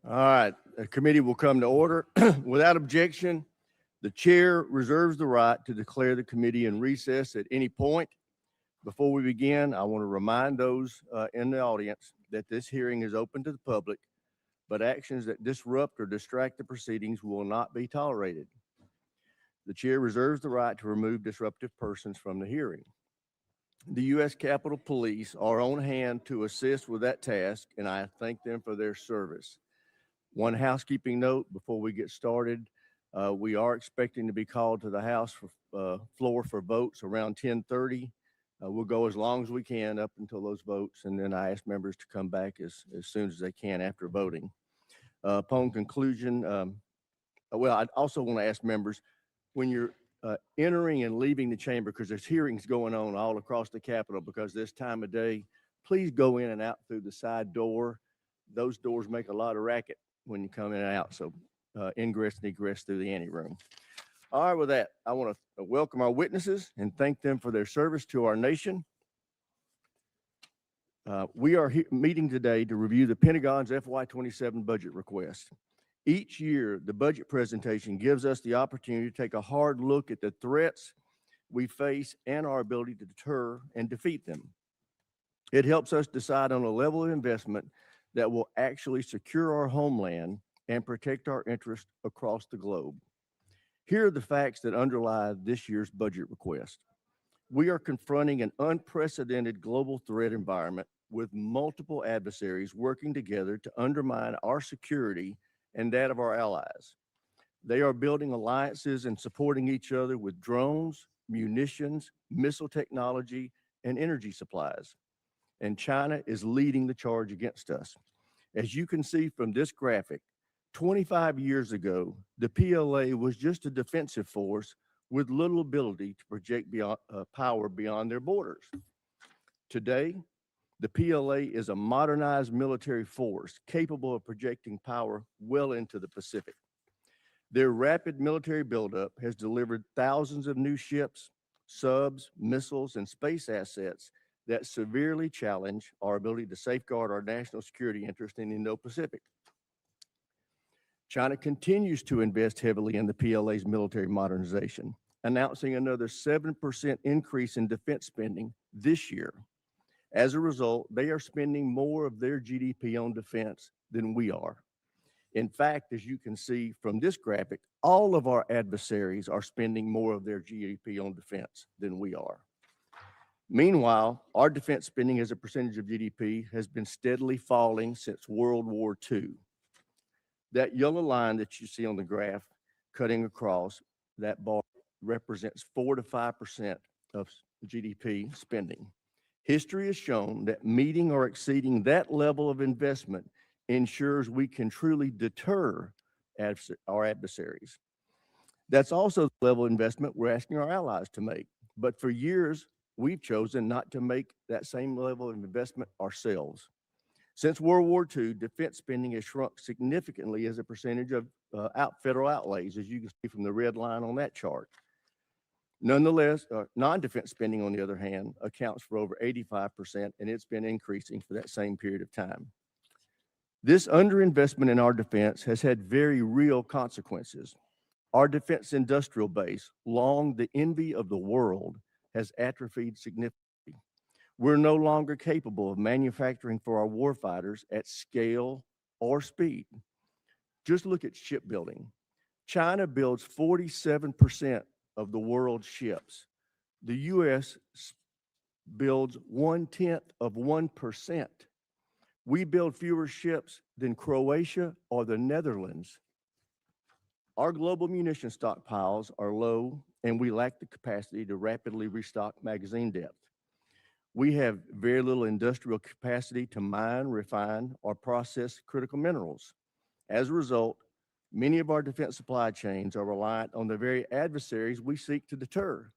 All right, the committee will come to order. Without objection, the chair reserves the right to declare the committee in recess at any point. Before we begin, I want to remind those in the audience that this hearing is open to the public, but actions that disrupt or distract the proceedings will not be tolerated. The chair reserves the right to remove disruptive persons from the hearing. The U.S. Capitol Police are on hand to assist with that task, and I thank them for their service. One housekeeping note before we get started. We are expecting to be called to the House floor for votes around 10:30. We'll go as long as we can up until those votes, and then I ask members to come back as soon as they can after voting. Upon conclusion, I also want to ask members, when you're entering and leaving the chamber, because there's hearings going on all across the Capitol because this time of day, please go in and out through the side door. Those doors make a lot of racket when you come in and out, so ingress and egress through the anteroom. All right, with that, I want to welcome our witnesses and thank them for their service to our nation. We are meeting today to review the Pentagon's FY27 budget request. Each year, the budget presentation gives us the opportunity to take a hard look at the threats we face and our ability to deter and defeat them. It helps us decide on a level of investment that will actually secure our homeland and protect our interests across the globe. Here are the facts that underlie this year's budget request. We are confronting an unprecedented global threat environment with multiple adversaries working together to undermine our security and that of our allies. They are building alliances and supporting each other with drones, munitions, missile technology, and energy supplies. And China is leading the charge against us. As you can see from this graphic, 25 years ago, the PLA was just a defensive force with little ability to project power beyond their borders. Today, the PLA is a modernized military force capable of projecting power well into the Pacific. Their rapid military buildup has delivered thousands of new ships, subs, missiles, and space assets that severely challenge our ability to safeguard our national security interest in the Indo-Pacific. China continues to invest heavily in the PLA's military modernization, announcing another 7% increase in defense spending this year. As a result, they are spending more of their GDP on defense than we are. In fact, as you can see from this graphic, all of our adversaries are spending more of their GDP on defense than we are. Meanwhile, our defense spending as a percentage of GDP has been steadily falling since World War II. That yellow line that you see on the graph cutting across that bar represents 4 to 5% of GDP spending. History has shown that meeting or exceeding that level of investment ensures we can truly deter our adversaries. That's also the level of investment we're asking our allies to make. But for years, we've chosen not to make that same level of investment ourselves. Since World War II, defense spending has shrunk significantly as a percentage of federal outlays, as you can see from the red line on that chart. Nonetheless, non-defense spending, on the other hand, accounts for over 85%, and it's been increasing for that same period of time. This underinvestment in our defense has had very real consequences. Our defense industrial base, long the envy of the world, has atrophied significantly. We're no longer capable of manufacturing for our warfighters at scale or speed. Just look at shipbuilding. China builds 47% of the world's ships. The U.S. builds 0.1%. We build fewer ships than Croatia or the Netherlands. Our global munition stockpiles are low, and we lack the capacity to rapidly restock magazine depth. We have very little industrial capacity to mine, refine, or process critical minerals. As a result, many of our defense supply chains are reliant on the very adversaries we seek to deter.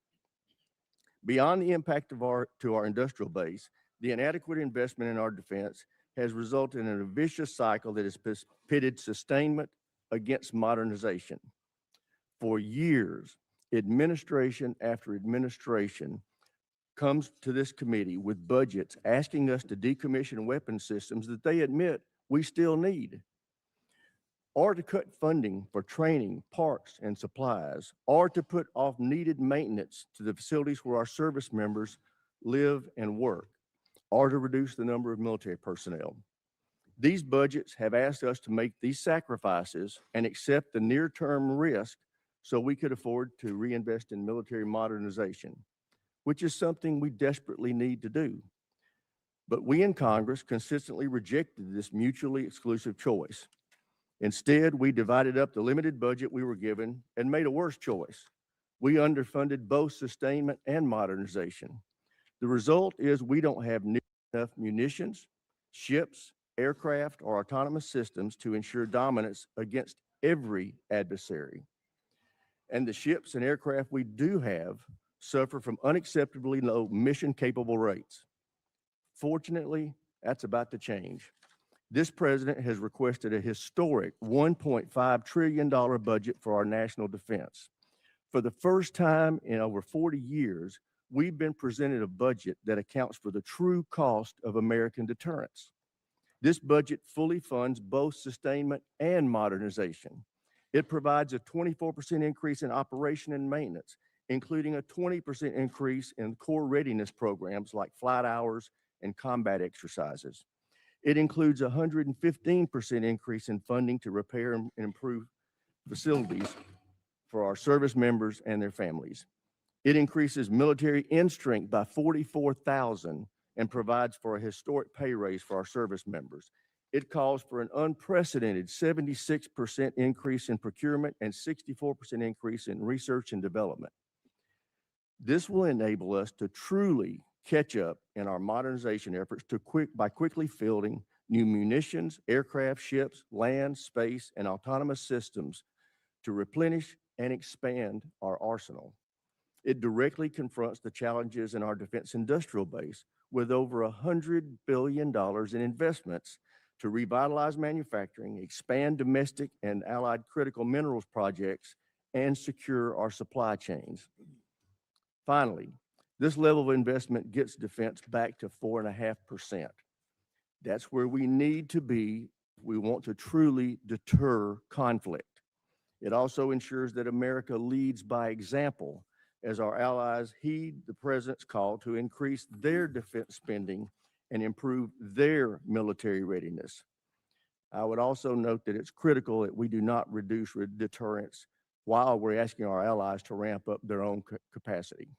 Beyond the impact to our industrial base, the inadequate investment in our defense has resulted in a vicious cycle that has pitted sustainment against modernization. For years, administration after administration comes to this committee with budgets asking us to decommission weapon systems that they admit we still need. or to cut funding for training, parks, and supplies, or to put off needed maintenance to the facilities where our service members live and work, or to reduce the number of military personnel. These budgets have asked us to make these sacrifices and accept the near-term risk so we could afford to reinvest in military modernization, which is something we desperately need to do. But we in Congress consistently rejected this mutually exclusive choice. Instead, we divided up the limited budget we were given and made a worse choice. We underfunded both sustainment and modernization. The result is we don't have enough munitions, ships, aircraft, or autonomous systems to ensure dominance against every adversary. And the ships and aircraft we do have suffer from unacceptably low mission-capable rates. Fortunately, that's about to change. This president has requested a historic $1.5 trillion budget for our national defense. For the first time in over 40 years, we've been presented a budget that accounts for the true cost of American deterrence. This budget fully funds both sustainment and modernization. It provides a 24% increase in operation and maintenance, including a 20% increase in core readiness programs like flight hours and combat exercises. It includes a 115% increase in funding to repair and improve facilities for our service members and their families. It increases military end strength by 44,000 and provides for a historic pay raise for our service members. It calls for an unprecedented 76% increase in procurement and 64% increase in research and development. This will enable us to truly catch up in our modernization efforts by quickly fielding new munitions, aircraft, ships, land, space, and autonomous systems to replenish and expand our arsenal. It directly confronts the challenges in our defense industrial base with over $100 billion in investments to revitalize manufacturing, expand domestic and allied critical minerals projects, and secure our supply chains. Finally, this level of investment gets defense back to 4.5%. That's where we need to be if we want to truly deter conflict. It also ensures that America leads by example as our allies heed the president's call to increase their defense spending and improve their military readiness. I would also note that it's critical that we do not reduce deterrence while we're asking our allies to ramp up their own capacity.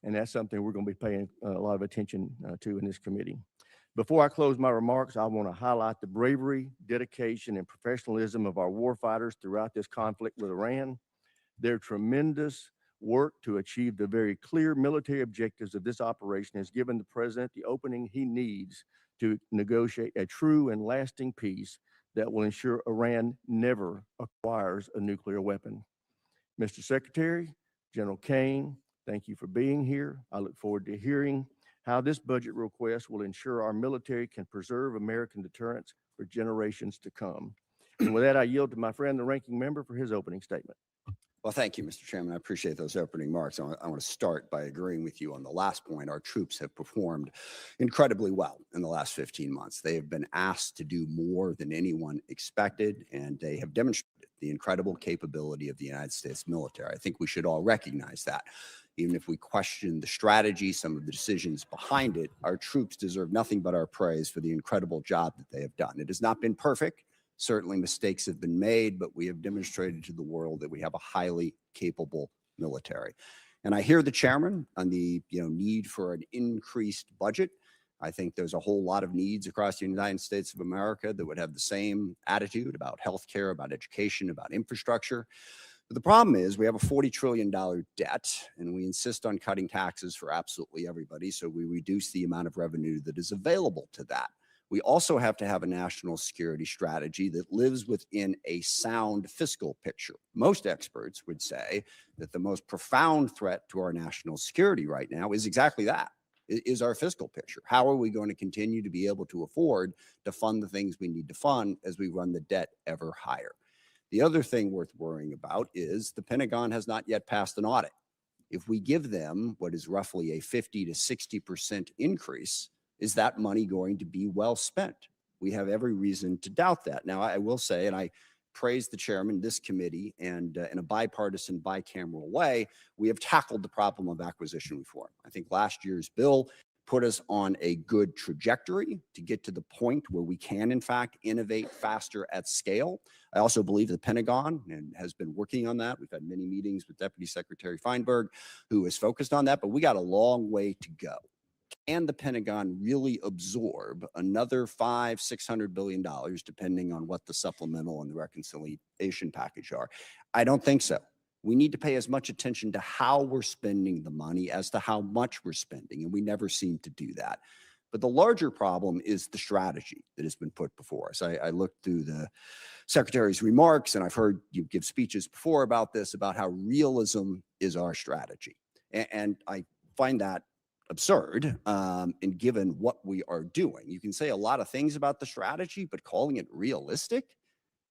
And that's something we're going to be paying a lot of attention to in this committee. Before I close my remarks, I want to highlight the bravery, dedication, and professionalism of our warfighters throughout this conflict with Iran. Their tremendous work to achieve the very clear military objectives of this operation has given the president the opening he needs to negotiate a true and lasting peace that will ensure Iran never acquires a nuclear weapon. Mr. Secretary, General Kane, thank you for being here. I look forward to hearing how this budget request will ensure our military can preserve American deterrence for generations to come. And with that, I yield to my friend, the ranking member, for his opening statement. Well, thank you, Mr. Chairman. I appreciate those opening remarks. I want to start by agreeing with you on the last point. Our troops have performed incredibly well in the last 15 months. They have been asked to do more than anyone expected, and they have demonstrated the incredible capability of the United States military. I think we should all recognize that. Even if we question the strategy, some of the decisions behind it, our troops deserve nothing but our praise for the incredible job that they have done. It has not been perfect. Certainly mistakes have been made, but we have demonstrated to the world that we have a highly capable military. And I hear the chairman on the need for an increased budget. I think there's a whole lot of needs across the United States of America that would have the same attitude about healthcare, about education, about infrastructure. But the problem is we have a $40 trillion debt, and we insist on cutting taxes for absolutely everybody, so we reduce the amount of revenue that is available to that. We also have to have a national security strategy that lives within a sound fiscal picture. Most experts would say that the most profound threat to our national security right now is exactly that, is our fiscal picture. How are we going to continue to be able to afford to fund the things we need to fund as we run the debt ever higher? The other thing worth worrying about is the Pentagon has not yet passed an audit. If we give them what is roughly a 50 to 60% increase, is that money going to be well spent? We have every reason to doubt that. Now, I will say, and I praise the chairman, this committee, and in a bipartisan, bicameral way, we have tackled the problem of acquisition reform. I think last year's bill put us on a good trajectory to get to the point where we can, in fact, innovate faster at scale. I also believe the Pentagon has been working on that. We've had many meetings with Deputy Secretary Feinberg, who is focused on that, but we got a long way to go. Can the Pentagon really absorb another $500–600 billion, depending on what the supplemental and the reconciliation package are? I don't think so. We need to pay as much attention to how we're spending the money as to how much we're spending, and we never seem to do that. But the larger problem is the strategy that has been put before us. I looked through the Secretary's remarks, and I've heard you give speeches before about this, about how realism is our strategy. And I find that absurd, and given what we are doing. You can say a lot of things about the strategy, but calling it realistic?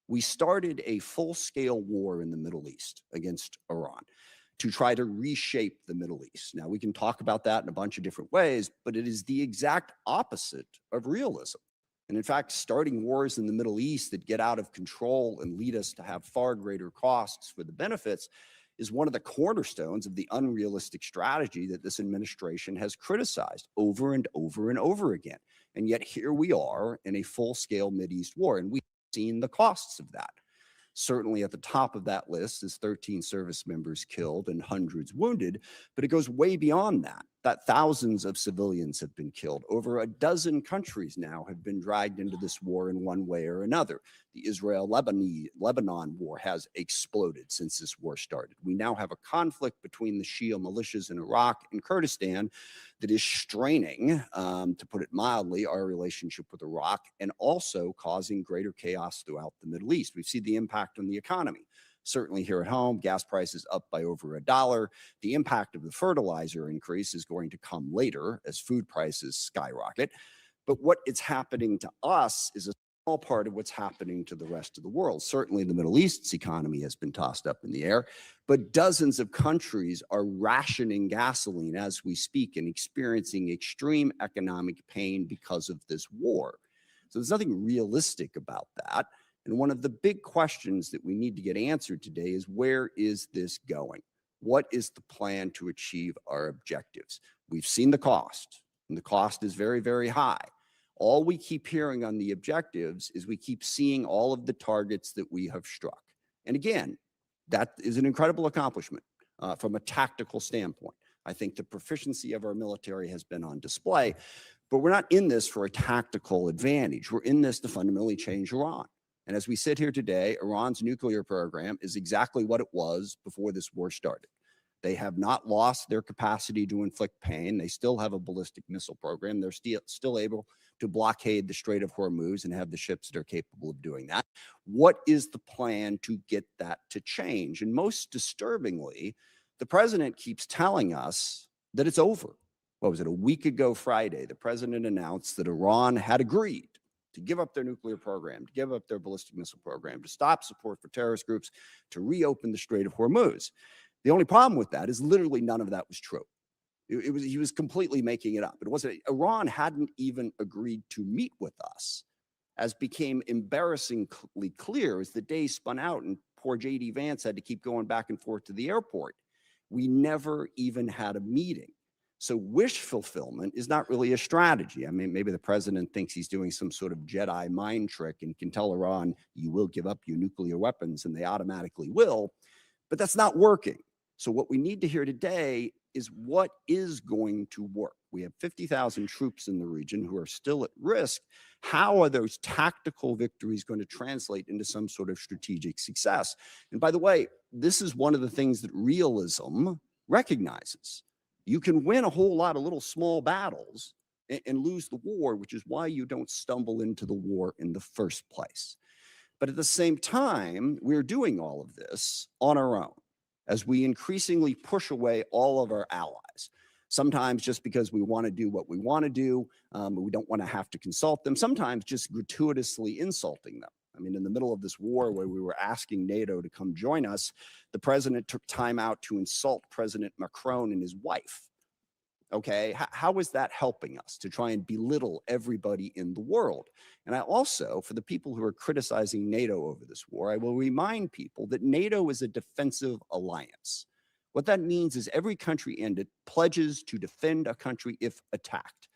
We started a full-scale war in the Middle East against Iran to try to reshape the Middle East. Now, we can talk about that in a bunch of different ways, but it is the exact opposite of realism. And in fact, starting wars in the Middle East that get out of control and lead us to have far greater costs for the benefits is one of the cornerstones of the unrealistic strategy that this administration has criticized over and over and over again. And yet here we are in a full-scale Mideast war, and we've seen the costs of that. Certainly at the top of that list is 13 service members killed and hundreds wounded, but it goes way beyond that thousands of civilians have been killed. Over a dozen countries now have been dragged into this war in one way or another. The Israel-Lebanon war has exploded since this war started. We now have a conflict between the Shia militias in Iraq and Kurdistan that is straining, to put it mildly, our relationship with Iraq, and also causing greater chaos throughout the Middle East. We've seen the impact on the economy. Certainly here at home, gas prices up by over $1. The impact of the fertilizer increase is going to come later as food prices skyrocket. But what is happening to us is a small part of what's happening to the rest of the world. Certainly the Middle East's economy has been tossed up in the air, but dozens of countries are rationing gasoline as we speak and experiencing extreme economic pain because of this war. So there's nothing realistic about that. And one of the big questions that we need to get answered today is, where is this going? What is the plan to achieve our objectives? We've seen the cost, and the cost is very, very high. All we keep hearing on the objectives is we keep seeing all of the targets that we have struck. And again, that is an incredible accomplishment from a tactical standpoint. I think the proficiency of our military has been on display, but we're not in this for a tactical advantage. We're in this to fundamentally change Iran. And as we sit here today, Iran's nuclear program is exactly what it was before this war started. They have not lost their capacity to inflict pain. They still have a ballistic missile program. They're still able to blockade the Strait of Hormuz and have the ships that are capable of doing that. What is the plan to get that to change? And most disturbingly, the president keeps telling us that it's over. What was it? A week ago Friday, the president announced that Iran had agreed to give up their nuclear program, to give up their ballistic missile program, to stop support for terrorist groups, to reopen the Strait of Hormuz. The only problem with that is literally none of that was true. He was completely making it up. It wasn't. Iran hadn't even agreed to meet with us, as became embarrassingly clear as the day spun out and poor J.D. Vance had to keep going back and forth to the airport. We never even had a meeting. So wish fulfillment is not really a strategy. I mean, maybe the president thinks he's doing some sort of Jedi mind trick and can tell Iran, you will give up your nuclear weapons, and they automatically will, but that's not working. So what we need to hear today is what is going to work. We have 50,000 troops in the region who are still at risk. How are those tactical victories going to translate into some sort of strategic success? And by the way, this is one of the things that realism recognizes. You can win a whole lot of little small battles and lose the war, which is why you don't stumble into the war in the first place. But at the same time, we're doing all of this on our own as we increasingly push away all of our allies. Sometimes just because we want to do what we want to do, we don't want to have to consult them, sometimes just gratuitously insulting them. I mean, in the middle of this war where we were asking NATO to come join us, the president took time out to insult President Macron and his wife. Okay, how is that helping us to try and belittle everybody in the world? And I also, for the people who are criticizing NATO over this war, I will remind people that NATO is a defensive alliance. What that means is every country in it pledges to defend a country if attacked.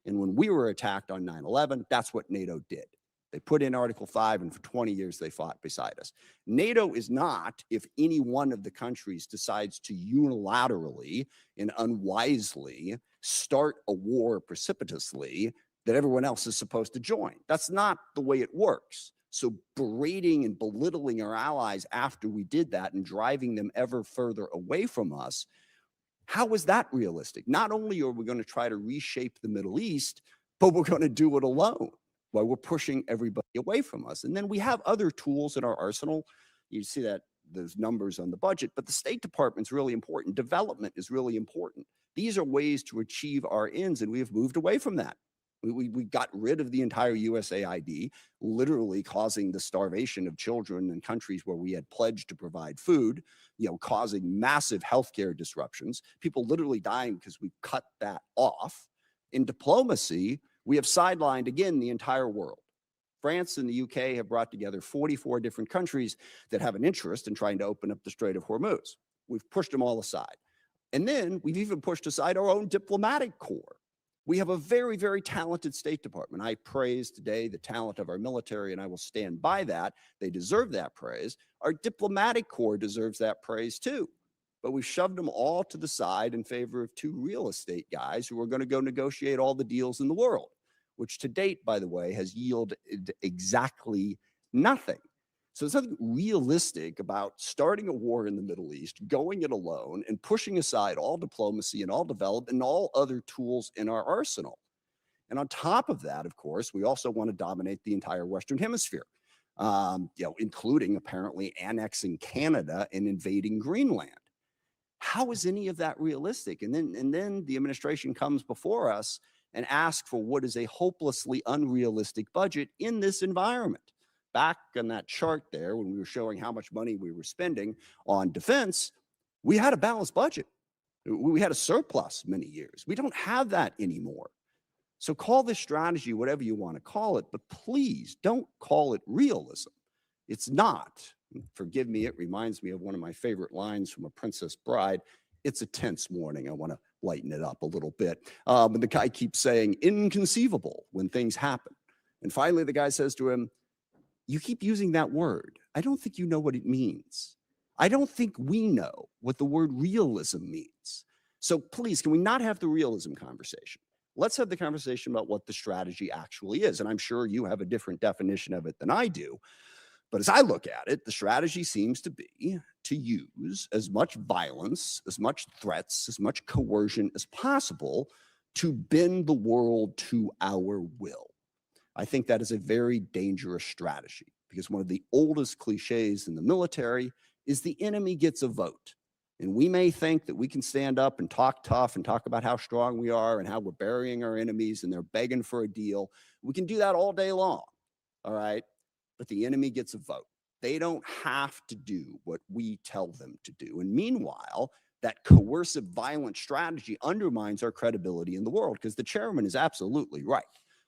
And when we were attacked on 9/11, that's what NATO did. They put in Article 5, and for 20 years they fought beside us. NATO is not if any one of the countries decides to unilaterally and unwisely start a war precipitously that everyone else is supposed to join. That's not the way it works. So berating and belittling our allies after we did that and driving them ever further away from us, how is that realistic? Not only are we going to try to reshape the Middle East, but we're going to do it alone while we're pushing everybody away from us. And then we have other tools in our arsenal. You see that those numbers on the budget, but the State Department's really important. Development is really important. These are ways to achieve our ends, and we have moved away from that. We got rid of the entire USAID, literally causing the starvation of children in countries where we had pledged to provide food, causing massive healthcare disruptions, people literally dying because we cut that off. In diplomacy, we have sidelined, again, the entire world. France and the UK have brought together 44 different countries that have an interest in trying to open up the Strait of Hormuz. We've pushed them all aside. And then we've even pushed aside our own diplomatic corps. We have a very, very talented State Department. I praise today the talent of our military, and I will stand by that. They deserve that praise. Our diplomatic corps deserves that praise too. But we've shoved them all to the side in favor of two real estate guys who are going to go negotiate all the deals in the world, which to date, by the way, has yielded exactly nothing. So there's nothing realistic about starting a war in the Middle East, going it alone, and pushing aside all diplomacy and all development and all other tools in our arsenal. And on top of that, of course, we also want to dominate the entire Western Hemisphere, including apparently annexing Canada and invading Greenland. How is any of that realistic? And then the administration comes before us and asks for what is a hopelessly unrealistic budget in this environment. Back on that chart there, when we were showing how much money we were spending on defense, we had a balanced budget. We had a surplus many years. We don't have that anymore. So call this strategy whatever you want to call it, but please don't call it realism. It's not. Forgive me, it reminds me of one of my favorite lines from A Princess Bride. It's a tense morning. I want to lighten it up a little bit. And the guy keeps saying, inconceivable, when things happen. And finally, the guy says to him, you keep using that word. I don't think you know what it means. I don't think we know what the word realism means. So please, can we not have the realism conversation? Let's have the conversation about what the strategy actually is. And I'm sure you have a different definition of it than I do. But as I look at it, the strategy seems to be to use as much violence, as much threats, as much coercion as possible to bend the world to our will. I think that is a very dangerous strategy because one of the oldest cliches in the military is the enemy gets a vote. And we may think that we can stand up and talk tough and talk about how strong we are and how we're burying our enemies and they're begging for a deal. We can do that all day long, all right? But the enemy gets a vote. They don't have to do what we tell them to do. And meanwhile, that coercive, violent strategy undermines our credibility in the world because the chairman is absolutely right.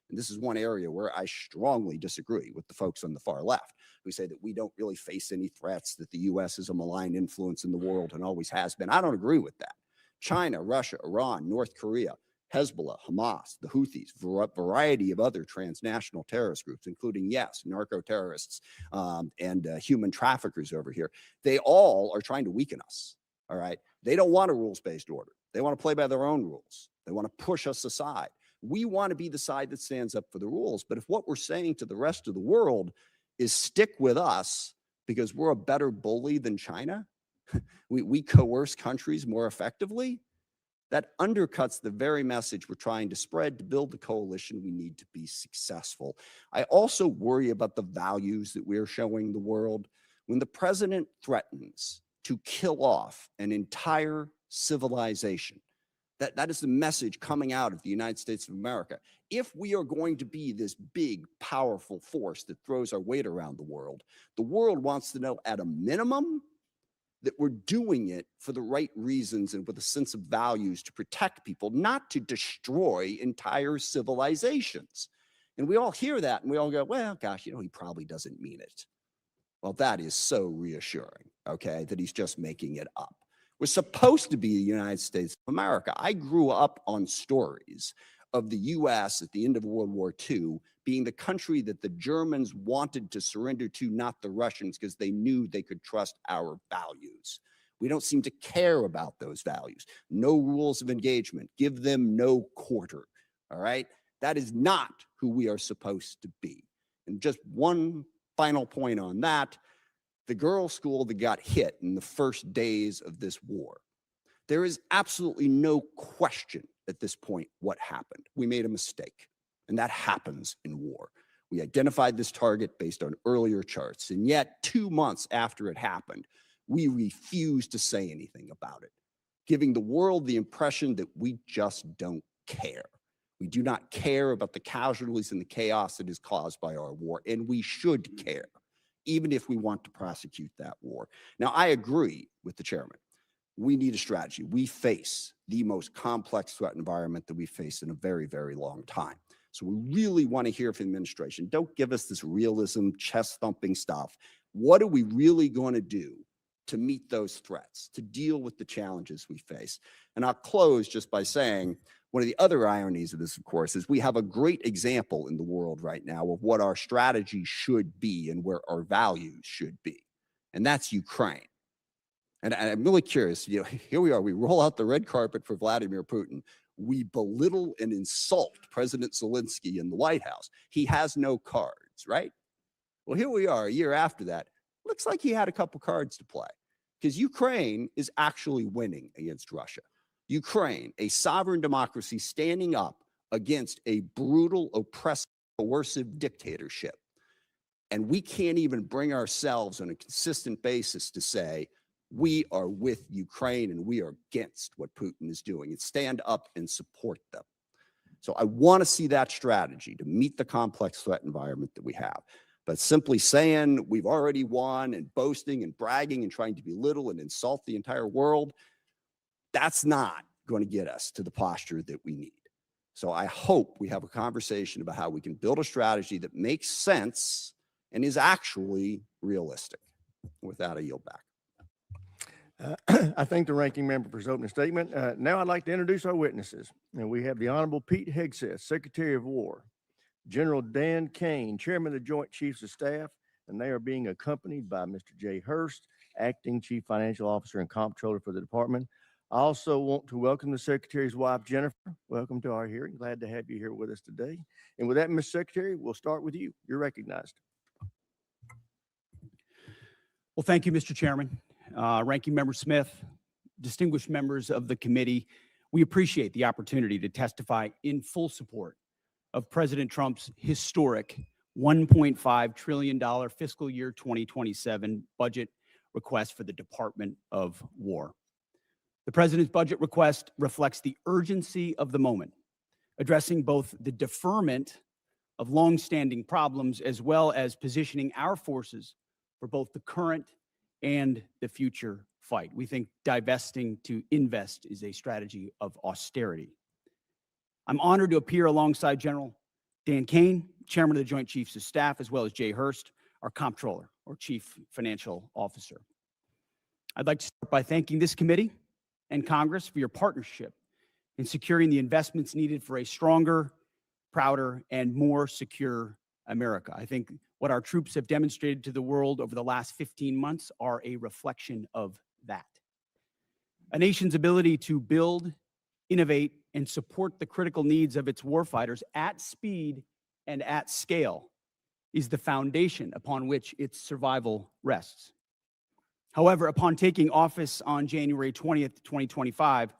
And this is one area where I strongly disagree with the folks on the far left who say that we don't really face any threats, that the U.S. is a malign influence in the world and always has been. I don't agree with that. China, Russia, Iran, North Korea, Hezbollah, Hamas, the Houthis, variety of other transnational terrorist groups, including, yes, narco-terrorists and human traffickers over here. They all are trying to weaken us, all right? They don't want a rules-based order. They want to play by their own rules. They want to push us aside. We want to be the side that stands up for the rules. But if what we're saying to the rest of the world is stick with us because we're a better bully than China, we coerce countries more effectively, that undercuts the very message we're trying to spread to build the coalition we need to be successful. I also worry about the values that we're showing the world. When the president threatens to kill off an entire civilization, that is the message coming out of the United States of America. If we are going to be this big, powerful force that throws our weight around the world wants to know at a minimum that we're doing it for the right reasons and with a sense of values to protect people, not to destroy entire civilizations. And we all hear that and we all go, well, gosh, he probably doesn't mean it. Well, that is so reassuring, okay, that he's just making it up. We're supposed to be the United States of America. I grew up on stories of the U.S. at the end of World War II being the country that the Germans wanted to surrender to, not the Russians, because they knew they could trust our values. We don't seem to care about those values. No rules of engagement. Give them no quarter, all right? That is not who we are supposed to be. And just one final point on that, the girls' school that got hit in the first days of this war. There is absolutely no question at this point what happened. We made a mistake, and that happens in war. We identified this target based on earlier charts, and yet 2 months after it happened, we refused to say anything about it, giving the world the impression that we just don't care. We do not care about the casualties and the chaos that is caused by our war, and we should care, even if we want to prosecute that war. Now, I agree with the chairman. We need a strategy. We face the most complex threat environment that we've faced in a very, very long time. So we really want to hear from the administration. Don't give us this realism, chest-thumping stuff. What are we really going to do to meet those threats, to deal with the challenges we face? And I'll close just by saying, one of the other ironies of this, of course, is we have a great example in the world right now of what our strategy should be and where our values should be. And that's Ukraine. And I'm really curious, here we are, we roll out the red carpet for Vladimir Putin. We belittle and insult President Zelensky in the White House. He has no cards, right? Well, here we are a year after that. Looks like he had a couple cards to play, because Ukraine is actually winning against Russia. Ukraine, a sovereign democracy standing up against a brutal, oppressive, coercive dictatorship. And we can't even bring ourselves on a consistent basis to say, we are with Ukraine and we are against what Putin is doing, and stand up and support them. So I want to see that strategy to meet the complex threat environment that we have. But simply saying we've already won and boasting and bragging and trying to belittle and insult the entire world, that's not going to get us to the posture that we need. So I hope we have a conversation about how we can build a strategy that makes sense and is actually realistic. With that, I yield back. I thank the ranking member for his opening statement. Now I'd like to introduce our witnesses. And we have the Honorable Pete Hegseth, Secretary of War, General Dan Kane, Chairman of the Joint Chiefs of Staff, and they are being accompanied by Mr. Jay Hurst, Acting Chief Financial Officer and Comptroller for the department. I also want to welcome the Secretary's wife, Jennifer. Welcome to our hearing. Glad to have you here with us today. And with that, Ms. Secretary, we'll start with you. You're recognized. Well, thank you, Mr. Chairman. Ranking Member Smith, distinguished members of the committee, we appreciate the opportunity to testify in full support of President Trump's historic $1.5 trillion fiscal year 2027 budget request for the Department of War. The President's budget request reflects the urgency of the moment, addressing both the deferment of longstanding problems as well as positioning our forces for both the current and the future fight. We think divesting to invest is a strategy of austerity. I'm honored to appear alongside General Dan Kane, Chairman of the Joint Chiefs of Staff, as well as Jay Hurst, our Comptroller or Chief Financial Officer. I'd like to start by thanking this committee and Congress for your partnership in securing the investments needed for a stronger, prouder, and more secure America. I think what our troops have demonstrated to the world over the last 15 months are a reflection of that. A nation's ability to build, innovate, and support the critical needs of its warfighters at speed and at scale is the foundation upon which its survival rests. However, upon taking office on January 20th, 2025,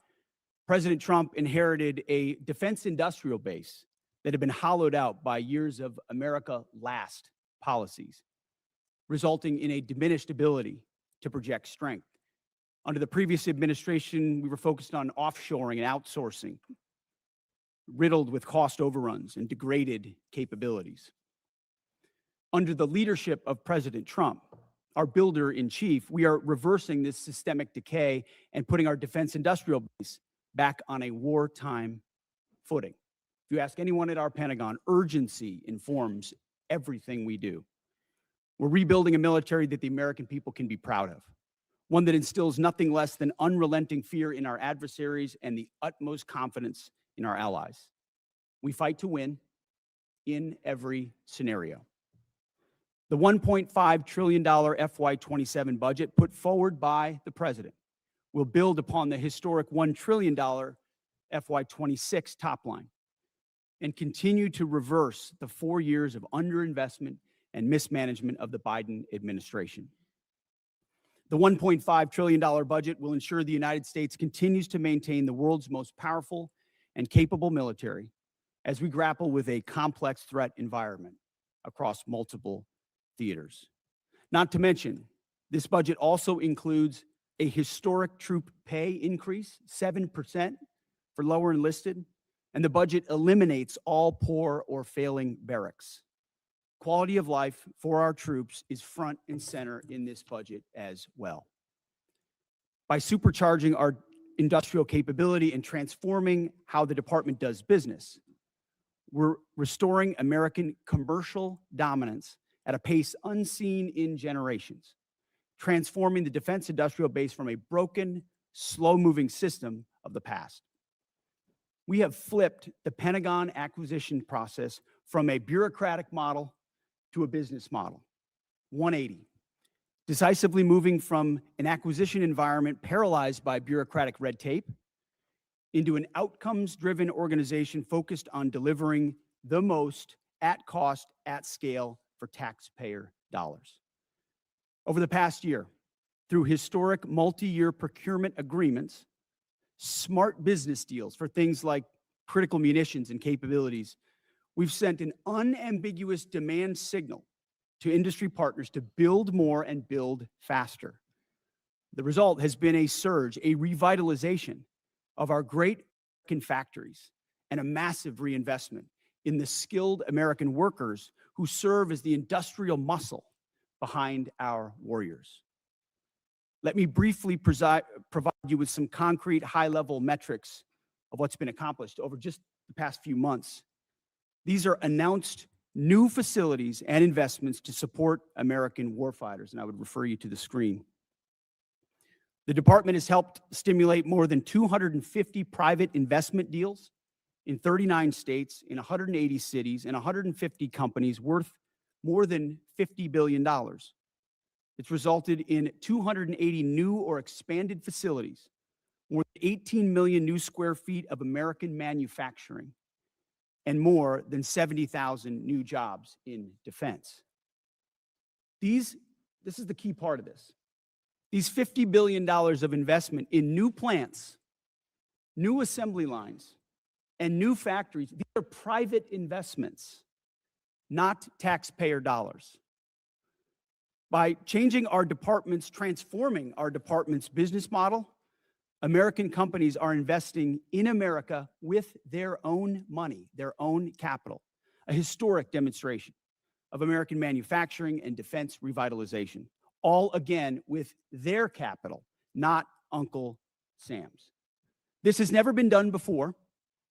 President Trump inherited a defense industrial base that had been hollowed out by years of America last policies, resulting in a diminished ability to project strength. Under the previous administration, we were focused on offshoring and outsourcing, riddled with cost overruns and degraded capabilities. Under the leadership of President Trump, our builder in chief, we are reversing this systemic decay and putting our defense industrial base back on a wartime footing. If you ask anyone at our Pentagon, urgency informs everything we do. We're rebuilding a military that the American people can be proud of, one that instills nothing less than unrelenting fear in our adversaries and the utmost confidence in our allies. We fight to win in every scenario. The $1.5 trillion FY27 budget put forward by the president will build upon the historic $1 trillion FY26 top line and continue to reverse the 4 years of underinvestment and mismanagement of the Biden administration. The $1.5 trillion budget will ensure the United States continues to maintain the world's most powerful and capable military as we grapple with a complex threat environment across multiple theaters. Not to mention, this budget also includes a historic troop pay increase, 7% for lower enlisted, and the budget eliminates all poor or failing barracks. Quality of life for our troops is front and center in this budget as well. By supercharging our industrial capability and transforming how the department does business, we're restoring American commercial dominance at a pace unseen in generations, transforming the defense industrial base from a broken, slow-moving system of the past. We have flipped the Pentagon acquisition process from a bureaucratic model to a business model, 180, decisively moving from an acquisition environment paralyzed by bureaucratic red tape into an outcomes-driven organization focused on delivering the most at cost, at scale for taxpayer dollars. Over the past year, through historic multi-year procurement agreements, smart business deals for things like critical munitions and capabilities, we've sent an unambiguous demand signal to industry partners to build more and build faster. The result has been a surge, a revitalization of our great American factories and a massive reinvestment in the skilled American workers who serve as the industrial muscle behind our warriors. Let me briefly provide you with some concrete high-level metrics of what's been accomplished over just the past few months. These are announced new facilities and investments to support American warfighters, and I would refer you to the screen. The department has helped stimulate more than 250 private investment deals in 39 states, in 180 cities, and 150 companies worth more than $50 billion. It's resulted in 280 new or expanded facilities, more than 18 million new square feet of American manufacturing, and more than 70,000 new jobs in defense. This is the key part of this. These $50 billion of investment in new plants, new assembly lines, and new factories, these are private investments, not taxpayer dollars. By changing our departments, transforming our department's business model, American companies are investing in America with their own money, their own capital, a historic demonstration of American manufacturing and defense revitalization, all again with their capital, not Uncle Sam's. This has never been done before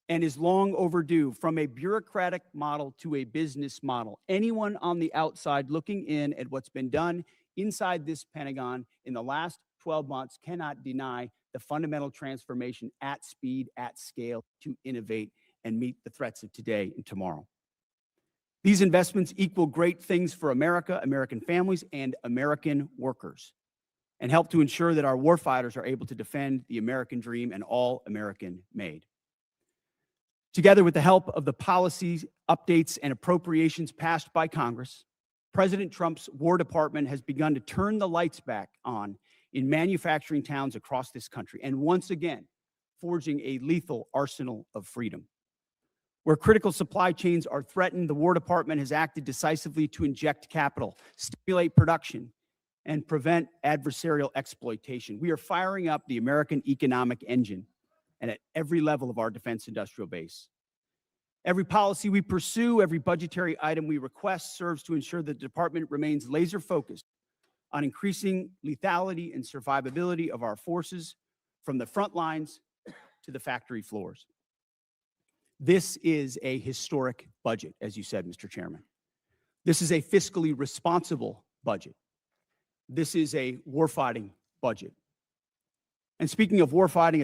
and is long overdue, from a bureaucratic model to a business model. Anyone on the outside looking in at what's been done inside this Pentagon in the last 12 months cannot deny the fundamental transformation at speed, at scale, to innovate and meet the threats of today and tomorrow. These investments equal great things for America, American families, and American workers, and help to ensure that our warfighters are able to defend the American dream and all American made. Together with the help of the policies, updates, and appropriations passed by Congress, President Trump's War Department has begun to turn the lights back on in manufacturing towns across this country, and once again, forging a lethal arsenal of freedom. Where critical supply chains are threatened, the War Department has acted decisively to inject capital, stimulate production, and prevent adversarial exploitation. We are firing up the American economic engine, and at every level of our defense industrial base. Every policy we pursue, every budgetary item we request serves to ensure the department remains laser-focused on increasing lethality and survivability of our forces from the front lines to the factory floors. This is a historic budget, as you said, Mr. Chairman. This is a fiscally responsible budget. This is a warfighting budget. And speaking of warfighting,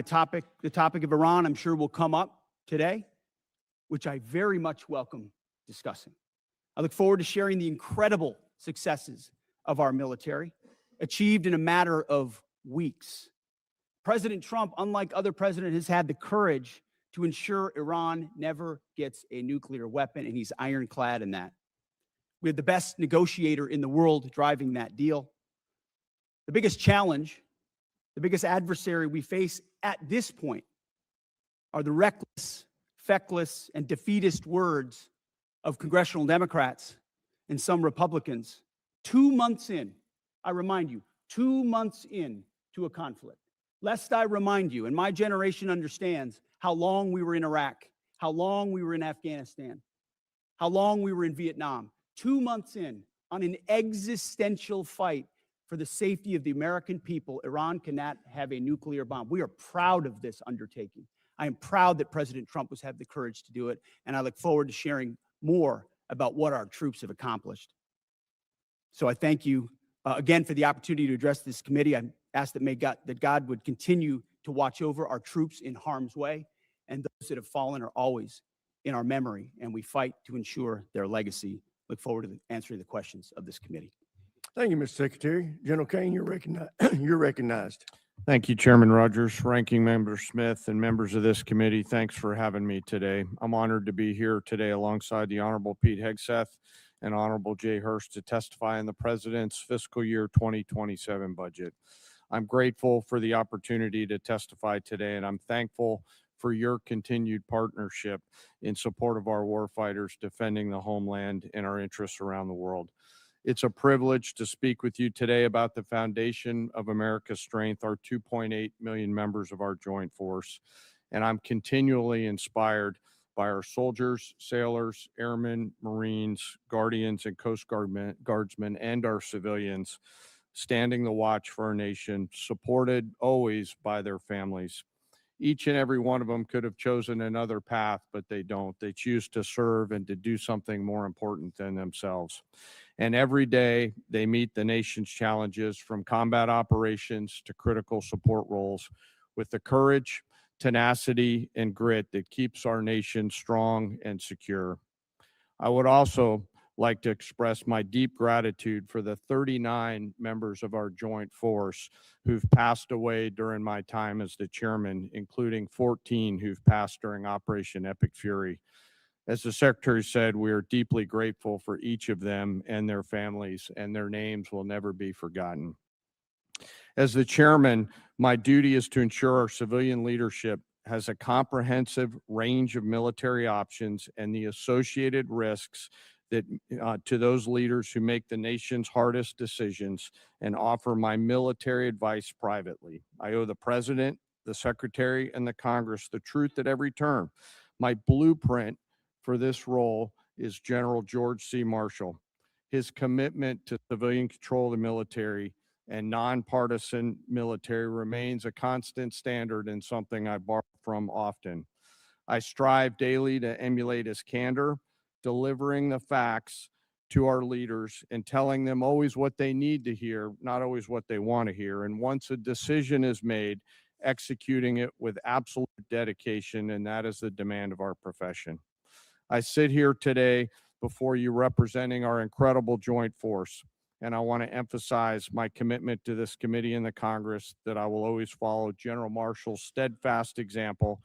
the topic of Iran, I'm sure will come up today, which I very much welcome discussing. I look forward to sharing the incredible successes of our military, achieved in a matter of weeks. President Trump, unlike other presidents, has had the courage to ensure Iran never gets a nuclear weapon, and he's ironclad in that. We have the best negotiator in the world driving that deal. The biggest challenge, the biggest adversary we face at this point are the reckless, feckless, and defeatist words of congressional Democrats and some Republicans 2 months in, I remind you, 2 months in to a conflict. Lest I remind you, and my generation understands how long we were in Iraq, how long we were in Afghanistan, how long we were in Vietnam. 2 months in on an existential fight for the safety of the American people, Iran cannot have a nuclear bomb. We are proud of this undertaking. I am proud that President Trump has had the courage to do it, and I look forward to sharing more about what our troops have accomplished. So I thank you again for the opportunity to address this committee. I ask that God would continue to watch over our troops in harm's way, and those that have fallen are always in our memory, and we fight to ensure their legacy. Look forward to answering the questions of this committee. Thank you, Mr. Secretary. General Kane, you're recognized. You're recognized. Thank you, Chairman Rogers, Ranking Member Smith, and members of this committee. Thanks for having me today. I'm honored to be here today alongside the Honorable Pete Hegseth and Honorable Jay Hurst to testify in the President's fiscal year 2027 budget. I'm grateful for the opportunity to testify today, and I'm thankful for your continued partnership in support of our warfighters defending the homeland and our interests around the world. It's a privilege to speak with you today about the foundation of America's strength, our 2.8 million members of our joint force. And I'm continually inspired by our soldiers, sailors, airmen, Marines, Guardians, and Coast Guardsmen, and our civilians standing the watch for our nation, supported always by their families. Each and every one of them could have chosen another path, but they don't. They choose to serve and to do something more important than themselves. And every day they meet the nation's challenges, from combat operations to critical support roles, with the courage, tenacity, and grit that keeps our nation strong and secure. I would also like to express my deep gratitude for the 39 members of our joint force who've passed away during my time as the chairman, including 14 who've passed during Operation Epic Fury. As the Secretary said, we are deeply grateful for each of them and their families, and their names will never be forgotten. As the chairman, my duty is to ensure our civilian leadership has a comprehensive range of military options and the associated risks that to those leaders who make the nation's hardest decisions, and offer my military advice privately. I owe the President, the Secretary, and the Congress the truth at every turn. My blueprint for this role is General George C. Marshall. His commitment to civilian control of the military and nonpartisan military remains a constant standard and something I borrow from often. I strive daily to emulate his candor, delivering the facts to our leaders and telling them always what they need to hear, not always what they want to hear. And once a decision is made, executing it with absolute dedication, and that is the demand of our profession. I sit here today before you representing our incredible joint force, and I want to emphasize my commitment to this committee and the Congress that I will always follow General Marshall's steadfast example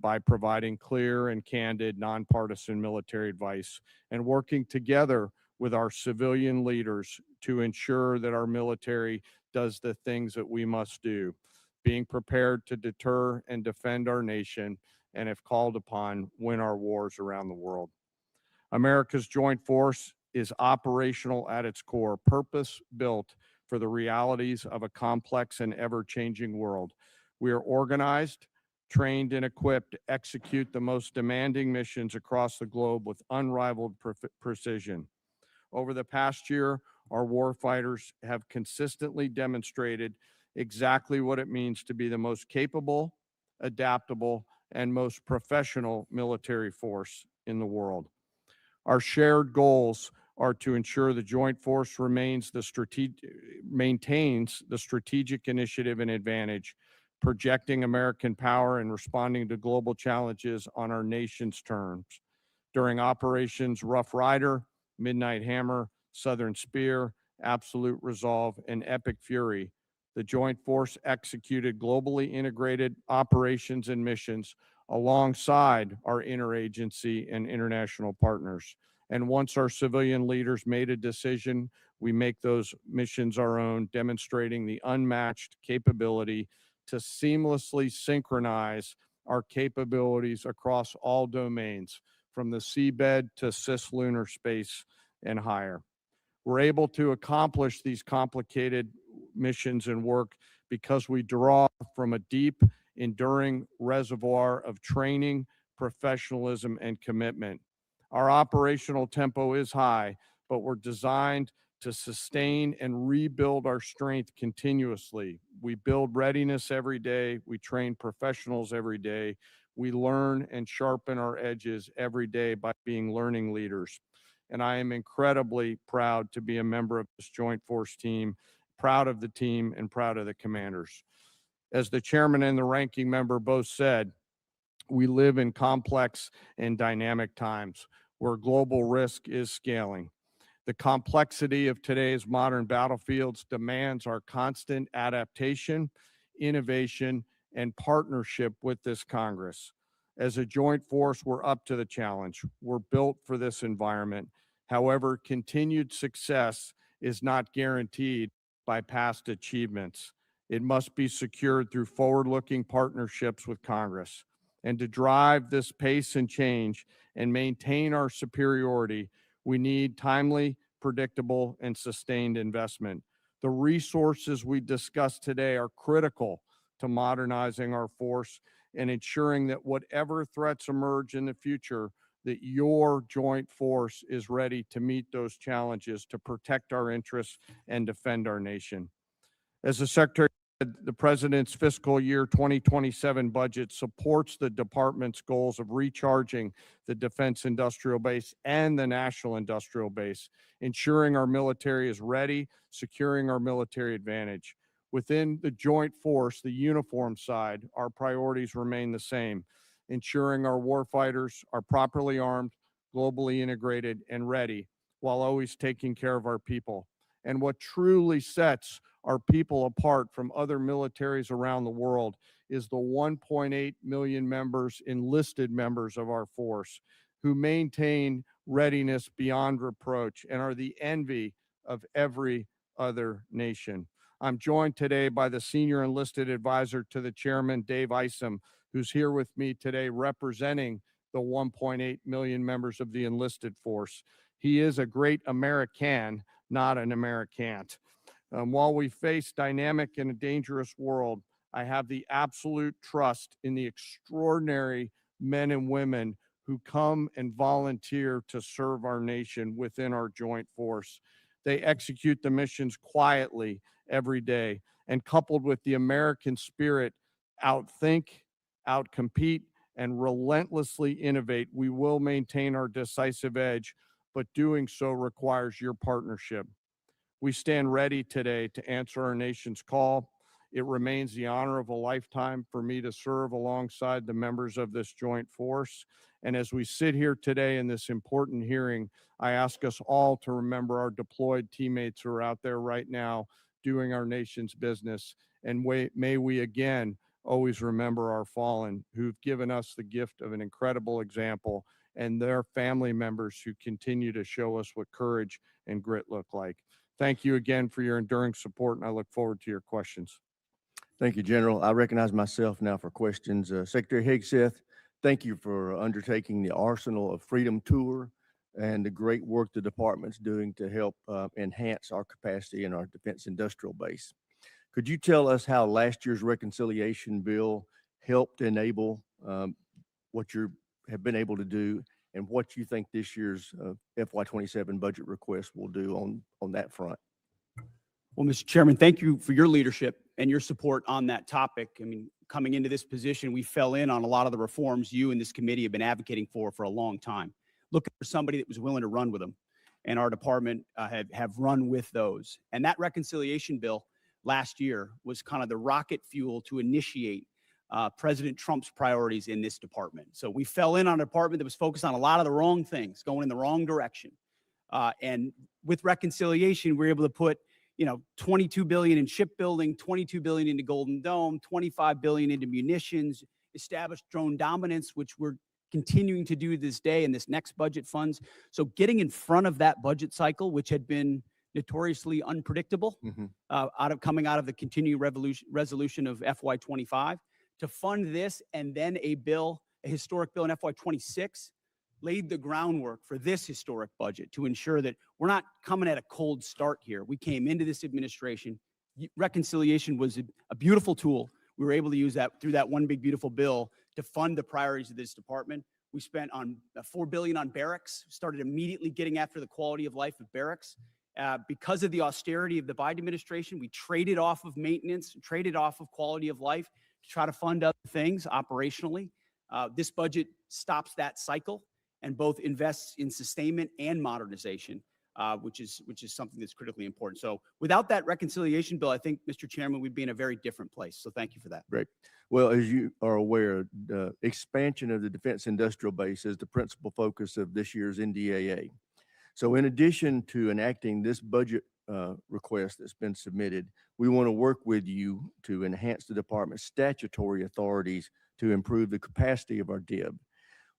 by providing clear and candid nonpartisan military advice and working together with our civilian leaders to ensure that our military does the things that we must do, being prepared to deter and defend our nation, and if called upon, win our wars around the world. America's joint force is operational at its core, purpose-built for the realities of a complex and ever-changing world. We are organized, trained, and equipped to execute the most demanding missions across the globe with unrivaled precision. Over the past year, our warfighters have consistently demonstrated exactly what it means to be the most capable, adaptable, and most professional military force in the world. Our shared goals are to ensure the joint force maintains the strategic initiative and advantage, projecting American power and responding to global challenges on our nation's terms. During operations Rough Rider, Midnight Hammer, Southern Spear, Absolute Resolve, and Epic Fury, the joint force executed globally integrated operations and missions alongside our interagency and international partners. And once our civilian leaders made a decision, we make those missions our own, demonstrating the unmatched capability to seamlessly synchronize our capabilities across all domains, from the seabed to cislunar space and higher. We're able to accomplish these complicated missions and work because we draw from a deep, enduring reservoir of training, professionalism, and commitment. Our operational tempo is high, but we're designed to sustain and rebuild our strength continuously. We build readiness every day. We train professionals every day. We learn and sharpen our edges every day by being learning leaders. And I am incredibly proud to be a member of this joint force team, proud of the team and proud of the commanders. As the chairman and the ranking member both said, we live in complex and dynamic times where global risk is scaling. The complexity of today's modern battlefields demands our constant adaptation, innovation, and partnership with this Congress. As a joint force, we're up to the challenge. We're built for this environment. However, continued success is not guaranteed by past achievements. It must be secured through forward-looking partnerships with Congress. And to drive this pace and change and maintain our superiority, we need timely, predictable, and sustained investment. The resources we discussed today are critical to modernizing our force and ensuring that whatever threats emerge in the future, that your joint force is ready to meet those challenges, to protect our interests and defend our nation. As the Secretary said, the President's fiscal year 2027 budget supports the department's goals of recharging the defense industrial base and the national industrial base, ensuring our military is ready, securing our military advantage. Within the joint force, the uniform side, our priorities remain the same: ensuring our warfighters are properly armed, globally integrated, and ready, while always taking care of our people. And what truly sets our people apart from other militaries around the world is the 1.8 million members, enlisted members of our force, who maintain readiness beyond reproach and are the envy of every other nation. I'm joined today by the Senior Enlisted Advisor to the Chairman, Dave Isom, who's here with me today representing the 1.8 million members of the enlisted force. He is a great American, not an Americant. While we face dynamic and a dangerous world, I have the absolute trust in the extraordinary men and women who come and volunteer to serve our nation within our joint force. They execute the missions quietly every day, and coupled with the American spirit, outthink, outcompete, and relentlessly innovate, we will maintain our decisive edge, but doing so requires your partnership. We stand ready today to answer our nation's call. It remains the honor of a lifetime for me to serve alongside the members of this joint force. And as we sit here today in this important hearing, I ask us all to remember our deployed teammates who are out there right now doing our nation's business. And may we again always remember our fallen, who've given us the gift of an incredible example, and their family members who continue to show us what courage and grit look like. Thank you again for your enduring support, and I look forward to your questions. Thank you, General. I recognize myself now for questions. Secretary Hegseth, thank you for undertaking the Arsenal of Freedom tour and the great work the department's doing to help enhance our capacity in our defense industrial base. Could you tell us how last year's reconciliation bill helped enable what you have been able to do, and what you think this year's FY27 budget request will do on that front. Well, Mr. Chairman, thank you for your leadership and your support on that topic. I mean, coming into this position, we fell in on a lot of the reforms you and this committee have been advocating for a long time, looking for somebody that was willing to run with them. And our department have run with those. And that reconciliation bill last year was kind of the rocket fuel to initiate President Trump's priorities in this department. So we fell in on a department that was focused on a lot of the wrong things, going in the wrong direction. And with reconciliation, we're able to put, $22 billion in shipbuilding, $22 billion into Golden Dome, $25 billion into munitions, established drone dominance, which we're continuing to do this day in this next budget funds. So getting in front of that budget cycle, which had been notoriously unpredictable, coming out of the continuing resolution of FY25, to fund this and then a historic bill in FY26, laid the groundwork for this historic budget to ensure that we're not coming at a cold start here. We came into this administration. Reconciliation was a beautiful tool. We were able to use that through that one big beautiful bill to fund the priorities of this department. We spent on $4 billion on barracks, started immediately getting after the quality of life of barracks. Because of the austerity of the Biden administration, we traded off of maintenance, traded off of quality of life to try to fund other things operationally. This budget stops that cycle and both invests in sustainment and modernization, which is something that's critically important. So without that reconciliation bill, I think, Mr. Chairman, we'd be in a very different place. So thank you for that. Great. Well, as you are aware, the expansion of the defense industrial base is the principal focus of this year's NDAA. So in addition to enacting this budget request that's been submitted, we want to work with you to enhance the department's statutory authorities to improve the capacity of our DIB.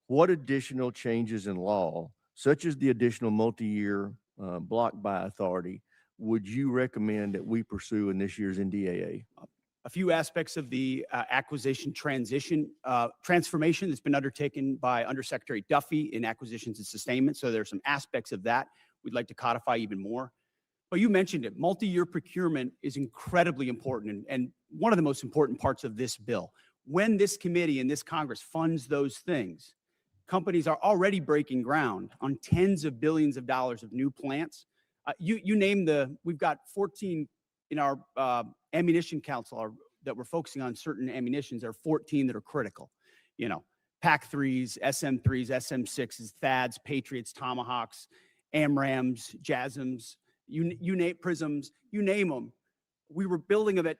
What additional changes in law, such as the additional multi-year block buy authority, would you recommend that we pursue in this year's NDAA? A few aspects of the acquisition transformation that's been undertaken by Undersecretary Duffy in acquisitions and sustainment. So there are some aspects of that we'd like to codify even more. But you mentioned it, multi-year procurement is incredibly important and one of the most important parts of this bill. When this committee and this Congress funds those things, companies are already breaking ground on tens of billions of dollars of new plants. You name we've got 14 in our ammunition council that we're focusing on certain ammunitions. There are 14 that are critical. PAC-3s, SM-3s, SM-6s, THAADs, Patriots, Tomahawks, AMRAAMs, JASSMs, you name prisms, you name them. We were building them at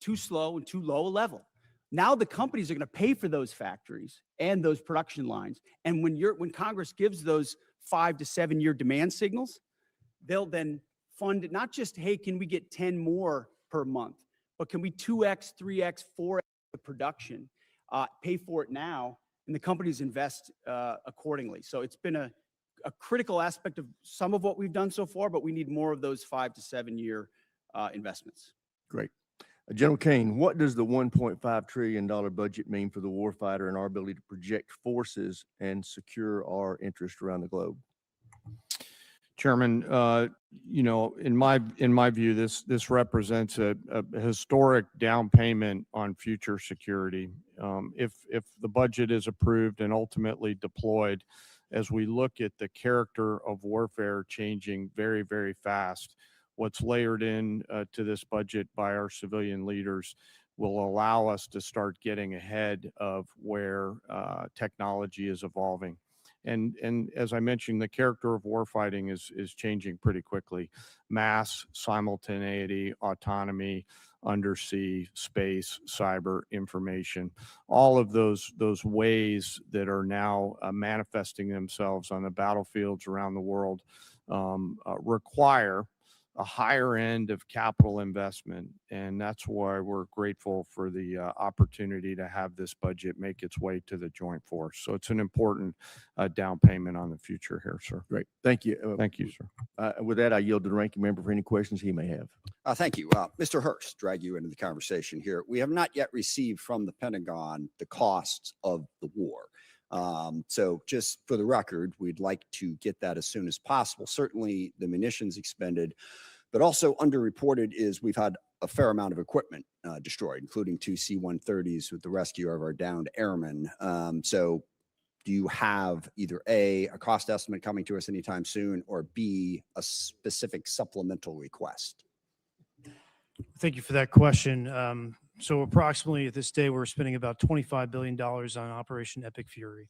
too slow and too low a level. Now the companies are going to pay for those factories and those production lines. And when Congress gives those 5 to 7 year demand signals, they'll then fund it, not just, hey, can we get 10 more per month, but can we 2x, 3x, 4x the production, pay for it now, and the companies invest accordingly. So it's been a critical aspect of some of what we've done so far, but we need more of those 5 to 7 year investments. Great. General Kane, what does the $1.5 trillion budget mean for the warfighter and our ability to project forces and secure our interests around the globe? Chairman, in my view, this represents a historic down payment on future security. If the budget is approved and ultimately deployed, as we look at the character of warfare changing very, very fast, what's layered in to this budget by our civilian leaders will allow us to start getting ahead of where technology is evolving. And as I mentioned, the character of warfighting is changing pretty quickly. Mass, simultaneity, autonomy, undersea, space, cyber, information, all of those ways that are now manifesting themselves on the battlefields around the world require a higher end of capital investment. And that's why we're grateful for the opportunity to have this budget make its way to the joint force. So it's an important down payment on the future here, sir. Great. Thank you. Thank you, sir. With that, I yield to the ranking member for any questions he may have. Thank you. Mr. Hurst, drag you into the conversation here. We have not yet received from the Pentagon the costs of the war. So just for the record, we'd like to get that as soon as possible. Certainly the munitions expended, but also underreported is we've had a fair amount of equipment destroyed, including 2 C-130s with the rescue of our downed airmen. So Do you have either A, a cost estimate coming to us anytime soon, or B, a specific supplemental request? Thank you for that question. So approximately at this day, we're spending about $25 billion on Operation Epic Fury.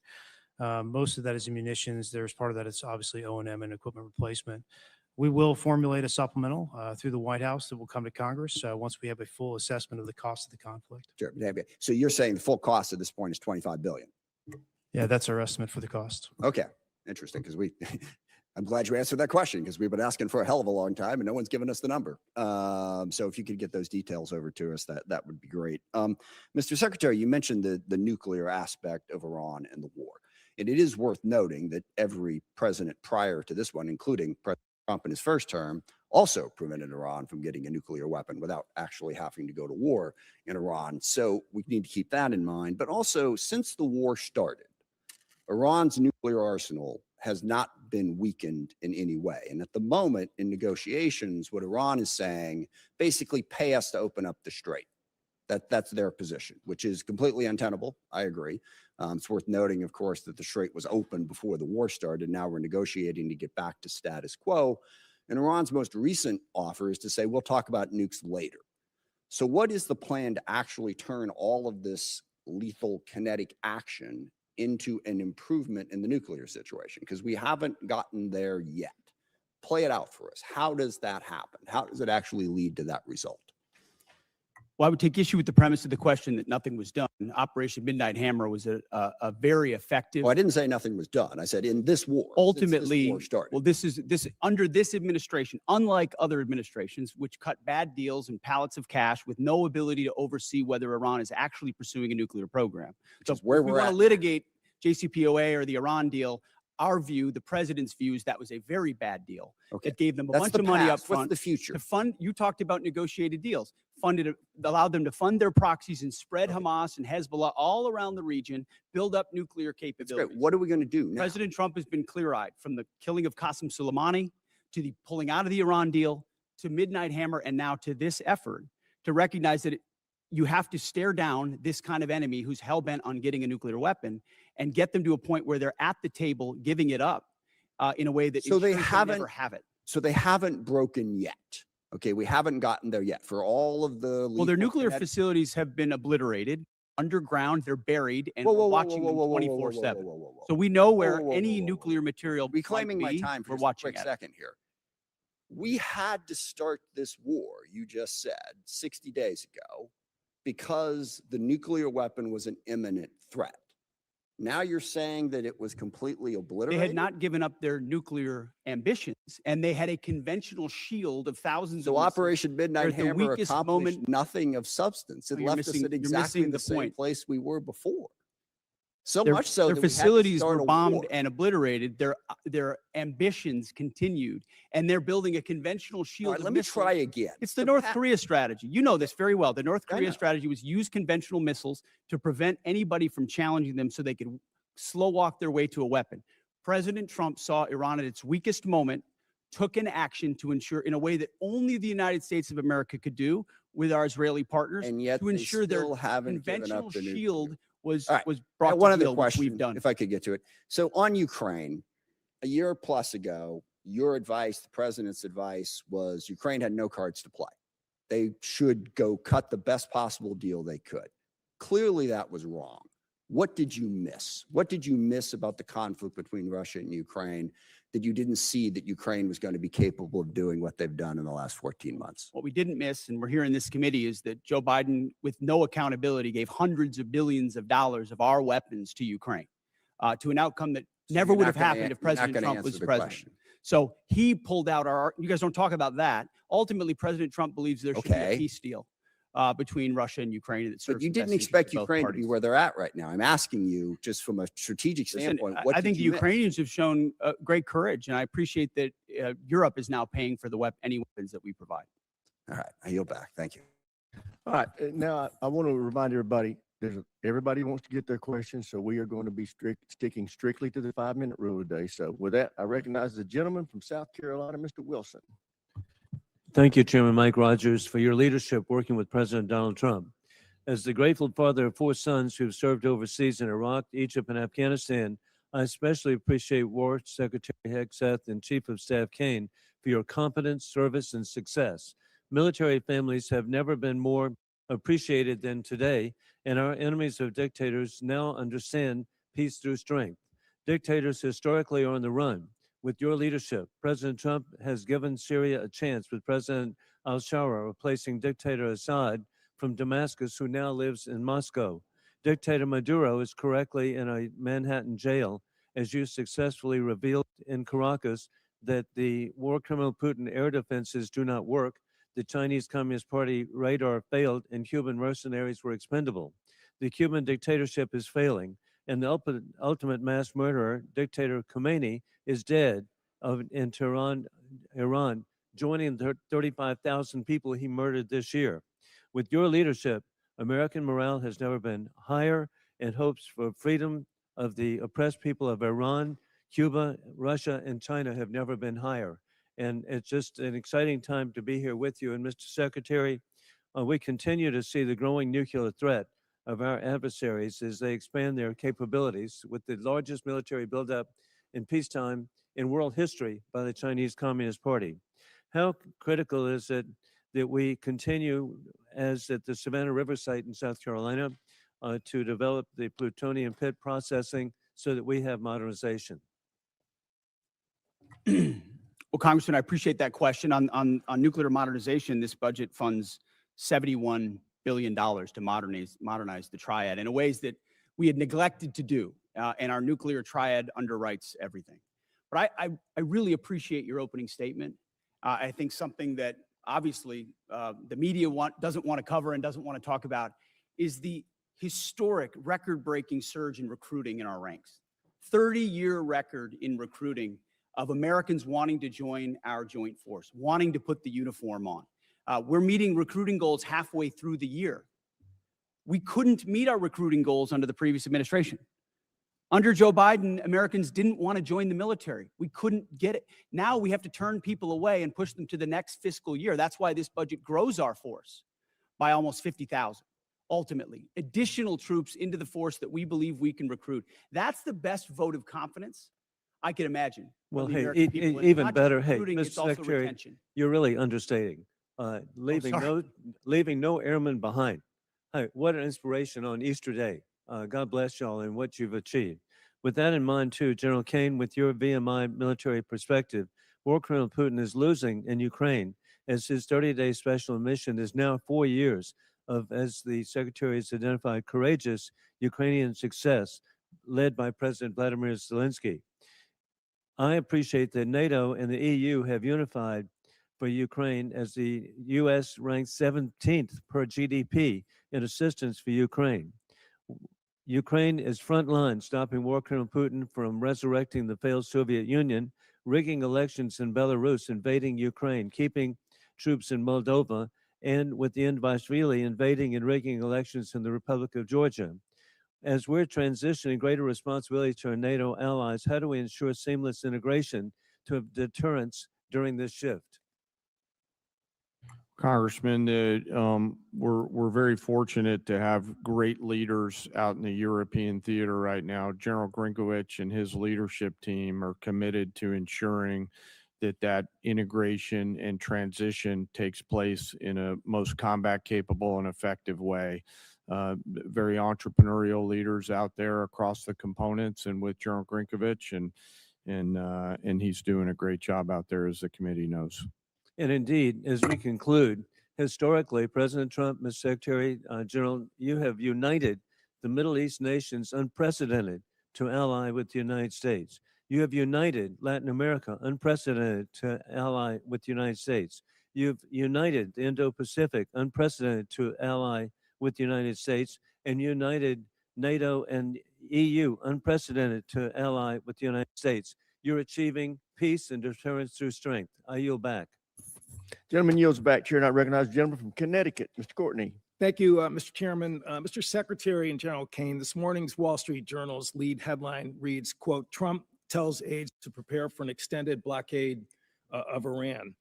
Most of that is munitions. There's part of that is obviously O&M and equipment replacement. We will formulate a supplemental through the White House that will come to Congress once we have a full assessment of the cost of the conflict. Sure. So you're saying the full cost at this point is $25 billion? Yeah, that's our estimate for the cost. Okay, interesting, because I'm glad you answered that question, because we've been asking for a hell of a long time and no one's given us the number. So if you could get those details over to us, that would be great. Mr. Secretary, you mentioned the nuclear aspect of Iran and the war. And it is worth noting that every president prior to this one, including President Trump in his first term, also prevented Iran from getting a nuclear weapon without actually having to go to war in Iran. So we need to keep that in mind. But also, since the war started, Iran's nuclear arsenal has not been weakened in any way. And at the moment in negotiations, what Iran is saying, basically pay us to open up the strait. That's their position, which is completely untenable. I agree. It's worth noting, of course, that the strait was open before the war started. Now we're negotiating to get back to status quo. And Iran's most recent offer is to say, we'll talk about nukes later. So what is the plan to actually turn all of this lethal kinetic action into an improvement in the nuclear situation? Because we haven't gotten there yet. Play it out for us. How does that happen? How does it actually lead to that result? Well, I would take issue with the premise of the question that nothing was done. Operation Midnight Hammer was a very effective. Well, I didn't say nothing was done. I said in this war. Ultimately, this war started. well, this under this administration, unlike other administrations, which cut bad deals and pallets of cash with no ability to oversee whether Iran is actually pursuing a nuclear program. So where if we we're want at. to litigate JCPOA or the Iran deal, our view, the president's view, is that was a very bad deal. Okay. It gave them a That's bunch the of money up past. What's front the future? to fund. You talked about negotiated deals. Allowed them to fund their proxies and spread Hamas and Hezbollah all around the region, build up nuclear capabilities. What are we going to do now? President Trump has been clear-eyed, from the killing of Qasem Soleimani to the pulling out of the Iran deal to Midnight Hammer and now to this effort to recognize that you have to stare down this kind of enemy who's hell-bent on getting a nuclear weapon and get them to a point where they're at the table giving it up in a way that So they never have it. So they haven't broken yet. Okay, we haven't gotten there yet for all of the. Well, their nuclear facilities have been obliterated. Underground, they're buried, and we're watching them 24/7. So we know where any nuclear material Reclaiming my might be. time for We're just a watching quick it. second here. We had to start this war, you just said, 60 days ago, because the nuclear weapon was an imminent threat. Now you're saying that it was completely obliterated? They had not given up their nuclear ambitions, and they had a conventional shield of thousands So of missiles. Operation Midnight They're at the Hammer weakest accomplished moment. nothing of substance. It Well, you're left us missing- at you're exactly missing the the same point. place we were before. So Their, much so their that we had to facilities start were a bombed war. and obliterated. Their ambitions continued, and they're building a conventional All shield. right, of let me missiles. try again. It's the North Korea strategy. You know this very well. The North I Korea know. strategy was use conventional missiles to prevent anybody from challenging them so they could slow walk their way to a weapon. President Trump saw Iran at its weakest moment, took an action to ensure, in a way that only the United States of America could do with our Israeli partners, And yet to they ensure their still haven't given conventional up the nuclear. shield was All right. was I brought got to one other heel, which question, we've done. if I could get to it. So on Ukraine, a year plus ago, your advice, the president's advice, was Ukraine had no cards to play. They should go cut the best possible deal they could. Clearly, that was wrong. What did you miss? What did you miss about the conflict between Russia and Ukraine that you didn't see that Ukraine was going to be capable of doing what they've done in the last 14 months? What we didn't miss, and we're here in this committee, is that Joe Biden, with no accountability, gave hundreds of billions of dollars of our weapons to Ukraine, to an outcome that never you're would not have gonna happened an- if you're not President gonna Trump answer was the president. question. So he pulled out our. You guys don't talk about that. Ultimately, President Trump believes there should be Okay. a peace deal between Russia and Ukraine. That serves But you the best didn't interests expect of both Ukraine to be parties. where they're at right now. I'm asking you, just from a strategic Listen, standpoint, what I did think the you miss? Ukrainians have shown great courage, and I appreciate that Europe is now paying for any weapons that we provide. All right, I yield back. Thank you. All right, now I want to remind everybody, everybody wants to get their questions, so we are going to be sticking strictly to the 5-minute rule today. So with that, I recognize the gentleman from South Carolina, Mr. Wilson. Thank you, Chairman Mike Rogers, for your leadership working with President Donald Trump. As the grateful father of 4 sons who've served overseas in Iraq, Egypt, and Afghanistan, I especially appreciate War Secretary Hegseth and Chief of Staff Kane for your competence, service, and success. Military families have never been more appreciated than today, and our enemies of dictators now understand peace through strength. Dictators historically are on the run. With your leadership, President Trump has given Syria a chance with President al-Shara replacing dictator Assad from Damascus, who now lives in Moscow. Dictator Maduro is correctly in a Manhattan jail, as you successfully revealed in Caracas that the war criminal Putin air defenses do not work, the Chinese Communist Party radar failed, and Cuban mercenaries were expendable. The Cuban dictatorship is failing, and the ultimate mass murderer, dictator Khomeini, is dead in Tehran, Iran, joining the 35,000 people he murdered this year. With your leadership, American morale has never been higher, and hopes for freedom of the oppressed people of Iran, Cuba, Russia, and China have never been higher. And it's just an exciting time to be here with you. And Mr. Secretary, we continue to see the growing nuclear threat of our adversaries as they expand their capabilities with the largest military buildup in peacetime in world history by the Chinese Communist Party. How critical is it that we continue, as at the Savannah River site in South Carolina, to develop the plutonium pit processing so that we have modernization? Well, Congressman, I appreciate that question. On nuclear modernization, this budget funds $71 billion to modernize the triad in ways that we had neglected to do, and our nuclear triad underwrites everything. But I really appreciate your opening statement. I think something that obviously the media doesn't want to cover and doesn't want to talk about is the historic record-breaking surge in recruiting in our ranks. 30-year record in recruiting of Americans wanting to join our joint force, wanting to put the uniform on. We're meeting recruiting goals halfway through the year. We couldn't meet our recruiting goals under the previous administration. Under Joe Biden, Americans didn't want to join the military. We couldn't get it. Now we have to turn people away and push them to the next fiscal year. That's why this budget grows our force by almost 50,000. Ultimately, additional troops into the force that we believe we can recruit. That's the best vote of confidence I can imagine. Well, the hey, American people. And it's even not just better, hey, recruiting, it's Mr. also Secretary, retention. you're really understating. Leaving no airmen behind. Hey, what an inspiration on Easter Day. God bless y'all and what you've achieved. With that in mind, too, General Kane, with your VMI military perspective, War Criminal Putin is losing in Ukraine as his 30-day special mission is now 4 years of, as the Secretary has identified, courageous Ukrainian success led by President Vladimir Zelensky. I appreciate that NATO and the EU have unified for Ukraine as the U.S. ranks 17th per GDP in assistance for Ukraine. Ukraine is frontline, stopping war criminal Putin from resurrecting the failed Soviet Union, rigging elections in Belarus, invading Ukraine, keeping troops in Moldova, and with the Indvaishvili invading and rigging elections in the Republic of Georgia. As we're transitioning greater responsibility to our NATO allies, how do we ensure seamless integration to deterrence during this shift? Congressman, we're very fortunate to have great leaders out in the European theater right now. General Grinkovich and his leadership team are committed to ensuring that integration and transition takes place in a most combat capable and effective way. Very entrepreneurial leaders out there across the components, and with General Grinkovich, and he's doing a great job out there, as the committee knows. And indeed, as we conclude, historically, President Trump, Mr. Secretary General, you have united the Middle East nations unprecedented to ally with the United States. You have united Latin America unprecedented to ally with the United States. You've united the Indo-Pacific unprecedented to ally with the United States, and united NATO and EU unprecedented to ally with the United States. You're achieving peace and deterrence through strength. I yield back. Gentleman yields back. Chair, and I recognize the gentleman from Connecticut, Mr. Courtney. Thank you, Mr. Chairman. Mr. Secretary and General Kane, this morning's Wall Street Journal's lead headline reads, quote, Trump tells aides to prepare for an extended blockade of Iran.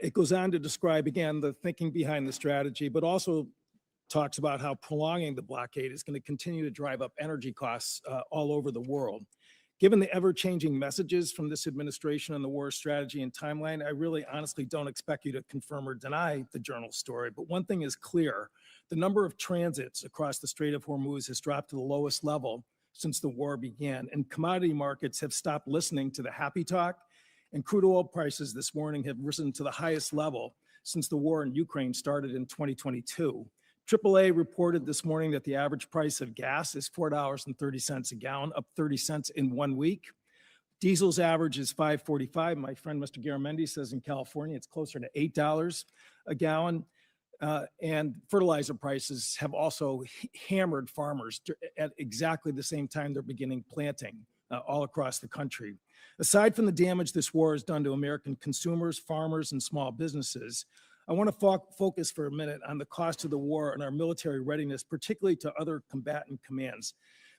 It goes on to describe, again, the thinking behind the strategy, but also talks about how prolonging the blockade is going to continue to drive up energy costs all over the world. Given the ever-changing messages from this administration on the war strategy and timeline, I really honestly don't expect you to confirm or deny the Journal story. But one thing is clear: the number of transits across the Strait of Hormuz has dropped to the lowest level since the war began, and commodity markets have stopped listening to the happy talk, and crude oil prices this morning have risen to the highest level since the war in Ukraine started in 2022. AAA reported this morning that the average price of gas is $4.30 a gallon, up 30 cents in 1 week. Diesel's average is $5.45. My friend, Mr. Garamendi, says in California, it's closer to $8 a gallon. And fertilizer prices have also hammered farmers at exactly the same time they're beginning planting all across the country. Aside from the damage this war has done to American consumers, farmers, and small businesses, I want to focus for a minute on the cost of the war and our military readiness, particularly to other combatant commands.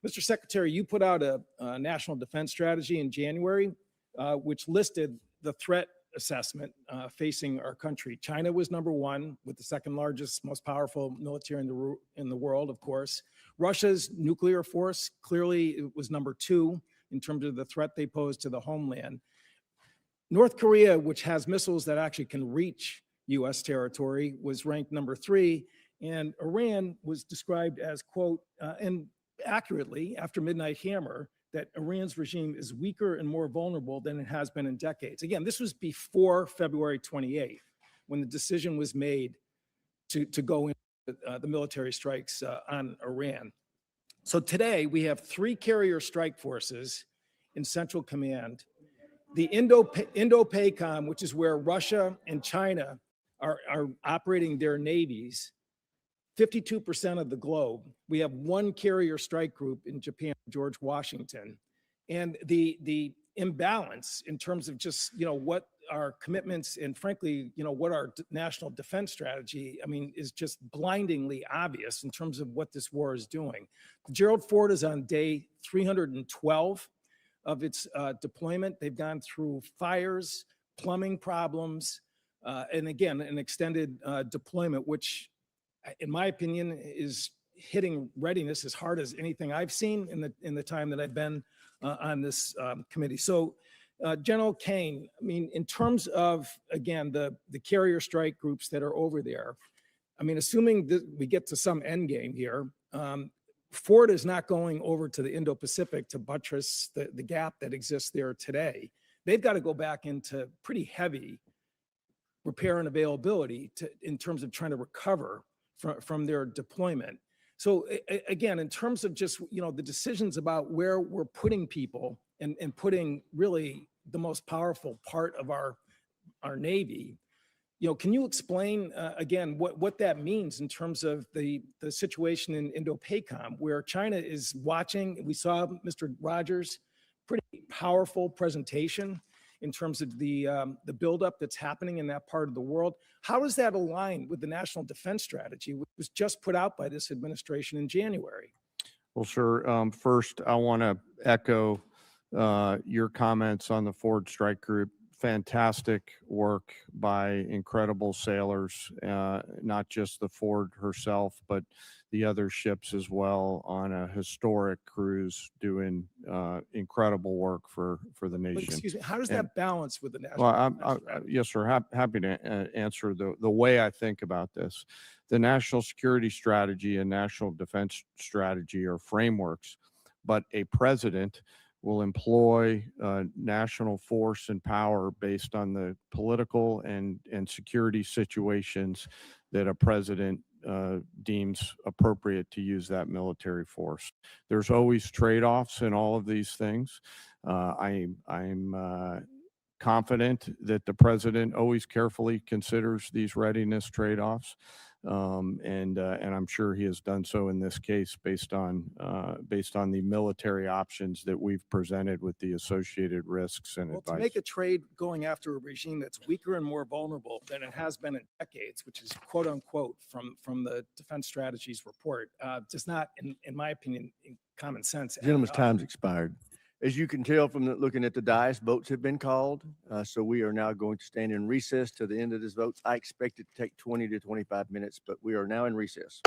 Mr. Secretary, you put out a national defense strategy in January, which listed the threat assessment facing our country. China was number one, with the second largest, most powerful military in the world, of course. Russia's nuclear force clearly was number two in terms of the threat they pose to the homeland. North Korea, which has missiles that actually can reach U.S. territory, was ranked number three, and Iran was described as, quote, and accurately after Midnight Hammer, that Iran's regime is weaker and more vulnerable than it has been in decades. Again, this was before February 28th, when the decision was made to go in the military strikes on Iran. So today we have 3 carrier strike forces in Central Command. The Indo-PACOM, which is where Russia and China are operating their navies, 52% of the globe. We have 1 carrier strike group in Japan, George Washington. And the imbalance in terms of just, what our commitments and frankly, what our national defense strategy, is just blindingly obvious in terms of what this war is doing. Gerald Ford is on day 312 of its deployment. They've gone through fires, plumbing problems, and again, an extended deployment, which in my opinion is hitting readiness as hard as anything I've seen in the time that I've been on this committee. So General Kane, in terms of, again, the carrier strike groups that are over there, assuming that we get to some end game here, Ford is not going over to the Indo-Pacific to buttress the gap that exists there today. They've got to go back into pretty heavy repair and availability in terms of trying to recover from their deployment. So again, in terms of just, the decisions about where we're putting people and putting really the most powerful part of our Navy, can you explain again what that means in terms of the situation in Indo-PACOM, where China is watching? We saw Mr. Rogers' pretty powerful presentation in terms of the buildup that's happening in that part of the world. How does that align with the national defense strategy, which was just put out by this administration in January? Well, sir, first, I want to echo your comments on the Ford Strike Group. Fantastic work by incredible sailors, not just the Ford herself, but the other ships as well, on a historic cruise doing incredible work for the But nation. excuse me, how does that balance with the national Well, defense strategy? yes, sir. Happy to answer the way I think about this. The national security strategy and national defense strategy are frameworks, but a president will employ national force and power based on the political and security situations that a president deems appropriate to use that military force. There's always trade-offs in all of these things. I'm confident that the president always carefully considers these readiness trade-offs, and I'm sure he has done so in this case based on the military options that we've presented with the associated risks and Well, advice. to make a trade going after a regime that's weaker and more vulnerable than it has been in decades, which is quote unquote from the defense strategies report, does not, in my opinion, in common sense. Gentleman's time's expired. As you can tell from looking at the dais, votes have been called. So we are now going to stand in recess to the end of this vote. I expect it to take 20 to 25 minutes, but we are now in recess.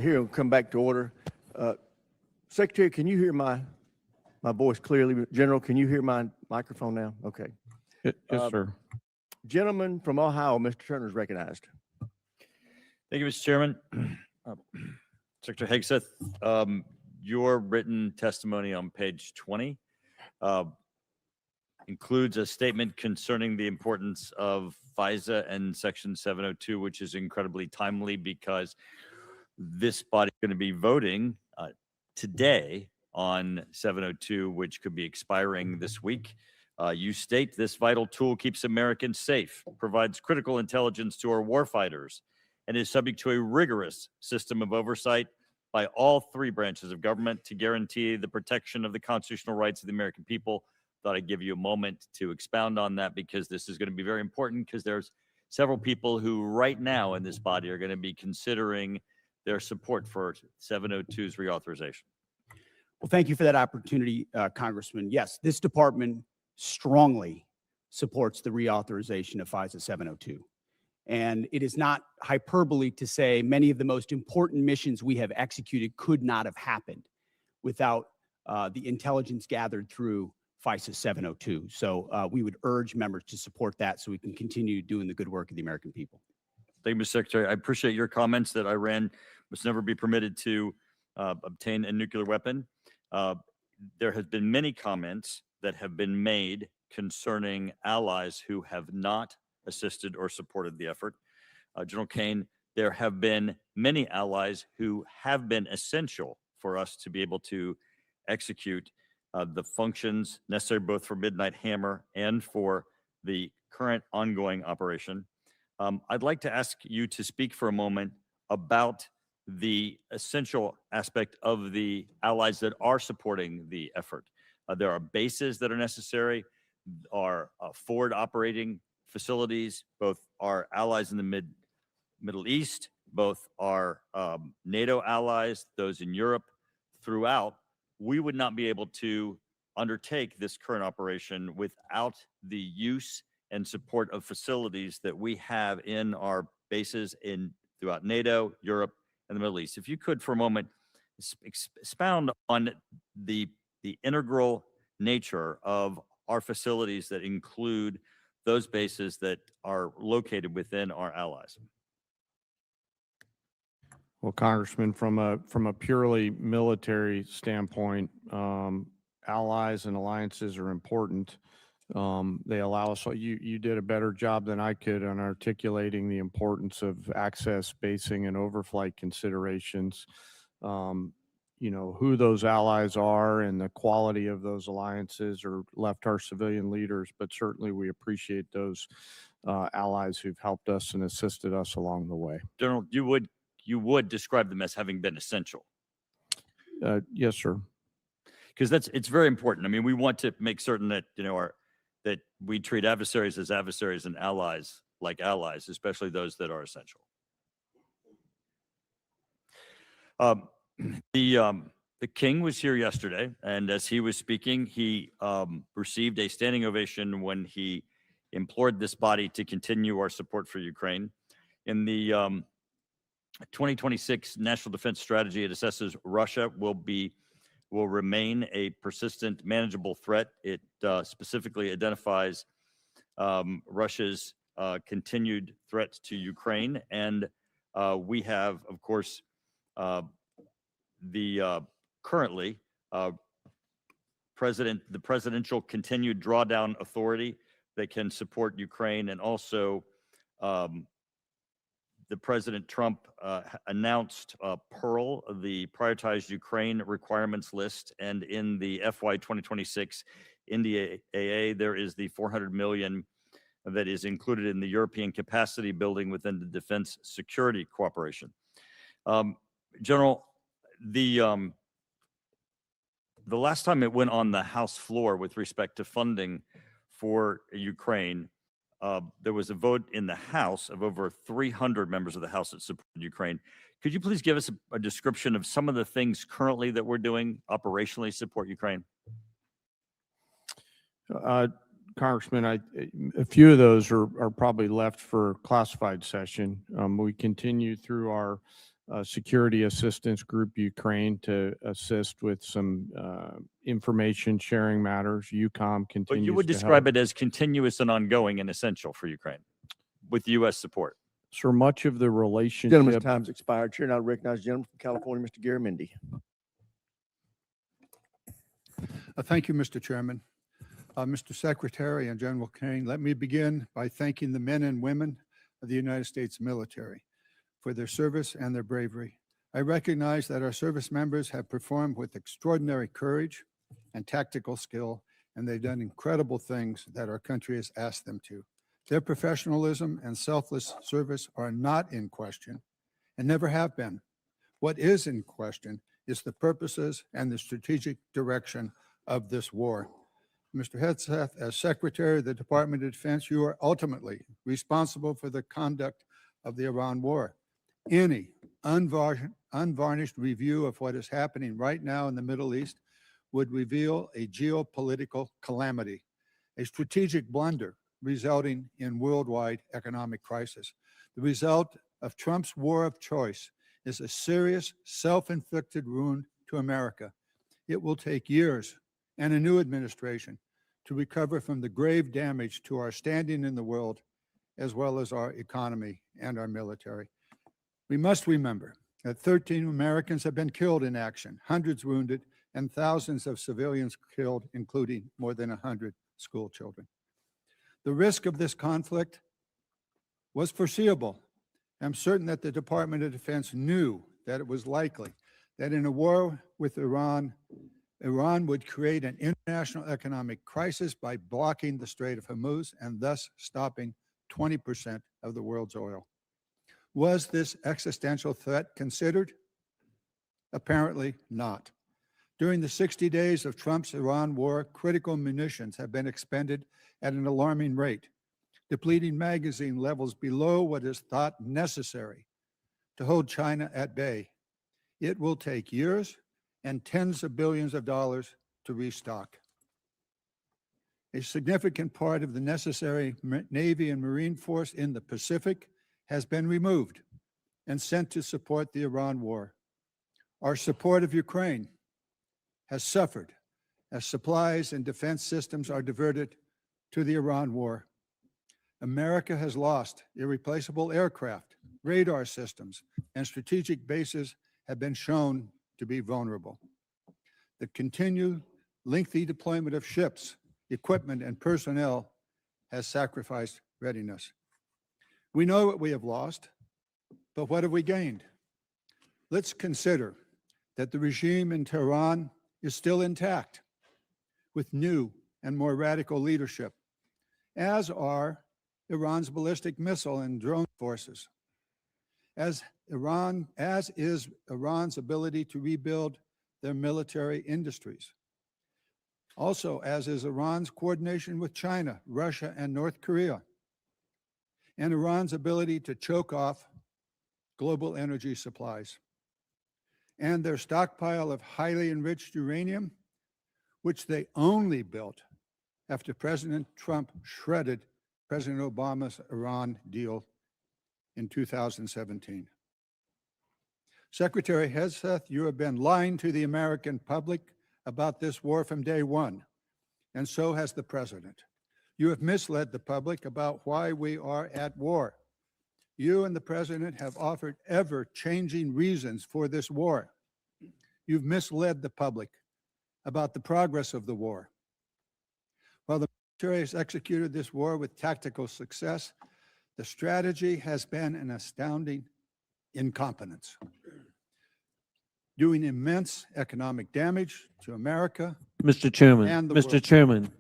here we'll come back to order. Secretary, can you hear my voice clearly? General, can you hear my microphone now? Okay. Yes, sir. Gentleman from Ohio, Mr. Turner is recognized. Thank you, Mr. Chairman. Secretary Hegseth, your written testimony on page 20 includes a statement concerning the importance of FISA and Section 702, which is incredibly timely because this body is going to be voting today on 702, which could be expiring this week. You state this vital tool keeps Americans safe, provides critical intelligence to our warfighters, and is subject to a rigorous system of oversight by all three branches of government to guarantee the protection of the constitutional rights of the American people. Thought I'd give you a moment to expound on that because this is going to be very important because there's several people who right now in this body are going to be considering their support for 702's reauthorization. Well, thank you for that opportunity, Congressman. Yes, this department strongly supports the reauthorization of FISA 702. And it is not hyperbole to say many of the most important missions we have executed could not have happened without the intelligence gathered through FISA 702. So we would urge members to support that so we can continue doing the good work of the American people. Thank you, Mr. Secretary. I appreciate your comments that Iran must never be permitted to obtain a nuclear weapon. There have been many comments that have been made concerning allies who have not assisted or supported the effort. General Kane, there have been many allies who have been essential for us to be able to execute the functions necessary both for Midnight Hammer and for the current ongoing operation. I'd like to ask you to speak for a moment about the essential aspect of the allies that are supporting the effort. There are bases that are necessary, are forward operating facilities, both our allies in the Middle East, both our NATO allies, those in Europe, throughout. We would not be able to undertake this current operation without the use and support of facilities that we have in our bases throughout NATO, Europe, and the Middle East. If you could, for a moment, expound on the integral nature of our facilities that include those bases that are located within our allies. Well, Congressman, from a purely military standpoint, allies and alliances are important. They allow us, you did a better job than I could on articulating the importance of access, basing, and overflight considerations. You know, who those allies are and the quality of those alliances are left our civilian leaders, but certainly we appreciate those allies who've helped us and assisted us along the way. General, you would describe them as having been essential. Yes, sir. Because it's very important. I mean, we want to make certain that, you know, that we treat adversaries as adversaries and allies like allies, especially those that are essential. The king was here yesterday, and as he was speaking, he received a standing ovation when he implored this body to continue our support for Ukraine. In the 2026 National Defense Strategy, it assesses Russia will remain a persistent, manageable threat. It specifically identifies Russia's continued threats to Ukraine, and we have, of course, currently the presidential continued drawdown authority that can support Ukraine, and also the President Trump announced Pearl, the prioritized Ukraine requirements list, and in the FY 2026 NDAA, there is the $400 million that is included in the European capacity building within the defense security cooperation. General, the last time it went on the House floor with respect to funding for Ukraine, there was a vote in the House of over 300 members of the House that supported Ukraine. Could you please give us a description of some of the things currently that we're doing operationally to support Ukraine? Congressman, a few of those are probably left for classified session. We continue through our security assistance group Ukraine to assist with some information sharing matters. UCOM But continues you would to describe help. it as continuous and ongoing and essential for Ukraine with U.S. support. So much of the Gentleman's relationship. time's expired. Chair now recognizes the gentleman from California, Mr. Garamendi. Thank you, Mr. Chairman. Mr. Secretary and General Kane, let me begin by thanking the men and women of the United States military for their service and their bravery. I recognize that our service members have performed with extraordinary courage and tactical skill, and they've done incredible things that our country has asked them to. Their professionalism and selfless service are not in question and never have been. What is in question is the purposes and the strategic direction of this war. Mr. Hegseth, as Secretary of the Department of Defense, you are ultimately responsible for the conduct of the Iran war. Any unvarnished review of what is happening right now in the Middle East would reveal a geopolitical calamity, a strategic blunder resulting in worldwide economic crisis. The result of Trump's war of choice is a serious self-inflicted wound to America. It will take years and a new administration to recover from the grave damage to our standing in the world, as well as our economy and our military. We must remember that 13 Americans have been killed in action, hundreds wounded, and thousands of civilians killed, including more than 100 school children. The risk of this conflict was foreseeable. I'm certain that the Department of Defense knew that it was likely that in a war with Iran would create an international economic crisis by blocking the Strait of Hormuz and thus stopping 20% of the world's oil. Was this existential threat considered? Apparently not. During the 60 days of Trump's Iran war, critical munitions have been expended at an alarming rate, depleting magazine levels below what is thought necessary to hold China at bay. It will take years and tens of billions of dollars to restock. A significant part of the necessary Navy and Marine force in the Pacific has been removed and sent to support the Iran war. Our support of Ukraine has suffered as supplies and defense systems are diverted to the Iran war. America has lost irreplaceable aircraft, radar systems, and strategic bases have been shown to be vulnerable. The continued lengthy deployment of ships, equipment, and personnel has sacrificed readiness. We know what we have lost, but what have we gained? Let's consider that the regime in Tehran is still intact with new and more radical leadership, as are Iran's ballistic missile and drone forces, as is Iran's ability to rebuild their military industries. Also, as is Iran's coordination with China, Russia, and North Korea, and Iran's ability to choke off global energy supplies, and their stockpile of highly enriched uranium, which they only built after President Trump shredded President Obama's Iran deal in 2017. Secretary Hegseth, you have been lying to the American public about this war from day one, and so has the President. You have misled the public about why we are at war. You and the President have offered ever-changing reasons for this war. You've misled the public about the progress of the war. While the military has executed this war with tactical success, the strategy has been an astounding incompetence, doing immense economic damage to America. Mr. Chairman, And the Mr. world. Chairman,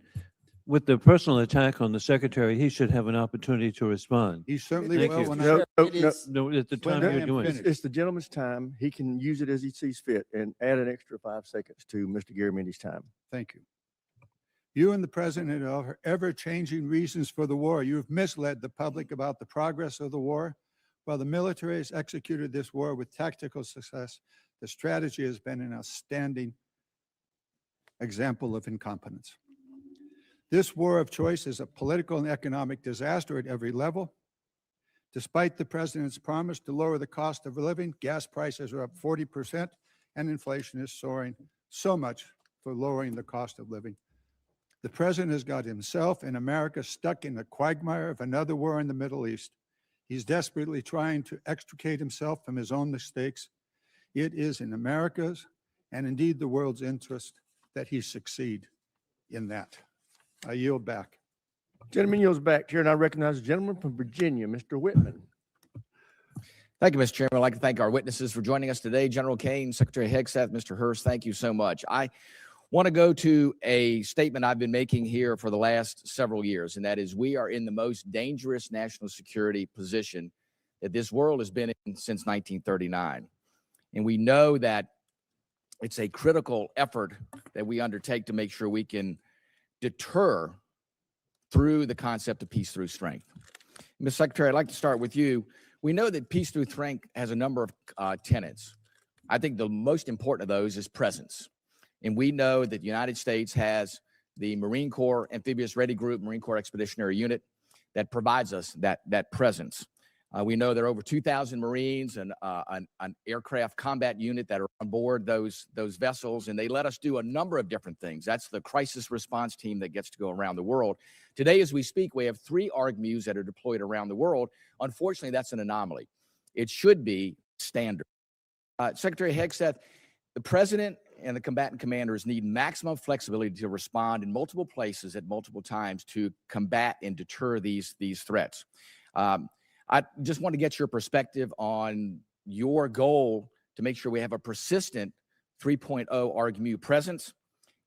with the personal attack on the secretary, he should have an opportunity to respond. He certainly Thank will you. when No, I, no, It no. is- No, at the time I you're am doing it. finished. It's the gentleman's time. He can use it as he sees fit and add an extra 5 seconds to Mr. Garamendi's time. Thank you. You and the President are ever-changing reasons for the war. You have misled the public about the progress of the war. While the military has executed this war with tactical success, the strategy has been an outstanding example of incompetence. This war of choice is a political and economic disaster at every level. Despite the president's promise to lower the cost of living, gas prices are up 40% and inflation is soaring. So much for lowering the cost of living. The president has got himself and America stuck in the quagmire of another war in the Middle East. He's desperately trying to extricate himself from his own mistakes. It is in America's and indeed the world's interest that he succeed in that. I yield back. Gentleman yields back. Chair, and I recognize the gentleman from Virginia, Mr. Whitman. Thank you, Mr. Chairman. I'd like to thank our witnesses for joining us today. General Kane, Secretary Hegseth, Mr. Hurst, thank you so much. I want to go to a statement I've been making here for the last several years, and that is we are in the most dangerous national security position that this world has been in since 1939. And we know that it's a critical effort that we undertake to make sure we can deter through the concept of peace through strength. Ms. Secretary, I'd like to start with you. We know that peace through strength has a number of tenets. I think the most important of those is presence. And we know that the United States has the Marine Corps Amphibious Ready Group, Marine Corps Expeditionary Unit that provides us that presence. We know there are over 2,000 Marines and an aircraft combat unit that are on board those vessels, and they let us do a number of different things. That's the crisis response team that gets to go around the world. Today, as we speak, we have 3 ARGMUs that are deployed around the world. Unfortunately, that's an anomaly. It should be standard. Secretary Hegseth, the president and the combatant commanders need maximum flexibility to respond in multiple places at multiple times to combat and deter these threats. I just want to get your perspective on your goal to make sure we have a persistent 3.0 ARGMU presence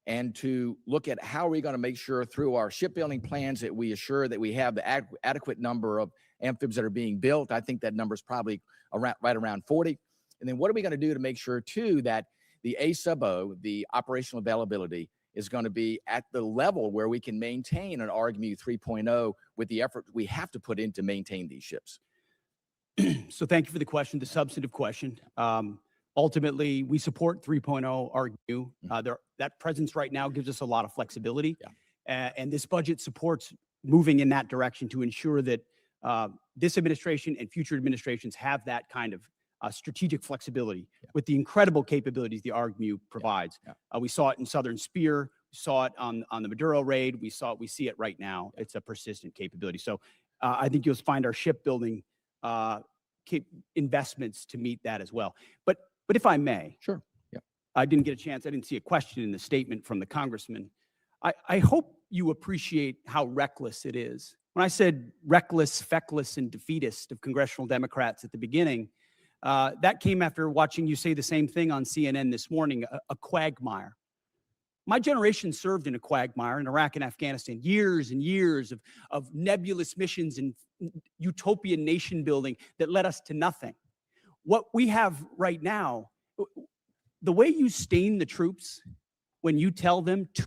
and to look at how are we going to make sure through our shipbuilding plans that we assure that we have the adequate number of amphibs that are being built. I think that number is probably right around 40. And then what are we going to do to make sure, too, that the A-sub-O, the operational availability, is going to be at the level where we can maintain an ARGMU 3.0 with the effort we have to put in to maintain these ships? So thank you for the question, the substantive question. Ultimately, we support 3.0 ARGMU. That presence right now gives us a lot of flexibility. Yeah. And this budget supports moving in that direction to ensure that this administration and future administrations have that kind of strategic flexibility with the incredible capabilities the ARGMU provides. We saw it in Southern Spear. We saw it on the Maduro raid. We see it right now. It's a persistent capability. So I think you'll find our shipbuilding investments to meet that as well. But if I may, sure. Yeah. I didn't get a chance. I didn't see a question in the statement from the congressman. I hope you appreciate how reckless it is. When I said reckless, feckless, and defeatist of congressional Democrats at the beginning, that came after watching you say the same thing on CNN this morning, a quagmire. My generation served in a quagmire in Iraq and Afghanistan, years and years of nebulous missions and utopian nation building that led us to nothing. What we have right now, the way you stain the troops when you tell them 2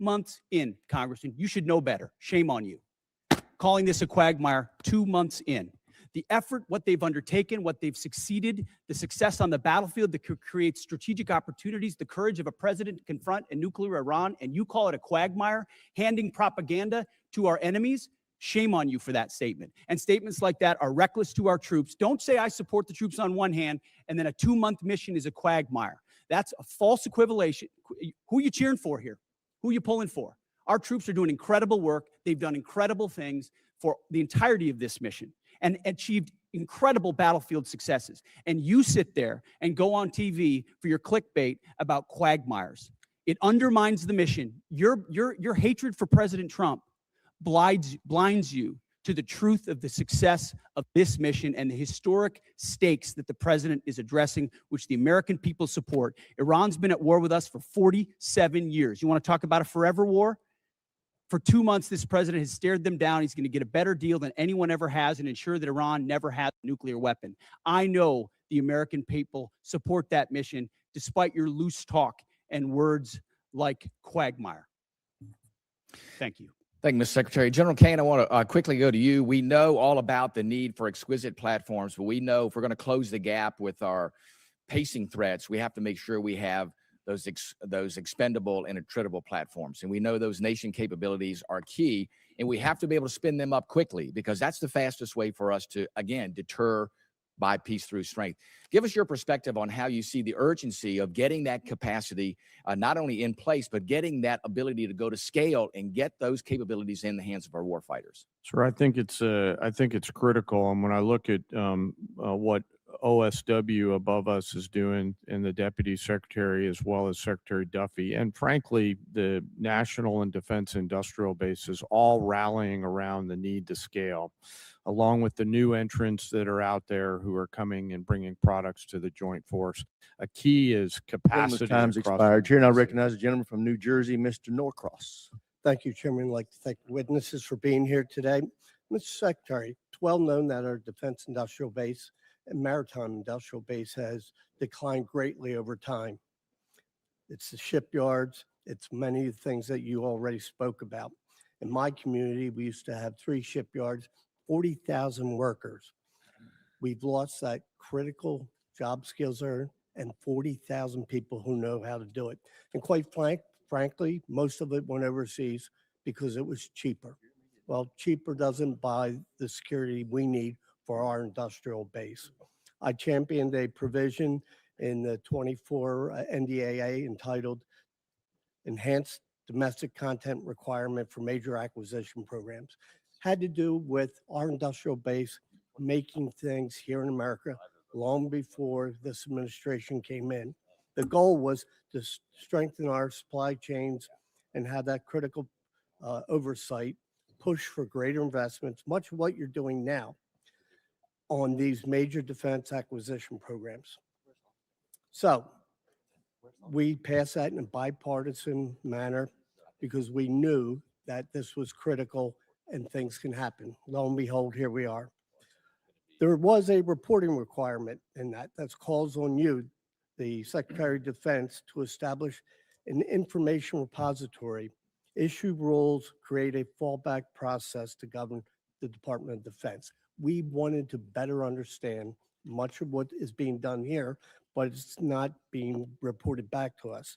months in, Congressman, you should know better. Shame on you. Calling this a quagmire 2 months in. The effort, what they've undertaken, what they've succeeded, the success on the battlefield that could create strategic opportunities, the courage of a president to confront a nuclear Iran, and you call it a quagmire, handing propaganda to our enemies. Shame on you for that statement. And statements like that are reckless to our troops. Don't say I support the troops on one hand, and then a 2-month mission is a quagmire. That's a false equivalation. Who are you cheering for here? Who are you pulling for? Our troops are doing incredible work. They've done incredible things for the entirety of this mission and achieved incredible battlefield successes. And you sit there and go on TV for your clickbait about quagmires. It undermines the mission. Your hatred for President Trump blinds you to the truth of the success of this mission and the historic stakes that the president is addressing, which the American people support. Iran's been at war with us for 47 years. You want to talk about a forever war? For 2 months, this president has stared them down. He's going to get a better deal than anyone ever has and ensure that Iran never has a nuclear weapon. I know the American people support that mission, despite your loose talk and words like quagmire. Thank you. Thank you, Mr. Secretary. General Kane, I want to quickly go to you. We know all about the need for exquisite platforms, but we know if we're going to close the gap with our pacing threats, we have to make sure we have those expendable and attritable platforms. And we know those nation capabilities are key And we have to be able to spin them up quickly because that's the fastest way for us to, again, deter by peace through strength. Give us your perspective on how you see the urgency of getting that capacity not only in place, but getting that ability to go to scale and get those capabilities in the hands of our warfighters. Sir, I think it's critical. And when I look at what OSW above us is doing, and the Deputy Secretary as well as Secretary Duffy, and frankly, the National and Defense Industrial Bases all rallying around the need to scale, along with the new entrants that are out there who are coming and bringing products to the joint force. A key is Gentleman's capacity. time's across expired. the Chair now agency. recognize the gentleman from New Jersey, Mr. Norcross. Thank you, Chairman. I'd like to thank witnesses for being here today. Mr. Secretary, it's well known that our Defense Industrial Base and Maritime Industrial Base has declined greatly over time. It's the shipyards. It's many of the things that you already spoke about. In my community, we used to have 3 shipyards, 40,000 workers. We've lost that critical job skills there and 40,000 people who know how to do it. And quite frankly, most of it went overseas because it was cheaper. Well, cheaper doesn't buy the security we need for our industrial base. I championed a provision in the 24 NDAA entitled Enhanced Domestic Content Requirement for Major Acquisition Programs. Had to do with our industrial base making things here in America long before this administration came in. The goal was to strengthen our supply chains and have that critical oversight, push for greater investments, much of what you're doing now on these major defense acquisition programs. So we passed that in a bipartisan manner because we knew that this was critical and things can happen. Lo and behold, here we are. There was a reporting requirement in that. That calls on you, the Secretary of Defense, to establish an information repository, issue rules, create a fallback process to govern the Department of Defense. We wanted to better understand much of what is being done here, but it's not being reported back to us.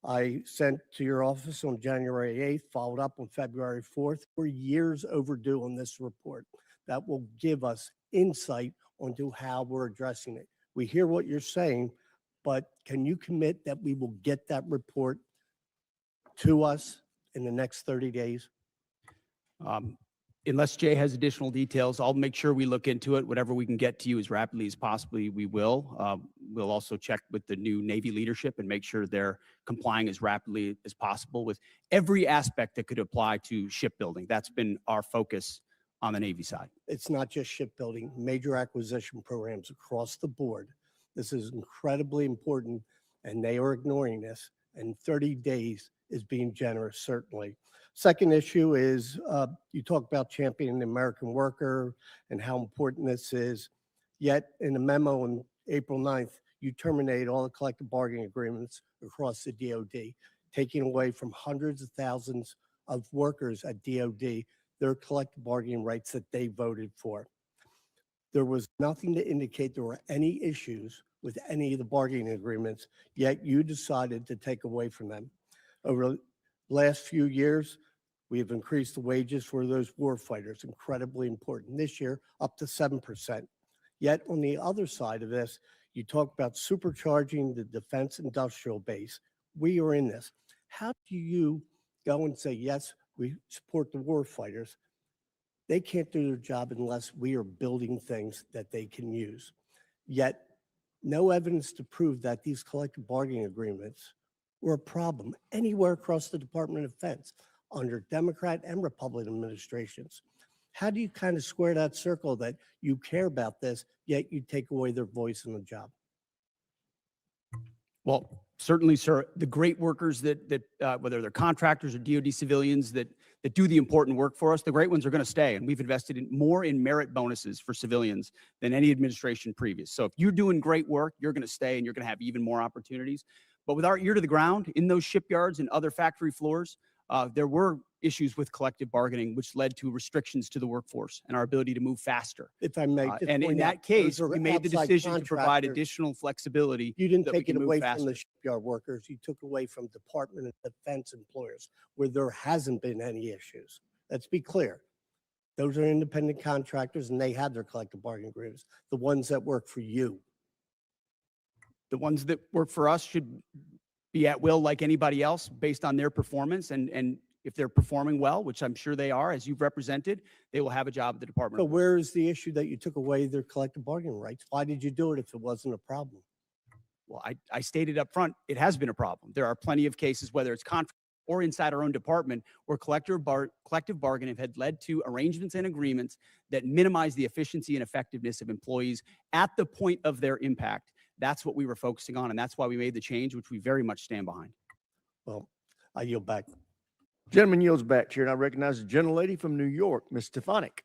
I sent to your office on January 8th, followed up on February 4th. We're years overdue on this report that will give us insight onto how we're addressing it. We hear what you're saying, but can you commit that we will get that report to us in the next 30 days? Unless Jay has additional details, I'll make sure we look into it. Whatever we can get to you as rapidly as possibly, we will. We'll also check with the new Navy leadership and make sure they're complying as rapidly as possible with every aspect that could apply to shipbuilding. That's been our focus on the Navy side. It's not just shipbuilding, major acquisition programs across the board. This is incredibly important, and they are ignoring this. And 30 days is being generous, certainly. Second issue is you talk about championing the American worker and how important this is. Yet in a memo on April 9th, you terminate all the collective bargaining agreements across the DOD, taking away from hundreds of thousands of workers at DOD their collective bargaining rights that they voted for. There was nothing to indicate there were any issues with any of the bargaining agreements, yet you decided to take away from them. Over the last few years, we have increased the wages for those war fighters, incredibly important. This year, up to 7%. Yet on the other side of this, you talk about supercharging the defense industrial base. We are in this. How do you go and say, yes, we support the war fighters? They can't do their job unless we are building things that they can use. Yet, no evidence to prove that these collective bargaining agreements were a problem anywhere across the Department of Defense under Democrat and Republican administrations. How do you kind of square that circle that you care about this, yet you take away their voice in the job? Well, certainly, sir, the great workers that whether they're contractors or DOD civilians that do the important work for us, the great ones are going to stay. And we've invested more in merit bonuses for civilians than any administration previous. So if you're doing great work, you're going to stay and you're going to have even more opportunities. But with our ear to the ground in those shipyards and other factory floors, there were issues with collective bargaining, which led to restrictions to the workforce and our ability to move faster. If I may, just And in point out, that case, those are we made the outside decision to provide contractors. additional flexibility. You didn't so that we take it can move away from the faster. shipyard workers. You took away from Department of Defense employers where there hasn't been any issues. Let's be clear. Those are independent contractors and they have their collective bargaining agreements, the ones that work for you. The ones that work for us should be at will like anybody else based on their performance. And if they're performing well, which I'm sure they are, as you've represented, they will have a job at the Department. So where is the issue that you took away their collective bargaining rights? Why did you do it if it wasn't a problem? Well, I stated up front, it has been a problem. There are plenty of cases, whether it's contract or inside our own department, where collective bargaining had led to arrangements and agreements that minimize the efficiency and effectiveness of employees at the point of their impact. That's what we were focusing on, and that's why we made the change, which we very much stand behind. Well, I yield back. Gentleman yields back, Chair, and I recognize the gentlelady from New York, Ms. Stefanik.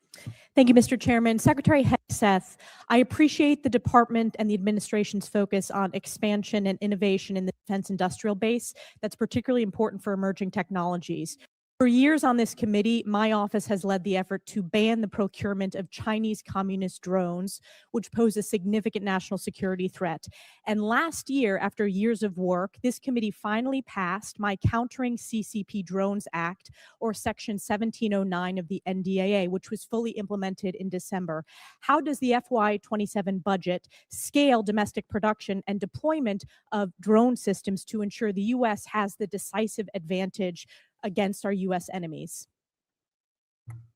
Thank you, Mr. Chairman. Secretary Hegseth, I appreciate the department and the administration's focus on expansion and innovation in the defense industrial base. That's particularly important for emerging technologies. For years on this committee, my office has led the effort to ban the procurement of Chinese communist drones, which pose a significant national security threat. And last year, after years of work, this committee finally passed my Countering CCP Drones Act, or Section 1709 of the NDAA, which was fully implemented in December. How does the FY27 budget scale domestic production and deployment of drone systems to ensure the U.S. has the decisive advantage against our U.S. enemies?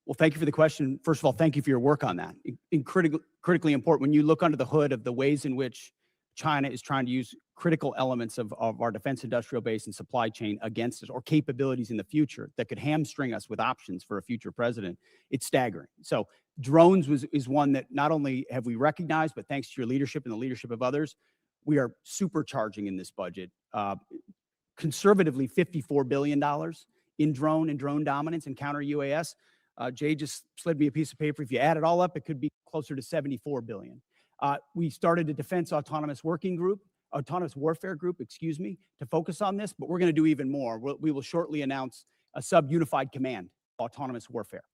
Well, thank you for the question. First of all, thank you for your work on that. Critically important. When you look under the hood of the ways in which China is trying to use critical elements of our defense industrial base and supply chain against us, or capabilities in the future that could hamstring us with options for a future president, it's staggering. So drones is one that not only have we recognized, but thanks to your leadership and the leadership of others, we are supercharging in this budget. Conservatively $54 billion in drone dominance and counter UAS. Jay just slid me a piece of paper. If you add it all up, it could be closer to $74 billion. We started a defense autonomous warfare group, to focus on this, but we're going to do even more. We will shortly announce a sub-unified command, autonomous warfare.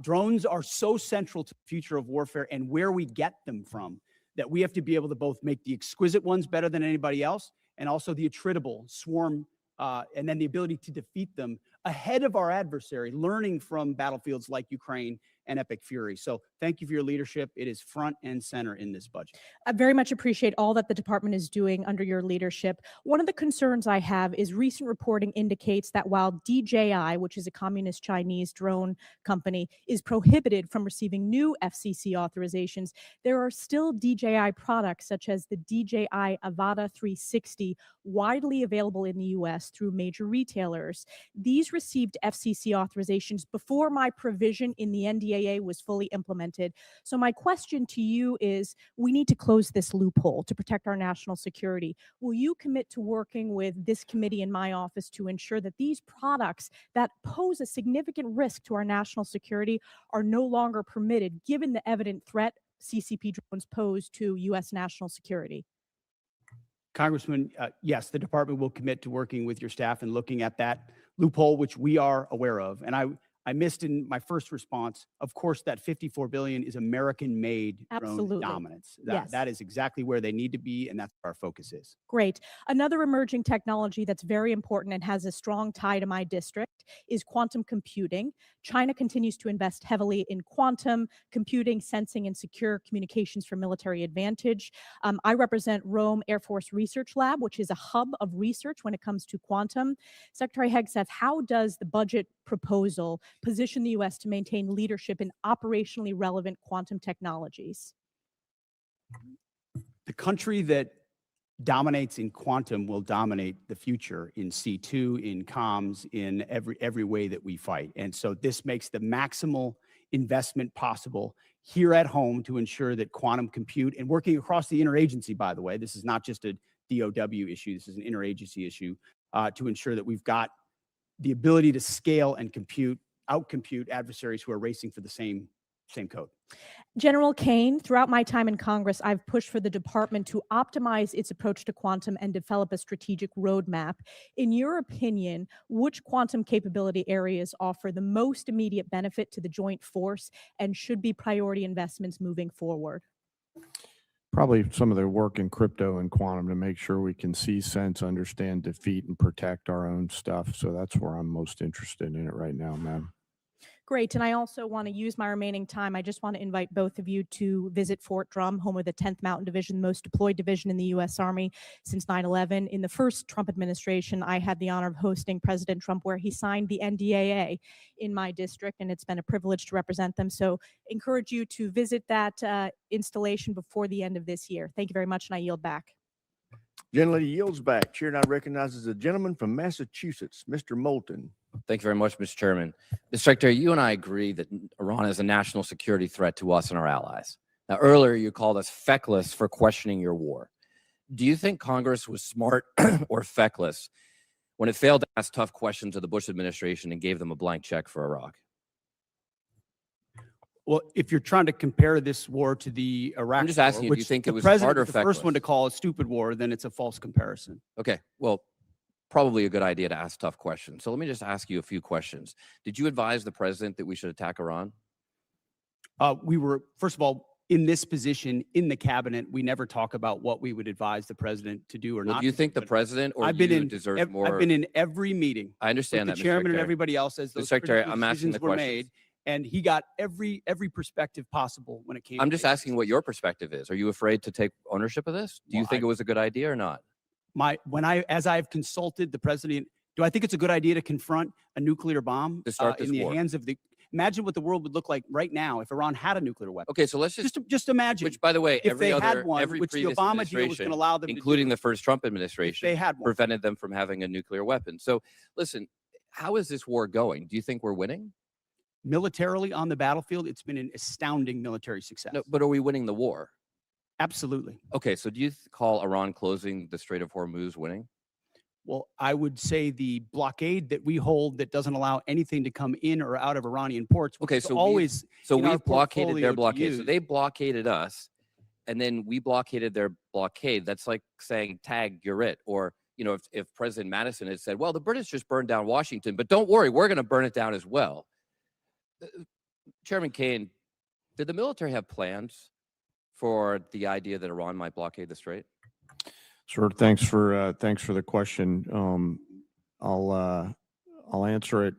Drones are so central to the future of warfare and where we get them from that we have to be able to both make the exquisite ones better than anybody else, and also the attritable swarm, and then the ability to defeat them ahead of our adversary, learning from battlefields like Ukraine and Epic Fury. So thank you for your leadership. It is front and center in this budget. I very much appreciate all that the department is doing under your leadership. One of the concerns I have is recent reporting indicates that while DJI, which is a communist Chinese drone company, is prohibited from receiving new FCC authorizations, there are still DJI products such as the DJI Avata 360 widely available in the US through major retailers. These received FCC authorizations before my provision in the NDAA was fully implemented. So my question to you is, we need to close this loophole to protect our national security. Will you commit to working with this committee in my office to ensure that these products that pose a significant risk to our national security are no longer permitted, given the evident threat CCP drones pose to U.S. national security? Congressman, yes, the department will commit to working with your staff and looking at that loophole, which we are aware of. And I missed in my first response, of course, that $54 billion is American-made drone Absolutely. dominance. Yes. That is exactly where they need to be, and that's where our focus is. Great. Another emerging technology that's very important and has a strong tie to my district is quantum computing. China continues to invest heavily in quantum computing, sensing, and secure communications for military advantage. I represent Rome Air Force Research Lab, which is a hub of research when it comes to quantum. Secretary Hegseth, how does the budget proposal position the U.S. to maintain leadership in operationally relevant quantum technologies? The country that dominates in quantum will dominate the future in C2, in comms, in every way that we fight. And so this makes the maximal investment possible here at home to ensure that quantum compute, and working across the interagency, by the way, this is not just a DOW issue, this is an interagency issue, to ensure that we've got the ability to scale and outcompute adversaries who are racing for the same code. General Kane, throughout my time in Congress, I've pushed for the department to optimize its approach to quantum and develop a strategic roadmap. In your opinion, which quantum capability areas offer the most immediate benefit to the joint force and should be priority investments moving forward? Probably some of the work in crypto and quantum to make sure we can see, sense, understand, defeat, and protect our own stuff. So that's where I'm most interested in it right now, ma'am. Great. And I also want to use my remaining time. I just want to invite both of you to visit Fort Drum, home of the 10th Mountain Division, the most deployed division in the U.S. Army since 9/11. In the first Trump administration, I had the honor of hosting President Trump, where he signed the NDAA in my district, and it's been a privilege to represent them. So encourage you to visit that installation before the end of this year. Thank you very much, and I yield back. Gentlelady yields back. Chair now recognizes a gentleman from Massachusetts, Mr. Moulton. Thank you very much, Mr. Chairman. Mr. Secretary, you and I agree that Iran is a national security threat to us and our allies. Now, earlier you called us feckless for questioning your war. Do you think Congress was smart or feckless when it failed to ask tough questions of the Bush administration and gave them a blank check for Iraq? Well, if you're trying to compare this war to the Iraq I'm just war, asking you, do you which think the it was president smart or was the first one to feckless? call a stupid war, then it's a false comparison. Okay, well, probably a good idea to ask tough questions. So let me just ask you a few questions. Did you advise the president that we should attack Iran? We were, first of all, in this position in the cabinet, we never talk about what we would advise the president to do or Well, not. do you to think do, the but president or I've been you in deserve more? I've been in every meeting. I with understand the that, Mr. chairman and Secretary. everybody else as those Secretary, critical I'm asking decisions the were questions. made, and he got every perspective possible when it came. I'm to just making asking what your perspective is. Are you afraid to take ownership of this? Do you Well, think it was a good idea or not? as I've consulted the president, do I think it's a good idea to confront a nuclear bomb To start in this the war. hands of the? Imagine what the world would look like right now if Iran had a nuclear weapon. Okay, so let's Just imagine. which, by the way, if every they other, had one, every which the previous Obama deal was going administration, to allow them including to the do, first Trump if administration, they had one. prevented them from having a nuclear weapon. So, listen, how is this war going? Do you think we're winning? Militarily on the battlefield, it's been an astounding military success. No, but are we winning the war? Absolutely. Okay, so do you call Iran closing the Strait of Hormuz winning? Well, I would say the blockade that we hold that doesn't allow anything to come in or out of Iranian ports. Which Okay, is so always So in our we've blockaded their portfolio to blockade. So use. they blockaded us, and then we blockaded their blockade. That's like saying, tag, you're it. Or, you know, if President Madison had said, well, the British just burned down Washington, but don't worry, we're going to burn it down as well. Chairman Kane, did the military have plans for the idea that Iran might blockade the strait? Sir, thanks for the question. I'll answer it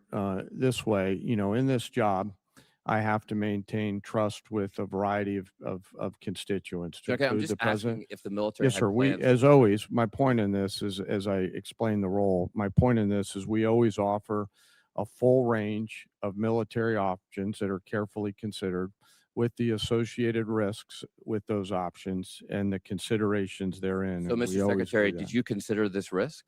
this way. You know, in this job, I have to maintain trust with a variety of constituents. to Okay, I'm include just the president. asking if the military Yes, had sir. We, plans. as always, my point in this is, as I explain the role, my point in this is we always offer a full range of military options that are carefully considered with the associated risks with those options and the considerations therein. So, and we Mr. always do Secretary, that. did you consider this risk?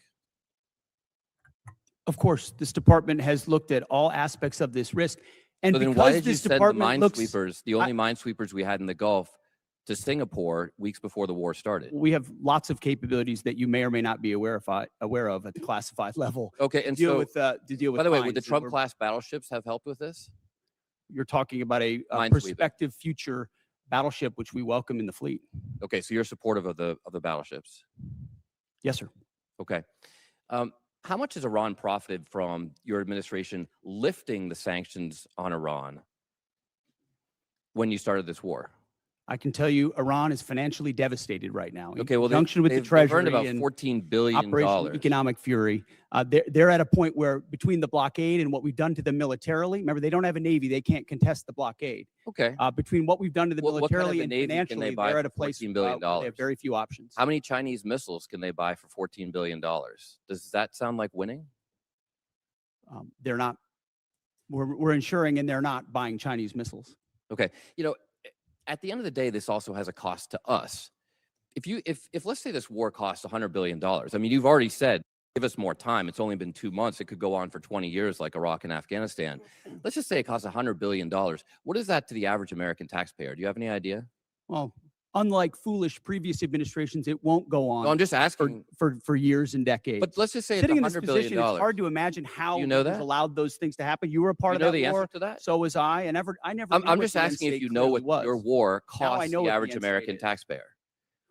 Of course, this department has looked at all aspects of this risk. And So then because why did you this send the department looks, minesweepers, the only minesweepers we had in the Gulf, to Singapore weeks before the war started? we have lots of capabilities that you may or may not be aware of at the classified level. Okay, and Deal so, with to deal with. by the way, would the mines, and Trump we're- class battleships have helped with this? You're talking about a Minesweeper. prospective future battleship, which we welcome in the fleet. Okay, so you're supportive of the battleships. Yes, sir. Okay. How much has Iran profited from your administration lifting the sanctions on Iran when you started this war? I can tell you, Iran is financially devastated right now. In Okay, well, conjunction with the they've earned Treasury about and $14 billion. Operation Economic Fury, they're at a point where between the blockade and what we've done to them militarily, remember they don't have a navy, they can't contest the blockade. Okay. Between what we've done to them What kind of militarily a and navy can they financially, buy they're at for a place $14 billion? where they have very few options. How many Chinese missiles can they buy for $14 billion? Does that sound like winning? They're not. We're ensuring, and they're not buying Chinese missiles. Okay. You know, at the end of the day, this also has a cost to us. If let's say this war costs $100 billion, I mean, you've already said, give us more time. It's only been 2 months. It could go on for 20 years like Iraq and Afghanistan. Let's just say it costs $100 billion. What is that to the average American taxpayer? Do you have any idea? Well, unlike foolish previous administrations, it won't go on. No, I'm just asking. for years and decades. But let's just say Sitting in it's this $100 billion. position, it's hard to imagine how you know it was that? allowed those things to happen. You were a part You of know that the war. answer to that? So was I. I never. I'm knew what just the end asking if state you know clearly what your was. war Now I costs know the what the average end state American is. taxpayer.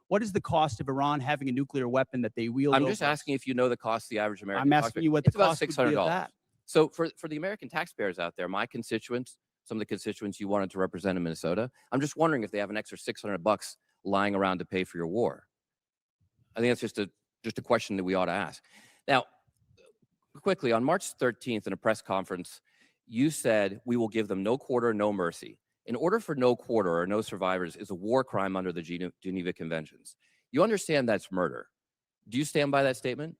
What is the cost of Iran having a nuclear weapon that they wield? I'm over just us? asking if you know the cost of the average American I'm asking taxpayer. you what the It's about cost would be of $600. that. So for the American taxpayers out there, my constituents, some of the constituents you wanted to represent in Minnesota, I'm just wondering if they have an extra $600 lying around to pay for your war. I think that's just a question that we ought to ask. Now, quickly, on March 13th in a press conference, you said we will give them no quarter, no mercy. In order for no quarter or no survivors is a war crime under the Geneva Conventions. You understand that's murder. Do you stand by that statement?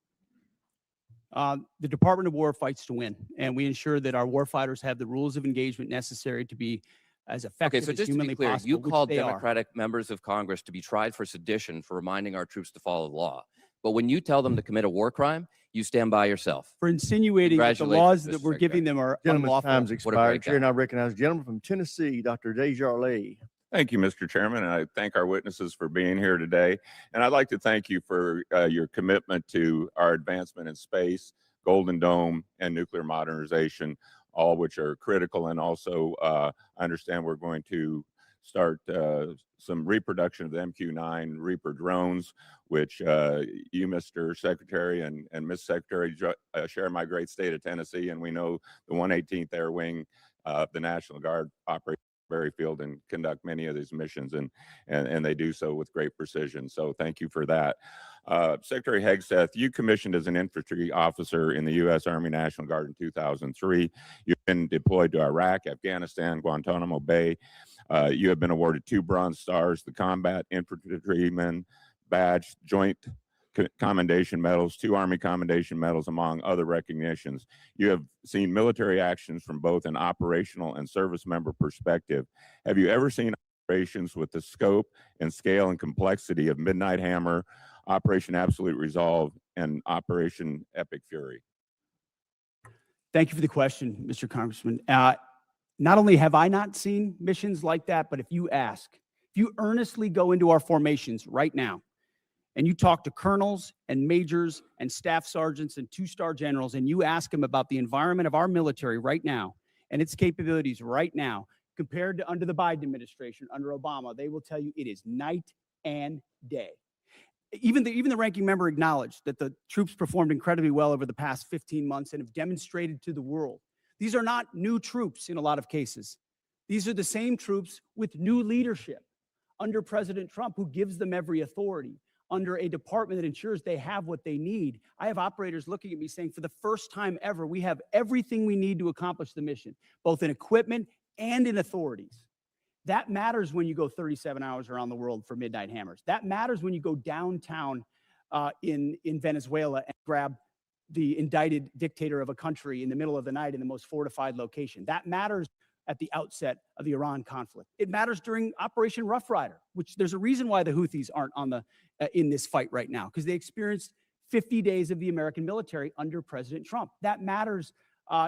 The Department of War fights to win, and we ensure that our warfighters have the rules of engagement necessary to be as effective Okay, so as just to humanly be clear, possible. you which called they are. Democratic members of Congress to be tried for sedition for reminding our troops to follow the law. But when you tell them to commit a war crime, you stand by yourself. For insinuating that the Congratulations, laws that Mr. we're giving Secretary. them are Gentleman's unlawful. time's What a expired. Chair breakdown. now recognizes the gentleman from Tennessee, Dr. Desjardins. Thank you, Mr. Chairman, and I thank our witnesses for being here today. And I'd like to thank you for your commitment to our advancement in space, Golden Dome, and nuclear modernization, all which are critical. And also, I understand we're going to start some reproduction of the MQ-9 Reaper drones, which you, Mr. Secretary, and Ms. Secretary share my great state of Tennessee, and we know the 118th Air Wing, the National Guard operates Berry Field and conduct many of these missions, and they do so with great precision. So thank you for that. Secretary Hegseth, you commissioned as an infantry officer in the U.S. Army National Guard in 2003. You've been deployed to Iraq, Afghanistan, Guantanamo Bay. You have been awarded 2 Bronze Stars, the Combat Infantryman Badge, Joint Commendation Medals, 2 Army Commendation Medals, among other recognitions. You have seen military actions from both an operational and service member perspective. Have you ever seen operations with the scope and scale and complexity of Midnight Hammer, Operation Absolute Resolve, and Operation Epic Fury? Thank you for the question, Mr. Congressman. Not only have I not seen missions like that, but if you earnestly go into our formations right now, and you talk to colonels and majors and staff sergeants and 2-star generals, and you ask them about the environment of our military right now and its capabilities right now, compared to under the Biden administration, under Obama, they will tell you it is night and day. Even the ranking member acknowledged that the troops performed incredibly well over the past 15 months and have demonstrated to the world. These are not new troops in a lot of cases. These are the same troops with new leadership under President Trump, who gives them every authority, under a department that ensures they have what they need. I have operators looking at me saying, for the first time ever, we have everything we need to accomplish the mission, both in equipment and in authorities. That matters when you go 37 hours around the world for Midnight Hammers. That matters when you go downtown in Venezuela and grab the indicted dictator of a country in the middle of the night in the most fortified location. That matters at the outset of the Iran conflict. It matters during Operation Rough Rider, which there's a reason why the Houthis aren't on the in this fight right now, because they experienced 50 days of the American military under President Trump. That matters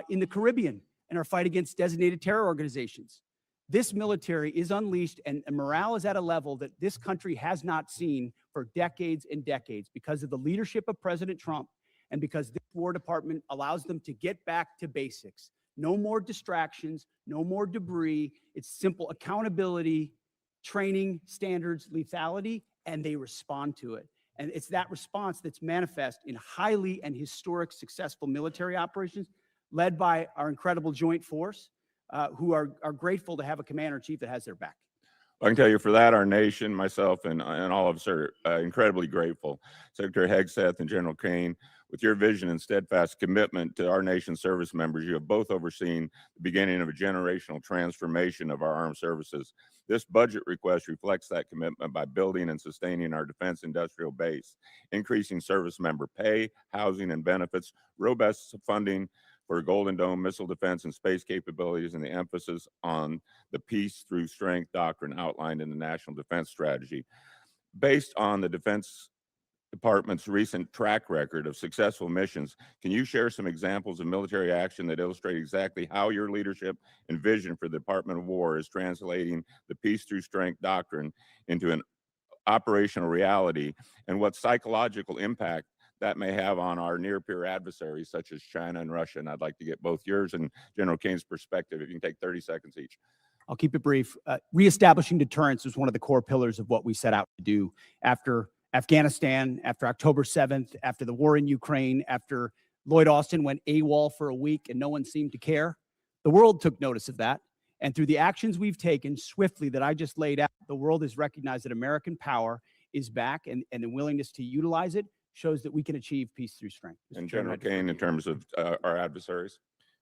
in the Caribbean and our fight against designated terror organizations. This military is unleashed, and morale is at a level that this country has not seen for decades and decades because of the leadership of President Trump and because this War Department allows them to get back to basics. No more distractions, no more debris. It's simple accountability, training, standards, lethality, and they respond to it. And it's that response that's manifest in highly and historic successful military operations led by our incredible joint force, who are grateful to have a commander-in-chief that has their back. I can tell you for that, our nation, myself, and all of us are incredibly grateful. Secretary Hegseth and General Kane, with your vision and steadfast commitment to our nation's service members, you have both overseen the beginning of a generational transformation of our armed services. This budget request reflects that commitment by building and sustaining our defense industrial base, increasing service member pay, housing, and benefits, robust funding for Golden Dome missile defense and space capabilities, and the emphasis on the peace through strength doctrine outlined in the National Defense Strategy. Based on the Defense Department's recent track record of successful missions, can you share some examples of military action that illustrate exactly how your leadership and vision for the Department of War is translating the peace through strength doctrine into an operational reality, and what psychological impact that may have on our near-peer adversaries such as China and Russia? And I'd like to get both yours and General Kane's perspective. If you can take 30 seconds each. I'll keep it brief. Reestablishing deterrence was one of the core pillars of what we set out to do after Afghanistan, after October 7th, after the war in Ukraine, after Lloyd Austin went AWOL for a week and no one seemed to care. The world took notice of that. And through the actions we've taken swiftly that I just laid out, the world has recognized that American power is back, and the willingness to utilize it shows that we can achieve peace through strength. And General Kane, in terms of our adversaries?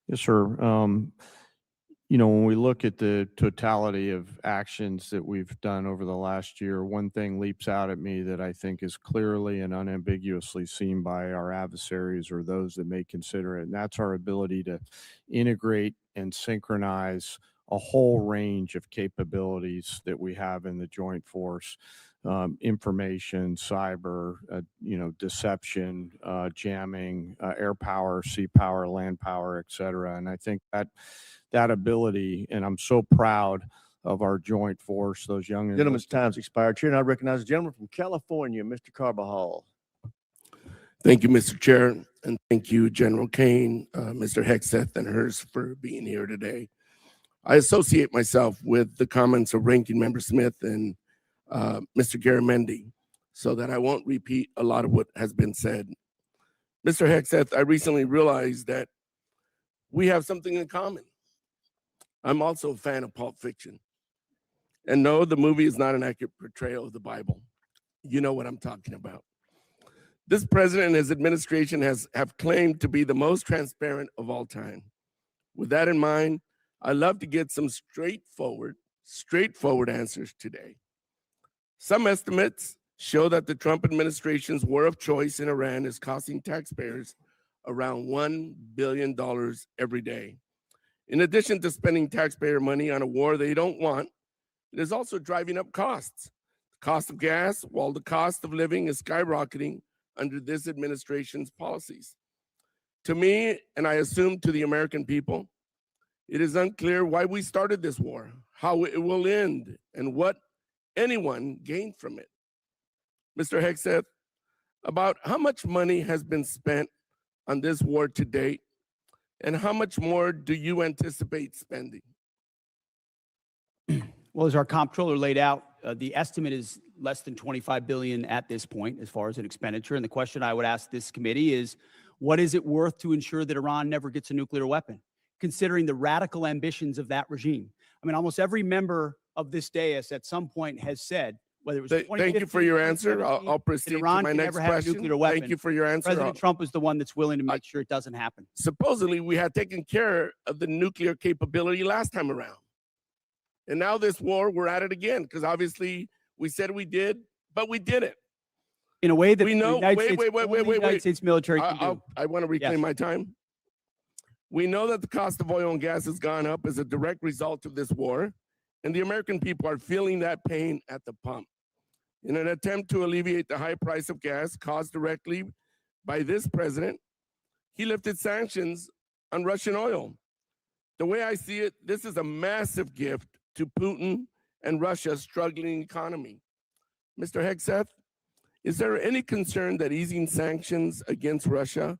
Yes, sir. You know, when we look at the totality of actions that we've done over the last year, one thing leaps out at me that I think is clearly and unambiguously seen by our adversaries or those that may consider it, and that's our ability to integrate and synchronize a whole range of capabilities that we have in the joint force. Information, cyber, deception, jamming, air power, sea power, land power, et cetera. And I think that ability, and I'm so proud of our joint force, those young. Gentleman's time's expired. Chair, and I recognize the gentleman from California, Mr. Carbajal. Thank you, Mr. Chair, and thank you, General Kane, Mr. Hegseth, and Hers for being here today. I associate myself with the comments of Ranking Member Smith and Mr. Garamendi, so that I won't repeat a lot of what has been said. Mr. Hegseth, I recently realized that we have something in common. I'm also a fan of Pulp Fiction. And no, the movie is not an accurate portrayal of the Bible. You know what I'm talking about. This president and his administration have claimed to be the most transparent of all time. With that in mind, I'd love to get some straightforward answers today. Some estimates show that the Trump administration's war of choice in Iran is costing taxpayers around $1 billion every day. In addition to spending taxpayer money on a war they don't want, it is also driving up costs. The cost of gas, while the cost of living is skyrocketing under this administration's policies. To me, and I assume to the American people, it is unclear why we started this war, how it will end, and what anyone gained from it. Mr. Hegseth, about how much money has been spent on this war to date, and how much more do you anticipate spending? Well, as our comptroller laid out, the estimate is less than $25 billion at this point as far as an expenditure. And the question I would ask this committee is, what is it worth to ensure that Iran never gets a nuclear weapon, considering the radical ambitions of that regime? I mean, almost every member of this dais at some point has said, whether it was Thank you for your answer. I'll proceed to my next question. Thank you for your answer. President Trump is the one that's willing to make sure it doesn't happen. Supposedly, we had taken care of the nuclear capability last time around. And now this war, we're at it again, because obviously we said we did, but we didn't. In a way that we know. the United States military can do. I want to reclaim my time. We know that the cost of oil and gas has gone up as a direct result of this war, and the American people are feeling that pain at the pump. In an attempt to alleviate the high price of gas caused directly by this president, he lifted sanctions on Russian oil. The way I see it, this is a massive gift to Putin and Russia's struggling economy. Mr. Hegseth, is there any concern that easing sanctions against Russia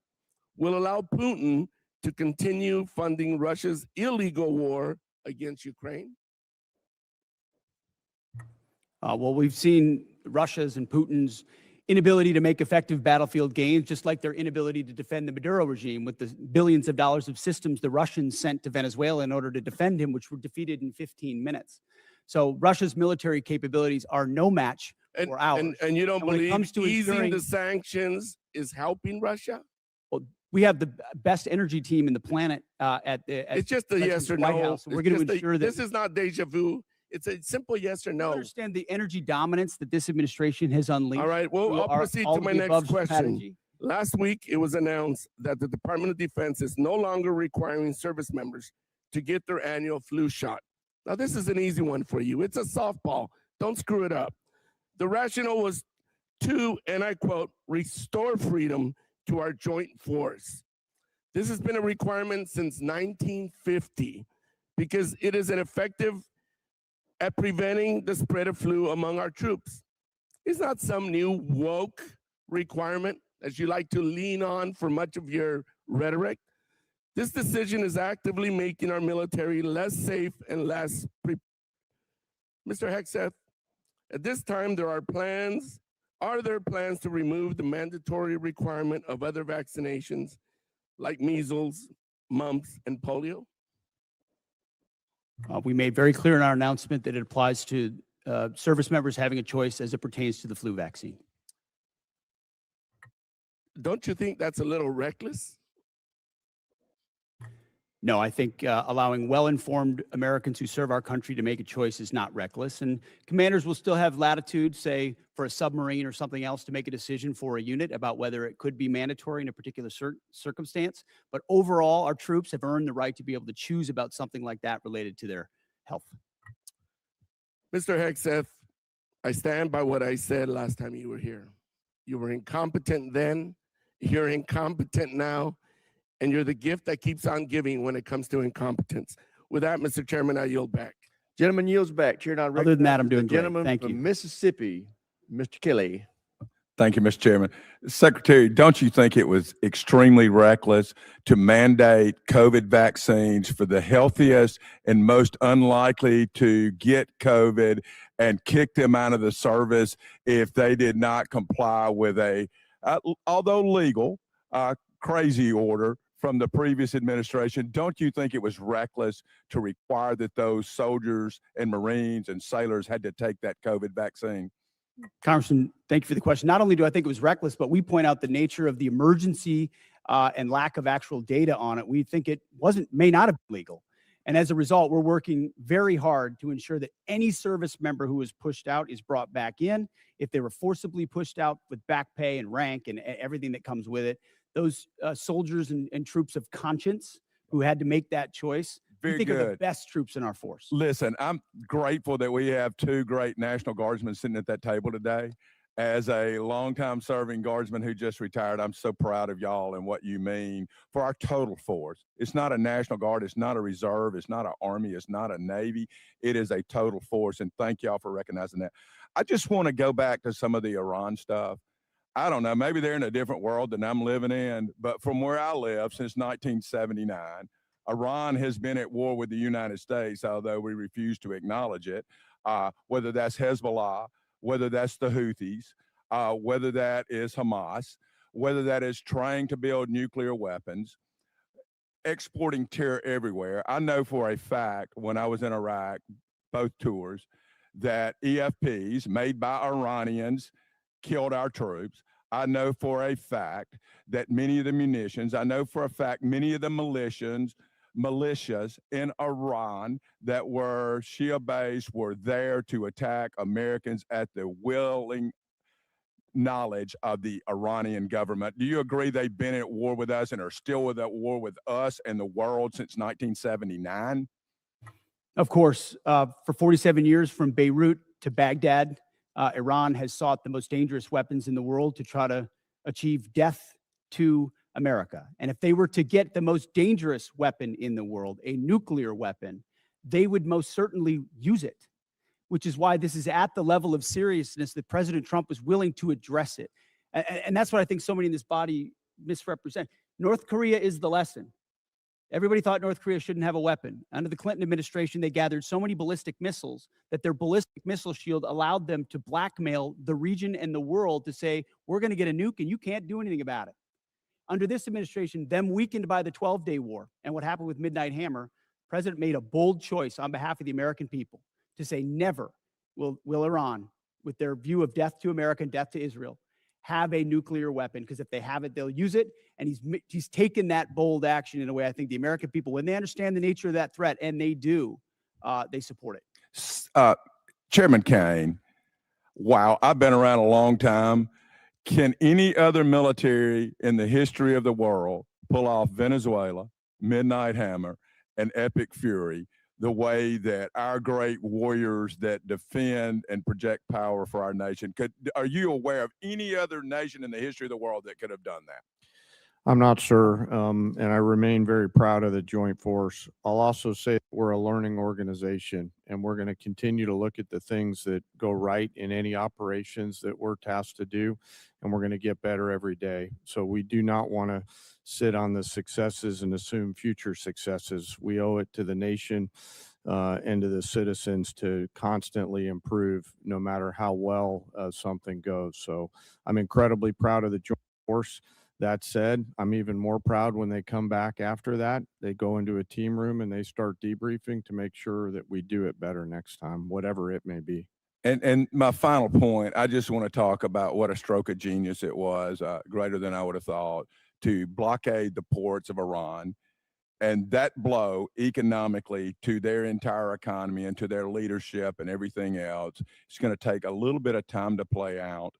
will allow Putin to continue funding Russia's illegal war against Ukraine? Well, we've seen Russia's and Putin's inability to make effective battlefield gains, just like their inability to defend the Maduro regime with the billions of dollars of systems the Russians sent to Venezuela in order to defend him, which were defeated in 15 minutes. So Russia's military capabilities are no match for ours. And you don't believe easing ensuring the sanctions is helping Russia? Well, we have the best energy team in the planet it's just a yes or White no. House, and we're going to ensure that this is not deja vu. It's a simple yes or no. I understand the energy dominance that this administration has unleashed. All right, well, I'll proceed to my next question. Last week, it was announced that the Department of Defense is no longer requiring service members to get their annual flu shot. Now, this is an easy one for you. It's a softball. Don't screw it up. The rationale was to, and I quote, restore freedom to our joint force. This has been a requirement since 1950 because it is an effective at preventing the spread of flu among our troops. It's not some new woke requirement that you like to lean on for much of your rhetoric. This decision is actively making our military less safe and less prepared. Mr. Hegseth, at this time, are there plans to remove the mandatory requirement of other vaccinations like measles, mumps, and polio? We made very clear in our announcement that it applies to service members having a choice as it pertains to the flu vaccine. Don't you think that's a little reckless? No, I think allowing well-informed Americans who serve our country to make a choice is not reckless. And commanders will still have latitude, say, for a submarine or something else, to make a decision for a unit about whether it could be mandatory in a particular circumstance. But overall, our troops have earned the right to be able to choose about something like that related to their health. Mr. Hegseth, I stand by what I said last time you were here. You were incompetent then, you're incompetent now, and you're the gift that keeps on giving when it comes to incompetence. With that, Mr. Chairman, I yield back. Gentleman yields back. Chair, now Other than that, I'm recognizes the doing great. gentleman Thank from you. Mississippi, Mr. Kelly. Thank you, Mr. Chairman. Secretary, don't you think it was extremely reckless to mandate COVID vaccines for the healthiest and most unlikely to get COVID and kick them out of the service if they did not comply with a, although legal, crazy order from the previous administration? Don't you think it was reckless to require that those soldiers and Marines and sailors had to take that COVID vaccine? Congressman, thank you for the question. Not only do I think it was reckless, but we point out the nature of the emergency and lack of actual data on it. We think it may not have been legal. And as a result, we're working very hard to ensure that any service member who was pushed out is brought back in. If they were forcibly pushed out with back pay and rank and everything that comes with it, those soldiers and troops of conscience who had to make that choice, we think are the best troops in our force. Listen, I'm grateful that we have two great National Guardsmen sitting at that table today. As a longtime serving Guardsman who just retired, I'm so proud of y'all and what you mean for our total force. It's not a National Guard, it's not a reserve, it's not an Army, it's not a Navy. It is a total force, and thank y'all for recognizing that. I just want to go back to some of the Iran stuff. I don't know, maybe they're in a different world than I'm living in, but from where I live since 1979, Iran has been at war with the United States, although we refuse to acknowledge it, whether that's Hezbollah, whether that's the Houthis, whether that is Hamas, whether that is trying to build nuclear weapons, exporting terror everywhere. I know for a fact when I was in Iraq, both tours, that EFPs made by Iranians killed our troops. I know for a fact that many of the munitions, I know for a fact many of the militias in Iran that were Shia-based were there to attack Americans at the willing knowledge of the Iranian government. Do you agree they've been at war with us and are still at war with us and the world since 1979? Of course, for 47 years from Beirut to Baghdad, Iran has sought the most dangerous weapons in the world to try to achieve death to America. And if they were to get the most dangerous weapon in the world, a nuclear weapon, they would most certainly use it, which is why this is at the level of seriousness that President Trump was willing to address it. And that's what I think so many in this body misrepresent. North Korea is the lesson. Everybody thought North Korea shouldn't have a weapon. Under the Clinton administration, they gathered so many ballistic missiles that their ballistic missile shield allowed them to blackmail the region and the world to say, we're going to get a nuke and you can't do anything about it. Under this administration, them weakened by the 12-day war and what happened with Midnight Hammer, the president made a bold choice on behalf of the American people to say never will Iran, with their view of death to America and death to Israel, have a nuclear weapon, because if they have it, they'll use it. And he's taken that bold action in a way I think the American people, when they understand the nature of that threat, and they do, they support it. Chairman Kane, wow, I've been around a long time. Can any other military in the history of the world pull off Venezuela, Midnight Hammer, and Epic Fury the way that our great warriors that defend and project power for our nation? Are you aware of any other nation in the history of the world that could have done that? I'm not sure, and I remain very proud of the Joint Force. I'll also say that we're a learning organization, and we're going to continue to look at the things that go right in any operations that we're tasked to do, and we're going to get better every day. So we do not want to sit on the successes and assume future successes. We owe it to the nation and to the citizens to constantly improve, no matter how well something goes. So I'm incredibly proud of the Joint Force. That said, I'm even more proud when they come back after that. They go into a team room and they start debriefing to make sure that we do it better next time, whatever it may be. And my final point, I just want to talk about what a stroke of genius it was, greater than I would have thought, to blockade the ports of Iran And that blow economically to their entire economy and to their leadership and everything else, it's going to take a little bit of time to play out.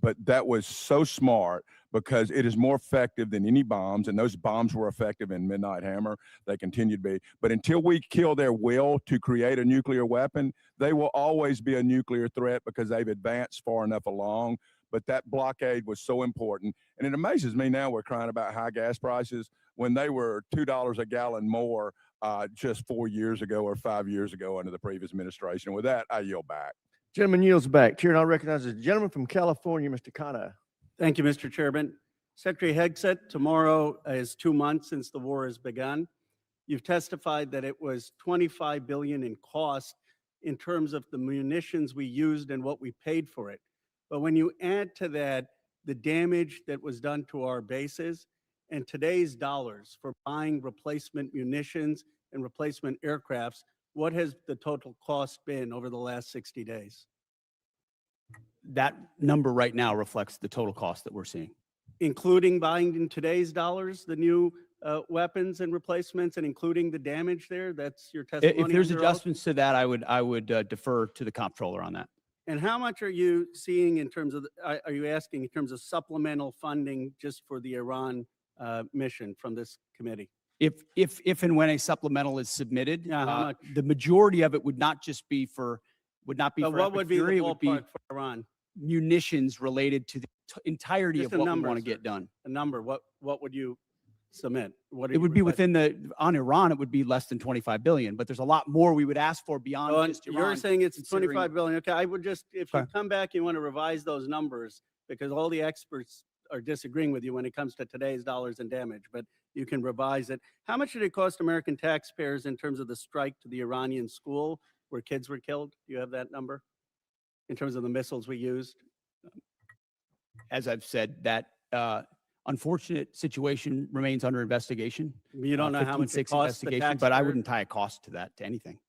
But that was so smart because it is more effective than any bombs. And those bombs were effective in Midnight Hammer. They continue to be. But until we kill their will to create a nuclear weapon, they will always be a nuclear threat because they've advanced far enough along. But that blockade was so important. And it amazes me now we're crying about high gas prices when they were $2 a gallon more just 4 years ago or 5 years ago under the previous administration. With that, I yield back. Gentleman yields back. Chair now recognizes the gentleman from California, Mr. Kana. Thank you, Mr. Chairman. Secretary Hegseth, tomorrow is 2 months since the war has begun. You've testified that it was $25 billion in cost in terms of the munitions we used and what we paid for it. But when you add to that the damage that was done to our bases and today's dollars for buying replacement munitions and replacement aircrafts, what has the total cost been over the last 60 days? That number right now reflects the total cost that we're seeing. Including buying in today's dollars, the new weapons and replacements, and including the damage there? That's your testimony? If there's under oath? adjustments to that, I would defer to the comptroller on that. And how much are you seeing in terms of, are you asking in terms of supplemental funding just for the Iran mission from this committee? If and when a supplemental is submitted, Yeah, how much? the majority of it would not just be for, would not be But for what Epic would be the Fury, it would be ballpark for Iran? munitions related to the entirety Just of a what number, we want to sir. get done. A number, what would you submit? What are It you would be requesting? within on Iran, it would be less than 25 billion, but there's a lot more we would ask for beyond Well, just Iran. you're saying it's considering- 25 billion. Okay, I would just, if you Okay. come back, you want to revise those numbers because all the experts are disagreeing with you when it comes to today's dollars and damage, but you can revise it. How much did it cost American taxpayers in terms of the strike to the Iranian school where kids were killed? Do you have that number in terms of the missiles we used? As I've said, that unfortunate situation remains under investigation. You don't know how much it 15-6 costs the investigation, but I taxpayer? wouldn't tie a cost to that, to anything.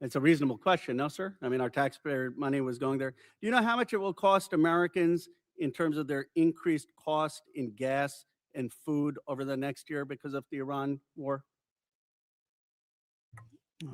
It's a reasonable question, no, sir? I mean, our taxpayer money was going there. Do you know how much it will cost Americans in terms of their increased cost in gas and food over the next year because of the Iran war?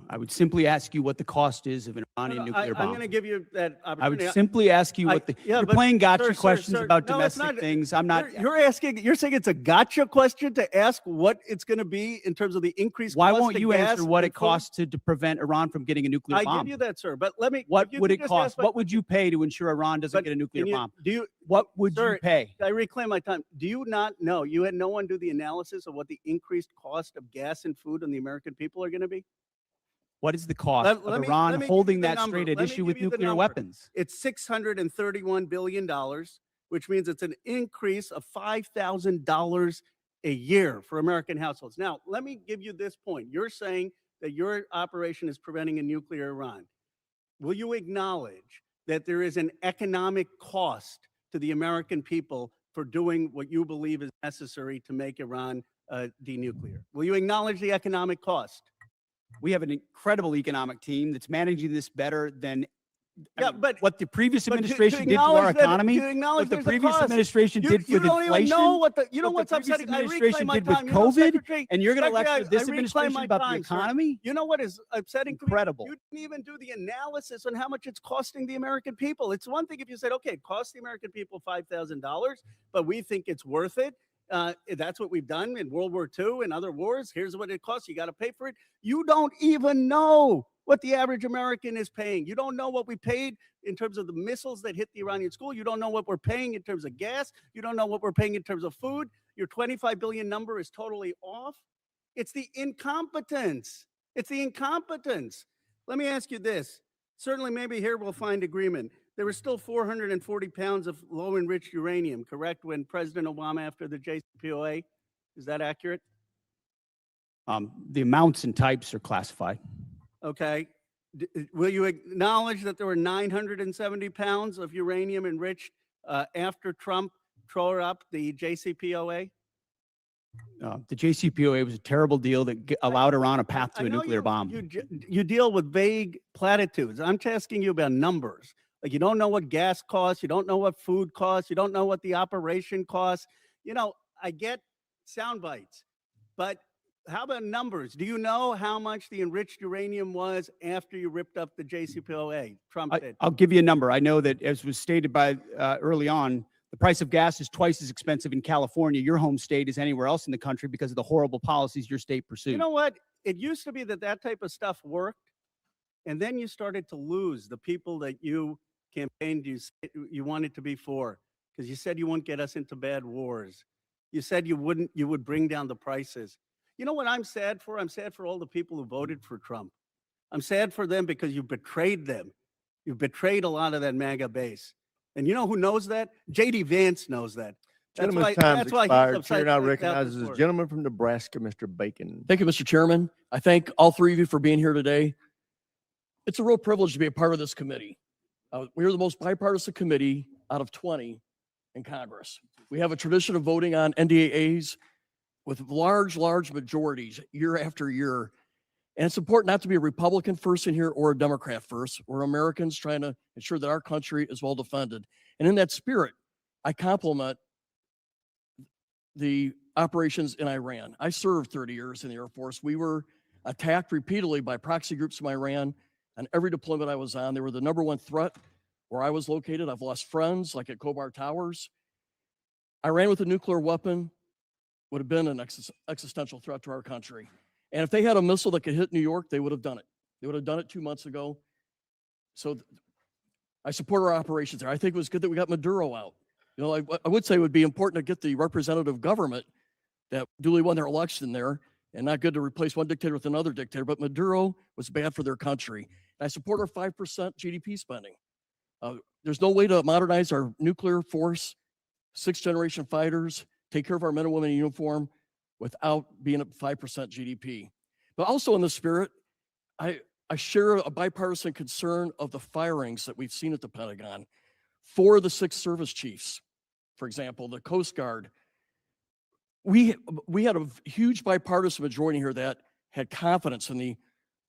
I would simply ask you what the cost is of an Iranian nuclear I'm bomb. going to give you that I would opportunity. simply ask you what the, yeah, you're but playing gotcha sir, questions sir, about no, it's domestic not. things. I'm not. You're saying it's a gotcha question to ask what it's going to be in terms of the increased Why cost won't of you gas answer what and it food? costs to prevent Iran from getting a nuclear I bomb? give you that, sir. But let me. What if you would could it just cost? ask my- What would you pay to ensure Iran doesn't but get a nuclear can you- bomb? Do you? What would Sir, you pay? I reclaim my time. Do you not know? You had no one do the analysis of what the increased cost of gas and food on the American people are going to be? What is the cost Let of me- let Iran me give you holding the that number. straight at Let me issue give with you the nuclear number. weapons? It's $631 billion, which means it's an increase of $5,000 a year for American households. Now, let me give you this point. You're saying that your operation is preventing a nuclear Iran. Will you acknowledge that there is an economic cost to the American people for doing what you believe is necessary to make Iran denuclear? Will you acknowledge the economic cost? We have an incredible economic team that's managing this better than Yeah, but what the previous but to administration did to acknowledge our that- economy, to acknowledge what the there's a previous cost. administration You did with don't even inflation, know what the you know what what's the previous upsetting. I administration reclaim my did with time. You know, COVID, Secretary, and you're going to Secretary, lecture this I reclaim administration my about the time, sir. economy? You know what is upsetting to me? Incredible. You didn't even do the analysis on how much it's costing the American people. It's one thing if you said, okay, it costs the American people $5,000, but we think it's worth it. That's what we've done in World War II and other wars. Here's what it costs. You got to pay for it. You don't even know what the average American is paying. You don't know what we paid in terms of the missiles that hit the Iranian school. You don't know what we're paying in terms of gas. You don't know what we're paying in terms of food. Your 25 billion number is totally off. It's the incompetence. It's the incompetence. Let me ask you this. Certainly, maybe here we'll find agreement. There was still 440 pounds of low enriched uranium, correct, when President Obama, after the JCPOA? Is that accurate? The amounts and types are classified. Okay. Will you acknowledge that there were 970 pounds of uranium enriched after Trump tore up the JCPOA? The JCPOA was a terrible deal that allowed Iran a path to I a know nuclear bomb. You deal with vague platitudes. I'm asking you about numbers. Like you don't know what gas costs. You don't know what food costs. You don't know what the operation costs. You know, I get sound bites, but how about numbers? Do you know how much the enriched uranium was after you ripped up the JCPOA? Trump did. I'll give you a number. I know that, as was stated by early on, the price of gas is twice as expensive in California, your home state, as anywhere else in the country because of the horrible policies your state pursued. You know what? It used to be that that type of stuff worked, and then you started to lose the people that you campaigned you wanted to be for, because you said you wouldn't get us into bad wars. You said you would bring down the prices. You know what I'm sad for? I'm sad for all the people who voted for Trump. I'm sad for them because you betrayed them. You betrayed a lot of that MAGA base. And you know who knows that? J.D. Vance knows that. Gentleman's time's he's expired. upset Chair now like that recognizes the before. gentleman from Nebraska, Mr. Bacon. Thank you, Mr. Chairman. I thank all three of you for being here today. It's a real privilege to be a part of this committee. We are the most bipartisan committee out of 20 in Congress. We have a tradition of voting on NDAAs with large majorities year after year. And it's important not to be a Republican first in here or a Democrat first. We're Americans trying to ensure that our country is well defended. And in that spirit, I compliment the operations in Iran. I served 30 years in the Air Force. We were attacked repeatedly by proxy groups from Iran on every deployment I was on. They were the #1 threat where I was located. I've lost friends, like at Khobar Towers. Iran with a nuclear weapon would have been an existential threat to our country. And if they had a missile that could hit New York, they would have done it. They would have done it 2 months ago. So I support our operations there. I think it was good that we got Maduro out. You know, I would say it would be important to get the representative government that duly won their election there, and not good to replace one dictator with another dictator, but Maduro was bad for their country. And I support our 5% GDP spending. There's no way to modernize our nuclear force, 6th-generation fighters, take care of our men and women in uniform without being at 5% GDP. But also in the spirit, I share a bipartisan concern of the firings that we've seen at the Pentagon. 4 of the 6 service chiefs, for example, the Coast Guard. We had a huge bipartisan majority here that had confidence in the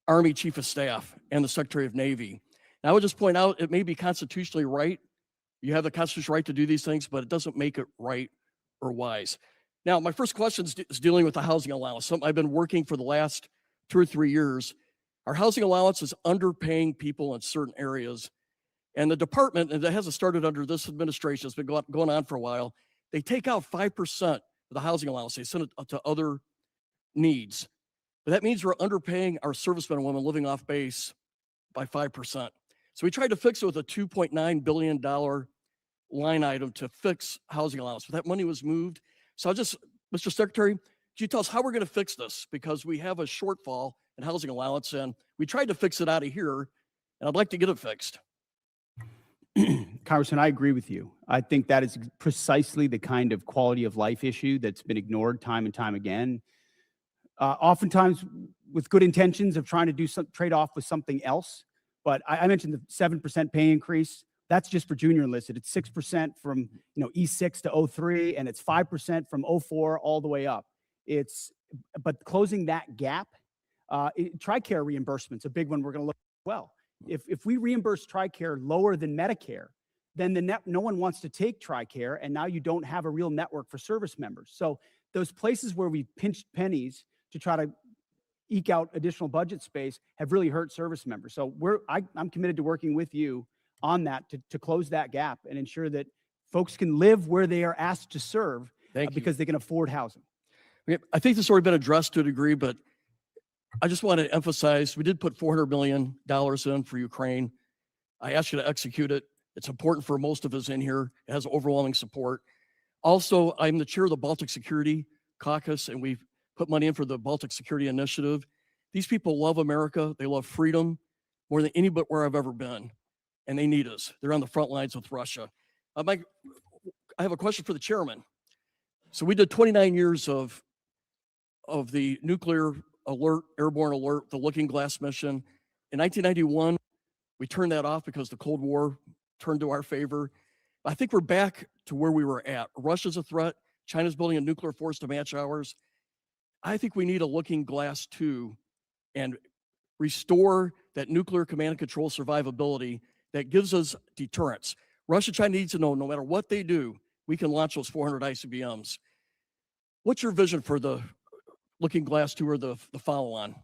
Army Chief of Staff and the Secretary of Navy. And I would just point out, it may be constitutionally right. You have the constitutional right to do these things, but it doesn't make it right or wise. Now, my first question is dealing with the housing allowance, something I've been working for the last 2 or 3 years. Our housing allowance is underpaying people in certain areas. And the department, and that hasn't started under this administration, it's been going on for a while, they take out 5% of the housing allowance. They send it to other needs. But that means we're underpaying our servicemen and women living off base by 5%. So we tried to fix it with a $2.9 billion line item to fix housing allowance. But that money was moved. So Mr. Secretary, could you tell us how we're going to fix this? Because we have a shortfall in housing allowance, and we tried to fix it out of here, and I'd like to get it fixed. Congressman, I agree with you. I think that is precisely the kind of quality of life issue that's been ignored time and time again. Oftentimes with good intentions of trying to do some trade-off with something else. But I mentioned the 7% pay increase. That's just for junior enlisted. It's 6% from E6 to 03, and it's 5% from 04 all the way up. But closing that gap, TRICARE reimbursement's a big one we're going to look at as well. If we reimburse TRICARE lower than Medicare, then no one wants to take TRICARE, and now you don't have a real network for service members. So those places where we pinched pennies to try to eke out additional budget space have really hurt service members. So I'm committed to working with you on that to close that gap and ensure that folks can live where they are asked to serve because they can afford housing. I think this has already been addressed to a degree, but I just want to emphasize, we did put $400 million in for Ukraine. I asked you to execute it. It's important for most of us in here. It has overwhelming support. Also, I'm the chair of the Baltic Security Caucus, and we've put money in for the Baltic Security Initiative. These people love America. They love freedom more than anybody where I've ever been, and they need us. They're on the front lines with Russia. I have a question for the chairman. So we did 29 years of the nuclear alert, airborne alert, the Looking Glass mission. In 1991, we turned that off because the Cold War turned to our favor. I think we're back to where we were at. Russia's a threat. China's building a nuclear force to match ours. I think we need a Looking Glass 2 and restore that nuclear command and control survivability that gives us deterrence. Russia, China needs to know no matter what they do, we can launch those 400 ICBMs. What's your vision for the Looking Glass to the follow-on.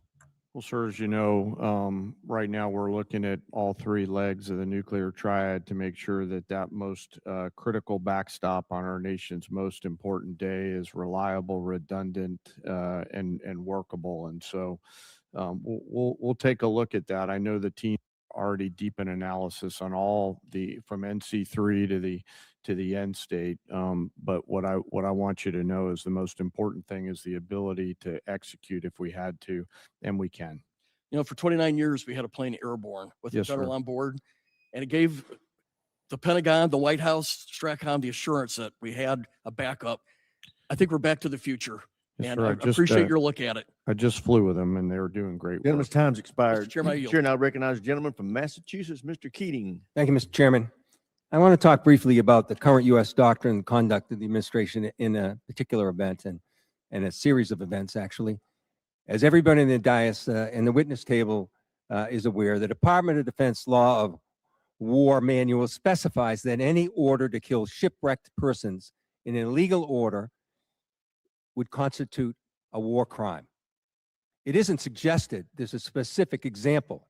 Well, sir, as you know, right now we're looking at all three legs of the nuclear triad to make sure that that most critical backstop on our nation's most important day is reliable, redundant, and workable. And so we'll take a look at that. I know the team already deep in analysis on all from NC3 to the end state. But what I want you to know is the most important thing is the ability to execute if we had to, and we can. You know, for 29 years, we had a plane airborne with the Yes, general sir. on board, and it gave the Pentagon, the White House, Stratcom the assurance that we had a backup. I think we're back to the future, Yes, and sir. I appreciate your look at it. I just flew with them and they were doing great Gentleman's work. time's expired. Mr. Chairman, I yield. Chair now recognizes the gentleman from Massachusetts, Mr. Keating. Thank you, Mr. Chairman. I want to talk briefly about the current U.S. doctrine and conduct of the administration in a particular event and a series of events, actually. As everybody in the dais and the witness table is aware, the Department of Defense Law of War Manual specifies that any order to kill shipwrecked persons in an illegal order would constitute a war crime. It isn't suggested there's a specific example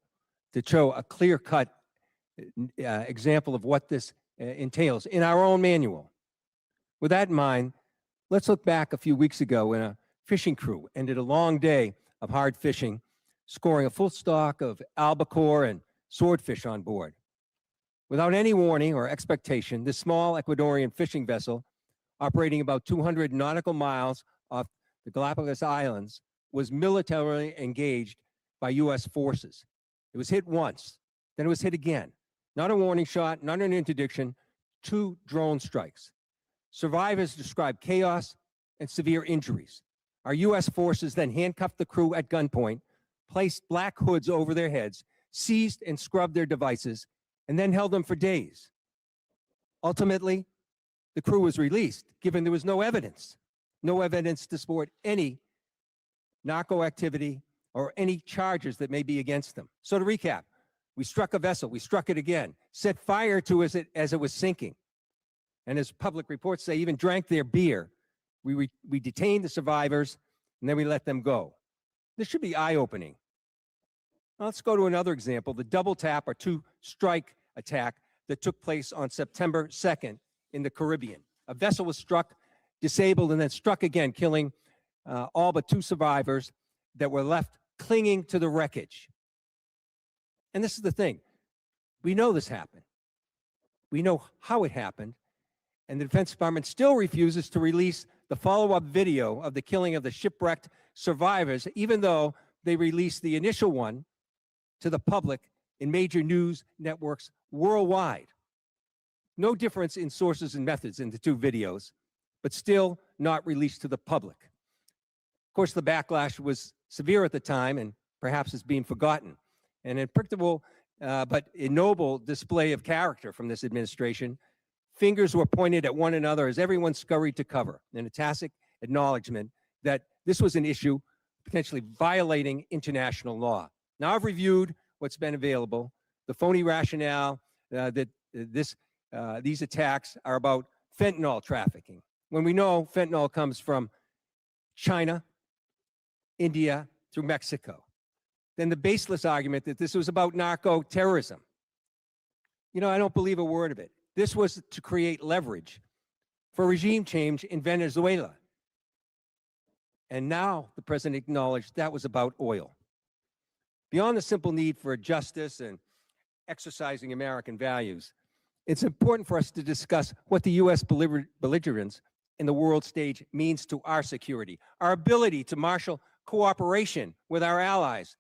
to show a clear-cut example of what this entails in our own manual. With that in mind, let's look back a few weeks ago when a fishing crew ended a long day of hard fishing, scoring a full stock of albacore and swordfish on board. Without any warning or expectation, this small Ecuadorian fishing vessel, operating about 200 nautical miles off the Galapagos Islands, was militarily engaged by U.S. forces. It was hit once, then it was hit again. Not a warning shot, not an interdiction, 2 drone strikes. Survivors described chaos and severe injuries. Our U.S. forces then handcuffed the crew at gunpoint, placed black hoods over their heads, seized and scrubbed their devices, and then held them for days. Ultimately, the crew was released, given there was no evidence to support any narco activity or any charges that may be against them. So to recap, we struck a vessel, we struck it again, set fire to it as it was sinking. And as public reports say, even drank their beer. We detained the survivors, and then we let them go. This should be eye-opening. Now let's go to another example, the double tap or 2-strike attack that took place on September 2nd in the Caribbean. A vessel was struck, disabled, and then struck again, killing all but 2 survivors that were left clinging to the wreckage. And this is the thing. We know this happened. We know how it happened. And the Defense Department still refuses to release the follow-up video of the killing of the shipwrecked survivors, even though they released the initial one to the public in major news networks worldwide. No difference in sources and methods in the 2 videos, but still not released to the public. Of course, the backlash was severe at the time and perhaps is being forgotten. An unpredictable but ignoble display of character from this administration. Fingers were pointed at one another as everyone scurried to cover, in a tacit acknowledgement that this was an issue potentially violating international law. Now I've reviewed what's been available, the phony rationale that these attacks are about fentanyl trafficking, when we know fentanyl comes from China, India, through Mexico. Then the baseless argument that this was about narco terrorism. You know, I don't believe a word of it. This was to create leverage for regime change in Venezuela. And now the president acknowledged that was about oil. Beyond the simple need for justice and exercising American values, it's important for us to discuss what the U.S. belligerence in the world stage means to our security, our ability to marshal cooperation with our allies,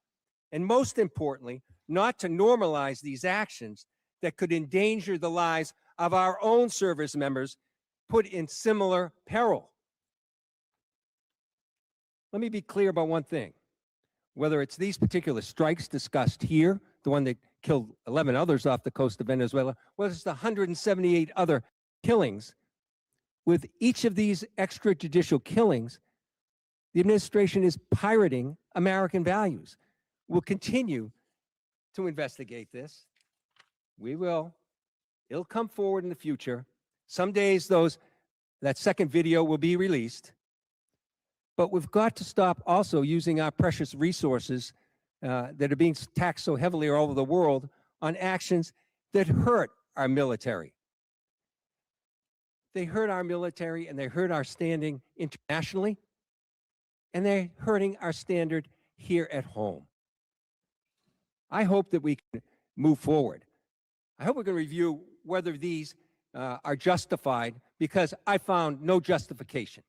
and most importantly, not to normalize these actions that could endanger the lives of our own service members put in similar peril. Let me be clear about one thing. Whether it's these particular strikes discussed here, the one that killed 11 others off the coast of Venezuela, whether it's the 178 other killings, with each of these extrajudicial killings, the administration is pirating American values. We'll continue to investigate this. We will. It'll come forward in the future. Some days that second video will be released. But we've got to stop also using our precious resources that are being taxed so heavily all over the world on actions that hurt our military. They hurt our military and they hurt our standing internationally, and they're hurting our standard here at home. I hope that we can move forward. I hope we can review whether these are justified, because I found no justification.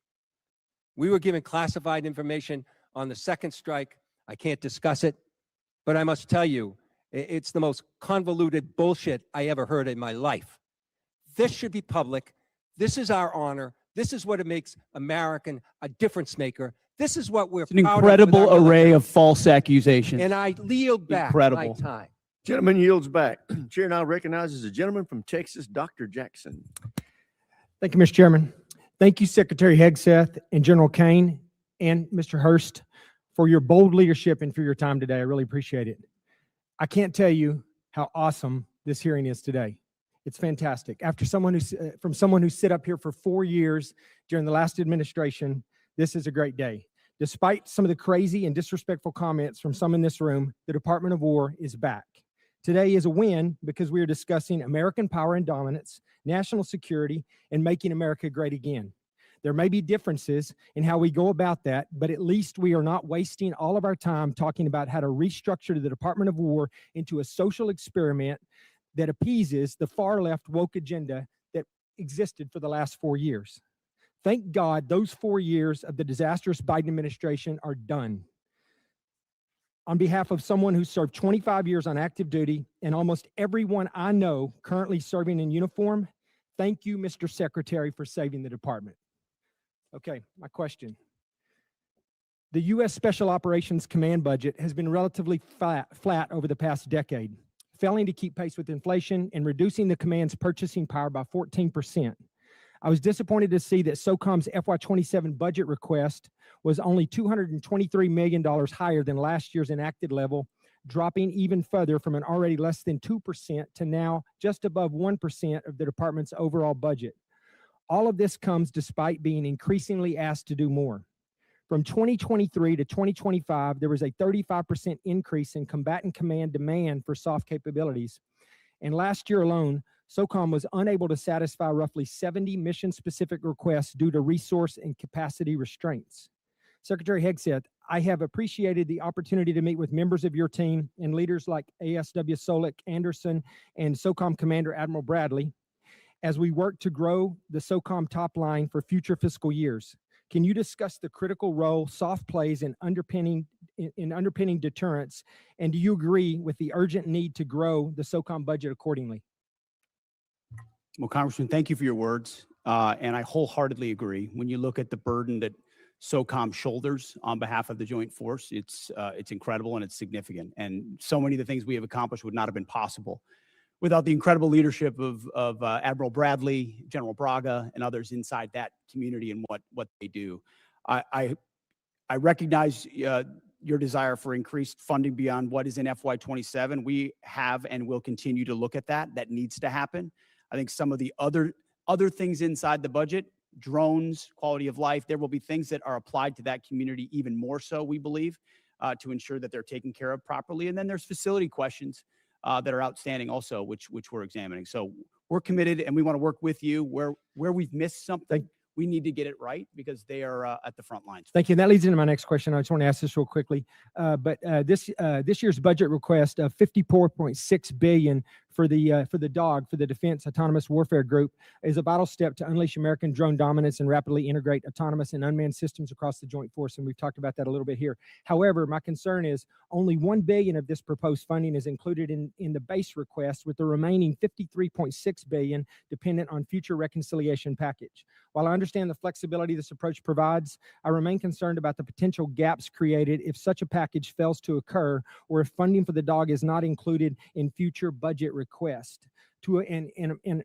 We were given classified information on the second strike. I can't discuss it, but I must tell you, it's the most convoluted bullshit I ever heard in my life. This should be public. This is our honor. This is what it makes American a difference maker. This is what we're It's an proud of with our incredible array military. of false accusations. And I yield back Incredible. my time. Gentleman yields back. Chair now recognizes the gentleman from Texas, Dr. Jackson. Thank you, Mr. Chairman. Thank you, Secretary Hegseth and General Kane and Mr. Hurst, for your bold leadership and for your time today. I really appreciate it. I can't tell you how awesome this hearing is today. It's fantastic. After someone who sit up here for 4 years during the last administration, this is a great day. Despite some of the crazy and disrespectful comments from some in this room, the Department of War is back. Today is a win because we are discussing American power and dominance, national security, and making America great again. There may be differences in how we go about that, but at least we are not wasting all of our time talking about how to restructure the Department of War into a social experiment that appeases the far left woke agenda that existed for the last 4 years. Thank God those 4 years of the disastrous Biden administration are done. On behalf of someone who served 25 years on active duty and almost everyone I know currently serving in uniform, thank you, Mr. Secretary, for saving the department. Okay, my question. The U.S. Special Operations Command budget has been relatively flat over the past decade, failing to keep pace with inflation and reducing the command's purchasing power by 14%. I was disappointed to see that SOCOM's FY27 budget request was only $223 million higher than last year's enacted level, dropping even further from an already less than 2% to now just above 1% of the department's overall budget. All of this comes despite being increasingly asked to do more. From 2023 to 2025, there was a 35% increase in combatant command demand for soft capabilities. And last year alone, SOCOM was unable to satisfy roughly 70 mission-specific requests due to resource and capacity restraints. Secretary Hegseth, I have appreciated the opportunity to meet with members of your team and leaders like ASW Solik Anderson and SOCOM Commander Admiral Bradley as we work to grow the SOCOM top line for future fiscal years. Can you discuss the critical role soft plays in underpinning deterrence, and do you agree with the urgent need to grow the SOCOM budget accordingly? Well, Congressman, thank you for your words. And I wholeheartedly agree. When you look at the burden that SOCOM shoulders on behalf of the joint force, it's incredible and it's significant. And so many of the things we have accomplished would not have been possible without the incredible leadership of Admiral Bradley, General Braga, and others inside that community and what they do. I recognize your desire for increased funding beyond what is in FY27. We have and will continue to look at that. That needs to happen. I think some of the other things inside the budget, drones, quality of life, there will be things that are applied to that community even more so, we believe, to ensure that they're taken care of properly. And then there's facility questions that are outstanding also, which we're examining. So we're committed and we want to work with you where we've missed something. We need to get it right because they are at the front lines. Thank you. And that leads into my next question. I just want to ask this real quickly. This year's budget request of $54.6 billion for the DOG, for the Defense Autonomous Warfare Group, is a vital step to unleash American drone dominance and rapidly integrate autonomous and unmanned systems across the joint force. And we've talked about that a little bit here. However, my concern is only $1 billion of this proposed funding is included in the base request, with the remaining $53.6 billion dependent on future reconciliation package. While I understand the flexibility this approach provides, I remain concerned about the potential gaps created if such a package fails to occur, or if funding for the DOG is not included in future budget request. And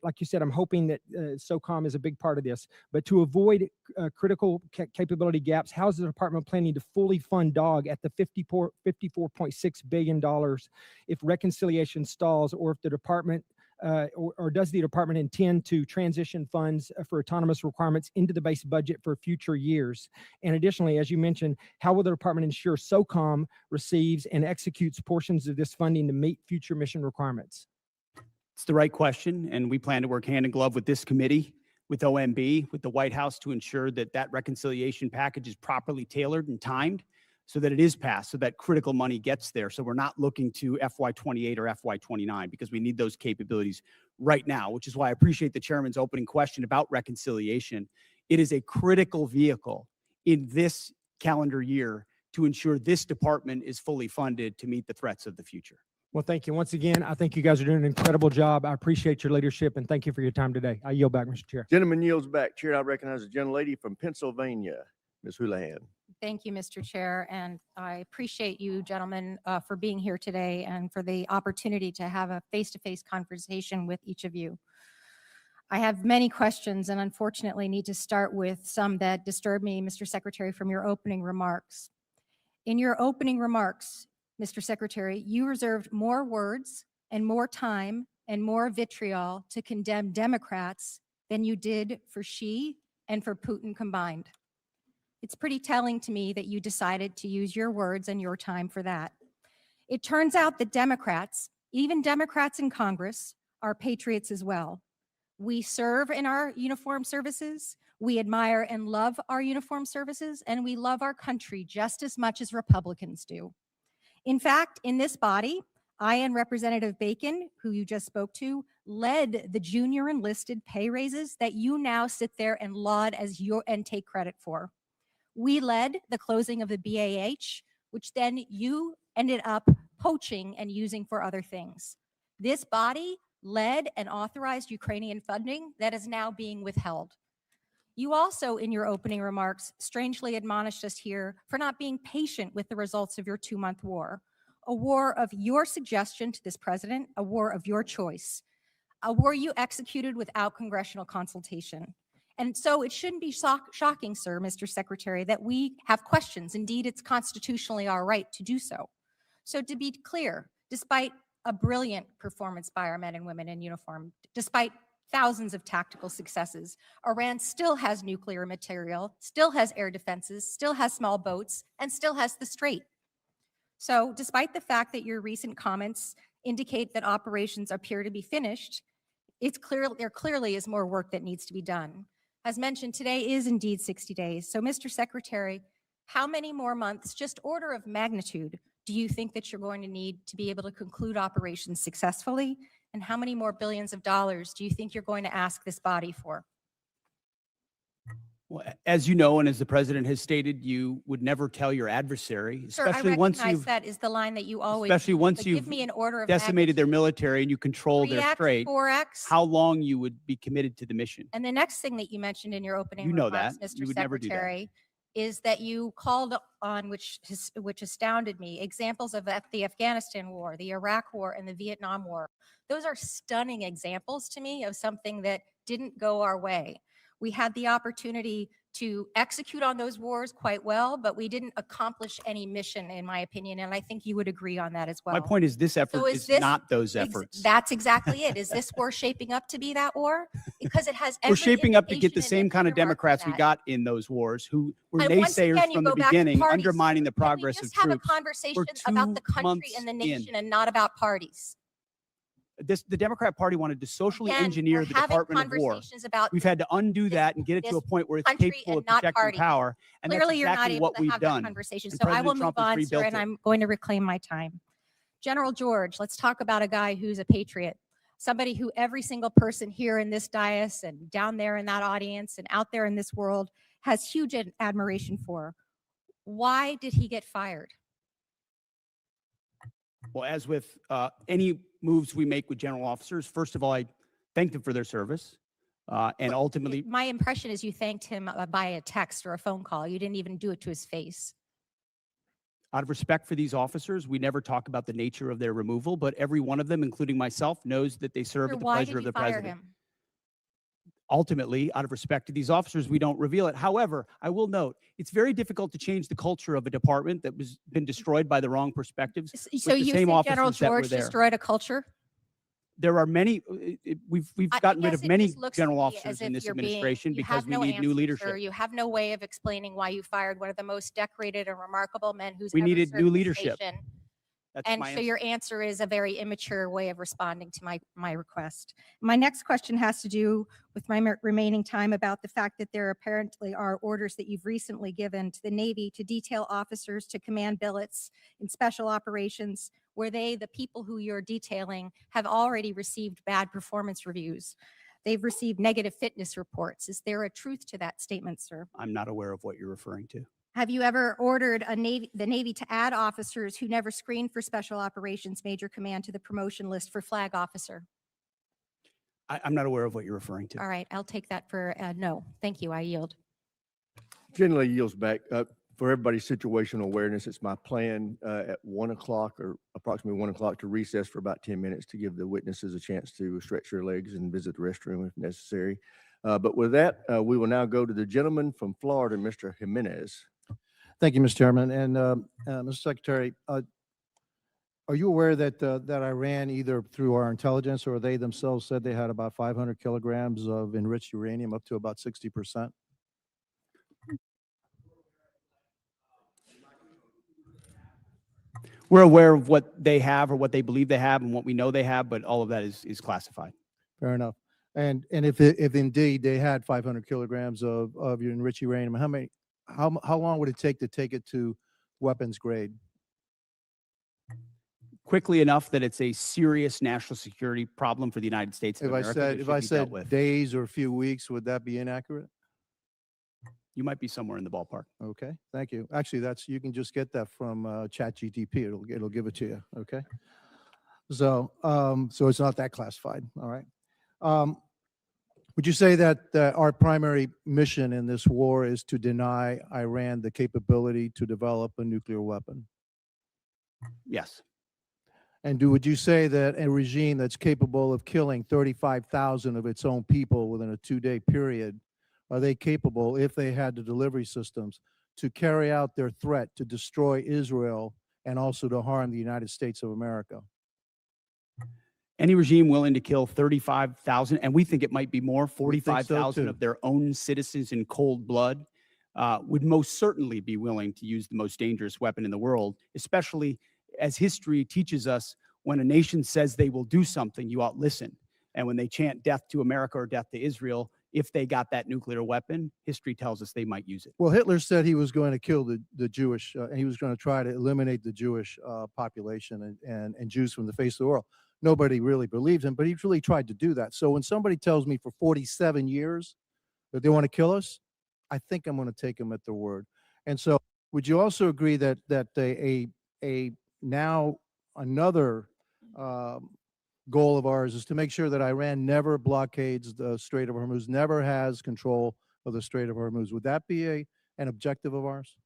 like you said, I'm hoping that SOCOM is a big part of this, but to avoid critical capability gaps, how is the department planning to fully fund DOG at the $54.6 billion if reconciliation stalls, or if the department or does the department intend to transition funds for autonomous requirements into the base budget for future years? And additionally, as you mentioned, how will the department ensure SOCOM receives and executes portions of this funding to meet future mission requirements? It's the right question, and we plan to work hand in glove with this committee, with OMB, with the White House to ensure that that reconciliation package is properly tailored and timed so that it is passed, so that critical money gets there. So we're not looking to FY28 or FY29 because we need those capabilities right now, which is why I appreciate the chairman's opening question about reconciliation. It is a critical vehicle in this calendar year to ensure this department is fully funded to meet the threats of the future. Well, thank you. Once again, I think you guys are doing an incredible job. I appreciate your leadership and thank you for your time today. I yield back, Mr. Chair. Gentleman yields back. Chair, I recognize the gentlelady from Pennsylvania, Ms. Houlihan. Thank you, Mr. Chair, and I appreciate you gentlemen for being here today and for the opportunity to have a face-to-face conversation with each of you. I have many questions and unfortunately need to start with some that disturb me, Mr. Secretary, from your opening remarks. In your opening remarks, Mr. Secretary, you reserved more words and more time and more vitriol to condemn Democrats than you did for Xi and for Putin combined. It's pretty telling to me that you decided to use your words and your time for that. It turns out that Democrats, even Democrats in Congress, are patriots as well. We serve in our uniformed services, we admire and love our uniformed services, and we love our country just as much as Republicans do. In fact, in this body, I and Representative Bacon, who you just spoke to, led the junior enlisted pay raises that you now sit there and laud as your and take credit for. We led the closing of the BAH, which then you ended up poaching and using for other things. This body led and authorized Ukrainian funding that is now being withheld. You also, in your opening remarks, strangely admonished us here for not being patient with the results of your 2-month war, a war of your suggestion to this president, a war of your choice, a war you executed without congressional consultation. And so it shouldn't be shocking, sir, Mr. Secretary, that we have questions. Indeed, it's constitutionally our right to do so. So to be clear, despite a brilliant performance by our men and women in uniform, despite thousands of tactical successes, Iran still has nuclear material, still has air defenses, still has small boats, and still has the Strait. So despite the fact that your recent comments indicate that operations appear to be finished, it's clear there clearly is more work that needs to be done. As mentioned, today is indeed 60 days. So Mr. Secretary, how many more months, just order of magnitude, do you think that you're going to need to be able to conclude operations successfully? And how many more billions of dollars do you think you're going to ask this body for? Well, as you know, and as the president has stated, you would never tell your adversary, Sir, especially once recognize you've, that is the line that you always especially use, once but you've give me an order of decimated their magnitude. military and you control their 3x, strait, 4x. how long you would be committed to the mission. And the next thing that you mentioned in your opening You know remarks, that. Mr. You would never do that. Secretary, is that you called on, which astounded me, examples of the Afghanistan war, the Iraq war, and the Vietnam war. Those are stunning examples to me of something that didn't go our way. We had the opportunity to execute on those wars quite well, but we didn't accomplish any mission, in my opinion, and I think you would agree on that as well. My point is this effort So is this not those efforts. That's exactly it. Is this war shaping up to be that war? Because it has every We're shaping up to get the indication same and kind of earmark for Democrats we that. got in those wars who were And once naysayers again, you from the go back to beginning, parties. undermining the Can we progress of just have a troops. conversation We're about the 2 country months and the in. nation and not about parties? The Democrat Party wanted to socially Again, engineer we're the having Department of War. conversations about We've had to undo that and get it to this a point where it's country capable of and not protecting parties. power. And that's Clearly, you're not exactly able what to we've have done. that conversation. And So I will President move Trump has on, sir, rebuilt and it. I'm going to reclaim my time. General George, let's talk about a guy who's a patriot, somebody who every single person here in this dais and down there in that audience and out there in this world has huge admiration for. Why did he get fired? Well, as with any moves we make with general officers, first of all, I thank them for their service. And ultimately, My impression is you thanked him by a text or a phone call. You didn't even do it to his face. out of respect for these officers, we never talk about the nature of their removal, but every one of them, including myself, knows that they serve Sir, at the why pleasure did of you the fire president. him? Ultimately, out of respect to these officers, we don't reveal it. However, I will note, it's very difficult to change the culture of a department that was been destroyed by the wrong perspectives. So with the you same think General officers that were George there. destroyed a culture? There are many, we've I gotten rid guess of it many just looks to general me officers as in if this you're being- administration you because have we no need new answer, leadership. sir. You have no way of explaining why you fired one of the most decorated and remarkable men who's We ever needed served new this leadership. nation. That's And my so answer. your answer is a very immature way of responding to my request. My next question has to do with my remaining time about the fact that there apparently are orders that you've recently given to the Navy to detail officers to command billets in special operations where they, the people who you're detailing, have already received bad performance reviews. They've received negative fitness reports. Is there a truth to that statement, sir? I'm not aware of what you're referring to. Have you ever ordered the Navy to add officers who never screened for Special Operations Major Command to the promotion list for flag officer? I'm not aware of what you're referring to. All right, I'll take that for no. Thank you, I yield. Generally yields back. For everybody's situational awareness, it's my plan at 1 o'clock or approximately 1 o'clock to recess for about 10 minutes to give the witnesses a chance to stretch their legs and visit the restroom if necessary. But with that, we will now go to the gentleman from Florida, Mr. Jimenez. Thank you, Mr. Chairman. And Mr. Secretary, are you aware that that Iran, either through our intelligence or they themselves said they had about 500 kilograms of enriched uranium, up to about 60%? We're aware of what they have or what they believe they have and what we know they have, but all of that is classified. Fair enough. And if indeed they had 500 kilograms of your enriched uranium, how long would it take it to weapons grade? Quickly enough that it's a serious national security problem for the United States of If America. that if should I be dealt said with. days or a few weeks, would that be inaccurate? You might be somewhere in the ballpark. Okay, thank you. Actually, you can just get that from ChatGPT. It'll give it to you. Okay. So so it's not that classified. All right. Would you say that our primary mission in this war is to deny Iran the capability to develop a nuclear weapon? Yes. And would you say that a regime that's capable of killing 35,000 of its own people within a 2-day period, are they capable, if they had the delivery systems, to carry out their threat to destroy Israel and also to harm the United States of America? Any regime willing to kill 35,000, and we think it might be more, 45,000 too. of their own citizens in cold blood, would most certainly be willing to use the most dangerous weapon in the world, especially as history teaches us, when a nation says they will do something, you ought listen. And when they chant death to America or death to Israel, if they got that nuclear weapon, history tells us they might use it. Well, Hitler said he was going to kill the Jewish, and he was going to try to eliminate the Jewish population and Jews from the face of the world. Nobody really believed him, but he really tried to do that. So when somebody tells me for 47 years that they want to kill us, I think I'm going to take them at their word. And so would you also agree that a now another goal of ours is to make sure that Iran never blockades the Strait of Hormuz, never has control of the Strait of Hormuz? Would that be an objective of ours?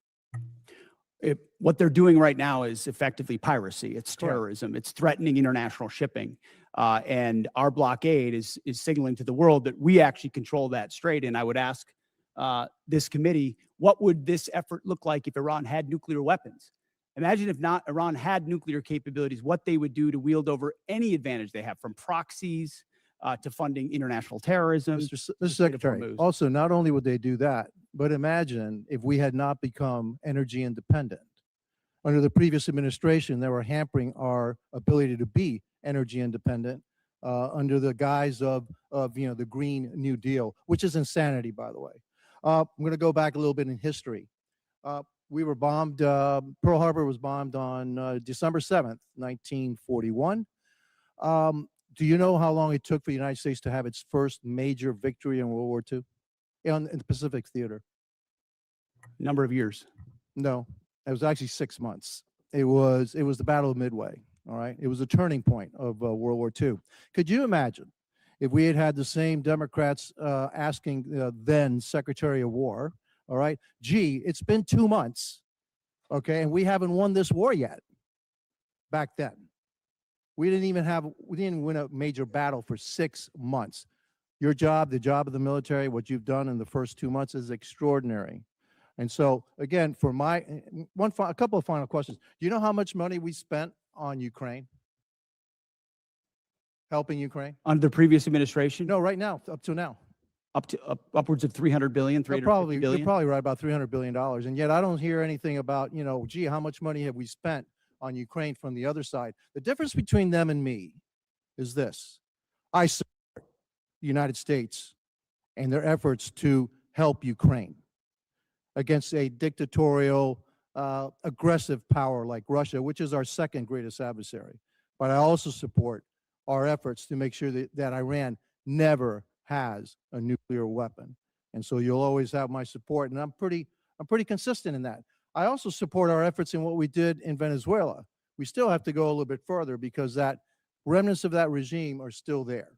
What they're doing right now is effectively piracy. It's Correct. terrorism. It's threatening international shipping. And our blockade is signaling to the world that we actually control that strait. And I would ask this committee, what would this effort look like if Iran had nuclear weapons? Imagine if not Iran had nuclear capabilities, what they would do to wield over any advantage they have, from proxies to funding international terrorism. Mr. Secretary, also, not only would they do that, but imagine if we had not become energy independent. Under the previous administration, they were hampering our ability to be energy independent under the guise of the Green New Deal, which is insanity, by the way. I'm going to go back a little bit in history. We were bombed, Pearl Harbor was bombed on December 7th, 1941. Do you know how long it took for the United States to have its first major victory in World War II in the Pacific Theater? Number of years. No, it was actually 6 months. It was the Battle of Midway. All right, it was a turning point of World War II. Could you imagine if we had had the same Democrats asking then Secretary of War, all right, gee, it's been 2 months, okay, and we haven't won this war yet. Back then, we didn't win a major battle for 6 months. Your job, the job of the military, what you've done in the first 2 months is extraordinary. And so, again, for a couple of final questions. Do you know how much money we spent on Ukraine? helping Ukraine? Under the previous administration? No, right now, up to now. Up to upwards of 300 billion, They're 350 probably, billion. they're probably right about $300 billion. And yet I don't hear anything about, gee, how much money have we spent on Ukraine from the other side? The difference between them and me is this. I support the United States and their efforts to help Ukraine against a dictatorial, aggressive power like Russia, which is our second greatest adversary. But I also support our efforts to make sure that Iran never has a nuclear weapon. And so you'll always have my support, and I'm pretty consistent in that. I also support our efforts in what we did in Venezuela. We still have to go a little bit further because that remnants of that regime are still there.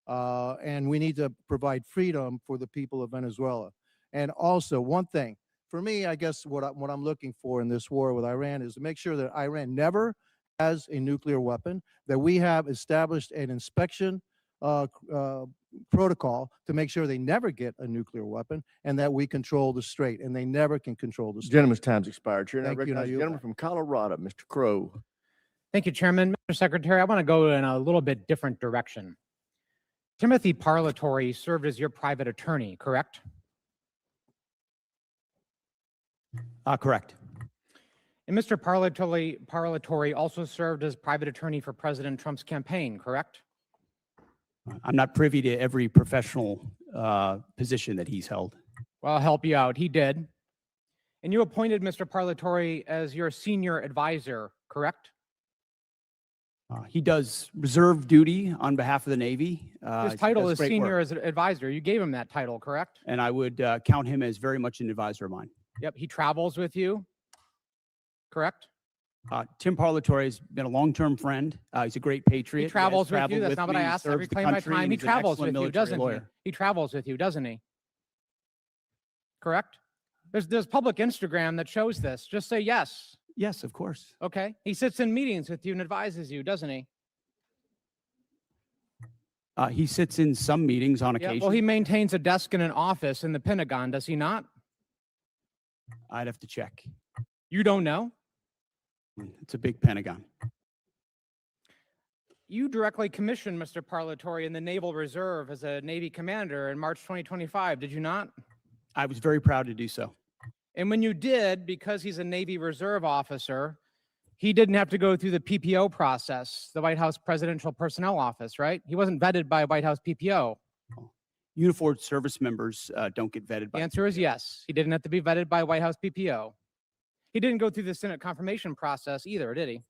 And we need to provide freedom for the people of Venezuela. And also, one thing, for me, I guess what I'm looking for in this war with Iran is to make sure that Iran never has a nuclear weapon, that we have established an inspection protocol to make sure they never get a nuclear weapon, and that we control the strait, and they never can control the strait. Gentleman's time's expired. Chair, now Thank you. Now recognize the you- gentleman from Colorado, Mr. Crow. Thank you, Chairman. Mr. Secretary, I want to go in a little bit different direction. Timothy Parlatore served as your private attorney, correct? Correct. And Mr. Parlatore also served as private attorney for President Trump's campaign, correct? I'm not privy to every professional position that he's held. Well, I'll help you out. He did. And you appointed Mr. Parlatore as your senior advisor, correct? He does reserve duty on behalf of the Navy. His He title does is great senior work, as an advisor. You gave him that title, correct? and I would count him as very much an advisor of mine. Yep. He travels with you, correct? Tim Parlatore has been a long-term friend. He's a great patriot. He travels has with you. traveled That's not what me. I He asked. I serves the reclaim my country, time. and He he's an travels excellent with you, military doesn't he? lawyer. He travels with you, doesn't he? Correct? There's public Instagram that shows this. Just say yes. Yes, of course. Okay. He sits in meetings with you and advises you, doesn't he? He sits in some meetings on Yeah. occasion. Well, he maintains a desk in an office in the Pentagon, does he not? I'd have to check. You don't know? It's a big Pentagon. You directly commissioned Mr. Parlatore in the Naval Reserve as a Navy commander in March 2025, did you not? I was very proud to do so. And when you did, because he's a Navy Reserve officer, he didn't have to go through the PPO process, the White House Presidential Personnel Office, right? He wasn't vetted by White House PPO. Uniformed service members don't get vetted The by. answer is yes. He didn't have to be vetted by White House PPO. He didn't go through the Senate confirmation process either, did he?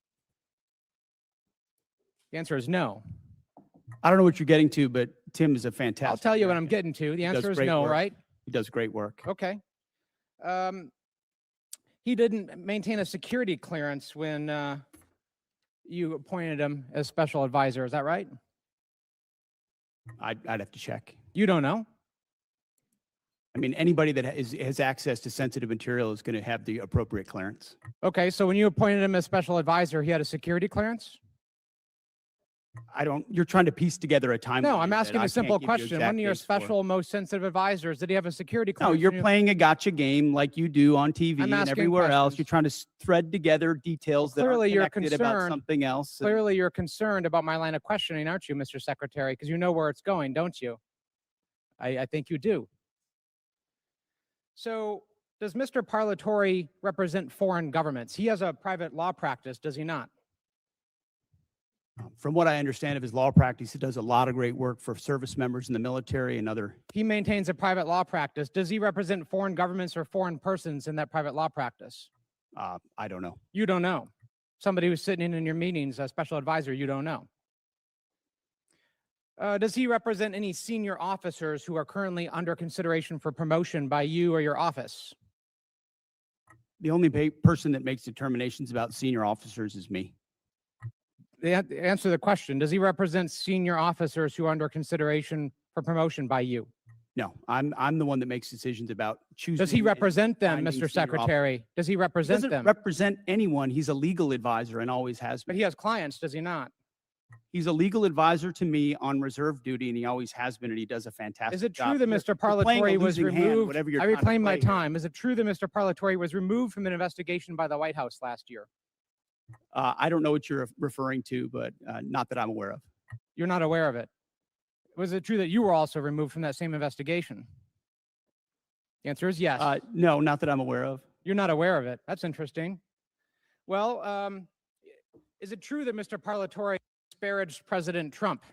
The answer is no. I don't know what you're getting to, but Tim is a fantastic. I'll tell you what I'm American. getting to. The He does answer is great no, work. right? He does great work. Okay. He didn't maintain a security clearance when you appointed him as special advisor. Is that right? I'd have to check. You don't know? I mean, anybody that has access to sensitive material is going to have the appropriate clearance. Okay, so when you appointed him as special advisor, he had a security clearance? You're trying to piece together a timeline. No, I'm that asking I a simple can't give you question. exact One of your dates for. special, most sensitive advisors, did he have a security No, clearance? you're when you- playing a gotcha game like you do on TV I'm and asking everywhere else. questions. You're trying to thread together details that Clearly, are you're connected about concerned. something else. and- Clearly, you're concerned about my line of questioning, aren't you, Mr. Secretary? Because you know where it's going, don't you? I think you do. So does Mr. Parlatore represent foreign governments? He has a private law practice, does he not? From what I understand of his law practice, he does a lot of great work for service members in the military and other. He maintains a private law practice. Does he represent foreign governments or foreign persons in that private law practice? I don't know. You don't know. Somebody who's sitting in your meetings, a special advisor, you don't know. Does he represent any senior officers who are currently under consideration for promotion by you or your office? The only person that makes determinations about senior officers is me. Answer the question. Does he represent senior officers who are under consideration for promotion by you? No, I'm the one that makes decisions about choosing. Does he and represent them, finding Mr. senior Secretary? officers. Does he He represent doesn't them? represent anyone. He's a legal advisor and always has But been. he has clients, does he not? He's a legal advisor to me on reserve duty, and he always has been, and he does a fantastic Is it job. true that You're- Mr. you're playing a Parlatore was losing hand, removed? whatever you're I trying to reclaim my play here. time. Is it true that Mr. Parlatore was removed from an investigation by the White House last year? I don't know what you're referring to, but not that I'm aware of. You're not aware of it. Was it true that you were also removed from that same investigation? The answer is yes. No, not that I'm aware of. You're not aware of it. That's interesting. Well, is it true that Mr. Parlatore disparaged President Trump?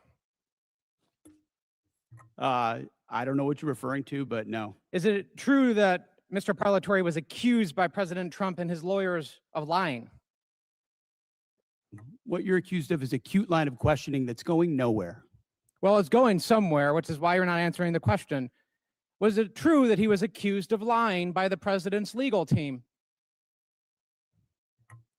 I don't know what you're referring to, but no. Is it true that Mr. Parlatore was accused by President Trump and his lawyers of lying? What you're accused of is a cute line of questioning that's going nowhere. Well, it's going somewhere, which is why you're not answering the question. Was it true that he was accused of lying by the president's legal team?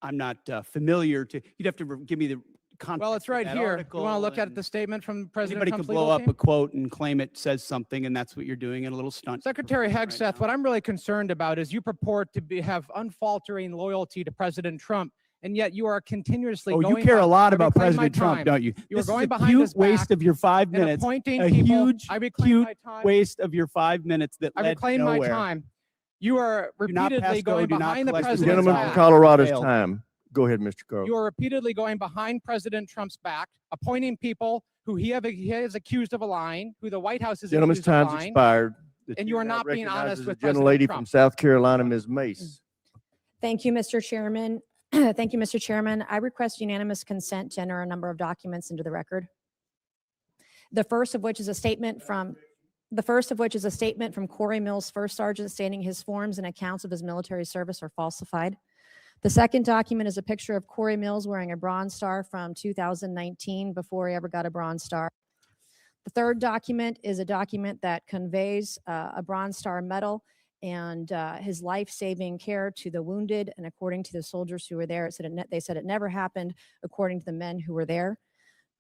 I'm not familiar to, you'd have to give me the context. Well, it's right of that here. You article want to look at and the statement from President Anybody Trump's could blow legal up team? a quote and claim it says something, and that's what you're doing in a little stunt. Secretary right Hegseth, now. what I'm really concerned about is you purport to have unfaltering loyalty to President Trump, and yet you are continuously Oh, going you care a lot I about reclaim my President Trump, time. don't you? You were This going is a behind cute his waste back of your 5 and minutes. appointing A people. huge, I reclaim cute my time. waste of your 5 minutes that I led reclaim my nowhere. time. You are Do not repeatedly pass go, going do not behind the collect the president's Gentlemen President's from back. Colorado's failed. time. Go ahead, Mr. Crowe. You are repeatedly going behind President Trump's back, appointing people who he is accused of lying, who the White House is Gentleman's accused of time's lying. expired. The and you chair are now not being recognizes honest the with President gentlelady Trump. from South Carolina, Ms. Mace. Thank you, Mr. Chairman. Thank you, Mr. Chairman. I request unanimous consent to enter a number of documents into the record. The first of which is a statement from Corey Mills, First Sergeant, stating his forms and accounts of his military service are falsified. The second document is a picture of Corey Mills wearing a Bronze Star from 2019 before he ever got a Bronze Star. The third document is a document that conveys a Bronze Star medal and his life-saving care to the wounded. And according to the soldiers who were there, they said it never happened, according to the men who were there.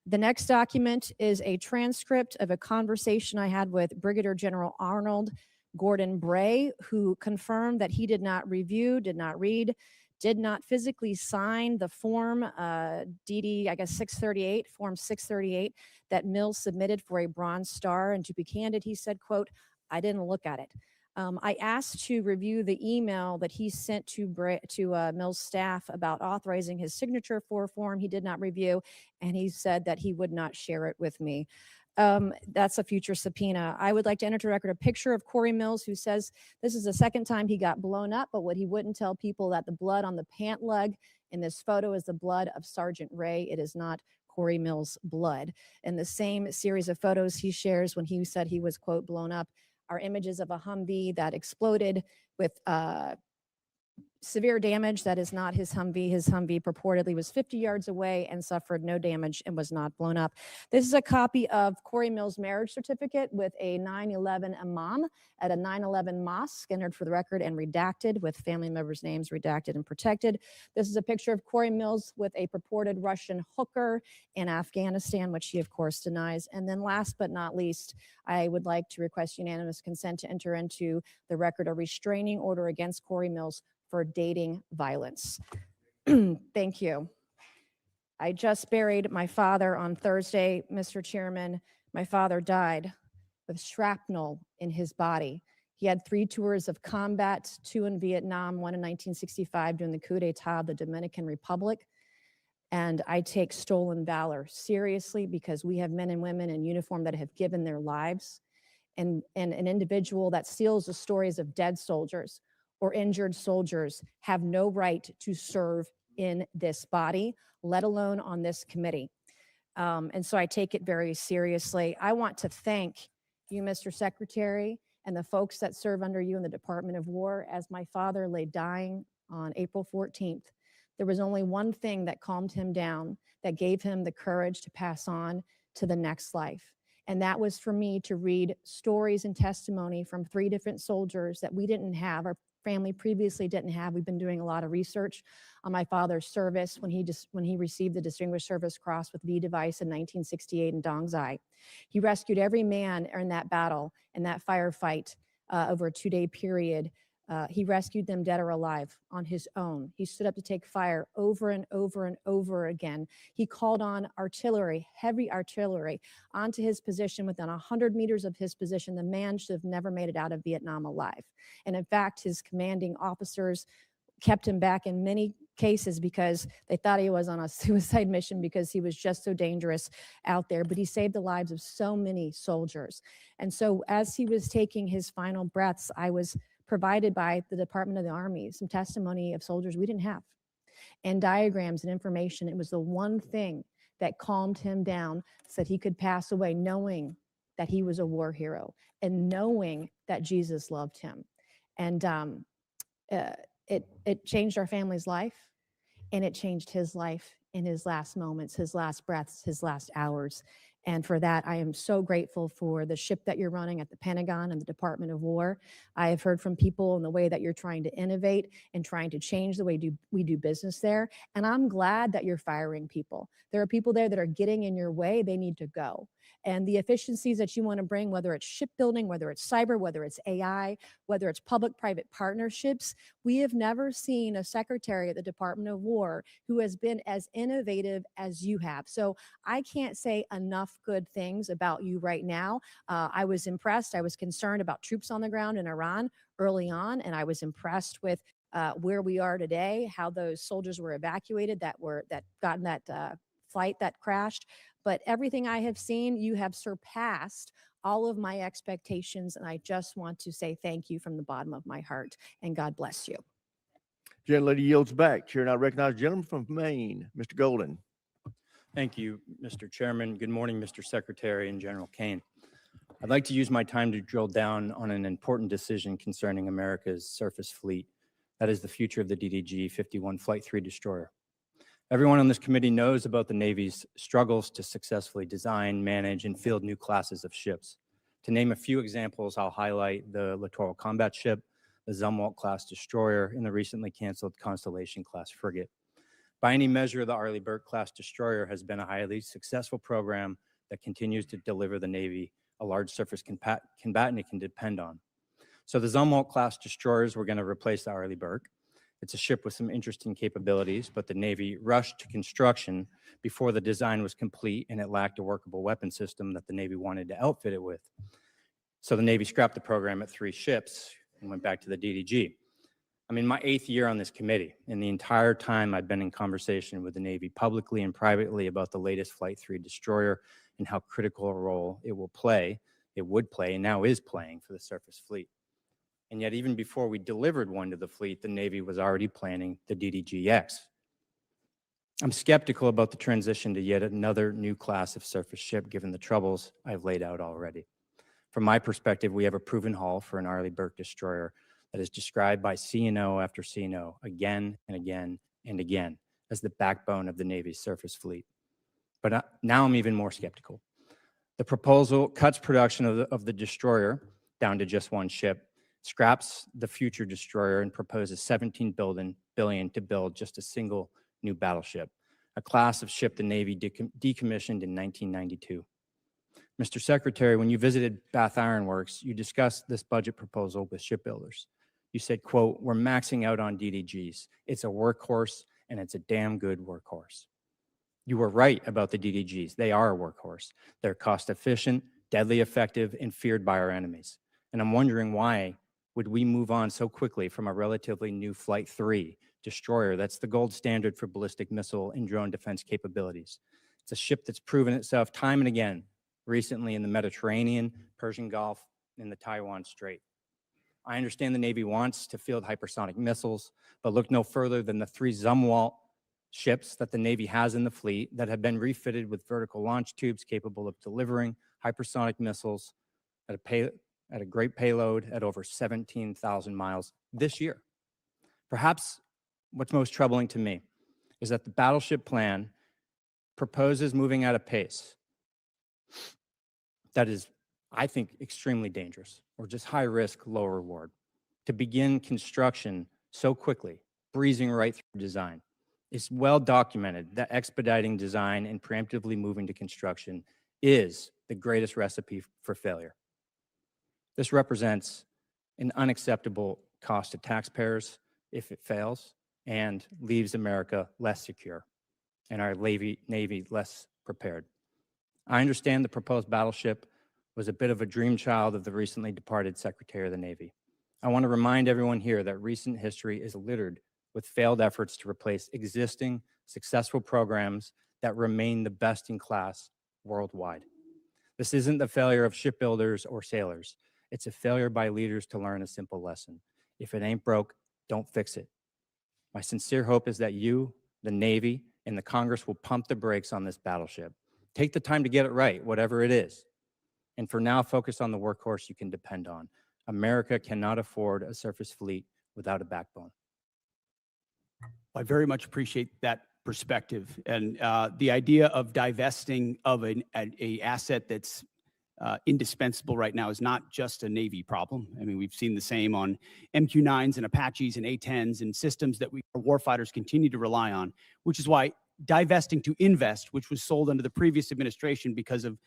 The next document is a transcript of a conversation I had with Brigadier General Arnold Gordon Bray, who confirmed that he did not review, did not read, did not physically sign the form DD, I guess 638, form 638 that Mills submitted for a Bronze Star. And to be candid, he said, quote, "I didn't look at it." I asked to review the email that he sent to Mills' staff about authorizing his signature for a form he did not review, and he said that he would not share it with me. That's a future subpoena. I would like to enter to record a picture of Corey Mills, who says this is the second time he got blown up, but what he wouldn't tell people that the blood on the pant leg in this photo is the blood of Sergeant Ray. It is not Corey Mills' blood. In the same series of photos he shares when he said he was, quote, blown up, are images of a Humvee that exploded with severe damage. That is not his Humvee. His Humvee purportedly was 50 yards away and suffered no damage and was not blown up. This is a copy of Corey Mills' marriage certificate with a 9/11 imam at a 9/11 mosque, entered for the record and redacted, with family members' names redacted and protected. This is a picture of Corey Mills with a purported Russian hooker in Afghanistan, which he of course denies. And then last but not least, I would like to request unanimous consent to enter into the record a restraining order against Corey Mills for dating violence. Thank you. I just buried my father on Thursday, Mr. Chairman. My father died with shrapnel in his body. He had 3 tours of combat, 2 in Vietnam, 1 in 1965 during the coup d'etat of the Dominican Republic. And I take stolen valor seriously because we have men and women in uniform that have given their lives. And an individual that steals the stories of dead soldiers or injured soldiers have no right to serve in this body, let alone on this committee. And so I take it very seriously. I want to thank you, Mr. Secretary, and the folks that serve under you in the Department of War. As my father lay dying on April 14th, there was only one thing that calmed him down, that gave him the courage to pass on to the next life. And that was for me to read stories and testimony from 3 different soldiers that we didn't have, our family previously didn't have. We've been doing a lot of research on my father's service when he received the Distinguished Service Cross with V device in 1968 in Dong Zai. He rescued every man in that battle, in that firefight over a 2-day period. He rescued them dead or alive on his own. He stood up to take fire over and over and over again. He called on artillery, heavy artillery, onto his position. Within 100 meters of his position, the man should have never made it out of Vietnam alive. And in fact, his commanding officers kept him back in many cases because they thought he was on a suicide mission because he was just so dangerous out there, but he saved the lives of so many soldiers. And so as he was taking his final breaths, I was provided by the Department of the Army some testimony of soldiers we didn't have, and diagrams and information. It was the one thing that calmed him down so that he could pass away knowing that he was a war hero and knowing that Jesus loved him. And it changed our family's life, and it changed his life in his last moments, his last breaths, his last hours. And for that, I am so grateful for the ship that you're running at the Pentagon and the Department of War. I have heard from people in the way that you're trying to innovate and trying to change the way we do business there. And I'm glad that you're firing people. There are people there that are getting in your way. They need to go. And the efficiencies that you want to bring, whether it's shipbuilding, whether it's cyber, whether it's AI, whether it's public-private partnerships, we have never seen a secretary at the Department of War who has been as innovative as you have. So I can't say enough good things about you right now. I was impressed. I was concerned about troops on the ground in Iran early on, and I was impressed with where we are today, how those soldiers were evacuated that got in that flight that crashed. But everything I have seen, you have surpassed all of my expectations, and I just want to say thank you from the bottom of my heart, and God bless you. Gentlelady yields back. Chair now recognizes gentleman from Maine, Mr. Golden. Thank you, Mr. Chairman. Good morning, Mr. Secretary and General Kane. I'd like to use my time to drill down on an important decision concerning America's surface fleet. That is the future of the DDG-51 Flight 3 destroyer. Everyone on this committee knows about the Navy's struggles to successfully design, manage, and field new classes of ships. To name a few examples, I'll highlight the Littoral Combat Ship, the Zumwalt-class destroyer, and the recently canceled Constellation-class frigate. By any measure, the Arleigh Burke-class destroyer has been a highly successful program that continues to deliver the Navy a large surface combatant it can depend on. So the Zumwalt-class destroyers were going to replace the Arleigh Burke. It's a ship with some interesting capabilities, but the Navy rushed to construction before the design was complete, and it lacked a workable weapon system that the Navy wanted to outfit it with. So the Navy scrapped the program at 3 ships and went back to the DDG. I'm in my 8th year on this committee, and the entire time I've been in conversation with the Navy publicly and privately about the latest Flight 3 destroyer and how critical a role it would play, and now is playing for the surface fleet. And yet, even before we delivered one to the fleet, the Navy was already planning the DDG-X. I'm skeptical about the transition to yet another new class of surface ship, given the troubles I've laid out already. From my perspective, we have a proven hull for an Arleigh Burke destroyer that is described by CNO after CNO again and again and again as the backbone of the Navy's surface fleet. But now I'm even more skeptical. The proposal cuts production of the destroyer down to just 1 ship, scraps the future destroyer, and proposes $17 billion to build just a single new battleship, a class of ship the Navy decommissioned in 1992. Mr. Secretary, when you visited Bath Iron Works, you discussed this budget proposal with shipbuilders. You said, quote, "We're maxing out on DDGs. It's a workhorse, and it's a damn good workhorse." You were right about the DDGs. They are a workhorse. They're cost efficient, deadly effective, and feared by our enemies. And I'm wondering why would we move on so quickly from a relatively new Flight 3 destroyer that's the gold standard for ballistic missile and drone defense capabilities. It's a ship that's proven itself time and again, recently in the Mediterranean, Persian Gulf, and the Taiwan Strait. I understand the Navy wants to field hypersonic missiles, but look no further than the 3 Zumwalt ships that the Navy has in the fleet that have been refitted with vertical launch tubes capable of delivering hypersonic missiles at a great payload at over 17,000 miles this year. Perhaps what's most troubling to me is that the battleship plan proposes moving at a pace that is, I think, extremely dangerous, or just high risk, low reward. To begin construction so quickly, breezing right through design. It's well documented that expediting design and preemptively moving to construction is the greatest recipe for failure. This represents an unacceptable cost to taxpayers if it fails, and leaves America less secure and our Navy less prepared. I understand the proposed battleship was a bit of a dream child of the recently departed Secretary of the Navy. I want to remind everyone here that recent history is littered with failed efforts to replace existing successful programs that remain the best in class worldwide. This isn't the failure of shipbuilders or sailors. It's a failure by leaders to learn a simple lesson. If it ain't broke, don't fix it. My sincere hope is that you, the Navy, and the Congress will pump the brakes on this battleship. Take the time to get it right, whatever it is. And for now, focus on the workhorse you can depend on. America cannot afford a surface fleet without a backbone. I very much appreciate that perspective. And the idea of divesting of an asset that's indispensable right now is not just a Navy problem. I mean, we've seen the same on MQ-9s and Apaches and A-10s and systems that our warfighters continue to rely on, which is why divesting to invest, which was sold under the previous administration because of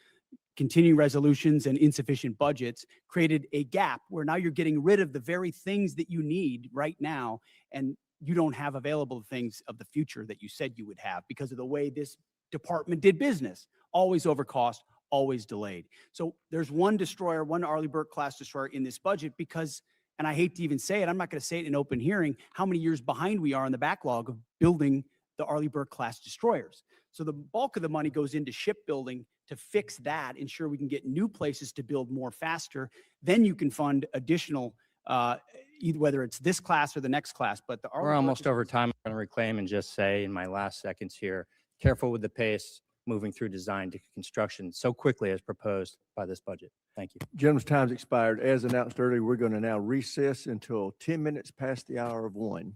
continuing resolutions and insufficient budgets, created a gap where now you're getting rid of the very things that you need right now, and you don't have available things of the future that you said you would have because of the way this department did business. Always over cost, always delayed. So there's one destroyer, one Arleigh Burke class destroyer in this budget because, and I hate to even say it, I'm not going to say it in open hearing, how many years behind we are in the backlog of building the Arleigh Burke class destroyers. So the bulk of the money goes into shipbuilding to fix that, ensure we can get new places to build more faster. Then you can fund additional, either whether it's this class or the next class. But the Arleigh We're Burke almost is- over time. I'm going to reclaim and just say in my last seconds here, careful with the pace moving through design to construction so quickly as proposed by this budget. Thank you. Gentlemen's time's expired. As announced earlier, we're going to now recess until 10 minutes past the hour of 1.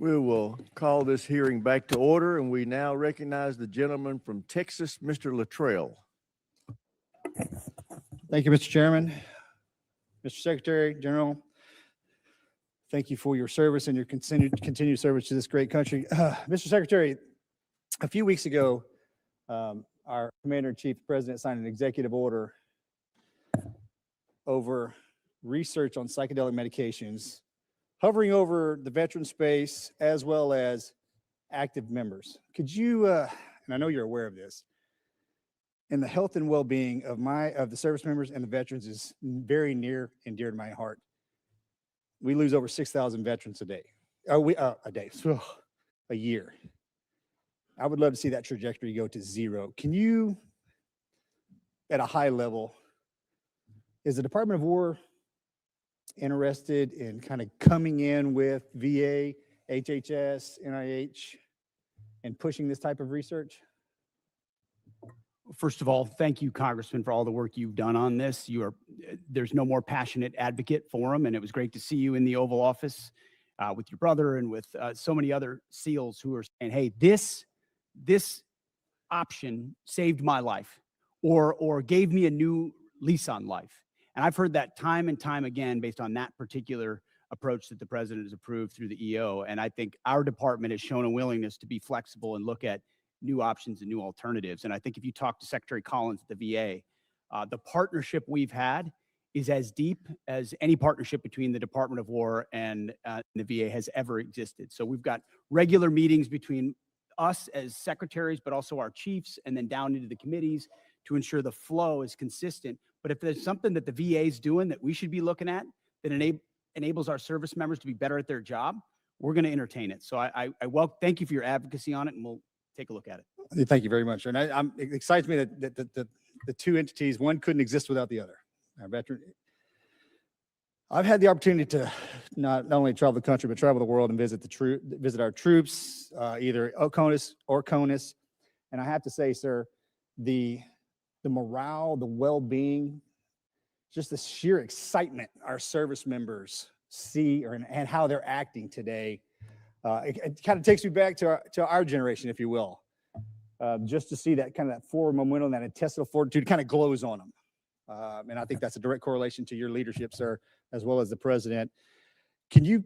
We will call this hearing back to order, and we now recognize the gentleman from Texas, Mr. Luttrell. Thank you, Mr. Chairman. Mr. Secretary General, thank you for your service and your continued service to this great country. Mr. Secretary, a few weeks ago, our Commander-in-Chief President signed an executive order over research on psychedelic medications hovering over the veteran space as well as active members. Could you, and I know you're aware of this, and the health and well-being of the service members and the veterans is very near and dear to my heart. We lose over 6,000 veterans a day. A year. I would love to see that trajectory go to zero. Can you, at a high level, is the Department of War interested in kind of coming in with VA, HHS, NIH, and pushing this type of research? First of all, thank you, Congressman, for all the work you've done on this. There's no more passionate advocate for them, and it was great to see you in the Oval Office with your brother and with so many other SEALs who are saying, hey, this option saved my life or gave me a new lease on life. And I've heard that time and time again based on that particular approach that the president has approved through the EO. And I think our department has shown a willingness to be flexible and look at new options and new alternatives. And I think if you talk to Secretary Collins at the VA, the partnership we've had is as deep as any partnership between the Department of War and the VA has ever existed. So we've got regular meetings between us as secretaries, but also our chiefs, and then down into the committees to ensure the flow is consistent. But if there's something that the VA is doing that we should be looking at that enables our service members to be better at their job, we're going to entertain it. So I thank you for your advocacy on it, and we'll take a look at it. Thank you very much. And it excites me that the two entities, one couldn't exist without the other. Our veteran, I've had the opportunity to not only travel the country, but travel the world and visit our troops, either OCONUS or CONUS. And I have to say, sir, the morale, the well-being, just the sheer excitement our service members see and how they're acting today. It kind of takes me back to our generation, if you will, just to see that kind of forward momentum, that intestinal fortitude kind of glows on them. And I think that's a direct correlation to your leadership, sir, as well as the president. Can you,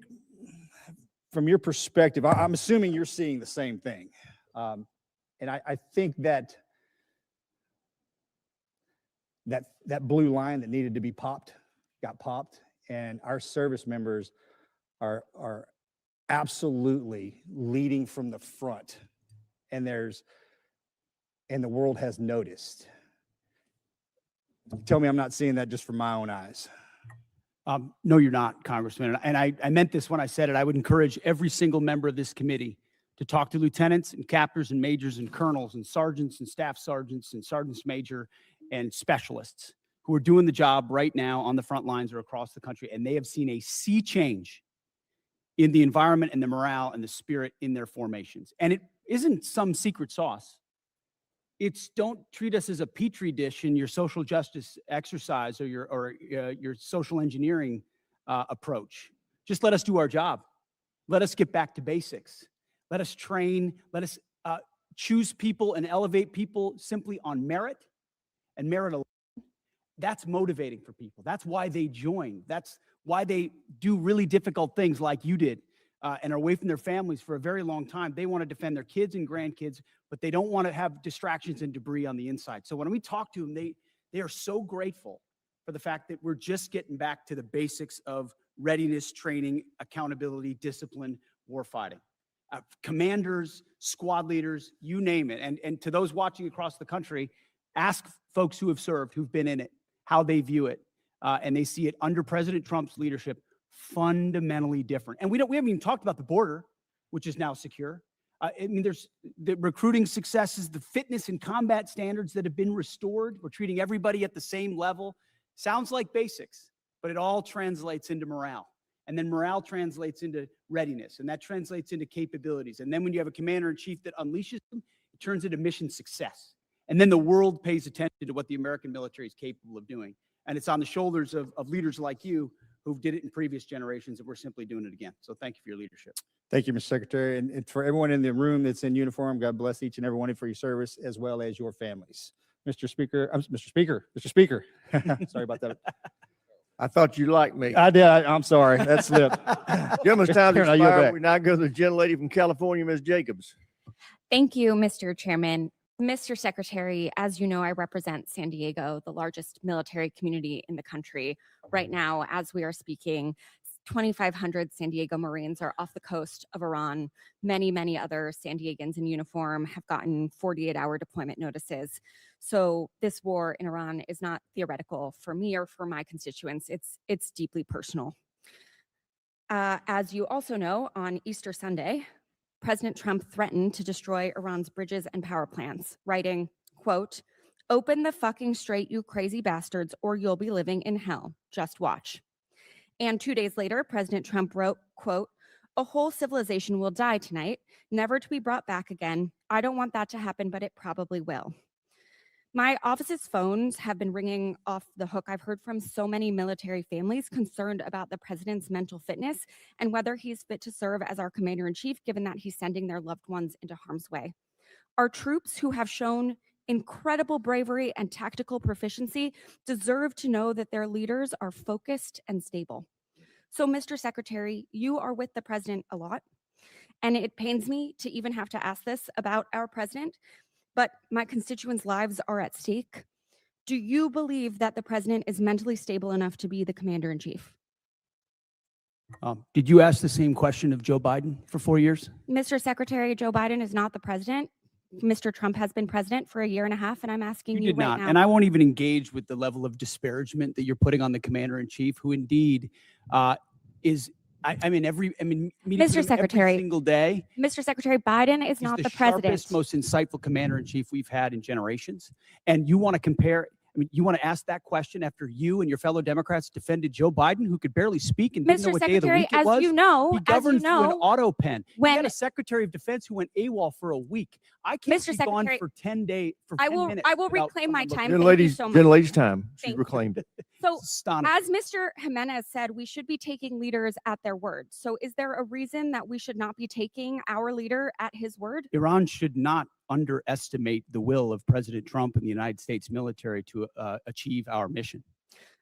from your perspective, I'm assuming you're seeing the same thing. And I think that blue line that needed to be popped, got popped, and our service members are absolutely leading from the front, and the world has noticed. Tell me I'm not seeing that just from my own eyes. No, you're not, Congressman. And I meant this when I said it. I would encourage every single member of this committee to talk to lieutenants and captains and majors and colonels and sergeants and staff sergeants and sergeants major and specialists who are doing the job right now on the front lines or across the country. And they have seen a sea change in the environment and the morale and the spirit in their formations. And it isn't some secret sauce. It's don't treat us as a petri dish in your social justice exercise or your social engineering approach. Just let us do our job. Let us get back to basics. Let us train. Let us choose people and elevate people simply on merit and merit alone. That's motivating for people. That's why they join. That's why they do really difficult things like you did and are away from their families for a very long time. They want to defend their kids and grandkids, but they don't want to have distractions and debris on the inside. So when we talk to them, they are so grateful for the fact that we're just getting back to the basics of readiness, training, accountability, discipline, warfighting. Commanders, squad leaders, you name it. And to those watching across the country, ask folks who have served, who've been in it, how they view it. And they see it under President Trump's leadership fundamentally different. And we haven't even talked about the border, which is now secure. I mean, there's the recruiting successes, the fitness and combat standards that have been restored. We're treating everybody at the same level. Sounds like basics, but it all translates into morale. And then morale translates into readiness, and that translates into capabilities. And then when you have a commander-in-chief that unleashes them, it turns into mission success. And then the world pays attention to what the American military is capable of doing. And it's on the shoulders of leaders like you who did it in previous generations, and we're simply doing it again. So thank you for your leadership. Thank you, Mr. Secretary. And for everyone in the room that's in uniform, God bless each and every one of you for your service as well as your families. Mr. Speaker, Mr. Speaker. Sorry about that. I thought you liked me. I did. I'm sorry. That slipped. Gentleman's time to Karen, I yield expire. back. We now go to the gentlelady from California, Ms. Jacobs. Thank you, Mr. Chairman. Mr. Secretary, as you know, I represent San Diego, the largest military community in the country. Right now, as we are speaking, 2,500 San Diego Marines are off the coast of Iran. Many, many other San Diegans in uniform have gotten 48-hour deployment notices. So this war in Iran is not theoretical for me or for my constituents. It's deeply personal. As you also know, on Easter Sunday, President Trump threatened to destroy Iran's bridges and power plants, writing, quote, "Open the fucking strait, you crazy bastards, or you'll be living in hell. Just watch." And 2 days later, President Trump wrote, quote, "A whole civilization will die tonight, never to be brought back again. I don't want that to happen, but it probably will." My office's phones have been ringing off the hook. I've heard from so many military families concerned about the president's mental fitness and whether he's fit to serve as our commander-in-chief, given that he's sending their loved ones into harm's way. Our troops, who have shown incredible bravery and tactical proficiency, deserve to know that their leaders are focused and stable. So, Mr. Secretary, you are with the president a lot, and it pains me to even have to ask this about our president, but my constituents' lives are at stake. Do you believe that the president is mentally stable enough to be the commander-in-chief? Did you ask the same question of Joe Biden for 4 years? Mr. Secretary, Joe Biden is not the president. Mr. Trump has been president for 1.5 years, and I'm asking you You did right not. now. And I won't even engage with the level of disparagement that you're putting on the commander-in-chief, who indeed is, meeting Mr. with him Secretary, every single day. Mr. Secretary, Biden is He's not the the president. sharpest, most insightful commander-in-chief we've had in generations. And you want to compare, you want to ask that question after you and your fellow Democrats defended Joe Biden, who could barely speak and didn't know Mr. what day of the Secretary, week it as was? you know, He governed through an auto pen. You when had a Secretary of Defense who went AWOL for a week. I can't Mr. be gone Secretary, for 10 days, for 10 I will minutes. without reclaim my someone time. looking- Thank you so much. Gentlelady's time. She Thank you. reclaimed it. So, astonishing. as Mr. Jimenez said, we should be taking leaders at their word. So, is there a reason that we should not be taking our leader at his word? Iran should not underestimate the will of President Trump and the United States military to achieve our mission.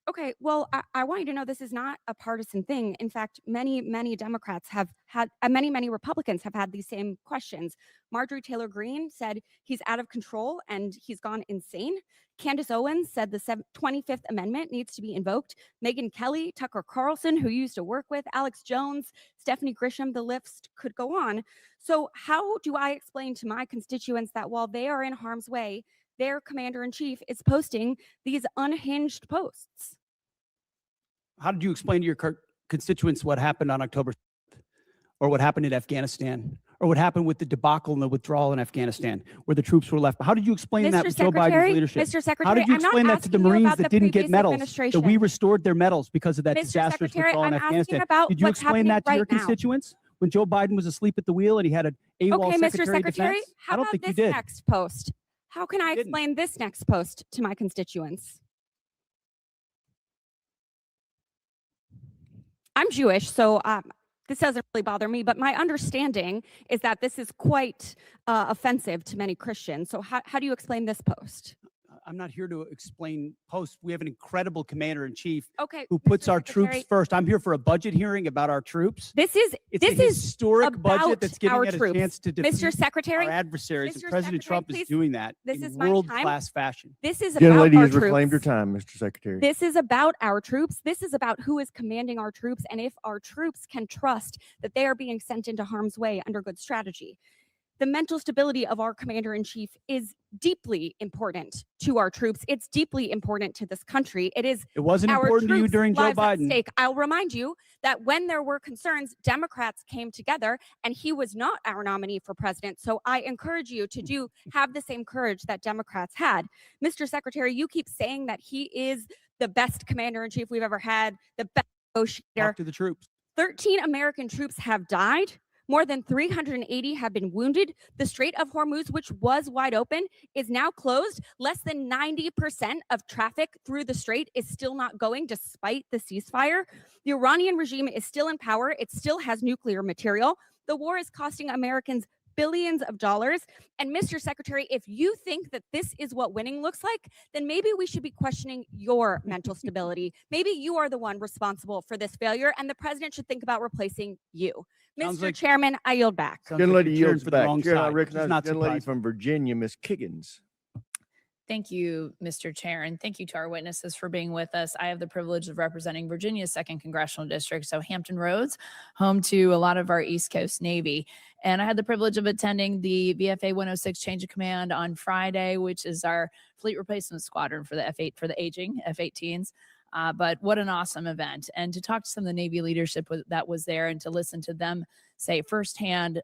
Okay, well, I want you to know this is not a partisan thing. In fact, many Democrats have had, many Republicans have had these same questions. Marjorie Taylor Greene said he's out of control and he's gone insane. Candace Owens said the 25th Amendment needs to be invoked. Megyn Kelly, Tucker Carlson, who you used to work with, Alex Jones, Stephanie Grisham, the list could go on. So how do I explain to my constituents that while they are in harm's way, their commander-in-chief is posting these unhinged posts? How did you explain to your constituents what happened on October 7th, or what happened in Afghanistan, or what happened with the debacle and the withdrawal in Afghanistan, where the troops were left? How did you explain that Mr. with Joe Biden's Secretary, leadership? Mr. Secretary, How did you I'm not explain that to the asking you Marines about that the didn't get previous medals, that we administration. restored their medals because of that Mr. disastrous Secretary, withdrawal in I'm asking Afghanistan? about Did you what's explain that to happening your right now. constituents when Joe Biden was asleep at the wheel and he had an AWOL Okay, Mr. Secretary of Secretary, Defense? how I don't about think you this did. next post? How can I explain this next post to my constituents? I'm Jewish, so this doesn't really bother me, but my understanding is that this is quite offensive to many Christians. So how do you explain this post? I'm not here to explain posts. We have an incredible commander-in-chief Okay, who puts Mr. our troops Secretary, first. I'm here for a budget hearing about our troops. This is It's a historic budget about that's giving our it a troops. chance to defeat Mr. Secretary, our adversaries. Mr. And President Secretary, Trump is please, doing that this in is my time. world-class fashion. This is about Gentlelady our has reclaimed her troops. time, Mr. Secretary. This is about our troops. This is about who is commanding our troops and if our troops can trust that they are being sent into harm's way under good strategy. The mental stability of our commander-in-chief is deeply important to our troops. It's deeply important to this country. It wasn't our important to you troops' during Joe lives at Biden. stake. I'll remind you that when there were concerns, Democrats came together and he was not our nominee for president. So I encourage you to have the same courage that Democrats had. Mr. Secretary, you keep saying that he is the best commander-in-chief we've ever had, the best negotiator. Talk to the troops. 13 American troops have died More than 380 have been wounded. The Strait of Hormuz, which was wide open, is now closed. Less than 90% of traffic through the strait is still not going despite the ceasefire. The Iranian regime is still in power. It still has nuclear material. The war is costing Americans billions of dollars. And Mr. Secretary, if you think that this is what winning looks like, then maybe we should be questioning your mental stability. Maybe you are the one responsible for this failure, and the president should think about replacing you. Sounds Mr. like- Chairman, I yield back. Sounds like Gentlelady you're cheering yields for the back. wrong Chair, I side, which is recognize not the gentlelady surprising. from Virginia, Ms. Kiggins. Thank you, Mr. Chair, and thank you to our witnesses for being with us. I have the privilege of representing Virginia's 2nd Congressional District, so Hampton Roads, home to a lot of our East Coast Navy. And I had the privilege of attending the VFA 106 Change of Command on Friday, which is our fleet replacement squadron for the F8, for the aging F-18s. But what an awesome event. And to talk to some of the Navy leadership that was there and to listen to them say firsthand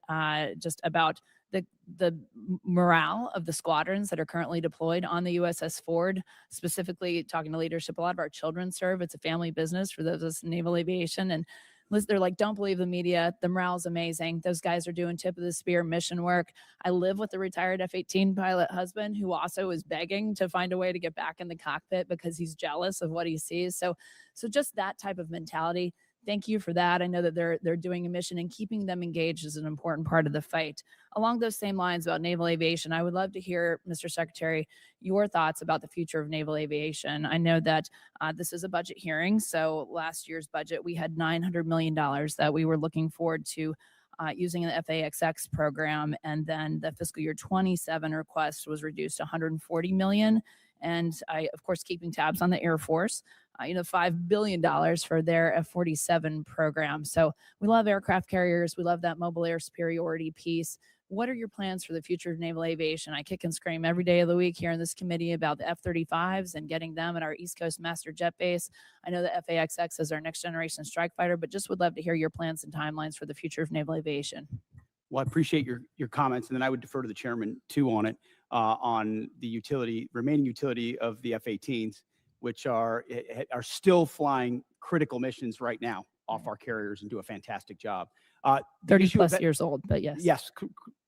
just about the morale of the squadrons that are currently deployed on the USS Ford, specifically talking to leadership. A lot of our children serve. It's a family business for those of us in naval aviation. And they're like, don't believe the media. The morale's amazing. Those guys are doing tip of the spear mission work. I live with a retired F-18 pilot husband who also is begging to find a way to get back in the cockpit because he's jealous of what he sees. So just that type of mentality. Thank you for that. I know that they're doing a mission, and keeping them engaged is an important part of the fight. Along those same lines about naval aviation, I would love to hear, Mr. Secretary, your thoughts about the future of naval aviation. I know that this is a budget hearing, so last year's budget, we had $900 million that we were looking forward to using the FAXX program, and then the fiscal year 27 request was reduced to $140 million. And I, of course, keeping tabs on the Air Force, $5 billion for their F-47 program. So we love aircraft carriers. We love that mobile air superiority piece. What are your plans for the future of naval aviation? I kick and scream every day of the week here in this committee about the F-35s and getting them at our East Coast Master Jet Base. I know the FAXX is our next generation strike fighter, but just would love to hear your plans and timelines for the future of naval aviation. Well, I appreciate your comments, and then I would defer to the chairman too on it, on the remaining utility of the F-18s, which are still flying critical missions right now off our carriers and do a fantastic job. 30 plus years old, but yes. Yes,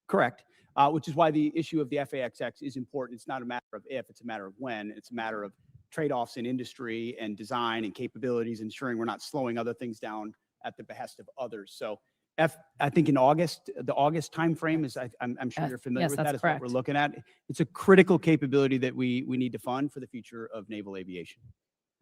correct. Which is why the issue of the FAXX is important. It's not a matter of if, it's a matter of when. It's a matter of trade-offs in industry and design and capabilities, ensuring we're not slowing other things down at the behest of others. So I think in August, the August timeframe is, I'm sure you're familiar with that, is what we're looking at. It's a critical capability that we need to fund for the future of naval aviation.